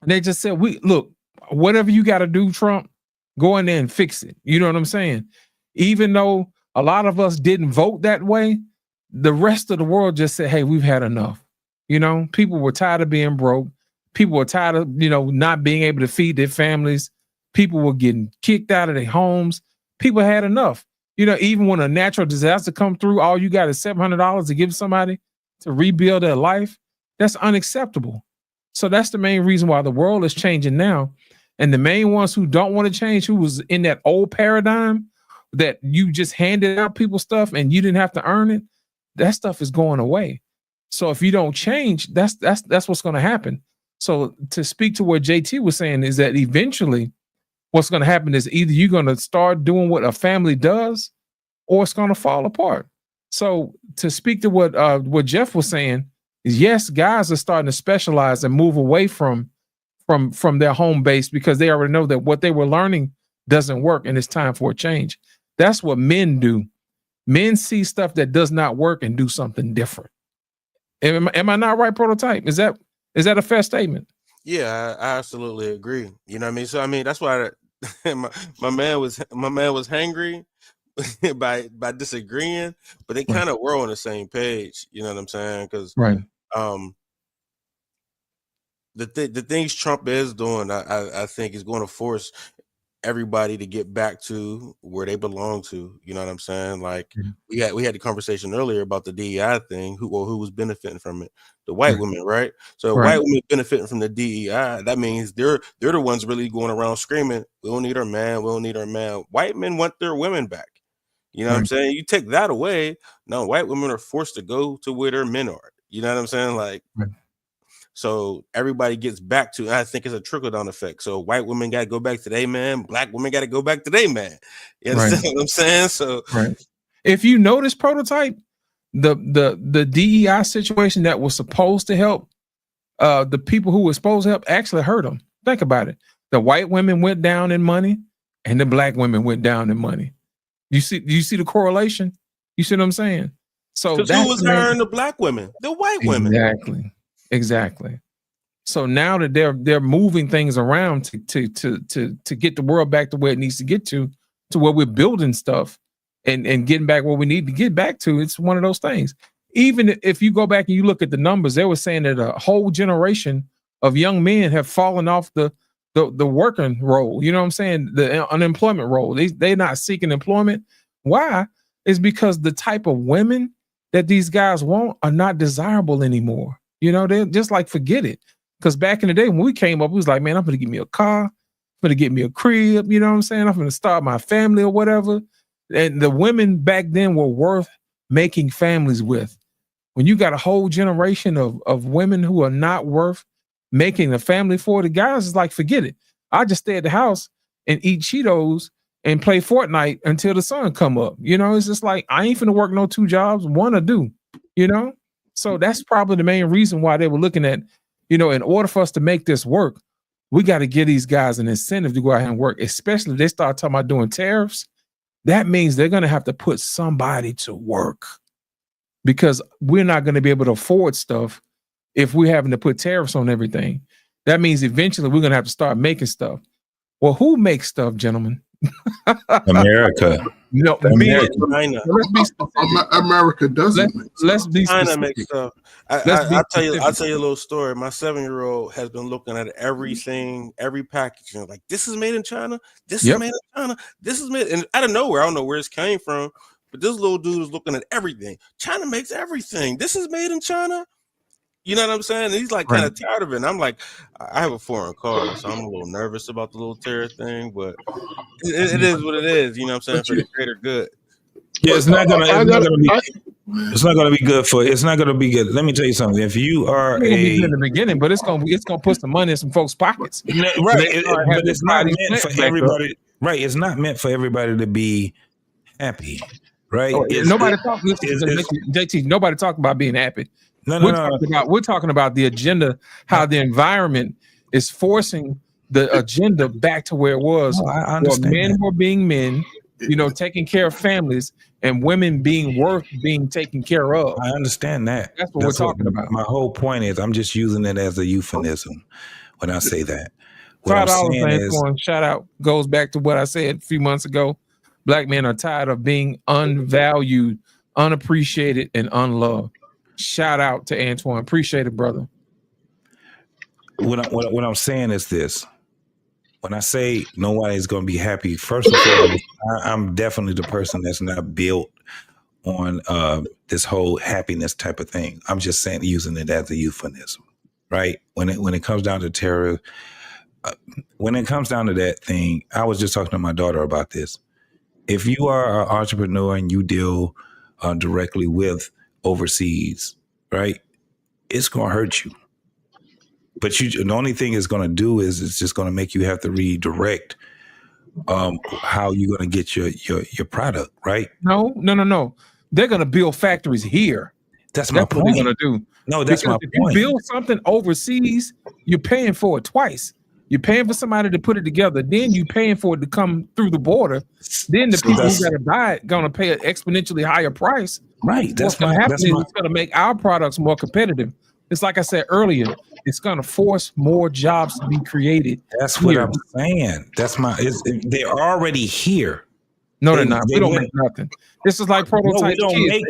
They just said, "We look, whatever you got to do, Trump, go in there and fix it." You know what I'm saying? Even though a lot of us didn't vote that way, the rest of the world just said, "Hey, we've had enough." You know, people were tired of being broke. People were tired of, not being able to feed their families. People were getting kicked out of their homes. People had enough. Even when a natural disaster come through, all you got is $700 to give somebody to rebuild their life. That's unacceptable. So that's the main reason why the world is changing now. And the main ones who don't want to change, who was in that old paradigm that you just handed out people stuff and you didn't have to earn it, that stuff is going away. So if you don't change, that's what's going to happen. So to speak to what JT was saying is that eventually what's going to happen is either you're going to start doing what a family does or it's going to fall apart. So to speak to what Jeff was saying is, yes, guys are starting to specialize and move away from their home base because they already know that what they were learning doesn't work and it's time for a change. That's what men do. Men see stuff that does not work and do something different. Am I not right, Prototype? Is that a fair statement? Yeah, I absolutely agree. You know what I mean? So I mean, that's why my man was hangry by disagreeing, but they kind of were on the same page. You know what I'm saying? Because the things Trump is doing, I think is going to force everybody to get back to where they belong to. You know what I'm saying? Like we had the conversation earlier about the DEI thing. Who was benefiting from it? The white women, right? So white women benefiting from the DEI, that means they're the ones really going around screaming, "We don't need our man, we don't need our man." White men want their women back. You know what I'm saying? You take that away, no, white women are forced to go to where their men are. You know what I'm saying? Like so everybody gets back to, I think it's a trickle-down effect. So white women got to go back to their man, black women got to go back to their man. You understand what I'm saying? So if you notice, Prototype, the DEI situation that was supposed to help the people who were supposed to help actually hurt them. Think about it. The white women went down in money and the black women went down in money. You see the correlation? You see what I'm saying? So who was hiring the black women? The white women. Exactly. So now that they're moving things around to get the world back to where it needs to get to where we're building stuff and getting back where we need to get back to, it's one of those things. Even if you go back and you look at the numbers, they were saying that a whole generation of young men have fallen off the working role. You know what I'm saying? The unemployment role. They're not seeking employment. Why? It's because the type of women that these guys want are not desirable anymore. They're just like, forget it. Because back in the day when we came up, we was like, man, I'm going to get me a car. I'm going to get me a crib. You know what I'm saying? I'm going to start my family or whatever. And the women back then were worth making families with. When you got a whole generation of women who are not worth making a family for, the guys is like, forget it. I just stay at the house and eat Cheetos and play Fortnite until the sun come up. It's just like, I ain't finna work no 2 jobs, one or do, So that's probably the main reason why they were looking at, in order for us to make this work, we got to give these guys an incentive to go out and work, especially if they start talking about doing tariffs. That means they're going to have to put somebody to work because we're not going to be able to afford stuff if we're having to put tariffs on everything. That means eventually we're going to have to start making stuff. Well, who makes stuff, gentlemen? America. America doesn't. Let's be China makes stuff. I'll tell you a little story. My 7-year-old has been looking at everything, every packaging. Like, this is made in China. This is made in China. This is made, and out of nowhere, I don't know where it's came from, but this little dude is looking at everything. China makes everything. This is made in China. You know what I'm saying? And he's like kind of tired of it. And I'm like, I have a foreign car, so I'm a little nervous about the little tariff thing, but it is what it is. You know what I'm saying? For the greater good. Yeah, it's not gonna be good for. It's not gonna be good. Let me tell you something. If you are in the beginning, but it's gonna put some money in some folks' pockets. But it's not meant for everybody. Right? It's not meant for everybody to be happy. Right? Nobody talking. JT. Nobody talking about being happy. We're talking about the agenda, how the environment is forcing the agenda back to where it was. I understand. Men were being men, taking care of families and women being worth being taken care of. I understand that. That's what we're talking about. My whole point is I'm just using it as a euphemism when I say that. What I'm $5 saying is, shout out goes back to what I said a few months ago. Black men are tired of being unvalued, unappreciated, and unloved. Shout out to Antoine. Appreciate it, brother. What I'm saying is this. When I say nobody's going to be happy, first and foremost, I'm definitely the person that's not built on this whole happiness type of thing. I'm just saying, using it as a euphemism, right? When it comes down to terror, when it comes down to that thing, I was just talking to my daughter about this. If you are an entrepreneur and you deal directly with overseas, right, it's going to hurt you. But the only thing it's going to do is it's just going to make you have to redirect how you're going to get your product, right? No. They're going to build factories here. That's my point. What they're going to do. No, that's my if point. You build something overseas, you're paying for it twice. You're paying for somebody to put it together. Then you're paying for it to come through the border. Then the people who got to buy it going to pay an exponentially higher price. Right. What's going to happen is it's going to make our products more competitive. It's like I said earlier, it's going to force more jobs to be created. That's what I'm saying. They're already here. No, they're not. We don't make nothing. This is like prototype. No, we don't make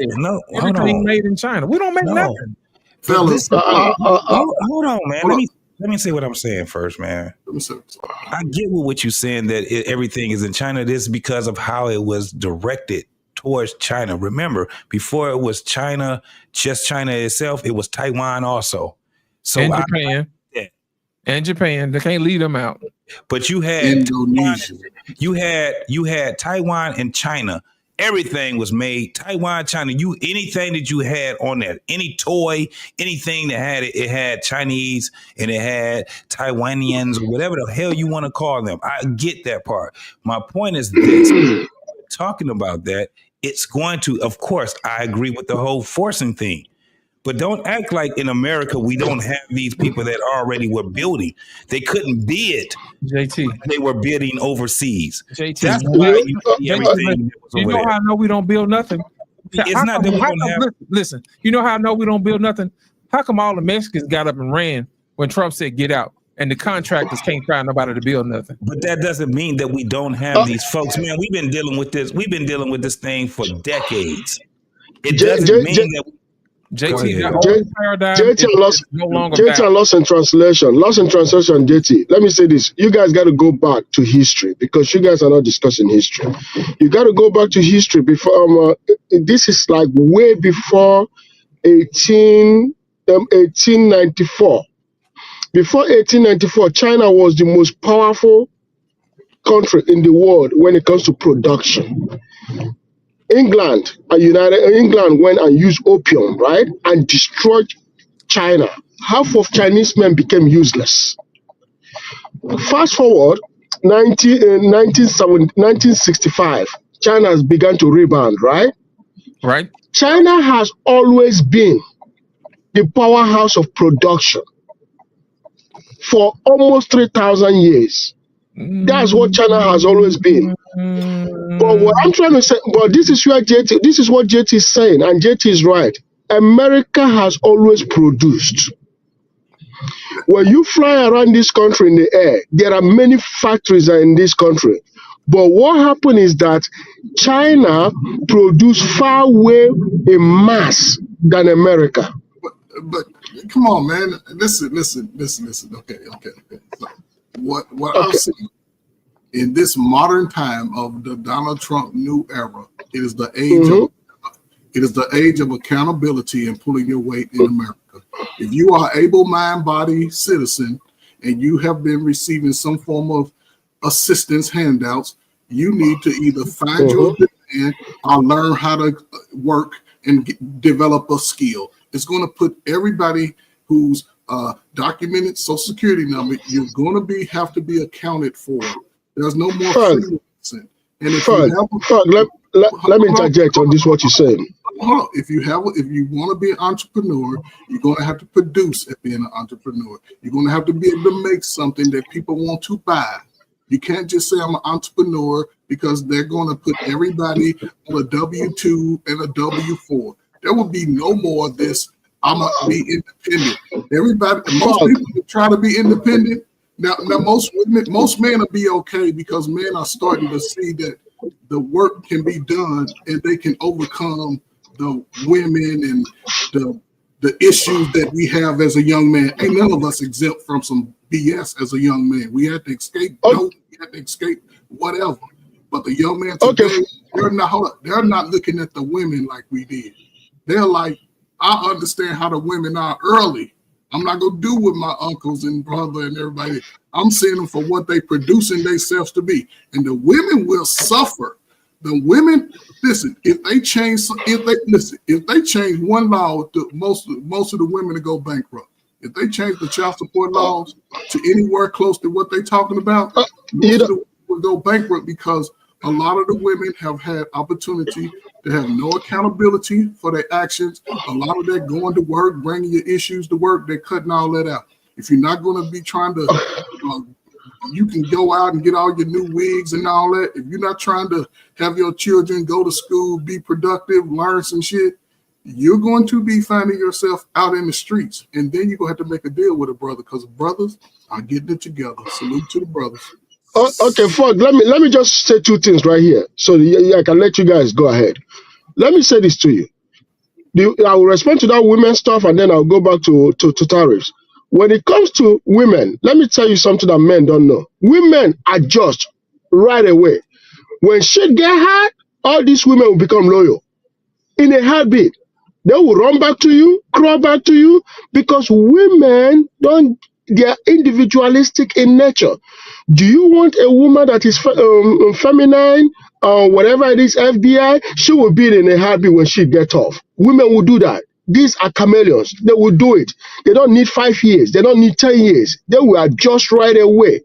everything made in China. We don't make nothing. Fellas, hold on, man. Let me say what I'm saying first, man. I get what you're saying that everything is in China. This is because of how it was directed towards China. Remember, before it was China, just China itself, it was Taiwan also. So and Japan. And Japan. They can't leave them out. But you had Indonesia. You had Taiwan and China. Everything was made Taiwan, China. Anything that you had on there, any toy, anything that had it had Chinese and it had Taiwanians or whatever the hell you want to call them. I get that part. My point is this: talking about that, it's going to, of course, I agree with the whole forcing thing. But don't act like in America we don't have these people that already were building. They couldn't bid. JT. They were bidding overseas. JT. That's why you see everything. You know how I know we don't build nothing? It's not that we don't have. Listen, you know how I know we don't build nothing? How come all the Mexicans got up and ran when Trump said get out? And the contractors can't find nobody to build nothing. But that doesn't mean that we don't have these folks. Man, we've been dealing with this. We've been dealing with this thing for decades. It doesn't mean that. JT, lost in translation. Lost in translation, JT. Let me say this. You guys got to go back to history because you guys are not discussing history. You got to go back to history before. This is like way before 1894. Before 1894, China was the most powerful country in the world when it comes to production. England went and used opium, right, and destroyed China. Half of Chinese men became useless. Fast forward, 1965, China has begun to rebound, right? Right. China has always been the powerhouse of production for almost 3,000 years. That's what China has always been. But what I'm trying to say, but this is what JT is saying, and JT is right. America has always produced. When you fly around this country in the air, there are many factories in this country. But what happened is that China produced far way in mass than America. But come on, man. Listen. Okay. So what I'm saying, in this modern time of the Donald Trump new era, it is the age of accountability and pulling your weight in America. If you are an able-minded citizen and you have been receiving some form of assistance handouts, you need to either find your demand or learn how to work and develop a skill. It's going to put everybody who's documented Social Security number, you're going to have to be accounted for. There's no more freelancing. And if let me interject on this. What you're saying. Hold on. If you want to be an entrepreneur, you're going to have to produce at being an entrepreneur. You're going to have to be able to make something that people want to buy. You can't just say I'm an entrepreneur. because they're going to put everybody on a W-2 and a W-4. There will be no more of this. I'm going to be independent. Most people try to be independent. Now most men will be okay because men are starting to see that the work can be done and they can overcome the women and the issues that we have as a young man. Ain't none of us exempt from some BS as a young man. We had to escape. We had to escape whatever. But the young man today, they're not looking at the women like we did. They're like, I understand how the women are early. I'm not gonna do with my uncles and brother and everybody. I'm seeing them for what they producing themselves to be. And the women will suffer. The women, listen, if they change one law, most of the women to go bankrupt. If they change the child support laws to anywhere close to what they're talking about, most of the women will go bankrupt because a lot of the women have had opportunity to have no accountability for their actions. A lot of that going to work, bringing your issues to work, they're cutting all that out. If you're not going to be trying to, you can go out and get all your new wigs and all that. If you're not trying to have your children go to school, be productive, learn some shit, you're going to be finding yourself out in the streets. And then you're going to have to make a deal with a brother because brothers are getting it together. Salute to the brothers. Okay, Ford, let me just say two things right here so I can let you guys go ahead. Let me say this to you. I will respond to that women stuff and then I'll go back to tariffs. When it comes to women, let me tell you something that men don't know. Women adjust right away. When shit get hard, all these women will become loyal in a heartbeat. They will run back to you, crawl back to you, because women they're individualistic in nature. Do you want a woman that is feminine, whatever it is, FBI? She will be in a heartbeat when she gets off. Women will do that. These are chameleons. They will do it. They don't need 5 years. They don't need 10 years. They will adjust right away.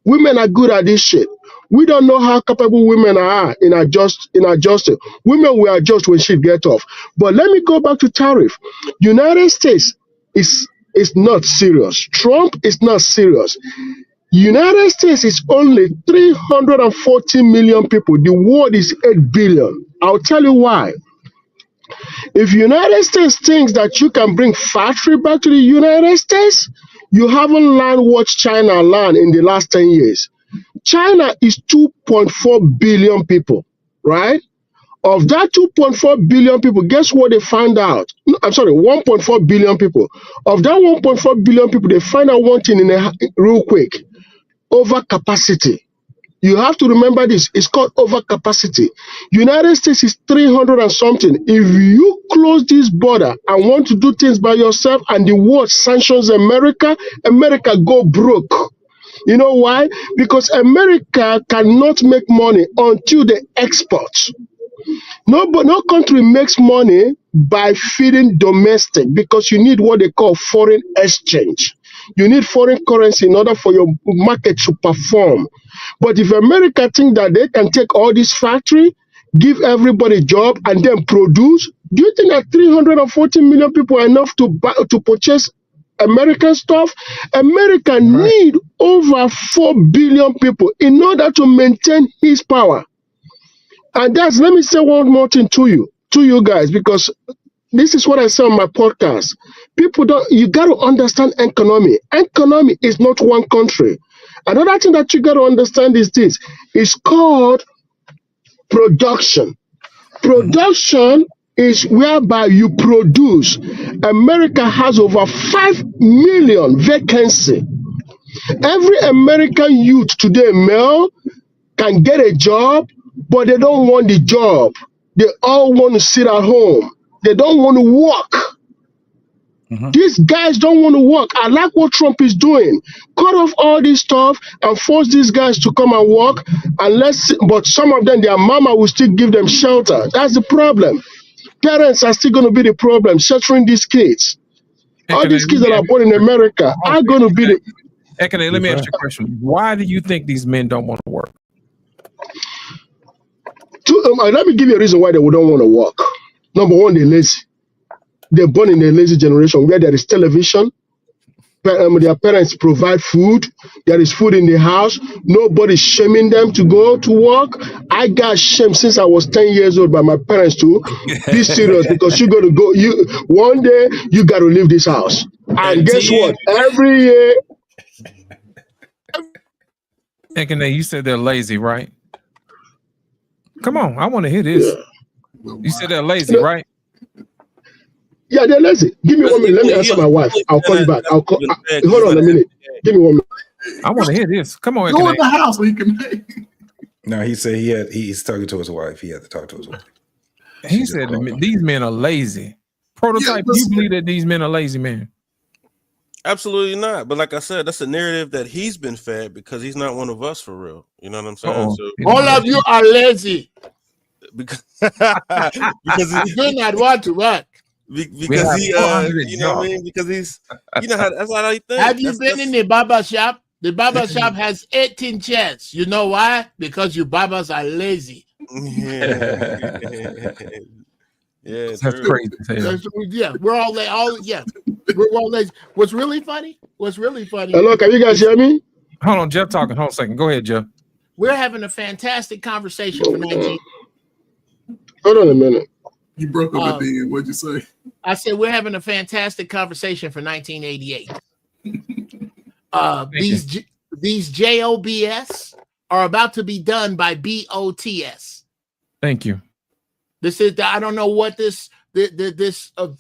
Women are good at this shit. We don't know how capable women are in adjusting. Women will adjust when shit gets off. But let me go back to tariff. United States is not serious. Trump is not serious. United States is only 340 million people. The world is 8 billion. I'll tell you why. If United States thinks that you can bring factory back to the United States, you haven't learned what China learned in the last 10 years. China is 2.4 billion people, right? Of that 2.4 billion people, guess what they found out? No, I'm sorry, 1.4 billion people. Of that 1.4 billion people, they find out one thing real quick. Overcapacity. You have to remember this. It's called overcapacity. United States is 300 and something. If you close this border and want to do things by yourself and the world sanctions America, America go broke. You know why? Because America cannot make money until they export. No country makes money by feeding domestic because you need what they call foreign exchange. You need foreign currency in order for your market to perform. But if America think that they can take all this factory, give everybody a job, and then produce, do you think that 340 million people are enough to purchase American stuff? America need over 4 billion people in order to maintain his power. And let me say one more thing to you guys, because this is what I say on my podcast. You got to understand economy. Economy is not one country. Another thing that you got to understand is this. It's called production. Production is whereby you produce. America has over 5 million vacancy. Every American youth today, male, can get a job, but they don't want the job. They all want to sit at home. They don't want to work. These guys don't want to work. I like what Trump is doing. Cut off all this stuff and force these guys to come and work. But some of them, their mama will still give them shelter. That's the problem. Parents are still going to be the problem, sheltering these kids. All these kids that are born in America are going to be the... Ekene, let me ask you a question. Why do you think these men don't want to work? Let me give you a reason why they don't want to work. Number one, they're lazy. They're born in a lazy generation where there is television, their parents provide food. There is food in the house. Nobody's shaming them to go to work. I got shamed since I was 10 years old by my parents to be serious because you got to go. You one day you got to leave this house. And guess what? Every year. And you said they're lazy, right? Come on, I want to hear this. Yeah. You said they're lazy, right? Yeah, they're lazy. Give me 1 minute. Let me answer my wife. I'll call you back. Hold on a minute. Give me 1 minute. I want to hear this. Come on, go in the house so you can make. No, he said he's talking to his wife. He had to talk to his wife. He said these men are lazy. Prototype, you believe that these men are lazy men? Absolutely not. But like I said, that's a narrative that he's been fed because he's not one of us for real. You know what I'm saying? So, all of you are lazy because you do not want to work. Because he, you know what I mean? Because he's, you know how that's how he thinks. Have you been in the barber shop? The barber shop has 18 chairs. You know why? Because you barbers are lazy. Yeah, that's crazy. Yeah, we're all lazy. What's really funny? Hello, can you guys hear me? Hold on, Jeff talking. Hold on a second. Go ahead, Jeff. We're having a fantastic conversation for 19. Hold on a minute. You broke up at the end. What'd you say? I said we're having a fantastic conversation for 1988. These JOBS are about to be done by BOTS. Thank you. This is I don't know what this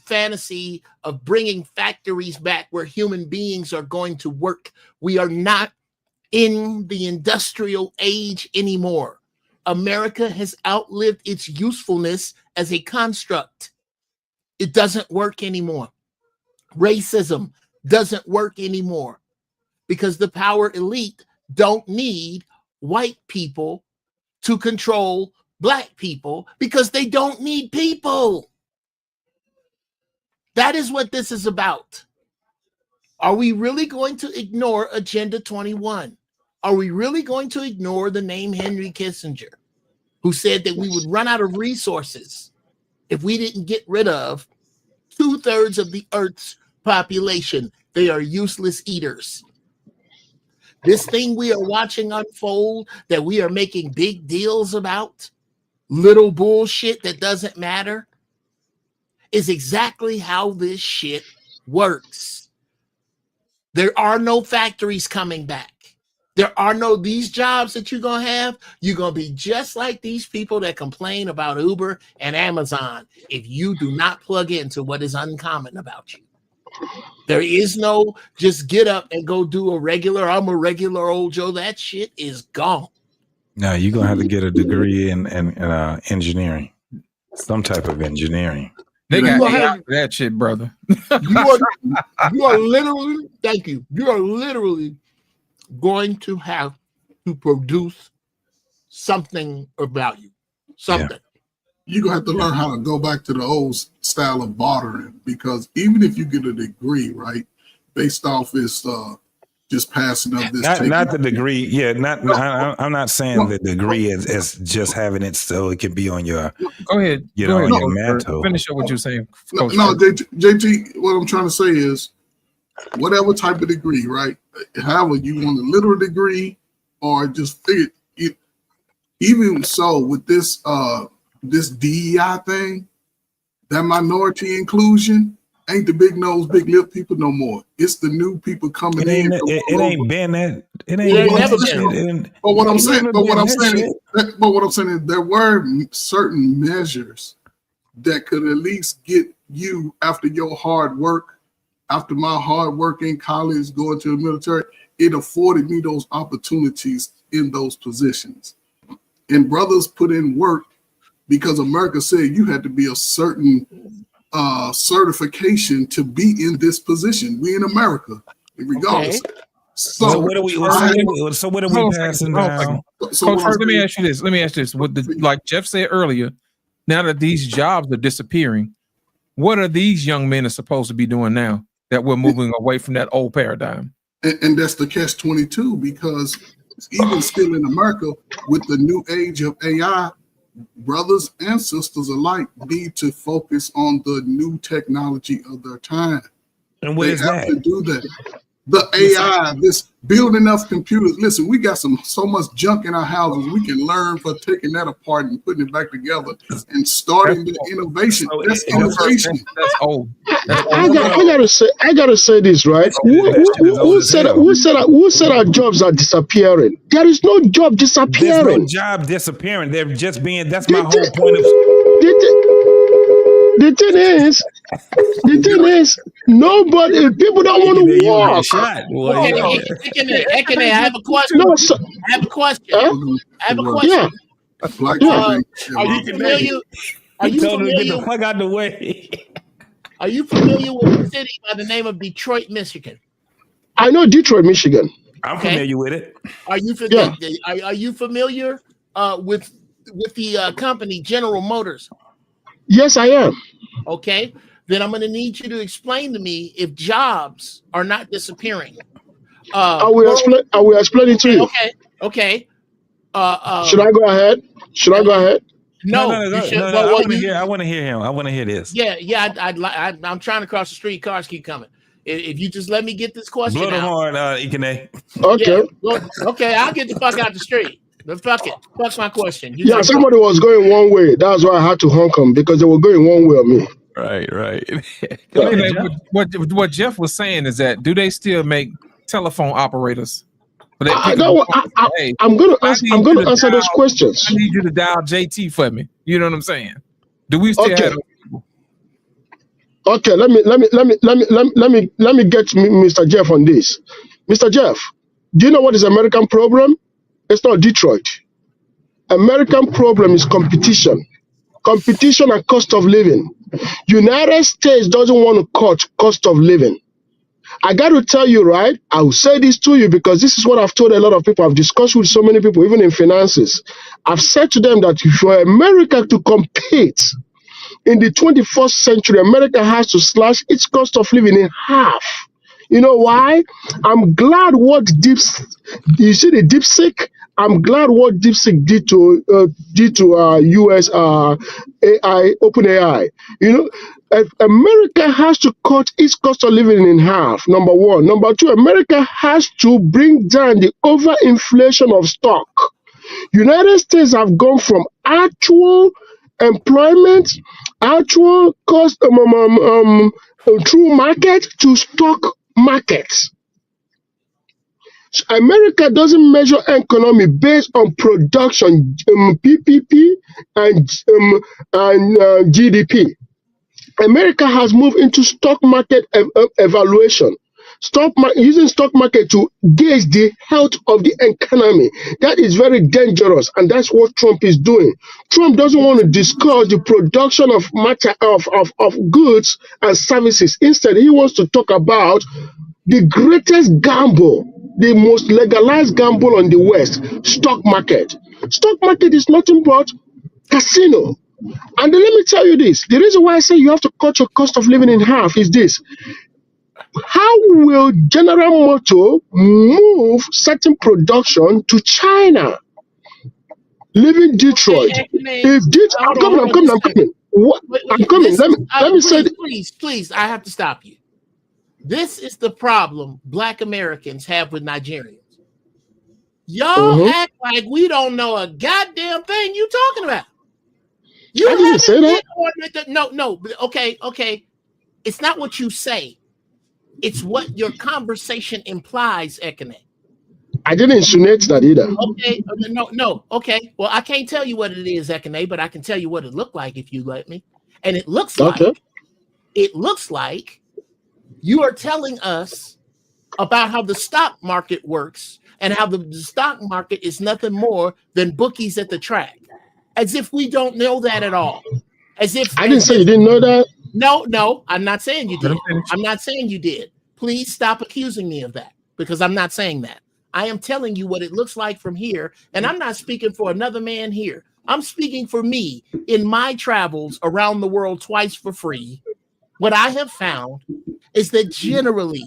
fantasy of bringing factories back where human beings are going to work. We are not in the industrial age anymore. America has outlived its usefulness as a construct. It doesn't work anymore. Racism doesn't work anymore because the power elite don't need white people to control Black people because they don't need people. That is what this is about. Are we really going to ignore Agenda 21? Are we really going to ignore the name Henry Kissinger, who said that we would run out of resources if we didn't get rid of 2/3 of the Earth's population? They are useless eaters. This thing we are watching unfold that we are making big deals about, little bullshit that doesn't matter, is exactly how this shit works. There are no factories coming back. There are no these jobs that you're going to have. You're going to be just like these people that complain about Uber and Amazon if you do not plug into what is uncommon about you. There is no just get up and go do I'm a regular old Joe. That shit is gone. No, you're going to have to get a degree in engineering, some type of engineering. They got AI for that shit, brother. You are literally, thank you. You are literally going to have to produce something of value. Something. Yeah. You're going to have to learn how to go back to the old style of bartering, because even if you get a degree, right, based off this just passing up this. Not the degree. Yeah, I'm not saying the degree is just having it so it can be on your. Go ahead. On your mantle. Finish up what you're saying. No, JT, what I'm trying to say is, whatever type of degree, right? However, you want a literal degree or just figure it. Even so, with this this DEI thing, that minority inclusion ain't the big nose, big lip people no more. It's the new people coming in. It ain't been that. It ain't never been. But what I'm saying is there were certain measures that could at least get you, after your hard work, after my hard work in college, going to the military, it afforded me those opportunities in those positions. And brothers put in work because America said you had to be a certain certification to be in this position. We in America, regardless. Okay. So what are we passing down? Coach, let me ask you this. Like Jeff said earlier, now that these jobs are disappearing, what are these young men are supposed to be doing now that we're moving away from that old paradigm? And that's the catch-22, because even still in America, with the new age of AI, brothers and sisters alike need to focus on the new technology of their time. And what is that? To do that. the AI, this building of computers. Listen, we got so much junk in our houses. We can learn for taking that apart and putting it back together and starting the innovation. That's innovation. That's old. I gotta say this, right? Who said our jobs are disappearing? There is no job disappearing. There's no job disappearing. They're just being. That's my whole point of. The thing is, nobody. People don't want to work. I have a question. No, I have a question. I have a question. Yeah. Are you familiar? Are you told him to get familiar? the fuck out the way. Are you familiar with a city by the name of Detroit, Michigan? I know Detroit, Michigan. I'm familiar with it. Are you familiar? Are you familiar with the company General Motors? Yes, I am. Okay, then I'm going to need you to explain to me if jobs are not disappearing. I will explain it to you. Okay. Should I go ahead? No, I want to hear him. I want to hear this. Yeah. I'm trying to cross the street. Cars keep coming. If you just let me get this question Blow the out. horn, Ikene. Okay. Yeah, okay, I'll get the fuck out the street. Fuck it. Fuck my question. Somebody was going one way. That's why I had to honk them because they were going one way on me. Right. What Jeff was saying is that do they still make telephone operators? I'm gonna answer those questions. I need you to dial JT for me. You know what I'm saying? Do we still have? Okay, let me get Mr. Jeff on this. Mr. Jeff, do you know what is American problem? It's not Detroit. American problem is competition and cost of living. United States doesn't want to cut cost of living. I got to tell you, right? I will say this to you because this is what I've told a lot of people. I've discussed with so many people, even in finances. I've said to them that for America to compete in the 21st century, America has to slash its cost of living in half. You know why? I'm glad what you see the DeepSeek. I'm glad what DeepSeek did to US AI, OpenAI. You know, America has to cut its cost of living in half. Number one. Number two, America has to bring down the overinflation of stock. United States have gone from actual employment, actual cost true market to stock markets. America doesn't measure economy based on production, PPP and GDP. America has moved into stock market evaluation. Using stock market to gauge the health of the economy. That is very dangerous, and that's what Trump is doing. Trump doesn't want to discuss the production of goods and services. Instead, he wants to talk about the greatest gamble, the most legalized gamble on the West, stock market. Stock market is nothing but casino. And then let me tell you this. The reason why I say you have to cut your cost of living in half is this. How will General Motors move certain production to China? Leaving Detroit. I'm coming. Let me say please, I have to stop you. This is the problem Black Americans have with Nigerians. Y'all act like we don't know a goddamn thing you talking about. You I didn't say that. No. Okay. It's not what you say. It's what your conversation implies, Ekene. I didn't insinuate that either. Okay. No. Okay. Well, I can't tell you what it is, Ekene, but I can tell you what it looked like if you let me. And it looks like you are telling us about how the stock market works and how the stock market is nothing more than bookies at the track. As if we don't know that at all. As if I didn't say you didn't know that. No, I'm not saying you did. I'm not saying you did. Please stop accusing me of that because I'm not saying that. I am telling you what it looks like from here, and I'm not speaking for another man here. I'm speaking for me in my travels around the world twice for free. What I have found is that generally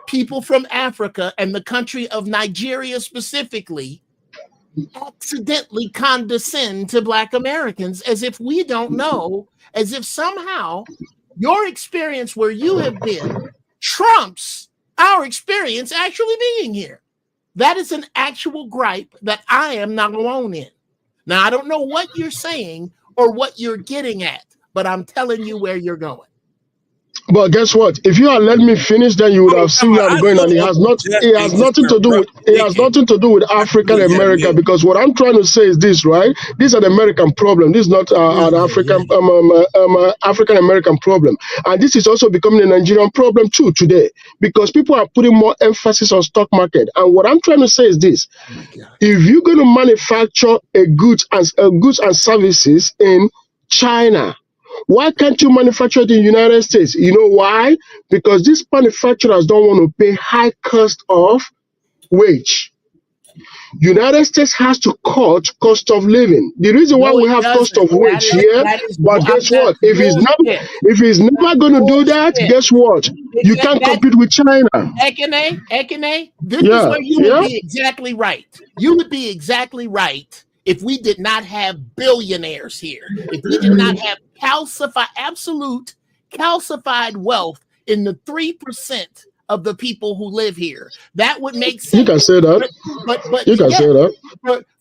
people from Africa and the country of Nigeria specifically accidentally condescend to Black Americans as if we don't know, as if somehow your experience where you have been trumps our experience actually being here. That is an actual gripe that I am not alone in. Now, I don't know what you're saying or what you're getting at, but I'm telling you where you're going. But guess what? If you had let me finish, then you would have seen where I'm going, and it has nothing to do with African America. Because what I'm trying to say is this, right? This is an American problem. This is not an African American problem, and this is also becoming a Nigerian problem too today, because people are putting more emphasis on stock market. And what I'm trying to say is this: if you're going to manufacture goods and services in China, why can't you manufacture it in the United States? You know why? Because these manufacturers don't want to pay high cost of wage. United States has to cut cost of living. The reason why we have cost of wage here, but guess what? If he's never going to do that, guess what? You can't compete with China. Ekene, this is where you would be exactly right. You would be exactly right if we did not have billionaires here. If we did not have absolute calcified wealth in the 3% of the people who live here. That would make sense. You can say that. But you can say that.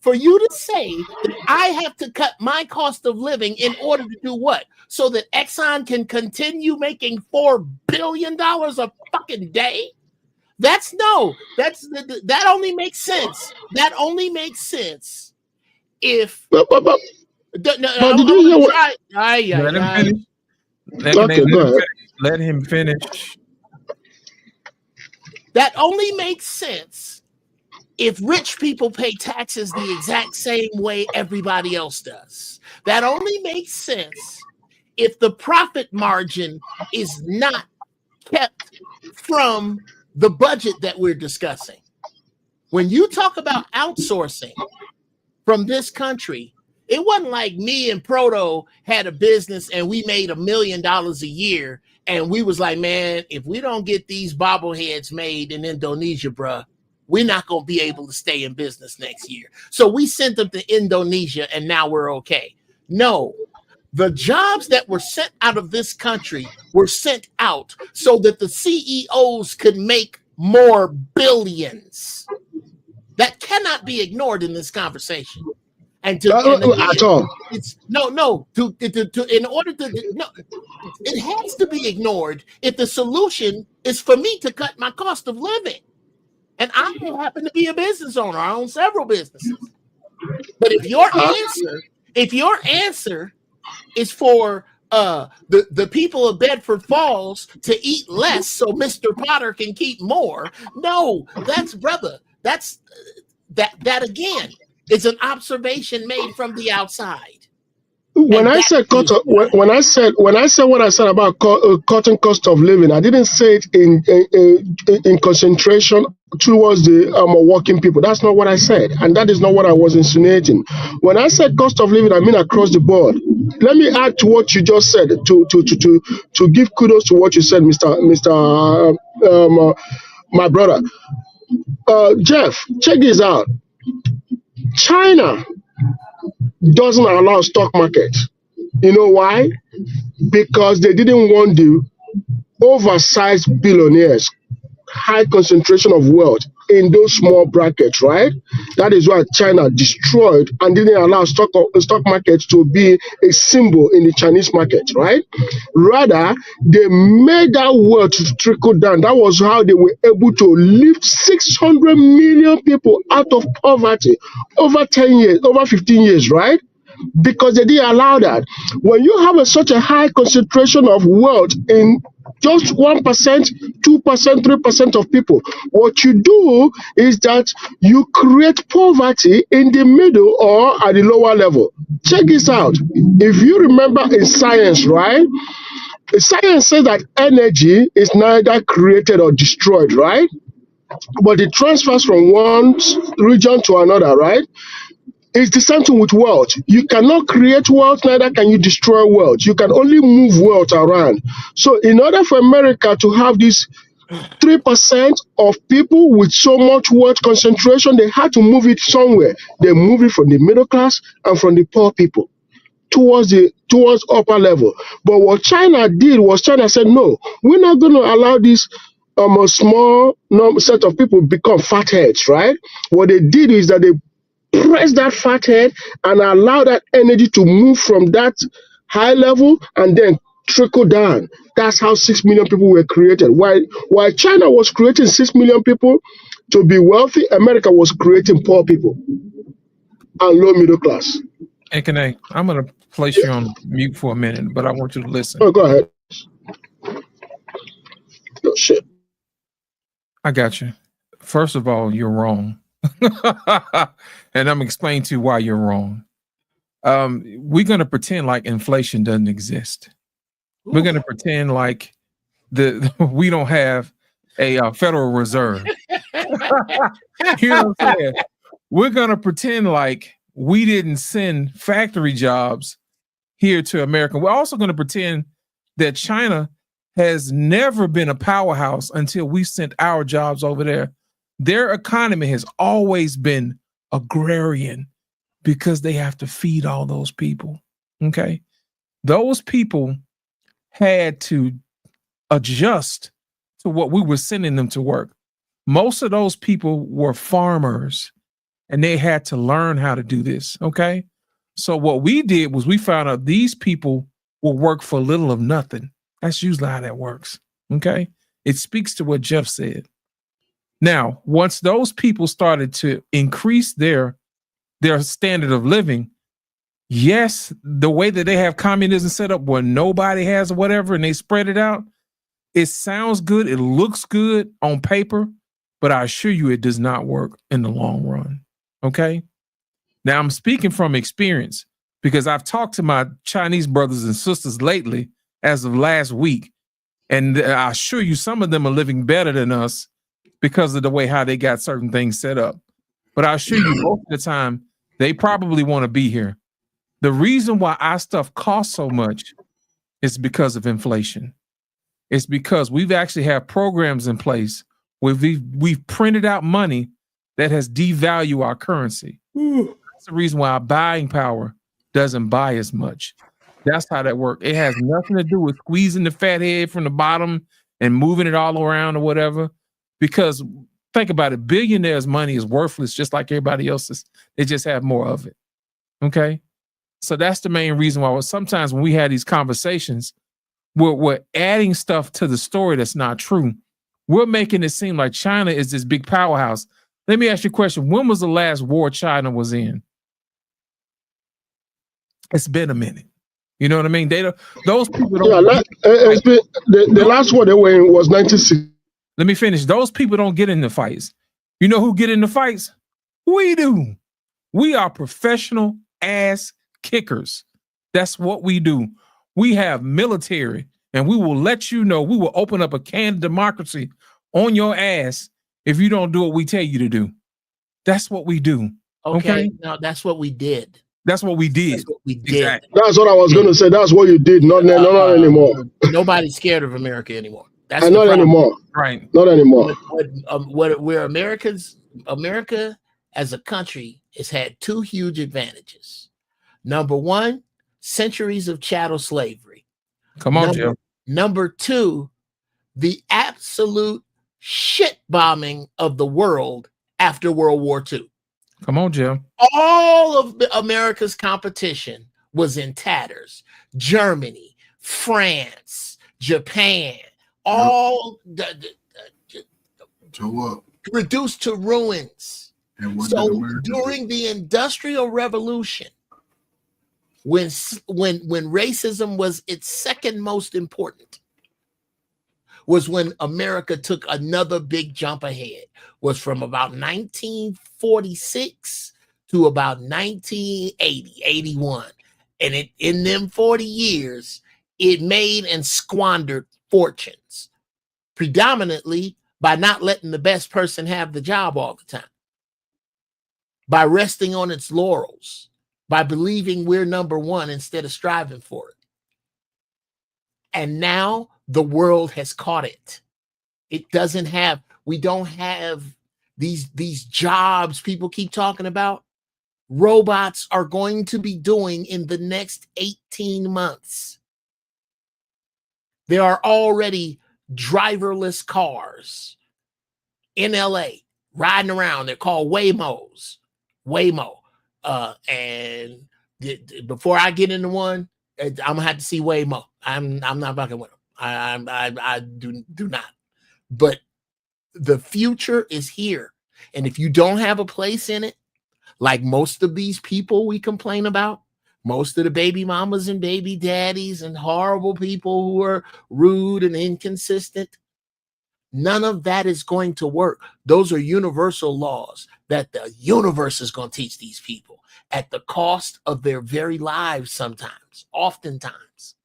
For you to say that I have to cut my cost of living in order to do what? So that Exxon can continue making $4 billion a fucking day? That only makes sense. That only makes sense if But did you hear what? Let him finish. That only makes sense if rich people pay taxes the exact same way everybody else does. That only makes sense if the profit margin is not kept from the budget that we're discussing. When you talk about outsourcing from this country, it wasn't like me and Proto had a business and we made $1 million a year. And we was like, man, if we don't get these bobbleheads made in Indonesia, bruh, we're not going to be able to stay in business next year. So we sent them to Indonesia and now we're okay. No, the jobs that were sent out of this country were sent out so that the CEOs could make more billions. That cannot be ignored in this conversation. And in order to it has to be ignored if the solution is for me to cut my cost of living. And I happen to be a business owner. I own several businesses. But if your answer is for the people of Bedford Falls to eat less so Mr. Potter can keep more, no, that again. It's an observation made from the outside. When I said what I said about cutting cost of living, I didn't say it in concentration towards the working people. That's not what I said, and that is not what I was insinuating. When I said cost of living, I mean across the board. Let me add to what you just said to give kudos to what you said, my brother. Jeff, check this out. China doesn't allow stock market. You know why? Because they didn't want the oversized billionaires, high concentration of wealth in those small brackets, right? That is why China destroyed and didn't allow stock market to be a symbol in the Chinese market, right? Rather, they made that wealth to trickle down. That was how they were able to lift 600 million people out of poverty over 10 years, over 15 years, right? Because they didn't allow that. When you have such a high concentration of wealth in just 1%, 2%, 3% of people, what you do is that you create poverty in the middle or at the lower level. Check this out. If you remember in science, right? Science says that energy is neither created or destroyed, right? But it transfers from one region to another, right? It's the same thing with wealth. You cannot create wealth, neither can you destroy wealth. You can only move wealth around. So in order for America to have this 3% of people with so much wealth concentration, they had to move it somewhere. They move it from the middle class and from the poor people towards upper level. But what China did was China said, no, we're not going to allow this a small set of people become fatheads, right? What they did is that they press that fathead and allow that energy to move from that high level and then trickle down. That's how 6 million people were created. While China was creating 6 million people to be wealthy, America was creating poor people and low middle class. Hey, Kane, I'm going to place you on mute for a minute, but I want you to listen. Oh, go ahead. Oh, shit. I got you. First of all, you're wrong. And I'm explaining to you why you're wrong. We're going to pretend like inflation doesn't exist. We're going to pretend like we don't have a Federal Reserve. You know what I'm saying? We're going to pretend like we didn't send factory jobs here to America. We're also going to pretend that China has never been a powerhouse until we sent our jobs over there. Their economy has always been agrarian because they have to feed all those people. Okay. Those people had to adjust to what we were sending them to work. Most of those people were farmers and they had to learn how to do this. Okay. So what we did was we found out these people will work for little of nothing. That's usually how that works. Okay. It speaks to what Jeff said. Now, once those people started to increase their standard of living, yes, the way that they have communism set up where nobody has whatever and they spread it out, it sounds good. It looks good on paper, but I assure you it does not work in the long run. Okay. Now I'm speaking from experience because I've talked to my Chinese brothers and sisters lately as of last week. And I assure you some of them are living better than us because of the way how they got certain things set up. But I assure you most of the time, they probably want to be here. The reason why our stuff costs so much is because of inflation. It's because we've actually have programs in place where we've printed out money that has devalued our currency. That's the reason why our buying power doesn't buy as much. That's how that works. It has nothing to do with squeezing the fat head from the bottom and moving it all around or whatever. Because think about it, billionaires' money is worthless just like everybody else's. They just have more of it. Okay? So that's the main reason why sometimes when we had these conversations, we're adding stuff to the story that's not true. We're making it seem like China is this big powerhouse. Let me ask you a question. When was the last war China was in? It's been a minute. You know what I mean? Those people don't. Yeah, it's been, the last war they were in was 1960. Let me finish. Those people don't get in the fights. You know who get in the fights? We do. We are professional ass kickers. That's what we do. We have military, and we will let you know. We will open up a can of democracy on your ass if you don't do what we tell you to do. That's what we do. Okay? No, that's what we did. That's what we did. That's what we did. Exactly. That's what I was going to say. That's what you did. Not anymore. Nobody's scared of America anymore. That's not problem. anymore. Right. Not anymore. Where America as a country has had two huge advantages. Number one, centuries of chattel slavery. Come on, Jim. Number two, the absolute shit bombing of the world after World War II. Come on, Jim. All of America's competition was in tatters. Germany, France, Japan, all reduced to ruins. So during the Industrial Revolution, when racism was its second most important, was when America took another big jump ahead. Was from about 1946 to about 1980, 81. And in them 40 years, it made and squandered fortunes, predominantly by not letting the best person have the job all the time, by resting on its laurels, by believing we're number one instead of striving for it. And now the world has caught it. We don't have these jobs people keep talking about. Robots are going to be doing in the next 18 months. There are already driverless cars in LA riding around. They're called Waymos. Waymo. And before I get into one, I'm gonna have to see Waymo. I'm not fucking with them. I do not. But the future is here, and if you don't have a place in it, like most of these people we complain about, most of the baby mamas and baby daddies and horrible people who are rude and inconsistent, none of that is going to work. Those are universal laws that the universe is going to teach these people at the cost of their very lives sometimes, oftentimes.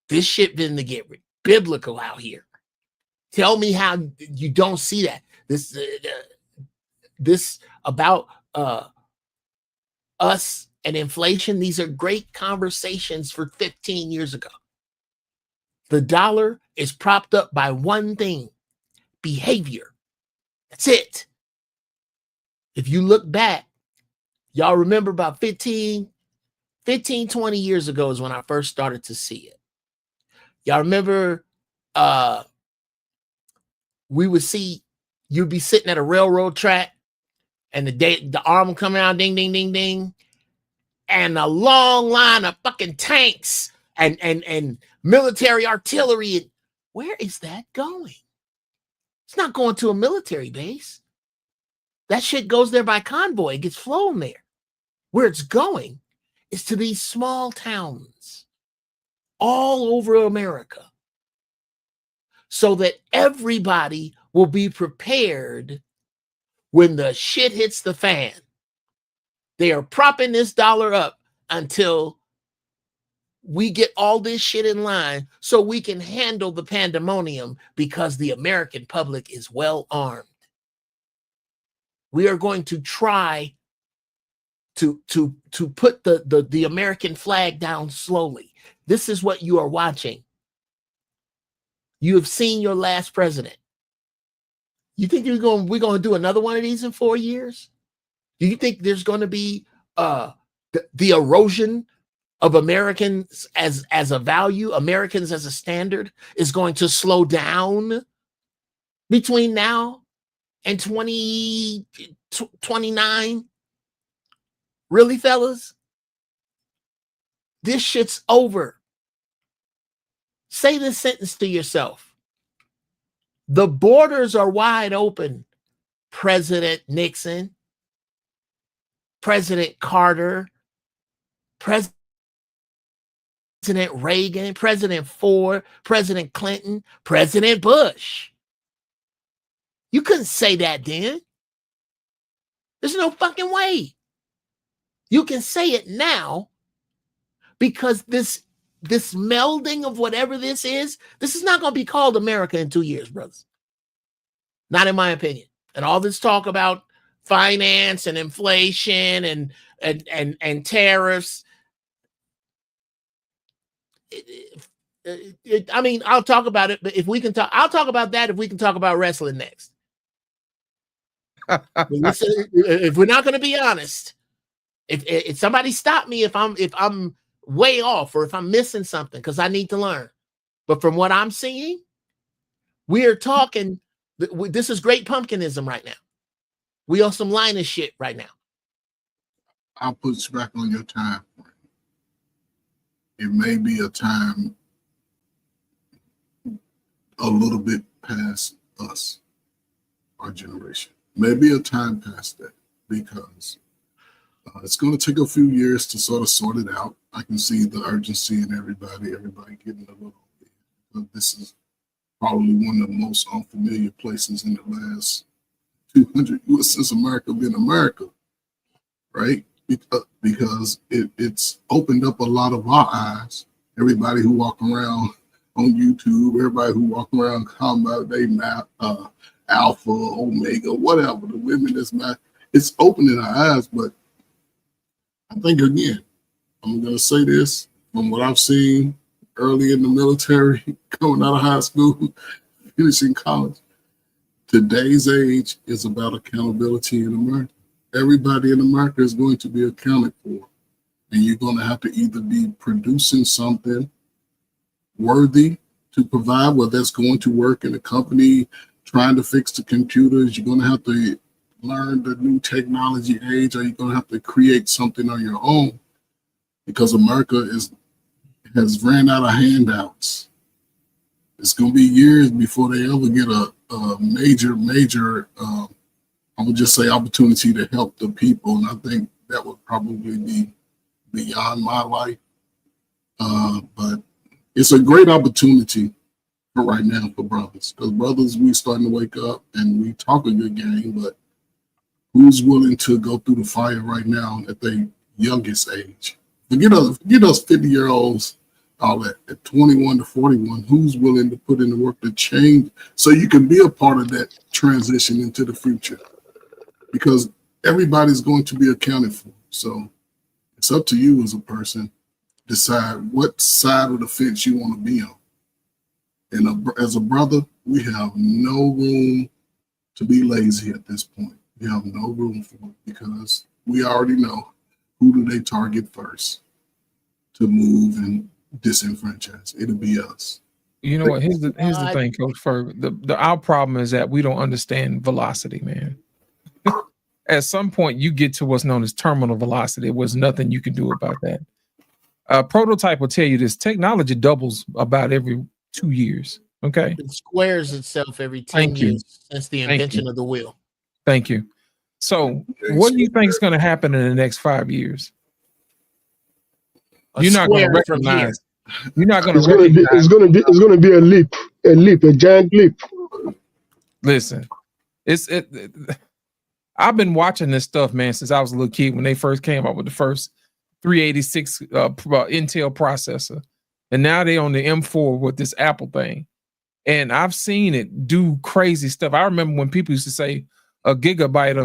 This shit been to get biblical out here. Tell me how you don't see that. This about us and inflation, these are great conversations for 15 years ago. The dollar is propped up by one thing: behavior. That's it. If you look back, y'all remember about 15, 20 years ago is when I first started to see it. Y'all remember we would see, you'd be sitting at a railroad track and the arm would come out, ding, ding, ding, ding, and a long line of fucking tanks and military artillery. Where is that going? It's not going to a military base. That shit goes there by convoy. It gets flown there. Where it's going is to these small towns all over America, so that everybody will be prepared when the shit hits the fan. They are propping this dollar up until we get all this shit in line so we can handle the pandemonium, because the American public is well armed. We are going to try to put the American flag down slowly. This is what you are watching. You have seen your last president. You think we're going to do another one of these in 4 years? Do you think there's going to be the erosion of Americans as a value, Americans as a standard, is going to slow down between now and 2029? Really, fellas? This shit's over. Say this sentence to yourself. The borders are wide open. President Nixon, President Carter, President Reagan, President Ford, President Clinton, President Bush. You couldn't say that then. There's no fucking way. You can say it now, because this melding of whatever this is not going to be called America in 2 years, brothers. Not in my opinion. And all this talk about finance and inflation and tariffs. I mean, I'll talk about it, but I'll talk about that if we can talk about wrestling next. If we're not going to be honest, if somebody stop me if I'm way off or if I'm missing something, because I need to learn. But from what I'm seeing, we are talking. This is great pumpkinism right now. We on some Linus shit right now. I'll put you back on your time. It may be a time a little bit past us, our generation. Maybe a time past that, because it's going to take a few years to sort of sort it out. I can see the urgency in everybody getting a little bit. But this is probably one of the most unfamiliar places in the last 200 years since America been America, right? Because it's opened up a lot of our eyes. Everybody who walk around on YouTube, everybody who walk around talking about they alpha, omega, whatever, the women that's not, it's opening our eyes. But I think, again, I'm going to say this from what I've seen early in the military, coming out of high school, finishing college. Today's age is about accountability in America. Everybody in America is going to be accounted for. And you're going to have to either be producing something worthy to provide, whether that's going to work in a company, trying to fix the computers. You're going to have to learn the new technology age, or you're going to have to create something on your own, because America has ran out of handouts. It's going to be years before they ever get a major, I would just say, opportunity to help the people. And I think that would probably be beyond my life. But it's a great opportunity for right now for brothers, because brothers, we starting to wake up and we talk a good game, but who's willing to go through the fire right now at their youngest age? Forget us 50-year-olds, all that, at 21 to 41, who's willing to put in the work to change so you can be a part of that transition into the future? Because everybody's going to be accounted for. So it's up to you as a person, decide what side of the fence you want to be on. And as a brother, we have no room to be lazy at this point. We have no room for it, because we already know who do they target first to move and disenfranchise. It'll be us. You know what? Here's the thing, Coach Ferg. Our problem is that we don't understand velocity, man. At some point, you get to what's known as terminal velocity. There was nothing you can do about that. A prototype will tell you this: technology doubles about every 2 years. Okay, it squares itself every 10 years since the invention of the wheel. Thank you. So, what do you think is going to happen in the next 5 years? You're not going to recognize. You're not going to recognize. It's going to be a giant leap. Listen, I've been watching this stuff, man, since I was a little kid when they first came out with the first 386 Intel processor, and now they on the M4 with this Apple thing, and I've seen it do crazy stuff. I remember when people used to say a gigabyte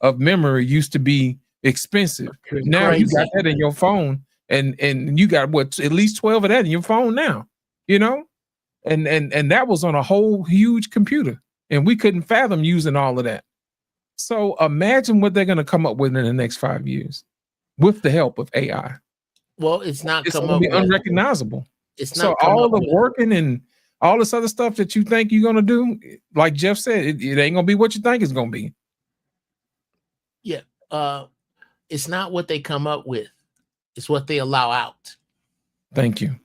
of memory used to be expensive. Now you got that in your phone, and you got at least 12 of that in your phone now, you know, and that was on a whole huge computer, and we couldn't fathom using all of that. So imagine what they're going to come up with in the next 5 years with the help of AI. Well, it's not It's going to be unrecognizable. It's so all the working and all this other stuff that you think you're going to do, like Jeff said, it ain't going to be what you think it's going to be. Yeah. It's not what they come up with. It's what they allow out. Thank you.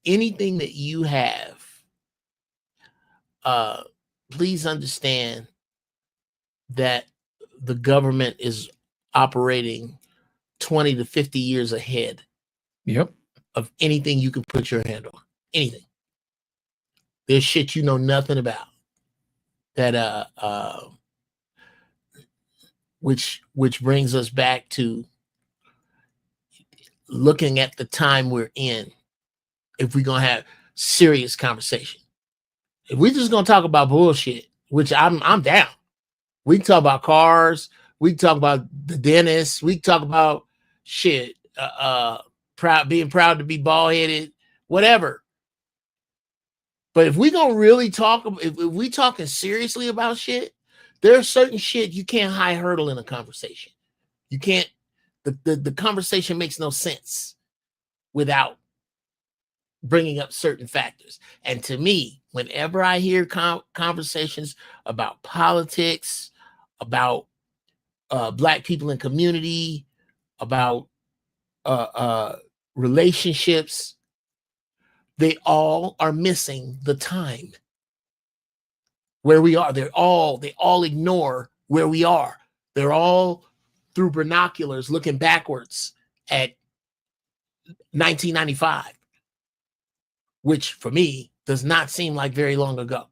Anything that you have, please understand that the government is operating 20 to 50 years ahead. Yep. Of anything you can put your hand on. Anything. There's shit you know nothing about. That which brings us back to looking at the time we're in. If we're gonna have serious conversation. If we're just gonna talk about bullshit, which I'm down. We can talk about cars, we can talk about the dentist, we can talk about shit, being proud to be bald-headed, whatever. But if we gonna really talk, if we talking seriously about shit, there's certain shit you can't high hurdle in a conversation. You can't, the conversation makes no sense without bringing up certain factors. And to me, whenever I hear conversations about politics, about Black people in community, about relationships, they all are missing the time where we are. They all ignore where we are. They're all through binoculars looking backwards at 1995, which for me does not seem like very long ago.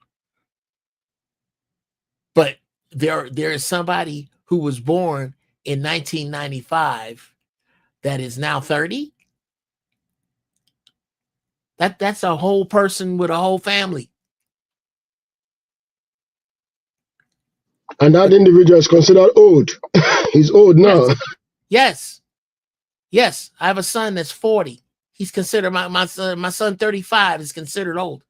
But there is somebody who was born in 1995 that is now 30. That's a whole person with a whole family. And that individual is considered old. He's old now. Yes. I have a son that's 40. He's considered my son 35 is considered old.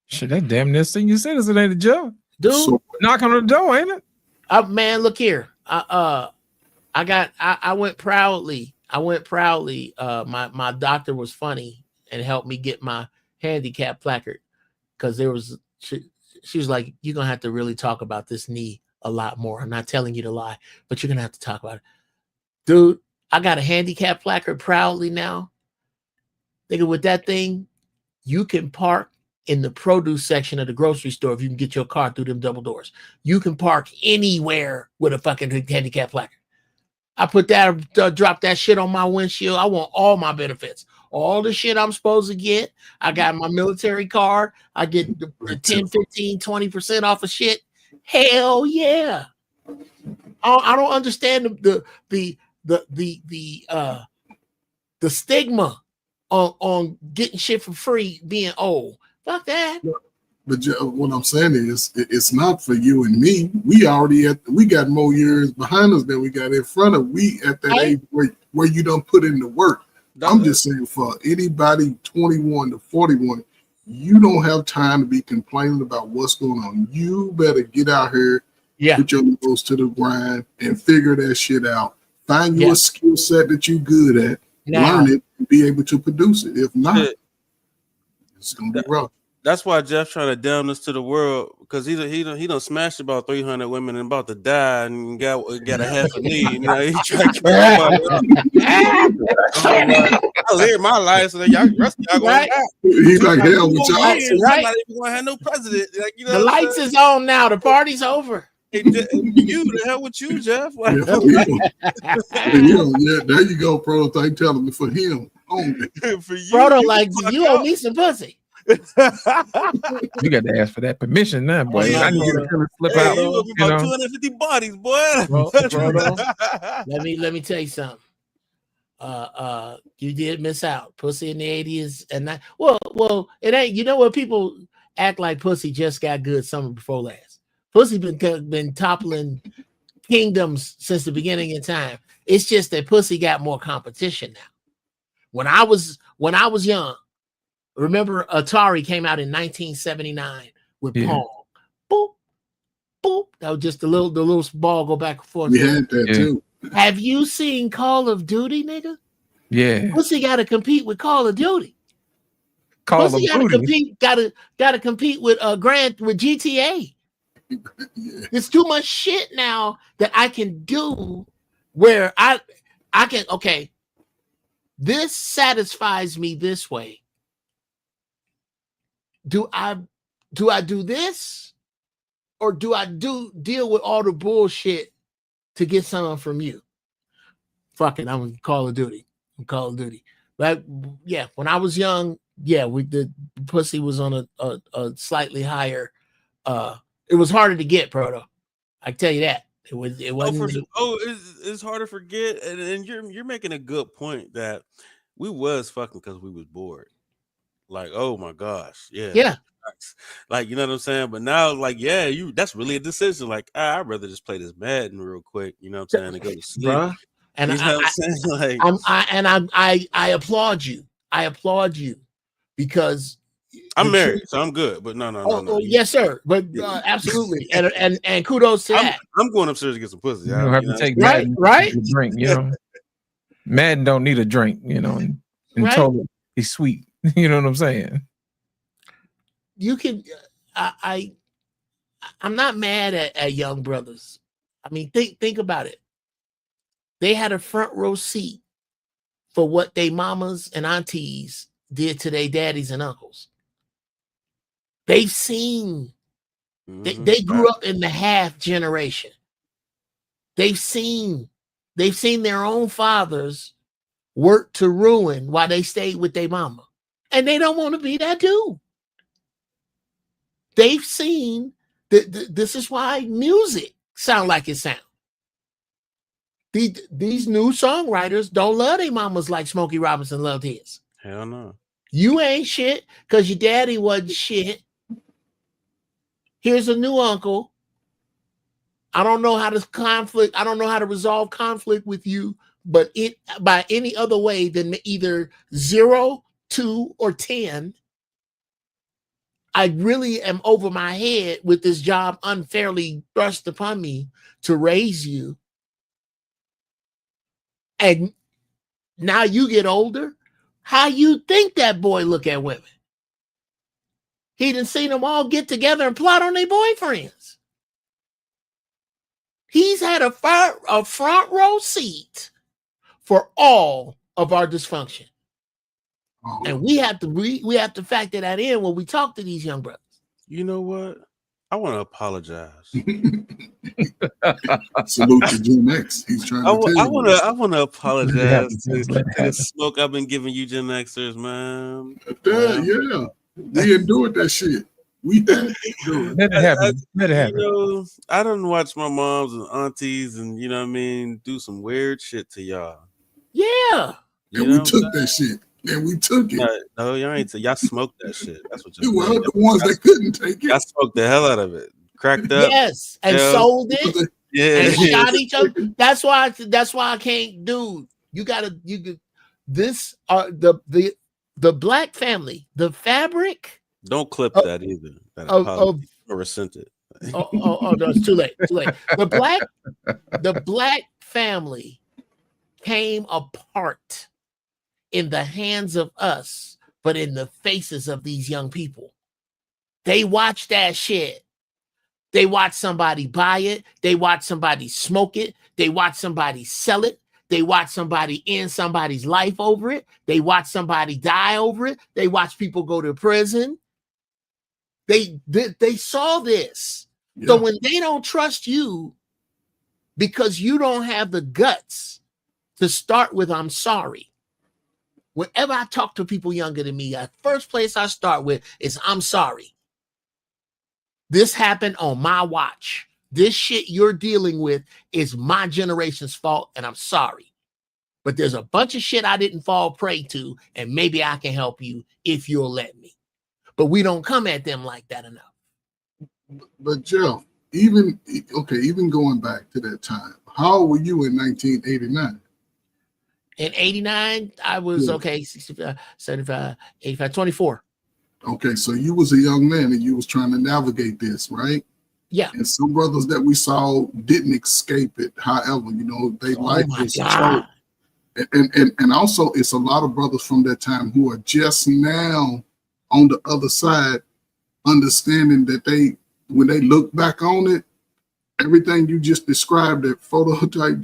Shit, that damn near senior citizen ain't a joke. Dude, knock on the door, ain't it? Man, look here. I went proudly. My doctor was funny, and helped me get my handicap placard because she was like, you're gonna have to really talk about this knee a lot more. I'm not telling you to lie, but you're gonna have to talk about it. Dude, I got a handicap placard proudly now. Nigga, with that thing, you can park in the produce section of the grocery store if you can get your car through them double doors. You can park anywhere with a fucking handicap placard. I put that, drop that shit on my windshield. I want all my benefits. All the shit I'm supposed to get. I got my military card. I get the 10, 15, 20% off of shit. Hell yeah. I don't understand the stigma on getting shit for free being old. Fuck that. But what I'm saying is, it's not for you and me. We got more years behind us than we got in front of. We at that age where you don't put in the work. I'm just saying, for anybody 21 to 41, you don't have time to be complaining about what's going on. You better get out here, put your nose to the grind, and figure that shit out. Find you a skill set that you're good at, learn it, and be able to produce it. If not, it's gonna be rough. That's why Jeff trying to damn us to the world, because he done smashed about 300 women and about to die and got a half a knee. You know, he trying to I was here my life, so y'all rest y'all going to die. He's like, hell with y'all. I'm not even going to have no president. Like, you know, the lights is on now. The party's over. Hey, the hell with you, Jeff? Yeah, there you go, prototype telling me for him only. For you, Proto, like, you owe me some pussy. You got to ask for that permission now, boy. I need you to slip out. You gonna be about 250 bodies, boy. Bro, let me tell you something. You did miss out. Pussy in the 80s and that. Well, it ain't. You know what? People act like pussy just got good summer before last. Pussy been toppling kingdoms since the beginning of time. It's just that pussy got more competition now. When I was young. Remember, Atari came out in 1979 with Pong. Boop, boop. That was just the little ball go back and forth. We had that too. Have you seen Call of Duty, nigga? Yeah. Pussy got to compete with Call of Duty. Pussy got to compete. Got to compete with with GTA. There's too much shit now that I can do where I can. Okay, this satisfies me this way. Do I do this, or do I deal with all the bullshit to get something from you? Fuck it, I'm Call of Duty. But yeah, when I was young, the pussy was on a slightly higher. It was harder to get, Proto. I tell you that. It wasn't. It's hard to forget, and you're making a good point that we was fucking because we was bored. Like, oh my gosh, yeah. Like, you know what I'm saying? But now, like, that's really a decision. Like, I'd rather just play this Madden real quick, you know what I'm saying, and go to sleep. Bruh. And you know what I'm saying? Like, I applaud you. I applaud you because I'm married, so I'm good. But no. Yes, sir. But absolutely, and kudos to that. I'm going upstairs to get some pussy. You don't have to take Madden right? To drink, you know. Madden don't need a drink, you know, until he's sweet. You know what I'm saying? You can. I'm not mad at young brothers. I mean, think about it. They had a front row seat for what they mamas and aunties did to their daddies and uncles. They've seen. They grew up in the half generation. They've seen their own fathers work to ruin while they stayed with their mama. And they don't want to be that dude. They've seen this is why music sound like it sound. These new songwriters don't love their mamas like Smokey Robinson loved his. Hell no. You ain't shit because your daddy wasn't shit. Here's a new uncle. I don't know how to resolve conflict with you, but it by any other way than either 0, 2, or 10. I really am over my head with this job unfairly thrust upon me to raise you. And now you get older. how you think that boy look at women. He done seen them all get together and plot on their boyfriends. He's had a front row seat for all of our dysfunction. And we have to factor that in when we talk to these young brothers. You know what? I want to apologize. Salute to Gen X. He's trying to tell you. I want to apologize to the smoke I've been giving you Gen Xers, man. Yeah. We endured that shit. We had to do it. Let it happen. Let it happen. You know, I done watch my moms and aunties and, you know what I mean, do some weird shit to y'all. Yeah. And we took that shit. And we took it. No, y'all ain't. Y'all smoked that shit. That's what y'all. Well, the ones that couldn't take it. Y'all smoked the hell out of it. Cracked up. Yes, and sold it. Yeah, and shot each other. That's why I can't do. You could. This the black family, the fabric. Don't clip that either. That or sent it. No, it's too late. Too late. The black family came apart in the hands of us, but in the faces of these young people. They watch that shit. They watch somebody buy it. They watch somebody smoke it. They watch somebody sell it. They watch somebody end somebody's life over it. They watch somebody die over it. They watch people go to prison. They saw this. Yeah. So when they don't trust you because you don't have the guts to start with, I'm sorry. Whenever I talk to people younger than me, the first place I start with is, I'm sorry. This happened on my watch. This shit you're dealing with is my generation's fault, and I'm sorry. But there's a bunch of shit I didn't fall prey to, and maybe I can help you if you'll let me. But we don't come at them like that enough. But Jeff, even going back to that time, how old were you in 1989? In 89, I was 65, 75, 85, 24. Okay, so you was a young man and you was trying to navigate this, right? Yeah. And some brothers that we saw didn't escape it. However, they life was choked. And also it's a lot of brothers from that time who are just now on the other side, understanding that when they look back on it, everything you just described, that photo type,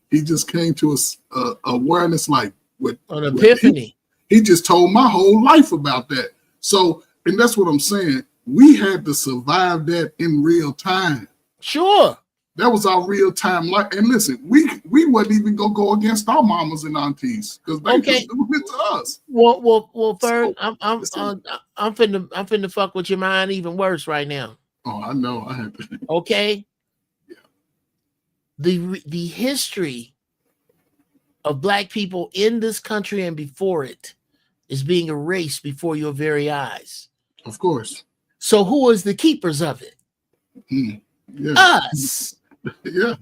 he just came to us awareness, like with an epiphany. He just told my whole life about that. So, and that's what I'm saying. We had to survive that in real time. Sure. That was our real time life. And listen, we wasn't even gonna go against our mamas and aunties because they just do it to us. Well, Ferg, I'm finna fuck with your mind even worse right now. Oh, I know. I had to. Okay. Yeah. The history of black people in this country and before it is being erased before your very eyes. Of course. So who is the keepers of it? Yeah. Us. Yeah.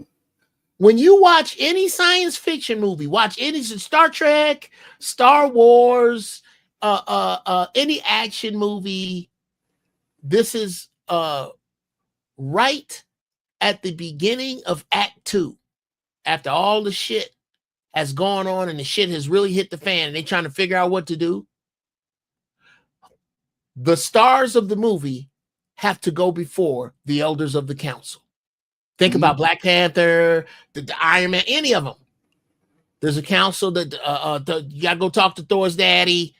When you watch any science fiction movie, watch any Star Trek, Star Wars, any action movie, this is right at the beginning of Act 2, after all the shit has gone on and the shit has really hit the fan and they're trying to figure out what to do. The stars of the movie have to go before the elders of the council. Think about Black Panther, the Iron Man, any of them. There's a council that you gotta go talk to Thor's daddy.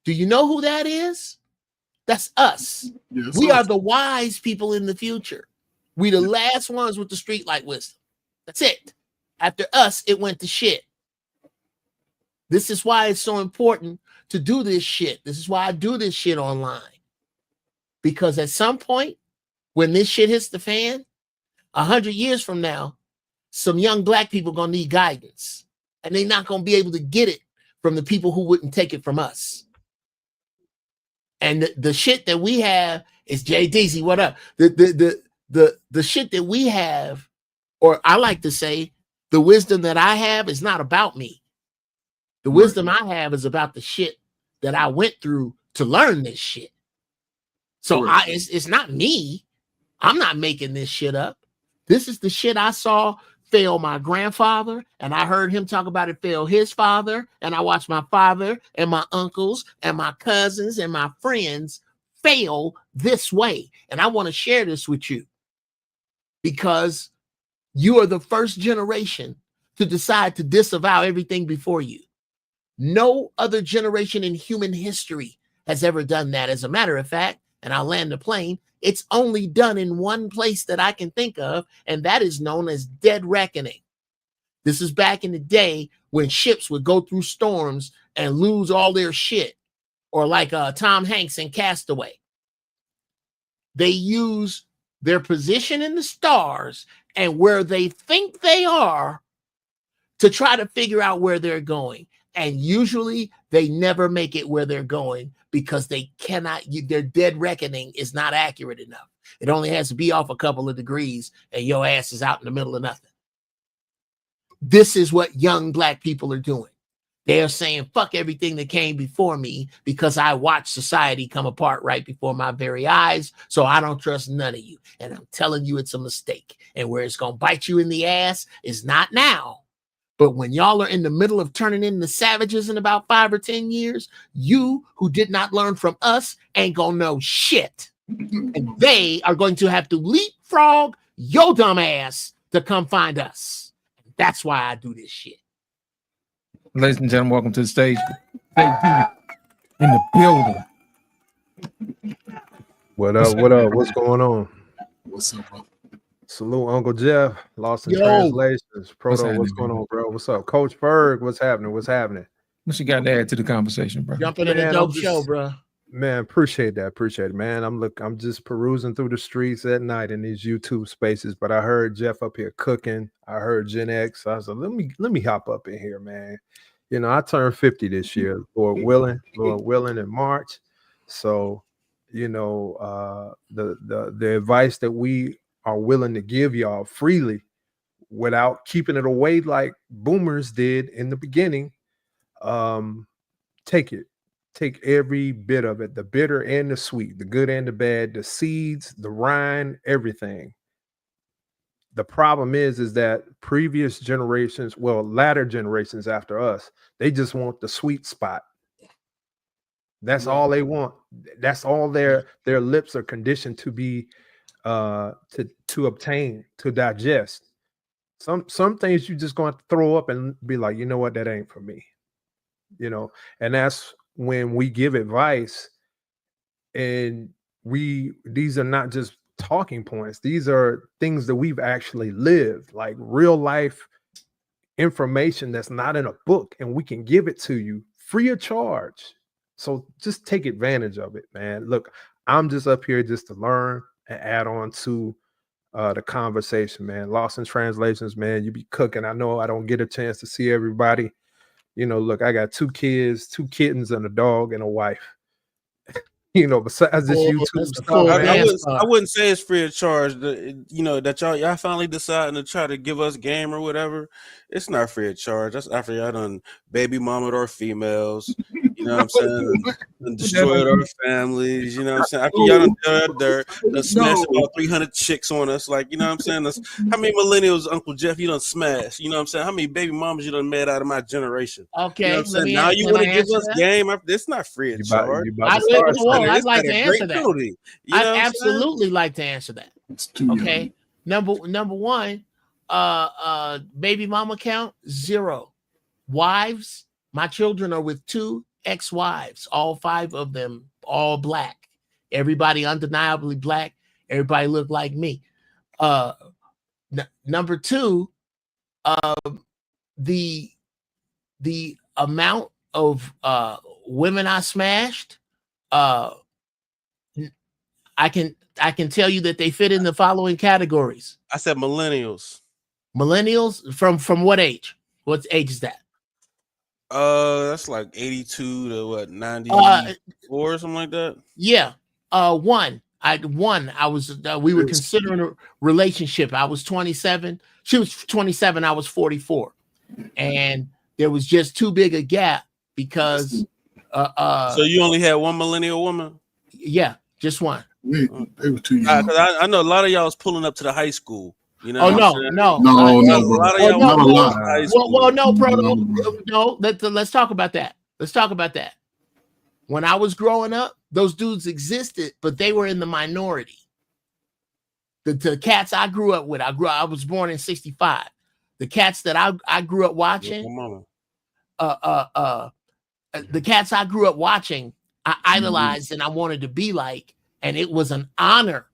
Do you know who that is? That's us. Yes, we are the wise people in the future. We the last ones with the streetlight wisdom. That's it. After us, it went to shit. This is why it's so important to do this shit. This is why I do this shit online. Because at some point, when this shit hits the fan, 100 years from now, some young black people gonna need guidance. And they're not gonna be able to get it from the people who wouldn't take it from us. And the shit that we have is JDZ, what up? The shit that we have, or I like to say, the wisdom that I have is not about me. The wisdom I have is about the shit that I went through to learn this shit. So it's not me. I'm not making this shit up. This is the shit I saw fail my grandfather, and I heard him talk about it fail his father, and I watched my father and my uncles and my cousins and my friends fail this way. And I want to share this with you because you are the first generation to decide to disavow everything before you. No other generation in human history has ever done that. As a matter of fact, and I'll land the plane, it's only done in one place that I can think of, and that is known as dead reckoning. This is back in the day when ships would go through storms and lose all their shit, or like Tom Hanks in Castaway. They use their position in the stars and where they think they are to try to figure out where they're going. And usually they never make it where they're going because they cannot, their dead reckoning is not accurate enough. It only has to be off a couple of degrees and your ass is out in the middle of nothing. This is what young Black people are doing. They are saying, fuck everything that came before me because I watched society come apart right before my very eyes. So I don't trust none of you. And I'm telling you, it's a mistake. And where it's going to bite you in the ass is not now. But when y'all are in the middle of turning into savages in about 5 or 10 years, you who did not learn from us ain't gonna know shit. And they are going to have to leapfrog your dumb ass to come find us. That's why I do this shit. Ladies and gentlemen, welcome to the stage. In the building. What up? What up? What's going on? What's up, bro? Salute Uncle Jeff, Lost in Translations. Proto, what's going on, bro? What's up? Coach Ferg, what's happening? What's happening? What you got to add to the conversation, bro? Jumping in a dope show, bro. Man, appreciate that. Appreciate it, man. I'm just perusing through the streets at night in these YouTube spaces, but I heard Jeff up here cooking. I heard Gen X. I was like, let me hop up in here, man. You know, I turned 50 this year, Lord willing in March. So, you know, the advice that we are willing to give y'all freely without keeping it away like boomers did in the beginning. Take it. Take every bit of it, the bitter and the sweet, the good and the bad, the seeds, the rind, everything. The problem is that previous generations, well, latter generations after us, they just want the sweet spot. That's all they want. That's all their lips are conditioned to be to obtain, to digest. Some things you just going to throw up and be like, you know what, that ain't for me. You know, and that's when we give advice, and these are not just talking points. These are things that we've actually lived, like real life information that's not in a book, and we can give it to you free of charge. So just take advantage of it, man. Look, I'm just up here just to learn and add on to the conversation, man. Lost in Translations, man. You be cooking. I know I don't get a chance to see everybody. You know, look, I got 2 kids, 2 kittens, and a dog and a wife. You know, besides this YouTube stuff, I wouldn't say it's free of charge. You know, that y'all finally deciding to try to give us game or whatever. It's not free of charge. That's after y'all done baby mamaed our females. You know what I'm saying? And destroyed our families. You know what I'm saying? After y'all done done dirt, done smashed about 300 chicks on us. Like, you know what I'm saying? How many millennials, Uncle Jeff, you done smashed? You know what I'm saying? How many baby mamas you done made out of my generation? Okay, you know what I'm saying? Now you want to give us game? It's not free of charge. I'd like to answer that. You know I'd absolutely like to answer that. Okay. Number one, baby mama count 0. Wives, my children are with 2 ex-wives, all 5 of them, all Black. Everybody undeniably Black. Everybody look like me. Number 2, the amount of women I smashed, I can tell you that they fit in the following categories. I said millennials. Millennials from what age? What age is that? That's like 82 to what, 94 or something like that. Yeah. One. I was we were considering a relationship. I was 27. She was 27. I was 44. And there was just too big a gap because so you only had one millennial woman? Yeah, just one. They were too young. I know a lot of y'all was pulling up to the high school You know? No. A lot of y'all not a lot. high school. Well, no, Proto. No, let's talk about that. Let's talk about that. When I was growing up, those dudes existed, but they were in the minority. The cats I grew up with, I was born in 65. The cats that I grew up watching, the cats I grew up watching, I idolized and I wanted to be like, and it was an honor.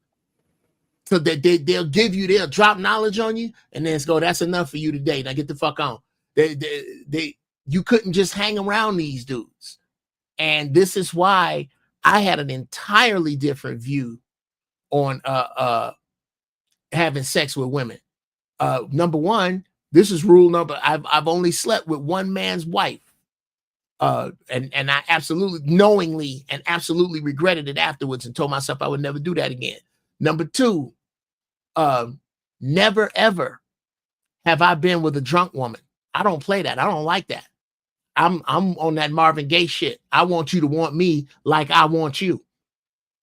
So that they'll drop knowledge on you, and then go, that's enough for you today. Now get the fuck on. You couldn't just hang around these dudes. And this is why I had an entirely different view on having sex with women. Number one, this is rule number. I've only slept with one man's wife. And I absolutely knowingly and absolutely regretted it afterwards and told myself I would never do that again. Number two, never ever have I been with a drunk woman. I don't play that. I don't like that. I'm on that Marvin Gaye shit. I want you to want me like I want you.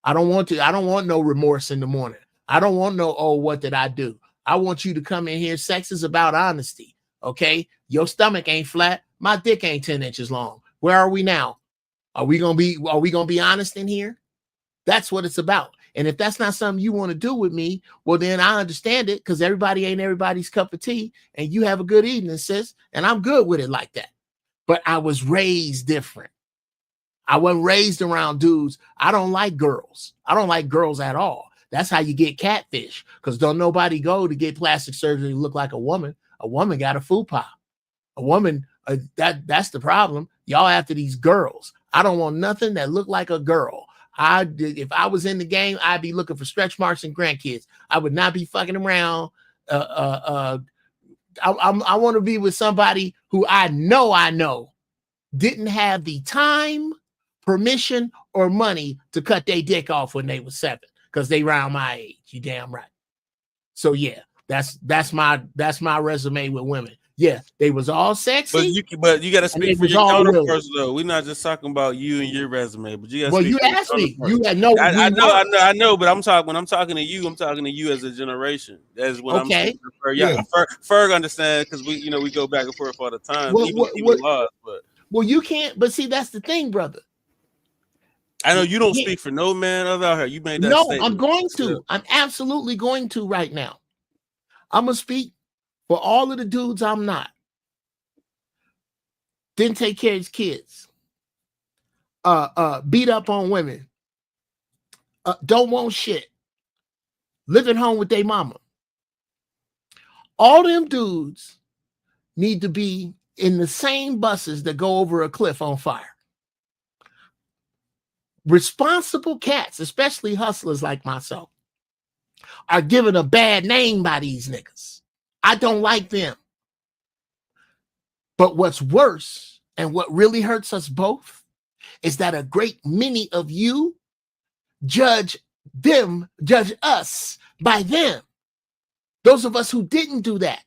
I don't want no remorse in the morning. I don't want no, oh, what did I do? I want you to come in here. Sex is about honesty. Okay. Your stomach ain't flat. My dick ain't 10 inches long. Where are we now? Are we gonna be honest in here? That's what it's about. And if that's not something you want to do with me, well, then I understand it, because everybody ain't everybody's cup of tea, and you have a good evening, sis. And I'm good with it like that. But I was raised different. I wasn't raised around dudes. I don't like girls. I don't like girls at all. That's how you get catfish, because don't nobody go to get plastic surgery to look like a woman. A woman got a fupa. A woman, that's the problem. Y'all after these girls. I don't want nothing that look like a girl. If I was in the game, I'd be looking for stretch marks and grandkids. I would not be fucking around. I want to be with somebody who I know didn't have the time, permission, or money to cut their dick off when they was 7, because they around my age. You damn right. So yeah, that's my resume with women. Yeah, they was all sexy. But you got to speak for your counterparts, though. We're not just talking about you and your resume, but you got. Well, you asked me. You had no. I know, but when I'm talking to you, I'm talking to you as a generation. That's what I'm saying. Ferg understand, because we go back and forth all the time. Well, you can't. But see, that's the thing, brother. I know you don't speak for no man other out here. You made that statement. I'm going to. I'm absolutely going to right now. I'm gonna speak for all of the dudes I'm not. Didn't take care of his kids. Beat up on women. Don't want shit. Living home with their mama. All them dudes need to be in the same buses that go over a cliff on fire. Responsible cats, especially hustlers like myself, are given a bad name by these niggas. I don't like them. But what's worse, and what really hurts us both, is that a great many of you judge us by them. Those of us who didn't do that.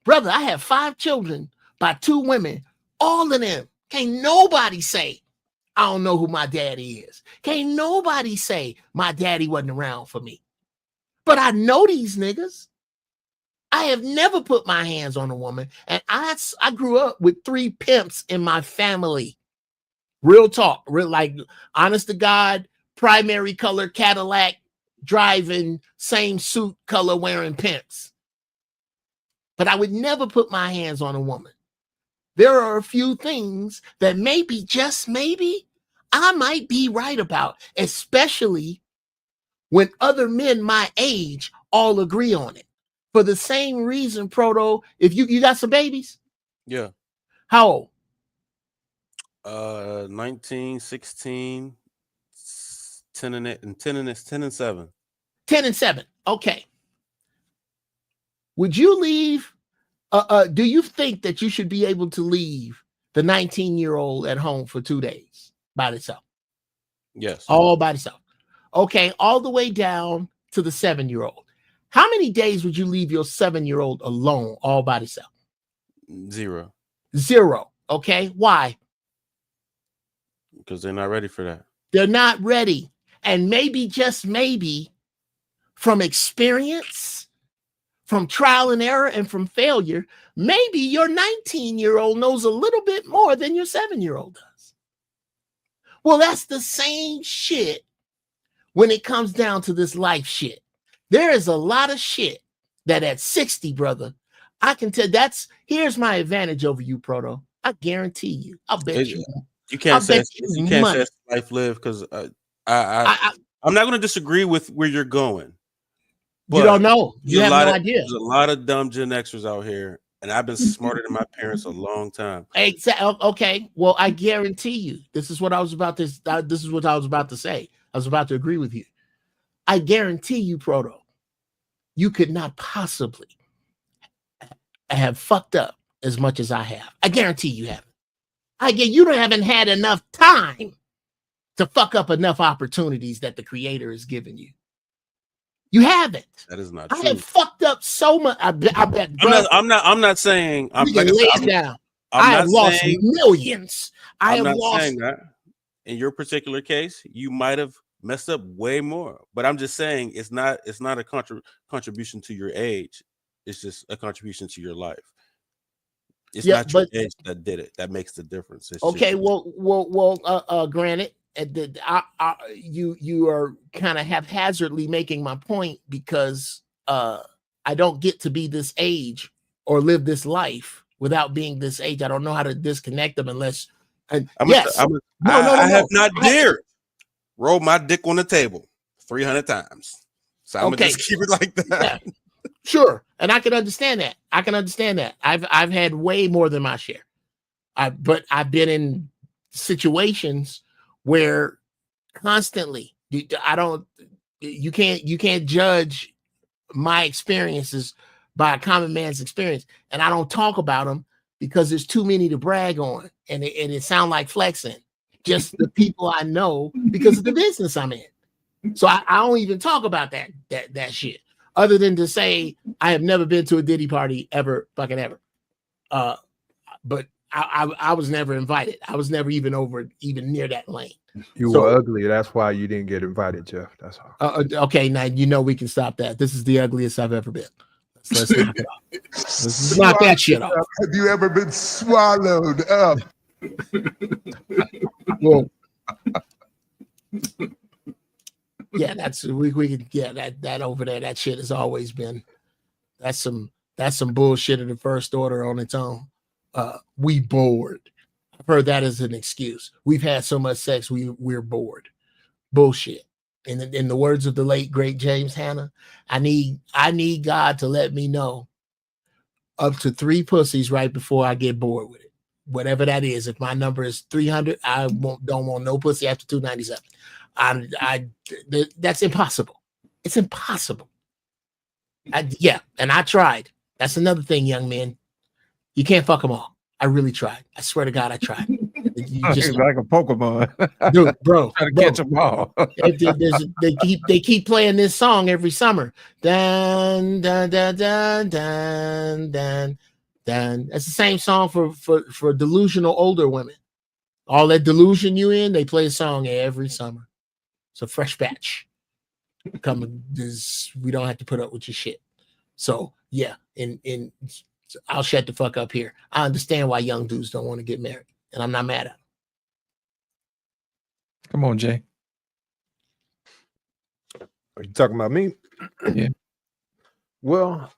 Brother, I have 5 children by 2 women. All of them. Can't nobody say, I don't know who my daddy is. Can't nobody say my daddy wasn't around for me. But I know these niggas. I have never put my hands on a woman. And I grew up with 3 pimps in my family. Real talk. Like, honest to God, primary color Cadillac driving, same suit color wearing pimps. But I would never put my hands on a woman. There are a few things that maybe, just maybe, I might be right about, especially when other men my age all agree on it. For the same reason, Proto, if you got some babies? Yeah. How old? 19, 16, 10 and 7. 10 and 7. Okay. Would you leave? Do you think that you should be able to leave the 19-year-old at home for 2 days by itself? Yes. All by itself. Okay. All the way down to the 7-year-old. How many days would you leave your 7-year-old alone all by itself? 0. 0. Okay. Why? Because they're not ready for that. They're not ready. And maybe, just maybe, from experience, from trial and error and from failure, maybe your 19-year-old knows a little bit more than your 7-year-old does. Well, that's the same shit when it comes down to this life shit. There is a lot of shit that at 60, brother, I can tell. Here's my advantage over you, Proto. I guarantee you. I'll bet you. You can't say money. life lived, because I'm not going to disagree with where you're going. You don't know. You have no idea. There's a lot of dumb Gen Xers out here, and I've been smarter than my parents a long time. Exactly. Okay. Well, I guarantee you. This is what I was about to say. I was about to agree with you. I guarantee you, Proto, you could not possibly have fucked up as much as I have. I guarantee you haven't. You haven't had enough time to fuck up enough opportunities that the Creator has given you. You haven't. That is not true. I have fucked up so much. I bet. I'm not saying. I have lost millions. I'm not saying that. In your particular case, you might have messed up way more. But I'm just saying it's not a contribution to your age. It's just a contribution to your life. It's not your age that did it. That makes the difference. Granted, you are kind of haphazardly making my point, because I don't get to be this age or live this life without being this age. I don't know how to disconnect them unless. I have not dared roll my dick on the table 300 times. So I'm gonna just keep it like that. Yeah. Sure, and I can understand that. I've had way more than my share. But I've been in situations where constantly you can't judge my experiences by a common man's experience, and I don't talk about them because there's too many to brag on, and it sound like flexing. Just the people I know because of the business I'm in. So I don't even talk about that shit, other than to say I have never been to a Diddy party ever, fucking ever. But I was never invited. I was never even near that lane. You were ugly. That's why you didn't get invited, Jeff. That's all. Okay, now we can stop that. This is the ugliest I've ever been. Let's knock it off. Let's knock that shit off. Have you ever been swallowed up? Well, yeah, we can that over there. That shit has always been. That's some bullshit of the first order on its own. We bored. I've heard that as an excuse. We've had so much sex, we're bored. Bullshit. In the words of the late great James Hanna, I need God to let me know up to 3 pussies right before I get bored with it. Whatever that is. If my number is 300, I don't want no pussy after 297. That's impossible. It's impossible. And I tried. That's another thing, young men. You can't fuck them all. I really tried. I swear to God, I tried. Just like a Pokemon, dude, bro. Try to catch them all. they keep playing this song every summer. Dun dun dun dun dun dun dun. That's the same song for delusional older women. All that delusion you in, they play a song every summer. It's a fresh batch. We don't have to put up with your shit. So yeah, I'll shut the fuck up here. I understand why young dudes don't want to get married, and I'm not mad at them. Come on, Jay. Are you talking about me? Yeah. Well,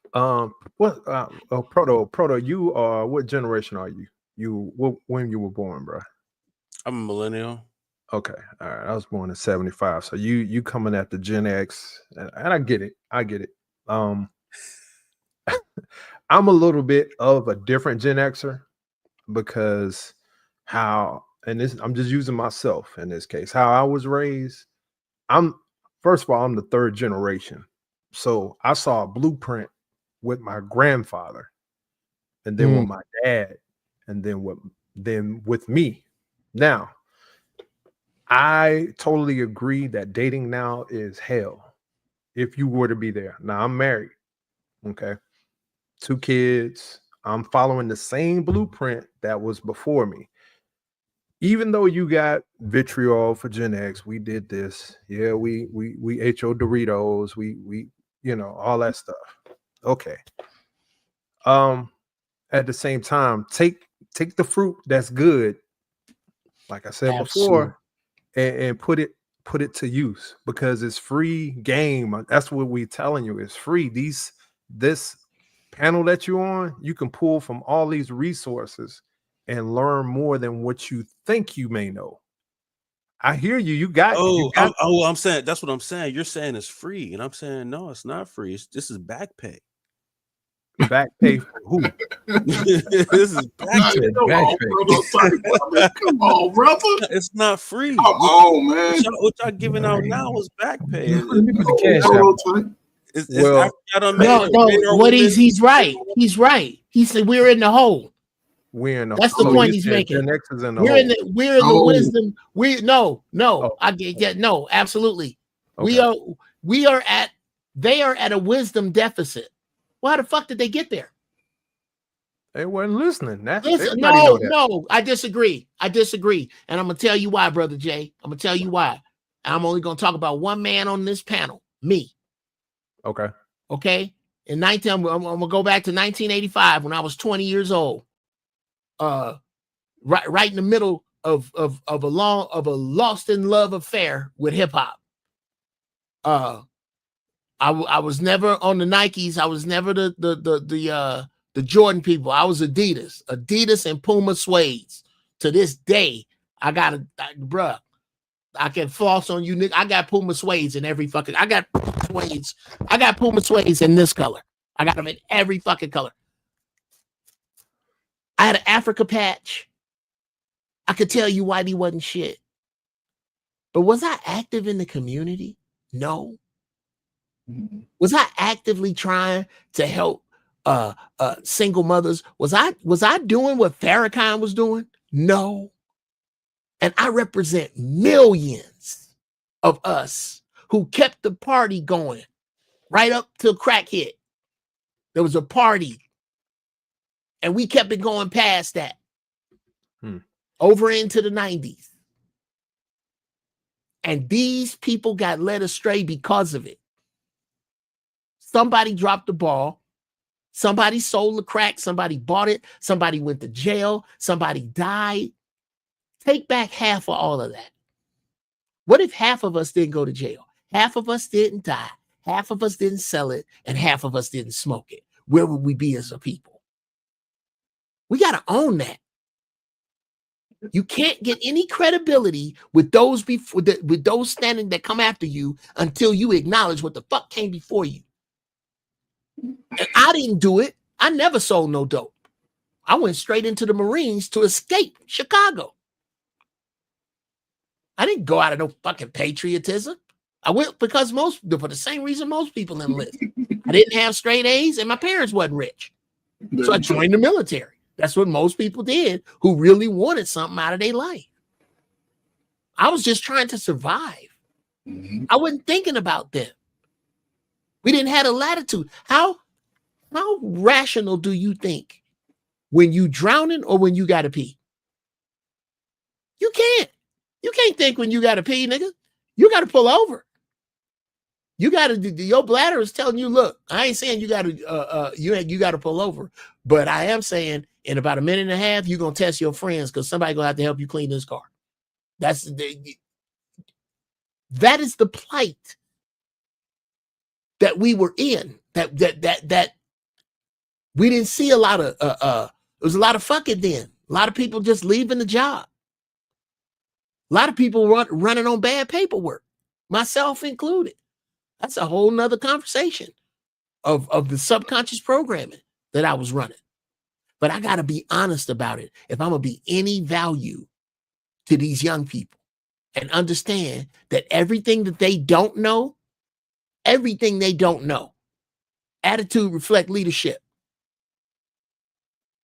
Proto, you are, what generation are you? When you were born, bro? I'm a millennial. Okay, all right. I was born in 75, so you coming at the Gen X, and I get it. I'm a little bit of a different Gen Xer because I'm just using myself in this case. How I was raised, first of all, I'm the 3rd generation. So I saw a blueprint with my grandfather, and then with my dad, and then with me. Now, I totally agree that dating now is hell if you were to be there. Now, I'm married. Okay. 2 kids. I'm following the same blueprint that was before me. Even though you got vitriol for Gen X, we did this. Yeah, we ate your Doritos. We all that stuff. Okay. At the same time, take the fruit that's good, like I said before, and put it to use, because it's free game. That's what we're telling you. It's free. This panel that you're on, you can pull from all these resources and learn more than what you think you may know. I hear you. You got. I'm saying that's what I'm saying. You're saying it's free, and I'm saying no, it's not free. This is back pay. Back pay for who? This is back pay. Come on, brother. It's not free. Come on, man. What y'all giving out now is back pay. No. What he's right. He's right. He said we're in the hole. We're in the That's the point he's making. We're in the wisdom. I get no, absolutely. Okay. They are at a wisdom deficit. Well, how the fuck did they get there? They weren't listening. No, I disagree. And I'm gonna tell you why, Brother Jay. I'm gonna tell you why. I'm only gonna talk about one man on this panel, me. Okay. I'm gonna go back to 1985 when I was 20 years old. Right in the middle of a lost in love affair with hip hop. I was never on the Nikes. I was never the Jordan people. I was Adidas and Puma suedes. To this day, I can floss on you, nigga. I got Puma suedes in every fucking. I got Puma suedes in this color. I got them in every fucking color. I had an Africa patch. I could tell you why he wasn't shit. But was I active in the community? No. Was I actively trying to help single mothers? Was I doing what Farrakhan was doing? No. And I represent millions of us who kept the party going right up till crack hit. There was a party, and we kept it going past that, over into the 90s. And these people got led astray because of it. Somebody dropped the ball. Somebody sold the crack. Somebody bought it. Somebody went to jail. Somebody died. Take back half of all of that. What if half of us didn't go to jail? Half of us didn't die. Half of us didn't sell it. And half of us didn't smoke it. Where would we be as a people? We got to own that. You can't get any credibility with those with those standing that come after you until you acknowledge what the fuck came before you. And I didn't do it. I never sold no dope. I went straight into the Marines to escape Chicago. I didn't go out of no fucking patriotism. I went because for the same reason most people enlist. I didn't have straight A's and my parents wasn't rich. So I joined the military. That's what most people did who really wanted something out of their life. I was just trying to survive. I wasn't thinking about them. We didn't have a latitude. How rational do you think when you drowning or when you got to pee? You can't. You can't think when you got to pee, nigga. You got to pull over. You got to. Your bladder is telling you, look. I ain't saying you got to. You got to pull over, but I am saying in about a minute and a half, you're gonna test your friends because somebody gonna have to help you clean this car. That is the plight that we were in. That we didn't see a lot of. There was a lot of fucking then. A lot of people just leaving the job. A lot of people running on bad paperwork, myself included. That's a whole nother conversation of the subconscious programming that I was running. But I got to be honest about it if I'm going to be any value to these young people and understand that everything they don't know, attitude reflect leadership.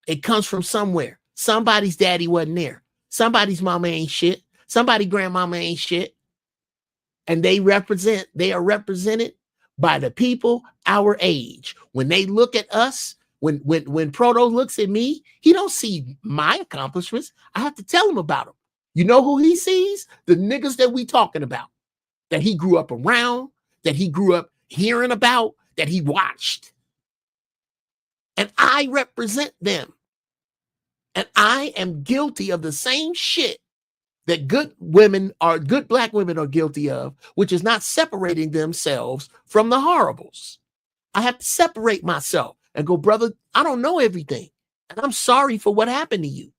It comes from somewhere. Somebody's daddy wasn't there. Somebody's mama ain't shit. Somebody's grandmama ain't shit. And they are represented by the people our age. When they look at us, when Proto looks at me, he don't see my accomplishments. I have to tell him about them. You know who he sees? The niggas that we talking about, that he grew up around, that he grew up hearing about, that he watched. and I represent them. And I am guilty of the same shit that good black women are guilty of, which is not separating themselves from the horribles. I have to separate myself and go, brother, I don't know everything. And I'm sorry for what happened to you.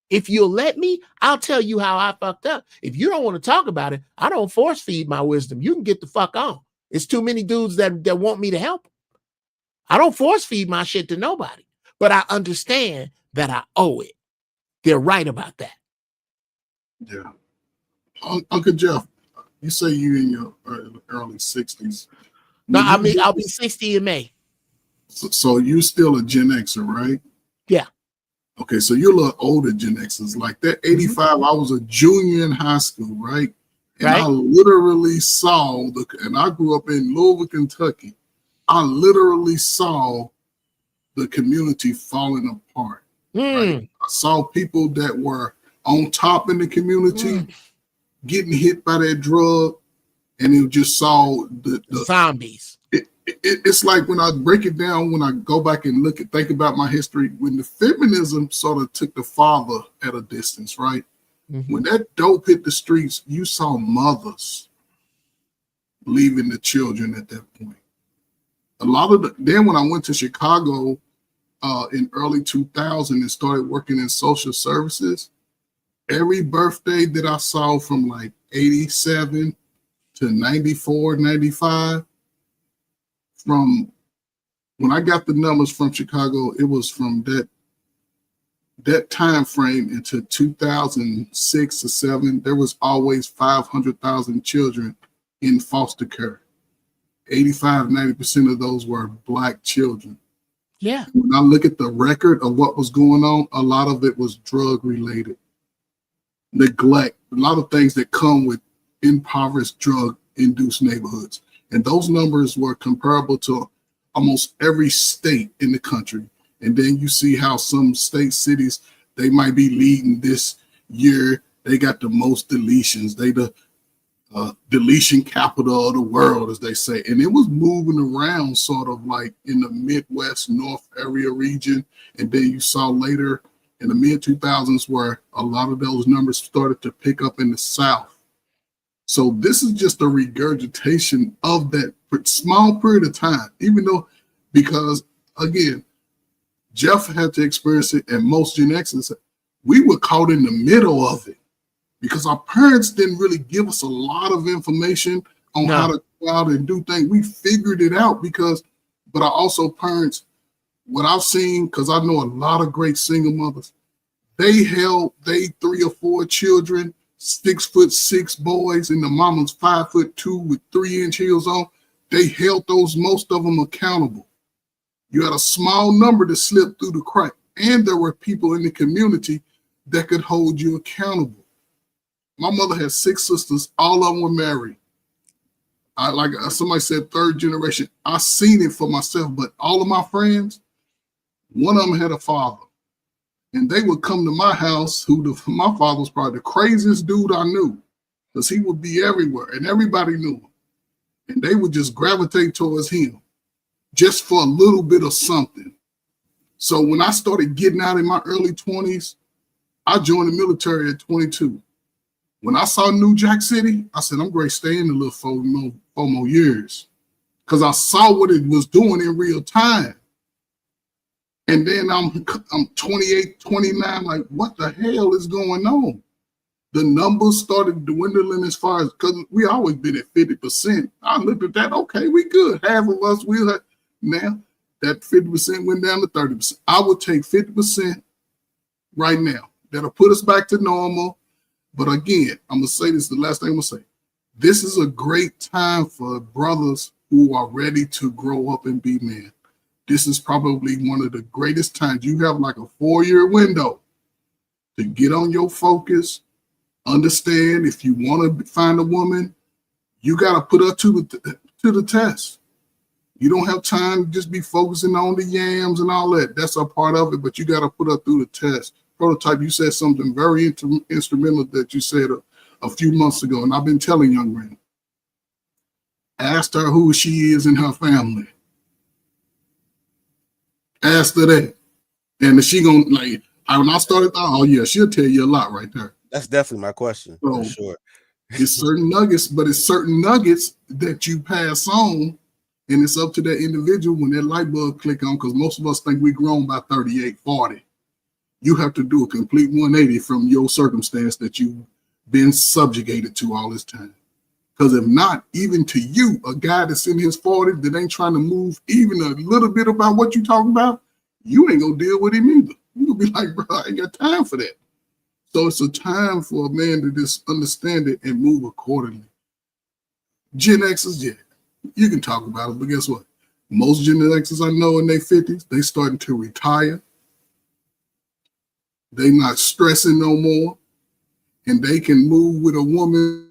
If you'll let me, I'll tell you how I fucked up. If you don't want to talk about it, I don't force feed my wisdom. You can get the fuck on. It's too many dudes that want me to help. I don't force feed my shit to nobody, but I understand that I owe it. They're right about that. Yeah. Uncle Jeff, you say you in your early 60s. No, I'll be 60 in May. So you're still a Gen Xer, right? Yeah. Okay, so you're a little older Gen Xers. Like that 85, I was a junior in high school, right? And I literally saw and I grew up in Louisville, Kentucky. I literally saw the community falling apart. Right? I saw people that were on top in the community getting hit by that drug, and you just saw the zombies. It's like when I break it down, when I go back and think about my history, when the feminism sort of took the father at a distance, right? When that dope hit the streets, you saw mothers leaving the children at that point. A lot of then when I went to Chicago in early 2000 and started working in social services, every birthday that I saw from like 87 to 94, 95, from when I got the numbers from Chicago, it was from that time frame into 2006 or 7, there was always 500,000 children in foster care. 85-90% of those were Black children. Yeah. When I look at the record of what was going on, a lot of it was drug related. Neglect, a lot of things that come with impoverished drug-induced neighborhoods. And those numbers were comparable to almost every state in the country. And then you see how some state cities, they might be leading this year. They got the most deletions. They the deletion capital of the world, as they say. And it was moving around sort of like in the Midwest, North area region. And then you saw later in the mid-2000s where a lot of those numbers started to pick up in the South. So this is just a regurgitation of that small period of time, even though, because again, Jeff had to experience it, and most Gen Xers, we were caught in the middle of it because our parents didn't really give us a lot of information on how to go out and do things. We figured it out but I also parents, what I've seen, because I know a lot of great single mothers, they held 3 or 4 children, 6'6" boys, and the mama's 5'2" with 3-inch heels on. They held most of them accountable. You had a small number that slipped through the crack, and there were people in the community that could hold you accountable. My mother had 6 sisters, all of them were married. Like somebody said, 3rd generation. I seen it for myself, but all of my friends, one of them had a father. And they would come to my house, my father was probably the craziest dude I knew, because he would be everywhere, and everybody knew him. And they would just gravitate towards him, just for a little bit of something. So when I started getting out in my early 20s, I joined the military at 22. When I saw New Jack City, I said, I'm going to stay in a little 4 more years, because I saw what it was doing in real time. And then I'm 28, 29, like, what the hell is going on? The numbers started dwindling as far as, because we always been at 50%. I looked at that, okay, we good. Half of us, now that 50% went down to 30%. I would take 50% right now. That'll put us back to normal. But again, I'm going to say this, the last thing I'm going to say. This is a great time for brothers who are ready to grow up and be men. This is probably one of the greatest times. You have like a 4-year window to get on your focus, understand if you want to find a woman, you got to put her to the test. You don't have time to just be focusing on the yams and all that. That's a part of it, but you got to put her through the test. Prototype, you said something very instrumental that you said a few months ago, and I've been telling young men, ask her who she is in her family. Ask her that. And she gonna like when I started oh yeah, she'll tell you a lot right there. That's definitely my question for sure. It's certain nuggets, but it's certain nuggets that you pass on, and it's up to that individual when that light bulb click on, because most of us think we grown by 38, 40. You have to do a complete 180 from your circumstance that you've been subjugated to all this time. Because if not, even to you, a guy that's in his 40s that ain't trying to move even a little bit about what you talking about, you ain't gonna deal with him either. You gonna be like, bro, I ain't got time for that. So it's a time for a man to just understand it and move accordingly. Gen X's, yeah, you can talk about it, but guess what? Most Gen X's I know in their 50s, they starting to retire. They not stressing no more, and they can move with a woman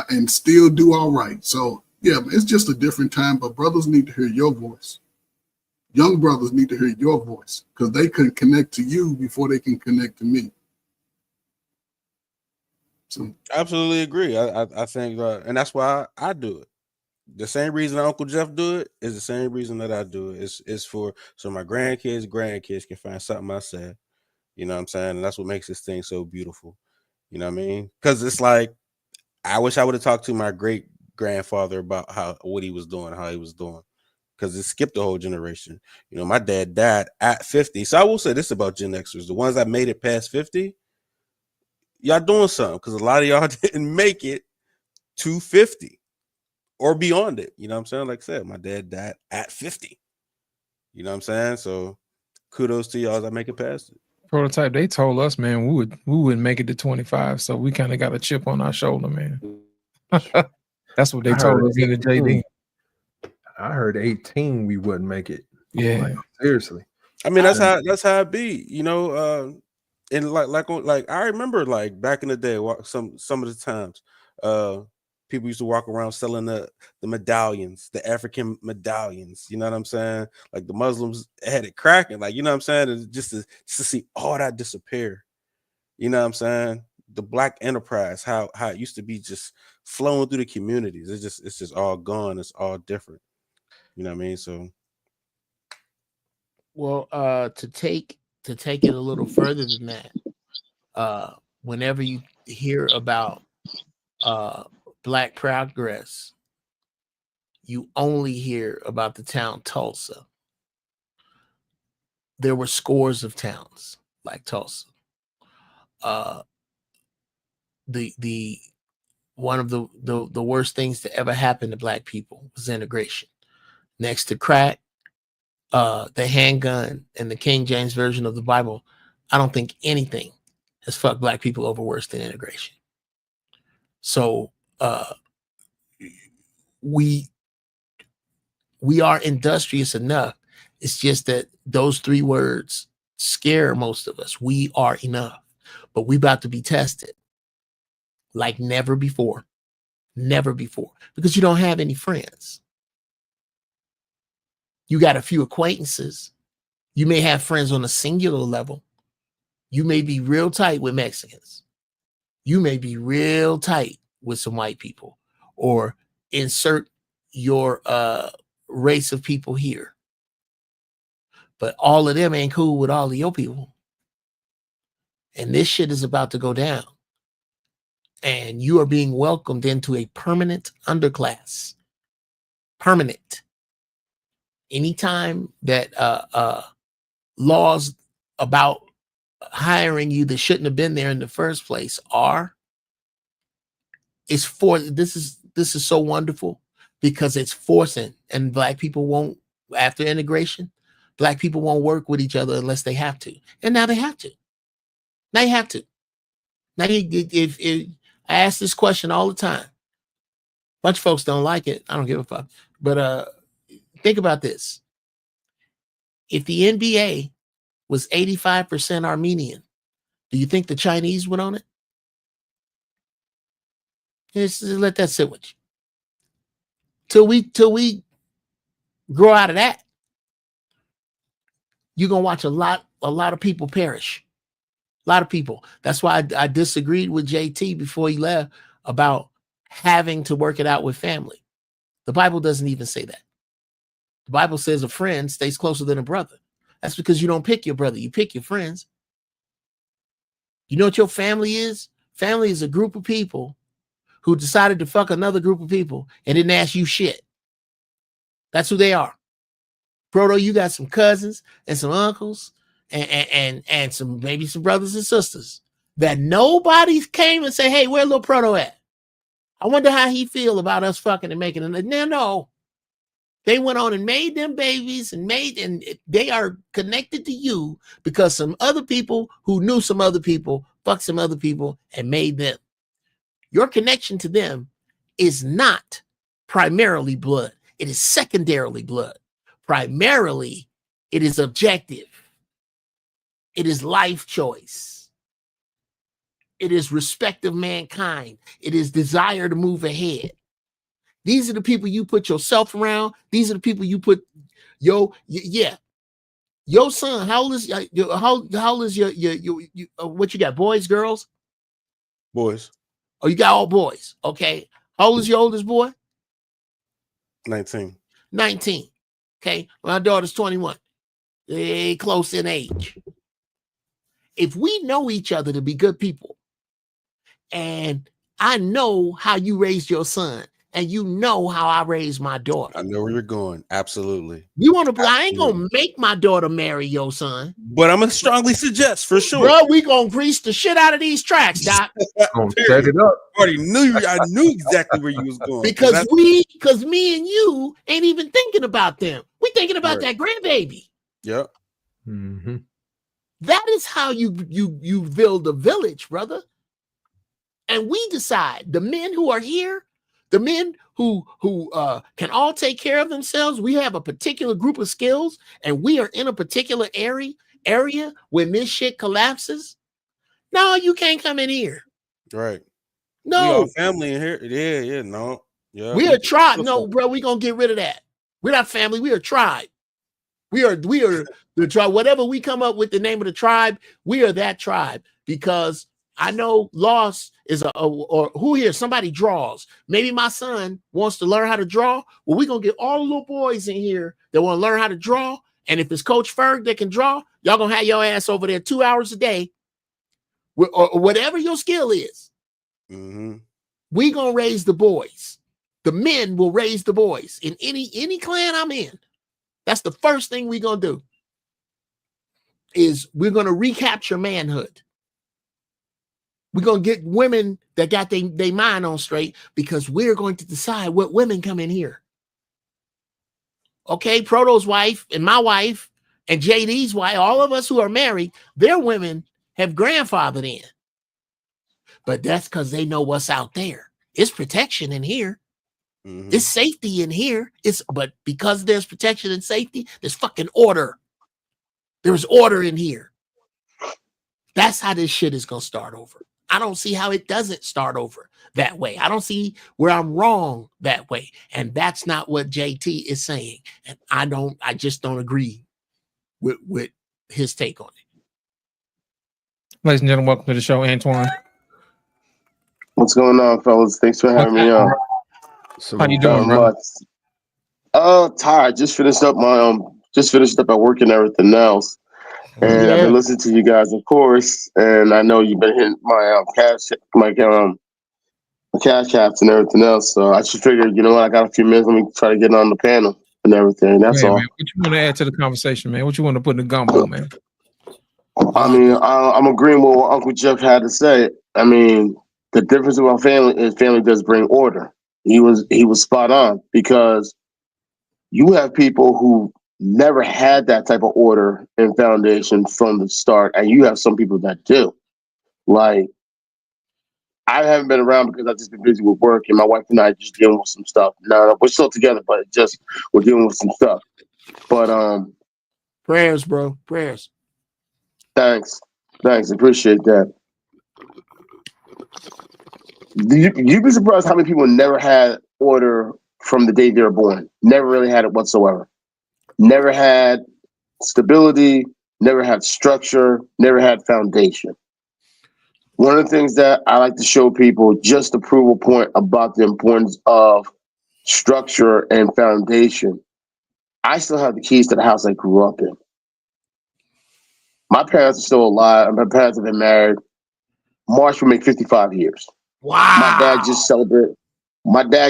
and still do all right. So yeah, it's just a different time, but brothers need to hear your voice. Young brothers need to hear your voice because they can connect to you before they can connect to me. So absolutely agree. I think, and that's why I do it. The same reason Uncle Jeff do it is the same reason that I do it. It's for so my grandkids can find something I said. You know what I'm saying? And that's what makes this thing so beautiful. You know what I mean? Because it's like I wish I would have talked to my great grandfather about what he was doing, how he was doing. Because it skipped a whole generation. You know, my dad died at 50. So I will say this about Gen Xers. The ones that made it past 50, y'all doing something. Because a lot of y'all didn't make it to 50 or beyond it. You know what I'm saying? Like I said, my dad died at 50. You know what I'm saying? So kudos to y'all that make it past it. Prototype, they told us, man, we wouldn't make it to 25. So we kind of got a chip on our shoulder, man. That's what they told us in the JD. I heard 18 we wouldn't make it. Yeah, like, seriously. I mean, that's how it be, you know. And like I remember like back in the day, some of the times, people used to walk around selling the medallions, the African medallions. You know what I'm saying? Like the Muslims had it cracking, like you know what I'm saying, and just to see all that disappear. You know what I'm saying? The Black enterprise, how it used to be just flowing through the communities. It's just all gone. It's all different. You know what I mean? So, well, to take it a little further than that, whenever you hear about Black progress, you only hear about the town Tulsa. There were scores of towns like Tulsa. The one of the worst things to ever happen to Black people was integration. Next to crack, the handgun, and the King James Version of the Bible, I don't think anything has fucked Black people over worse than integration. So we are industrious enough. It's just that those three words scare most of us. We are enough, but we about to be tested like never before, because you don't have any friends. You got a few acquaintances. You may have friends on a singular level. You may be real tight with Mexicans. You may be real tight with some white people, or insert your race of people here. But all of them ain't cool with all of your people. And this shit is about to go down. And you are being welcomed into a permanent underclass. Permanent. Anytime that laws about hiring you that shouldn't have been there in the first place this is so wonderful because it's forcing, and Black people won't, after integration, Black people won't work with each other unless they have to. And now they have to. Now you have to. Now, if I ask this question all the time, a bunch of folks don't like it. I don't give a fuck. But think about this. If the NBA was 85% Armenian, do you think the Chinese would own it? Just let that sit with you. Till we grow out of that, you're gonna watch a lot of people perish. A lot of people. That's why I disagreed with JT before he left about having to work it out with family. The Bible doesn't even say that. The Bible says a friend stays closer than a brother. That's because you don't pick your brother. You pick your friends. You know what your family is? Family is a group of people who decided to fuck another group of people and didn't ask you shit. That's who they are. Proto, you got some cousins and some uncles and some maybe some brothers and sisters that nobody came and say, hey, where little Proto at? I wonder how he feel about us fucking and making it. No. They went on and made them babies and they are connected to you because some other people who knew some other people fucked some other people and made them. Your connection to them is not primarily blood. It is secondarily blood. Primarily, it is objective. It is life choice. It is respect of mankind. It is desire to move ahead. These are the people you put yourself around. These are the people you put your son. How old is your what you got? Boys, girls? Boys. Oh, you got all boys. Okay. How old is your oldest boy? 19. 19. Okay. My daughter's 21. They close in age. If we know each other to be good people, and I know how you raised your son, and you know how I raised my daughter. I know where you're going. Absolutely. You want to? I ain't gonna make my daughter marry your son, but I'm gonna strongly suggest for sure. Bro, we gonna grease the shit out of these tracks, Doc. Set it up. I knew exactly where you was going because me and you ain't even thinking about them. We thinking about that grandbaby. Yep. Mm-hmm. That is how you build a village, brother. And we decide the men who are here, the men who can all take care of themselves. We have a particular group of skills, and we are in a particular area when this shit collapses. No, you can't come in here. Right. No. We all family in here. Yeah, no. Yeah. We are a tribe. No, bro, we gonna get rid of that. We're not family, we are a tribe. We are the tribe. Whatever we come up with the name of the tribe, we are that tribe. Because I know loss is or who here? Somebody draws. Maybe my son wants to learn how to draw. Well, we're gonna get all the little boys in here that want to learn how to draw. And if it's Coach Ferg that can draw, y'all gonna have your ass over there 2 hours a day, or whatever your skill is. Mm-hmm. We gonna raise the boys. The men will raise the boys in any clan I'm in. That's the first thing we're gonna do. Is we're gonna recapture manhood. We're going to get women that got their mind on straight, because we're going to decide what women come in here. Okay, Proto's wife and my wife and JD's wife, all of us who are married, their women have grandfathered in. But that's because they know what's out there. It's protection in here. Mm-hmm. It's safety in here. But because there's protection and safety, there's fucking order. There's order in here. That's how this shit is going to start over. I don't see how it doesn't start over that way. I don't see where I'm wrong that way. And that's not what JT is saying. And I just don't agree with his take on it. Ladies and gentlemen, welcome to the show, Antoine. What's going on, fellas? Thanks for having me on. How you doing, bro? Tired. Just finished up at work and everything else. And I've been listening to you guys, of course, and I know you've been hitting my cash apps and everything else. So I just figured, you know what, I got a few minutes. Let me try to get on the panel and everything. That's all. Man, what you want to add to the conversation, man? What you want to put in the gumbo, man? I mean, I'm agreeing with what Uncle Jeff had to say. I mean, the difference with our family is family does bring order. He was spot on, because you have people who never had that type of order and foundation from the start, and you have some people that do. Like, I haven't been around because I've just been busy with work, and my wife and I are just dealing with some stuff. No, we're still together, but we're dealing with some stuff. But prayers, bro, prayers. Thanks, appreciate that. You'd be surprised how many people never had order from the day they were born. Never really had it whatsoever. Never had stability, never had structure, never had foundation. One of the things that I like to show people, just to prove a point about the importance of structure and foundation, I still have the keys to the house I grew up in. My parents are still alive. My parents have been married. March will make 55 years. Wow. My dad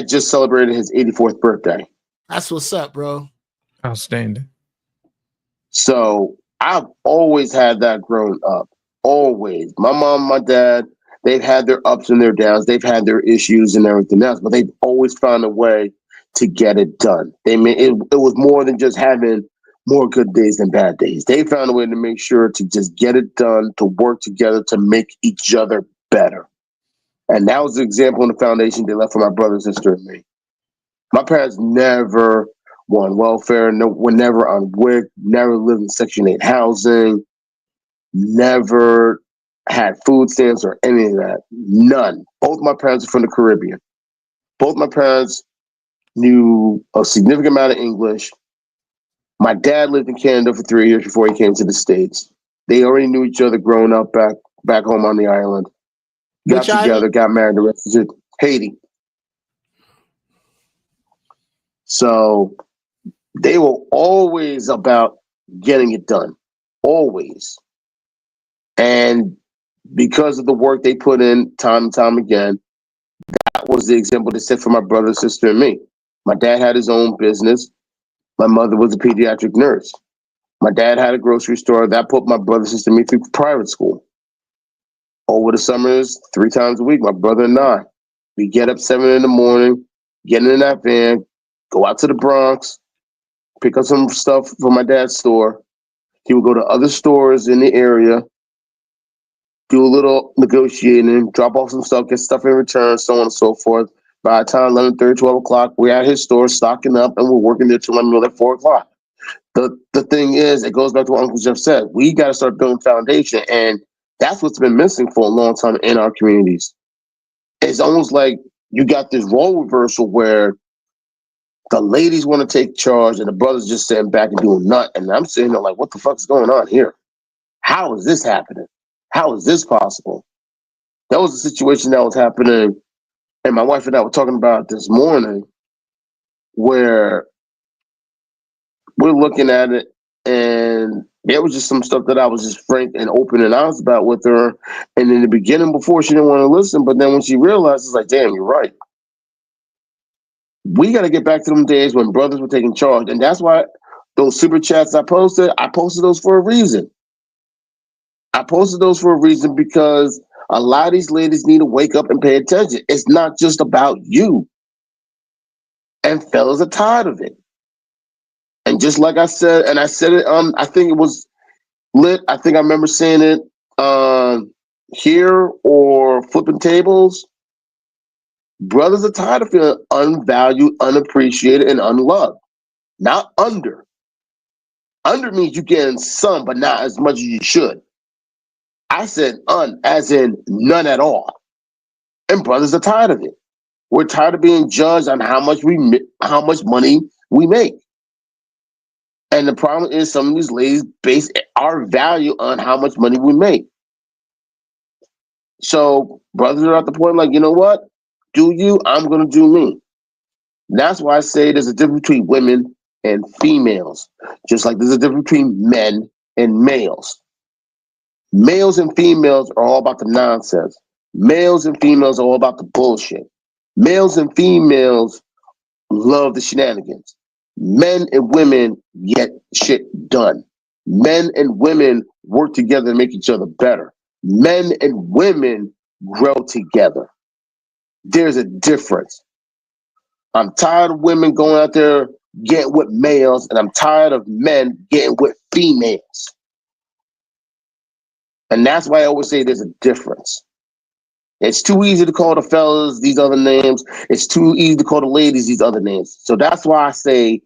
just celebrated his 84th birthday. That's what's up, bro. Outstanding. So I've always had that growing up. Always. My mom, my dad, they've had their ups and their downs. They've had their issues and everything else, but they've always found a way to get it done. They made it was more than just having more good days than bad days. They found a way to make sure to just get it done, to work together, to make each other better. And that was the example and the foundation they left for my brother, sister, and me. My parents never won welfare, were never on WIC, never lived in Section 8 housing, never had food stamps or any of that. None. Both my parents are from the Caribbean. Both my parents knew a significant amount of English. My dad lived in Canada for 3 years before he came to the States. They already knew each other growing up back home on the island. Got together, got married, the rest is Haiti. So they were always about getting it done. Always. And because of the work they put in time and time again, that was the example they set for my brother, sister, and me. My dad had his own business. My mother was a pediatric nurse. My dad had a grocery store. That put my brother, sister, and me through private school. Over the summers, 3 times a week, my brother and I, we get up 7 in the morning, get in that van, go out to the Bronx, pick up some stuff from my dad's store. He would go to other stores in the area, do a little negotiating, drop off some stuff, get stuff in return, so on and so forth. By the time 11:30, 12 o'clock, we're at his store stocking up and we're working there till at 4 o'clock. The thing is, it goes back to what Uncle Jeff said. We got to start building foundation, and that's what's been missing for a long time in our communities. It's almost like you got this role reversal where the ladies want to take charge and the brothers just sitting back and doing nothing. And I'm sitting there like, what the fuck is going on here? How is this happening? How is this possible? That was the situation that was happening, and my wife and I were talking about this morning, where we're looking at it, and there was just some stuff that I was just frank and open and honest about with her. And in the beginning, before, she didn't want to listen, but then when she realized, it's like, damn, you're right. We got to get back to them days when brothers were taking charge, and that's why those super chats I posted those for a reason. I posted those for a reason because a lot of these ladies need to wake up and pay attention. It's not just about you. And fellas are tired of it. And just like I said, and I said it, I think it was lit. I think I remember saying it here or flipping tables. Brothers are tired of feeling unvalued, unappreciated, and unloved. Not under. Under means you're getting some, but not as much as you should. I said as in none at all. And brothers are tired of it. We're tired of being judged on how much money we make. And the problem is some of these ladies base our value on how much money we make. So brothers are at the point like, you know what? Do you? I'm going to do me. That's why I say there's a difference between women and females, just like there's a difference between men and males. Males and females are all about the nonsense. Males and females are all about the bullshit. Males and females love the shenanigans. Men and women get shit done. Men and women work together to make each other better. Men and women grow together. There's a difference. I'm tired of women going out there getting with males, and I'm tired of men getting with females. And that's why I always say there's a difference. It's too easy to call the fellas these other names. It's too easy to call the ladies these other names. So that's why I say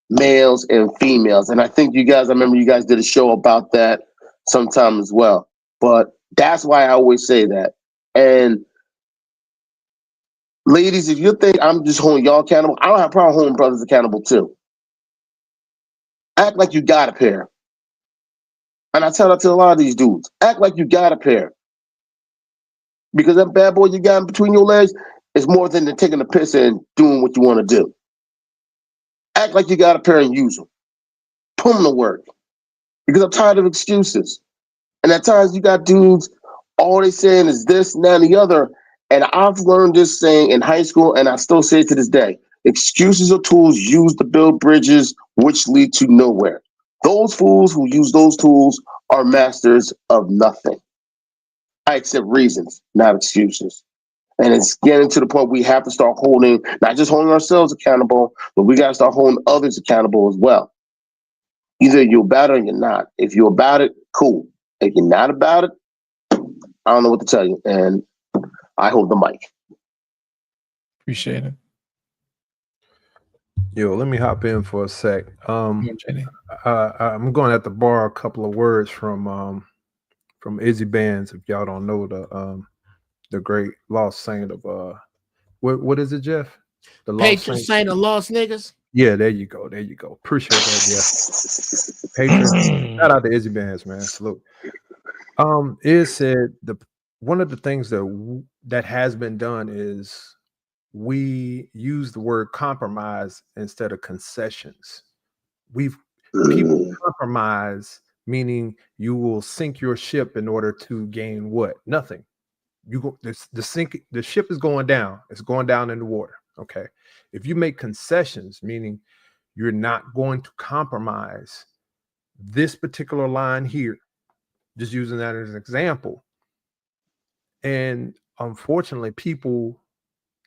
males and females. And I think I remember you guys did a show about that sometime as well. But that's why I always say that. And ladies, if you think I'm just holding y'all accountable, I don't have a problem holding brothers accountable too. Act like you got a pair. And I tell that to a lot of these dudes. Act like you got a pair. Because that bad boy you got in between your legs is more than taking a piss and doing what you want to do. Act like you got a pair and use them. Put them to work. Because I'm tired of excuses. And at times you got dudes, all they saying is this and that and the other. And I've learned this saying in high school, and I still say it to this day. Excuses are tools used to build bridges which lead to nowhere. Those fools who use those tools are masters of nothing. I accept reasons, not excuses. And it's getting to the point we have to start holding, not just holding ourselves accountable, but we got to start holding others accountable as well. Either you're about it or you're not. If you're about it, cool. If you're not about it, I don't know what to tell you. And I hold the mic. Appreciate it. Yo, let me hop in for a sec. I'm going to have to borrow a couple of words from Izzy Bands. If y'all don't know the great lost saint of what is it, Jeff? The patron saint of lost niggas. Yeah, there you go. There you go. Appreciate that, Jeff. Patron. Shout out to Izzy Bands, man. Salute. It said one of the things that has been done is we use the word compromise instead of concessions. People compromise, meaning you will sink your ship in order to gain what? Nothing. The ship is going down. It's going down in the water. Okay. If you make concessions, meaning you're not going to compromise this particular line here, just using that as an example. And unfortunately, people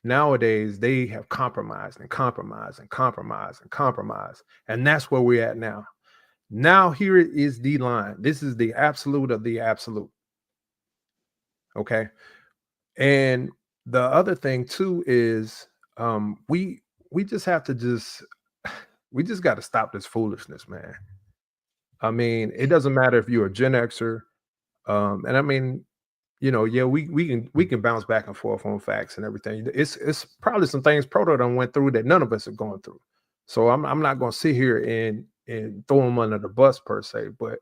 nowadays, they have compromised and compromised and compromised and compromised. And that's where we're at now. Now, here is the line. This is the absolute of the absolute. Okay. And the other thing too is we just have to we just got to stop this foolishness, man. I mean, it doesn't matter if you're a Gen Xer. And I mean, you know, yeah, we can bounce back and forth on facts and everything. It's probably some things Proto done went through that none of us are going through. So I'm not going to sit here and throw them under the bus per se. But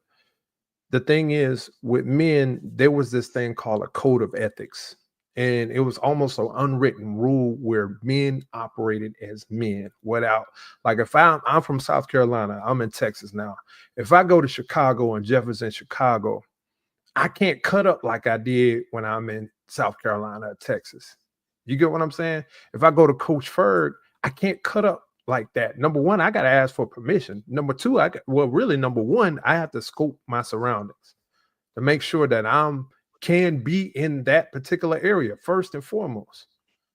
the thing is, with men, there was this thing called a code of ethics, and it was almost an unwritten rule where men operated as men without, like, if I'm from South Carolina, I'm in Texas now. If I go to Chicago and Jeff is in Chicago, I can't cut up like I did when I'm in South Carolina or Texas. You get what I'm saying? If I go to Coach Ferg, I can't cut up like that. Number one, I got to ask for permission. Number two, number one, I have to scope my surroundings to make sure that can be in that particular area first and foremost.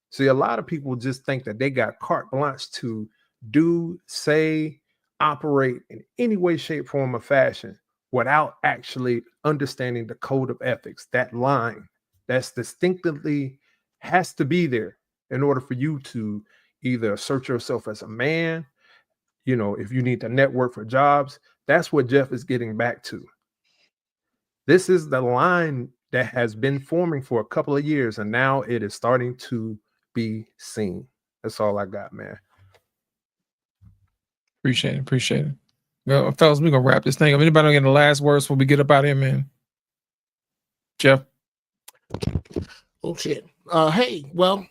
See, a lot of people just think that they got carte blanche to do, say, operate in any way, shape, form, or fashion without actually understanding the code of ethics, that line that's distinctively has to be there in order for you to either assert yourself as a man, you know, if you need to network for jobs. That's what Jeff is getting back to. This is the line that has been forming for a couple of years, and now it is starting to be seen. That's all I got, man. Appreciate it. Well, fellas, we're gonna wrap this thing up. Anybody gonna get the last words before we get up out of here, man? Jeff. Oh shit. Hey, well,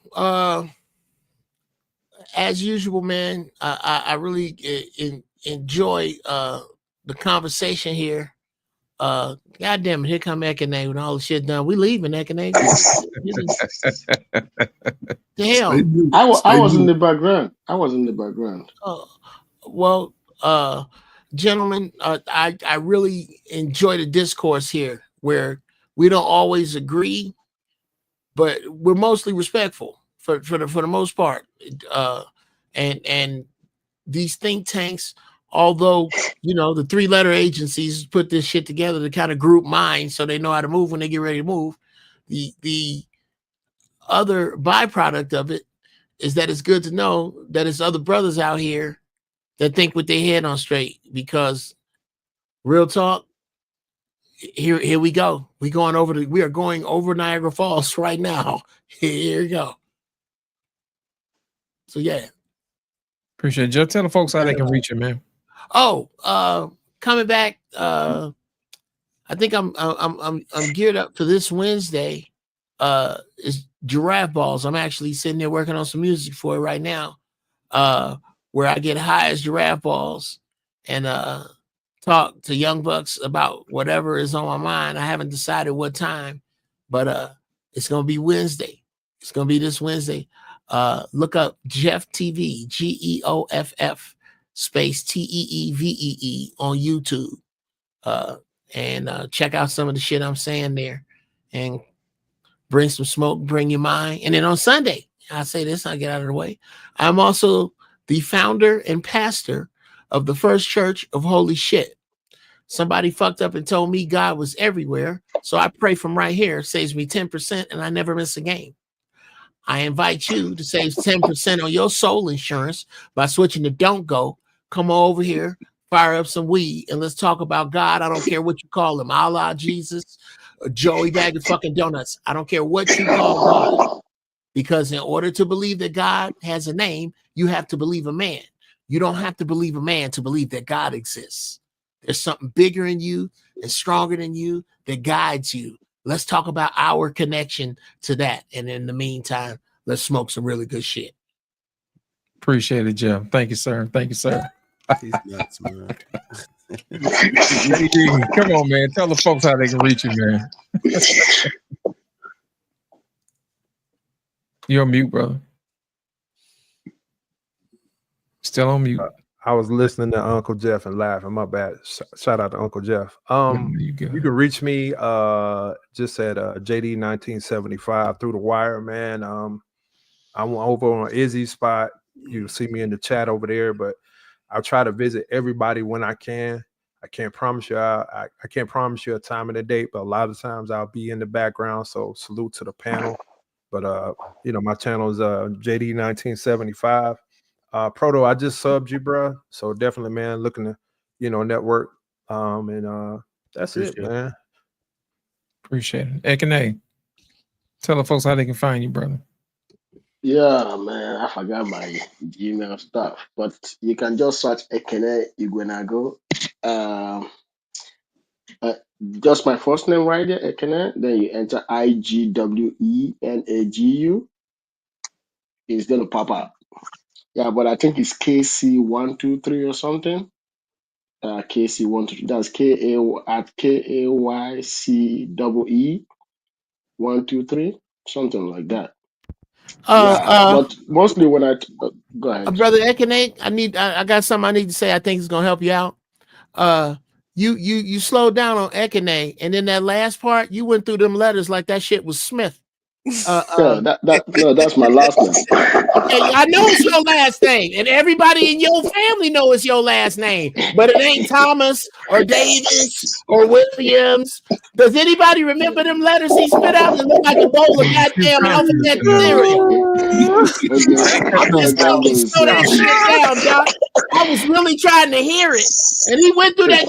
as usual, man, I really enjoy the conversation here. God damn it, here come Ekane with all the shit done. We leaving, Ekane. The hell? I was in the background. Well, gentlemen, I really enjoy the discourse here where we don't always agree, but we're mostly respectful for the most part. And these think tanks, although, you know, the 3-letter agencies put this shit together to kind of group minds so they know how to move when they get ready to move. The other byproduct of it is that it's good to know that it's other brothers out here that think with their head on straight, because real talk, here we go. We are going over Niagara Falls right now. Here we go. So yeah. Appreciate it. Jeff, tell the folks how they can reach you, man. Oh, coming back. I think I'm geared up for this Wednesday. Is Giraffe Balls. I'm actually sitting there working on some music for it right now. where I get high as giraffe balls and talk to young bucks about whatever is on my mind. I haven't decided what time, but it's gonna be Wednesday. It's gonna be this Wednesday. Look up Jeff TV, GEOFF space TEEVEE on YouTube. And check out some of the shit I'm saying there, and bring some smoke, bring your mind. And then on Sunday, I say this, I'll get out of the way. I'm also the founder and pastor of the First Church of Holy Shit. Somebody fucked up and told me God was everywhere. So I pray from right here. It saves me 10% and I never miss a game. I invite you to save 10% on your soul insurance by switching to Don't Go. Come over here, fire up some weed, and let's talk about God. I don't care what you call him, Allah, Jesus, or Joey Bag of fucking donuts. I don't care what you call God. Because in order to believe that God has a name, you have to believe a man. You don't have to believe a man to believe that God exists. There's something bigger in you and stronger than you that guides you. Let's talk about our connection to that. And in the meantime, let's smoke some really good shit. Appreciate it, Jeff. Thank you, sir. Thank you, sir. Nuts, man. Come on, man. Tell the folks how they can reach you, man. You're on mute, brother. Still on mute. I was listening to Uncle Jeff and laughing. My bad. Shout out to Uncle Jeff. You can reach me just at JD 1975 through the wire, man. I'm over on Izzy's spot. You'll see me in the chat over there, but I'll try to visit everybody when I can. I can't promise you I can't promise you a time and a date, but a lot of times I'll be in the background. So salute to the panel. But my channel is JD 1975. Proto, I just subbed you, bro. So definitely, man, looking to, network. And that's it, man. Appreciate it. Ekene, tell the folks how they can find you, brother. Yeah, man, I forgot my Gmail stuff, but you can just search Ekene Igwenago. Just my first name right there, Ekene. Then you enter IGWENAGU. It's gonna pop up. Yeah, but I think it's KC123 or something. KC123. That's KAYCEE123, something like that. But mostly when go ahead, brother Ekene, I got something I need to say. I think is gonna help you out. You slowed down on Ekene, and then that last part, you went through them letters like that shit was Smith. No, that's my last name. Okay, I know it's your last name, and everybody in your family know it's your last name, but it ain't Thomas or Davis or Williams. Does anybody remember them letters he spit out that look like a bowl of goddamn alphabet cereal? I'm just trying to slow that shit down, Doc. I was really trying to hear it, and he went through that.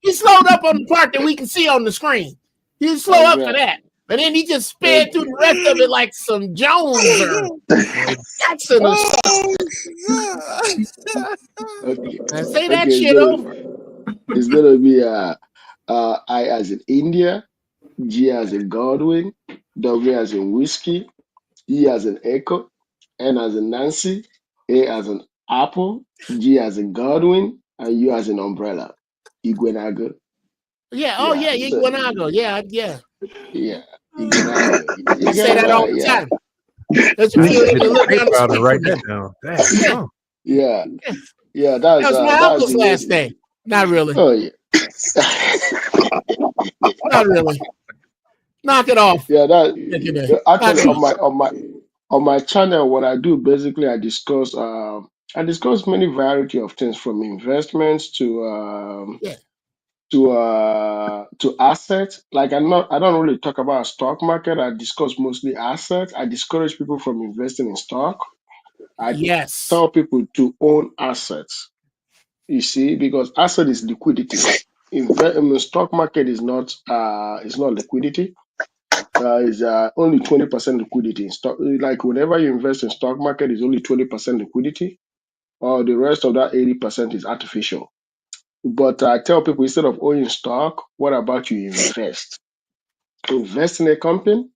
He slowed up on the part that we can see on the screen. He didn't slow up for that. But then he just sped through the rest of it like some Jones or Jackson or something. Say that shit over. It's gonna be I as in India, G as in Godwin, W as in whiskey, E as in echo, N as in Nancy, A as in apple, G as in Godwin, and U as in umbrella. Igwenago. Yeah. Oh yeah, Igwenago. Yeah. Yeah. Igwenago. I say that all the time. That's what you look down the street. Write that down. Yeah. That's my uncle's last name. Not really. Oh yeah. Not really. Knock it off. Yeah, actually on my channel, what I do basically I discuss many variety of things from investments to assets. Like I don't really talk about stock market. I discuss mostly assets. I discourage people from investing in stock. I tell people to own assets. You see, because asset is liquidity. Stock market is not liquidity. Is only 20% liquidity in stock. Like whenever you invest in stock market, is only 20% liquidity, or the rest of that 80% is artificial. But I tell people instead of owning stock, what about you invest? Invest in a company,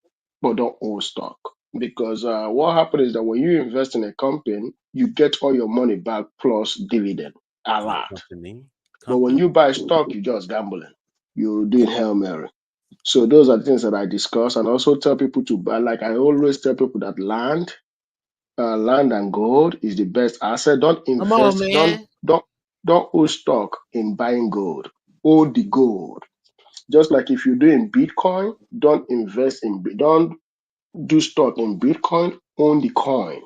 but don't own stock. because what happens is that when you invest in a company, you get all your money back plus dividend a lot. But when you buy stock, you just gambling. You're doing Hail Mary. So those are the things that I discuss, and also tell people to buy. Like I always tell people that land and gold is the best asset. Don't Come on, invest. man. Don't hold stock in buying gold. Hold the gold. Just like if you're doing Bitcoin, don't do stock in Bitcoin. Own the coin.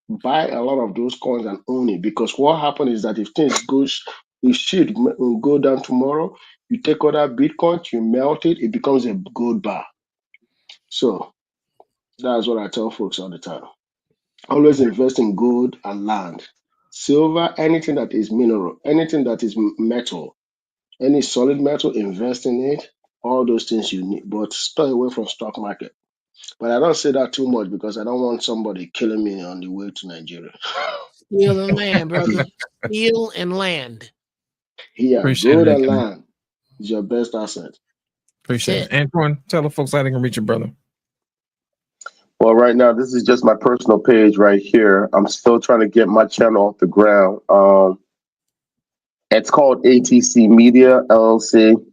Buy a lot of those coins and own it, because what happens is that if shit will go down tomorrow, you take all that Bitcoin, you melt it, it becomes a gold bar. So that's what I tell folks all the time. Always invest in gold and land, silver, anything that is mineral, anything that is metal, any solid metal, invest in it. All those things you need, but stay away from stock market. But I don't say that too much because I don't want somebody killing me on the way to Nigeria. Steel and land, brother. Steel and land. Yeah, Appreciate gold that, and man. land is your best asset. Appreciate it. Antoine, tell the folks how they can reach your brother. Well, right now, this is just my personal page right here. I'm still trying to get my channel off the ground. It's called ATC Media LLC.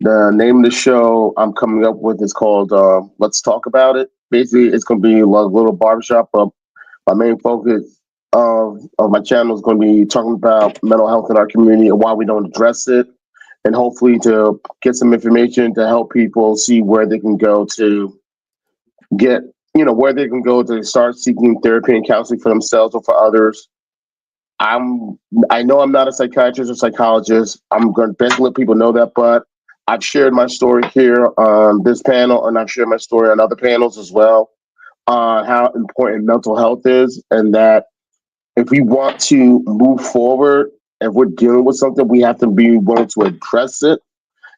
The name of the show I'm coming up with is called Let's Talk About It. Basically, it's going to be like a little barbershop. My main focus of my channel is going to be talking about mental health in our community and why we don't address it, and hopefully to get some information to help people see where they can go to get, where they can go to start seeking therapy and counseling for themselves or for others. I know I'm not a psychiatrist or psychologist. I'm going to basically let people know that, but I've shared my story here on this panel, and I've shared my story on other panels as well on how important mental health is, and that if we want to move forward, if we're dealing with something, we have to be willing to address it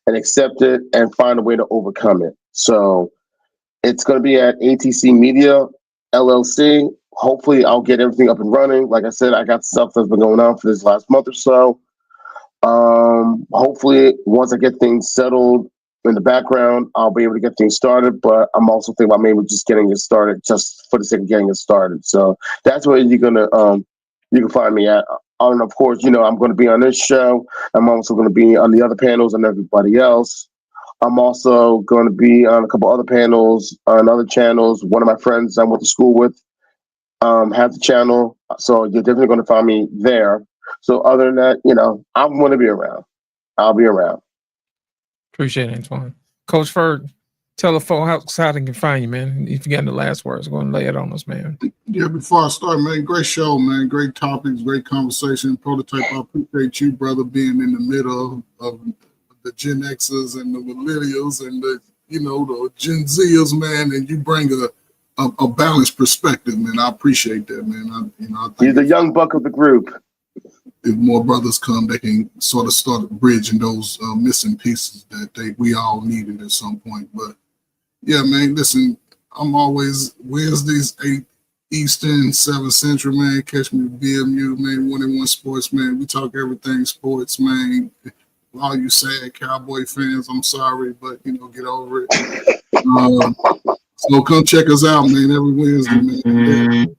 and accept it and find a way to overcome it. So it's going to be at ATC Media LLC. Hopefully, I'll get everything up and running. Like I said, I got stuff that's been going on for this last month or so. Hopefully, once I get things settled in the background, I'll be able to get things started. But I'm also thinking about maybe just getting it started just for the sake of getting it started. So that's where you can find me at. And of course, I'm going to be on this show. I'm also going to be on the other panels and everybody else. I'm also going to be on a couple other panels on other channels. One of my friends I went to school with has the channel, so you're definitely going to find me there. So other than that, I'm going to be around. I'll be around. Appreciate it, Antoine. Coach Ferg, tell the folks how they can find you, man. If you got the last words, go and lay it on us, man. Yeah, before I start, man, great show, man. Great topics, great conversation. Prototype, I appreciate you, brother, being in the middle of the Gen Xers and the millennials and the Gen Zers, man, and you bring a balanced perspective, man. I appreciate that, man. I think you're the young buck of the group. If more brothers come, they can sort of start bridging those missing pieces that we all needed at some point. But yeah, man, listen, I'm always Wednesdays 8 Eastern, 7 Central, man. Catch me with BMU, man. 1-on-1 Sports, man. We talk everything sports, man. All you sad Cowboy fans, I'm sorry, but get over it. So come check us out, man. Every Wednesday, man.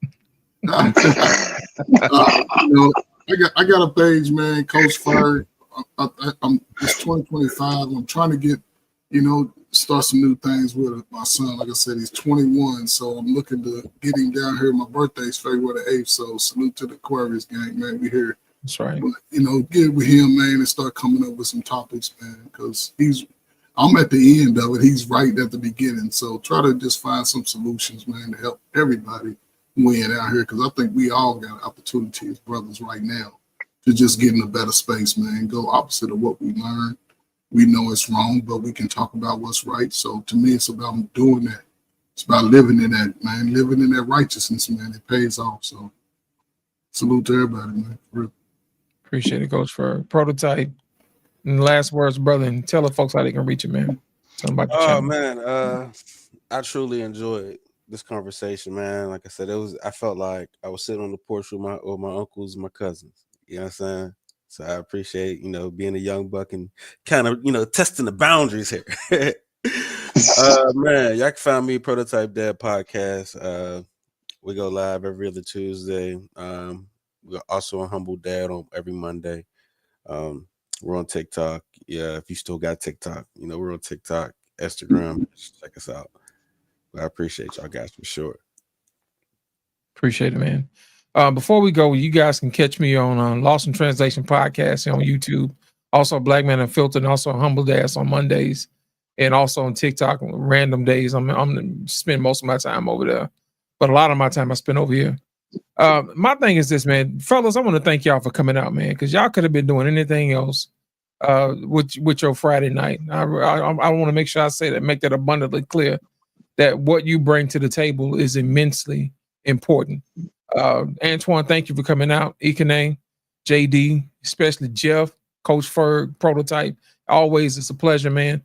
I got a page, man. Coach Ferg. It's 2025. I'm trying to get, start some new things with my son. Like I said, he's 21, so I'm looking to get him down here. My birthday's February the 8th, so salute to the Aquarius gang, man. We here. That's right. But, get with him, man, and start coming up with some topics, man, because I'm at the end of it. He's right at the beginning. So try to just find some solutions, man, to help everybody win out here, because I think we all got opportunity as brothers right now to just get in a better space, man. Go opposite of what we learned. We know it's wrong, but we can talk about what's right. So to me, it's about doing that. It's about living in that, man. Living in that righteousness, man. It pays off. So salute to everybody, man. Appreciate it, Coach, for Prototype. And the last words, brother, and tell the folks how they can reach you, man. Tell them about the channel. Man, I truly enjoyed this conversation, man. Like I said, I felt like I was sitting on the porch with my uncles and my cousins. You know what I'm saying? So I appreciate, being a young buck and kind of, testing the boundaries here. Man, y'all can find me Prototype Dad Podcast. We go live every other Tuesday. We're also on Humble Dad on every Monday. We're on TikTok. Yeah, if you still got TikTok, we're on TikTok, Instagram. Check us out. I appreciate y'all guys for sure. Appreciate it, man. Before we go, you guys can catch me on Lost in Translation podcast on YouTube. Also, Black Man Unfiltered, and also Humble Dads on Mondays, and also on TikTok on random days. I'm spend most of my time over there, but a lot of my time I spend over here. My thing is this, man, fellas. I want to thank y'all for coming out, man, because y'all could have been doing anything else with your Friday night. I want to make sure I say that, make that abundantly clear, that what you bring to the table is immensely important. Antoine, thank you for coming out. Ikane, JD, especially Jeff, Coach Ferg, Prototype. Always, it's a pleasure, man.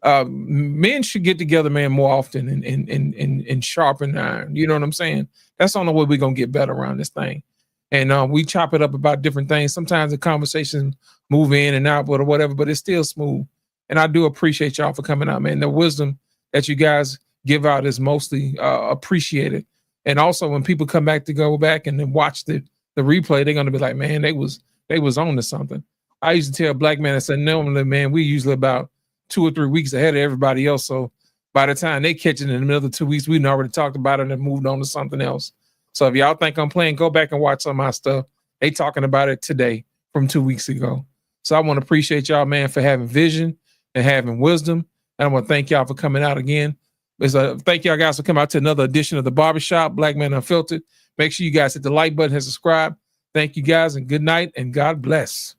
Men should get together, man, more often and sharpen iron. You know what I'm saying? That's the only way we're gonna get better around this thing. And we chop it up about different things. Sometimes the conversations move in and out, or whatever, but it's still smooth. And I do appreciate y'all for coming out, man. The wisdom that you guys give out is mostly appreciated. And also, when people come back to go back and then watch the replay, they're gonna be like, man, they was on to something. I used to tell Black Man, I said, normally, man, we usually about 2 or 3 weeks ahead of everybody else. So by the time they catch it in the middle of the 2 weeks, we'd already talked about it and moved on to something else. So if y'all think I'm playing, go back and watch some of my stuff. They talking about it today from 2 weeks ago. So I want to appreciate y'all, man, for having vision and having wisdom. And I want to thank y'all for coming out again. Thank y'all guys for coming out to another edition of the Barbershop, Black Man Unfiltered. Make sure you guys hit the like button and subscribe. Thank you guys, and good night, and God bless.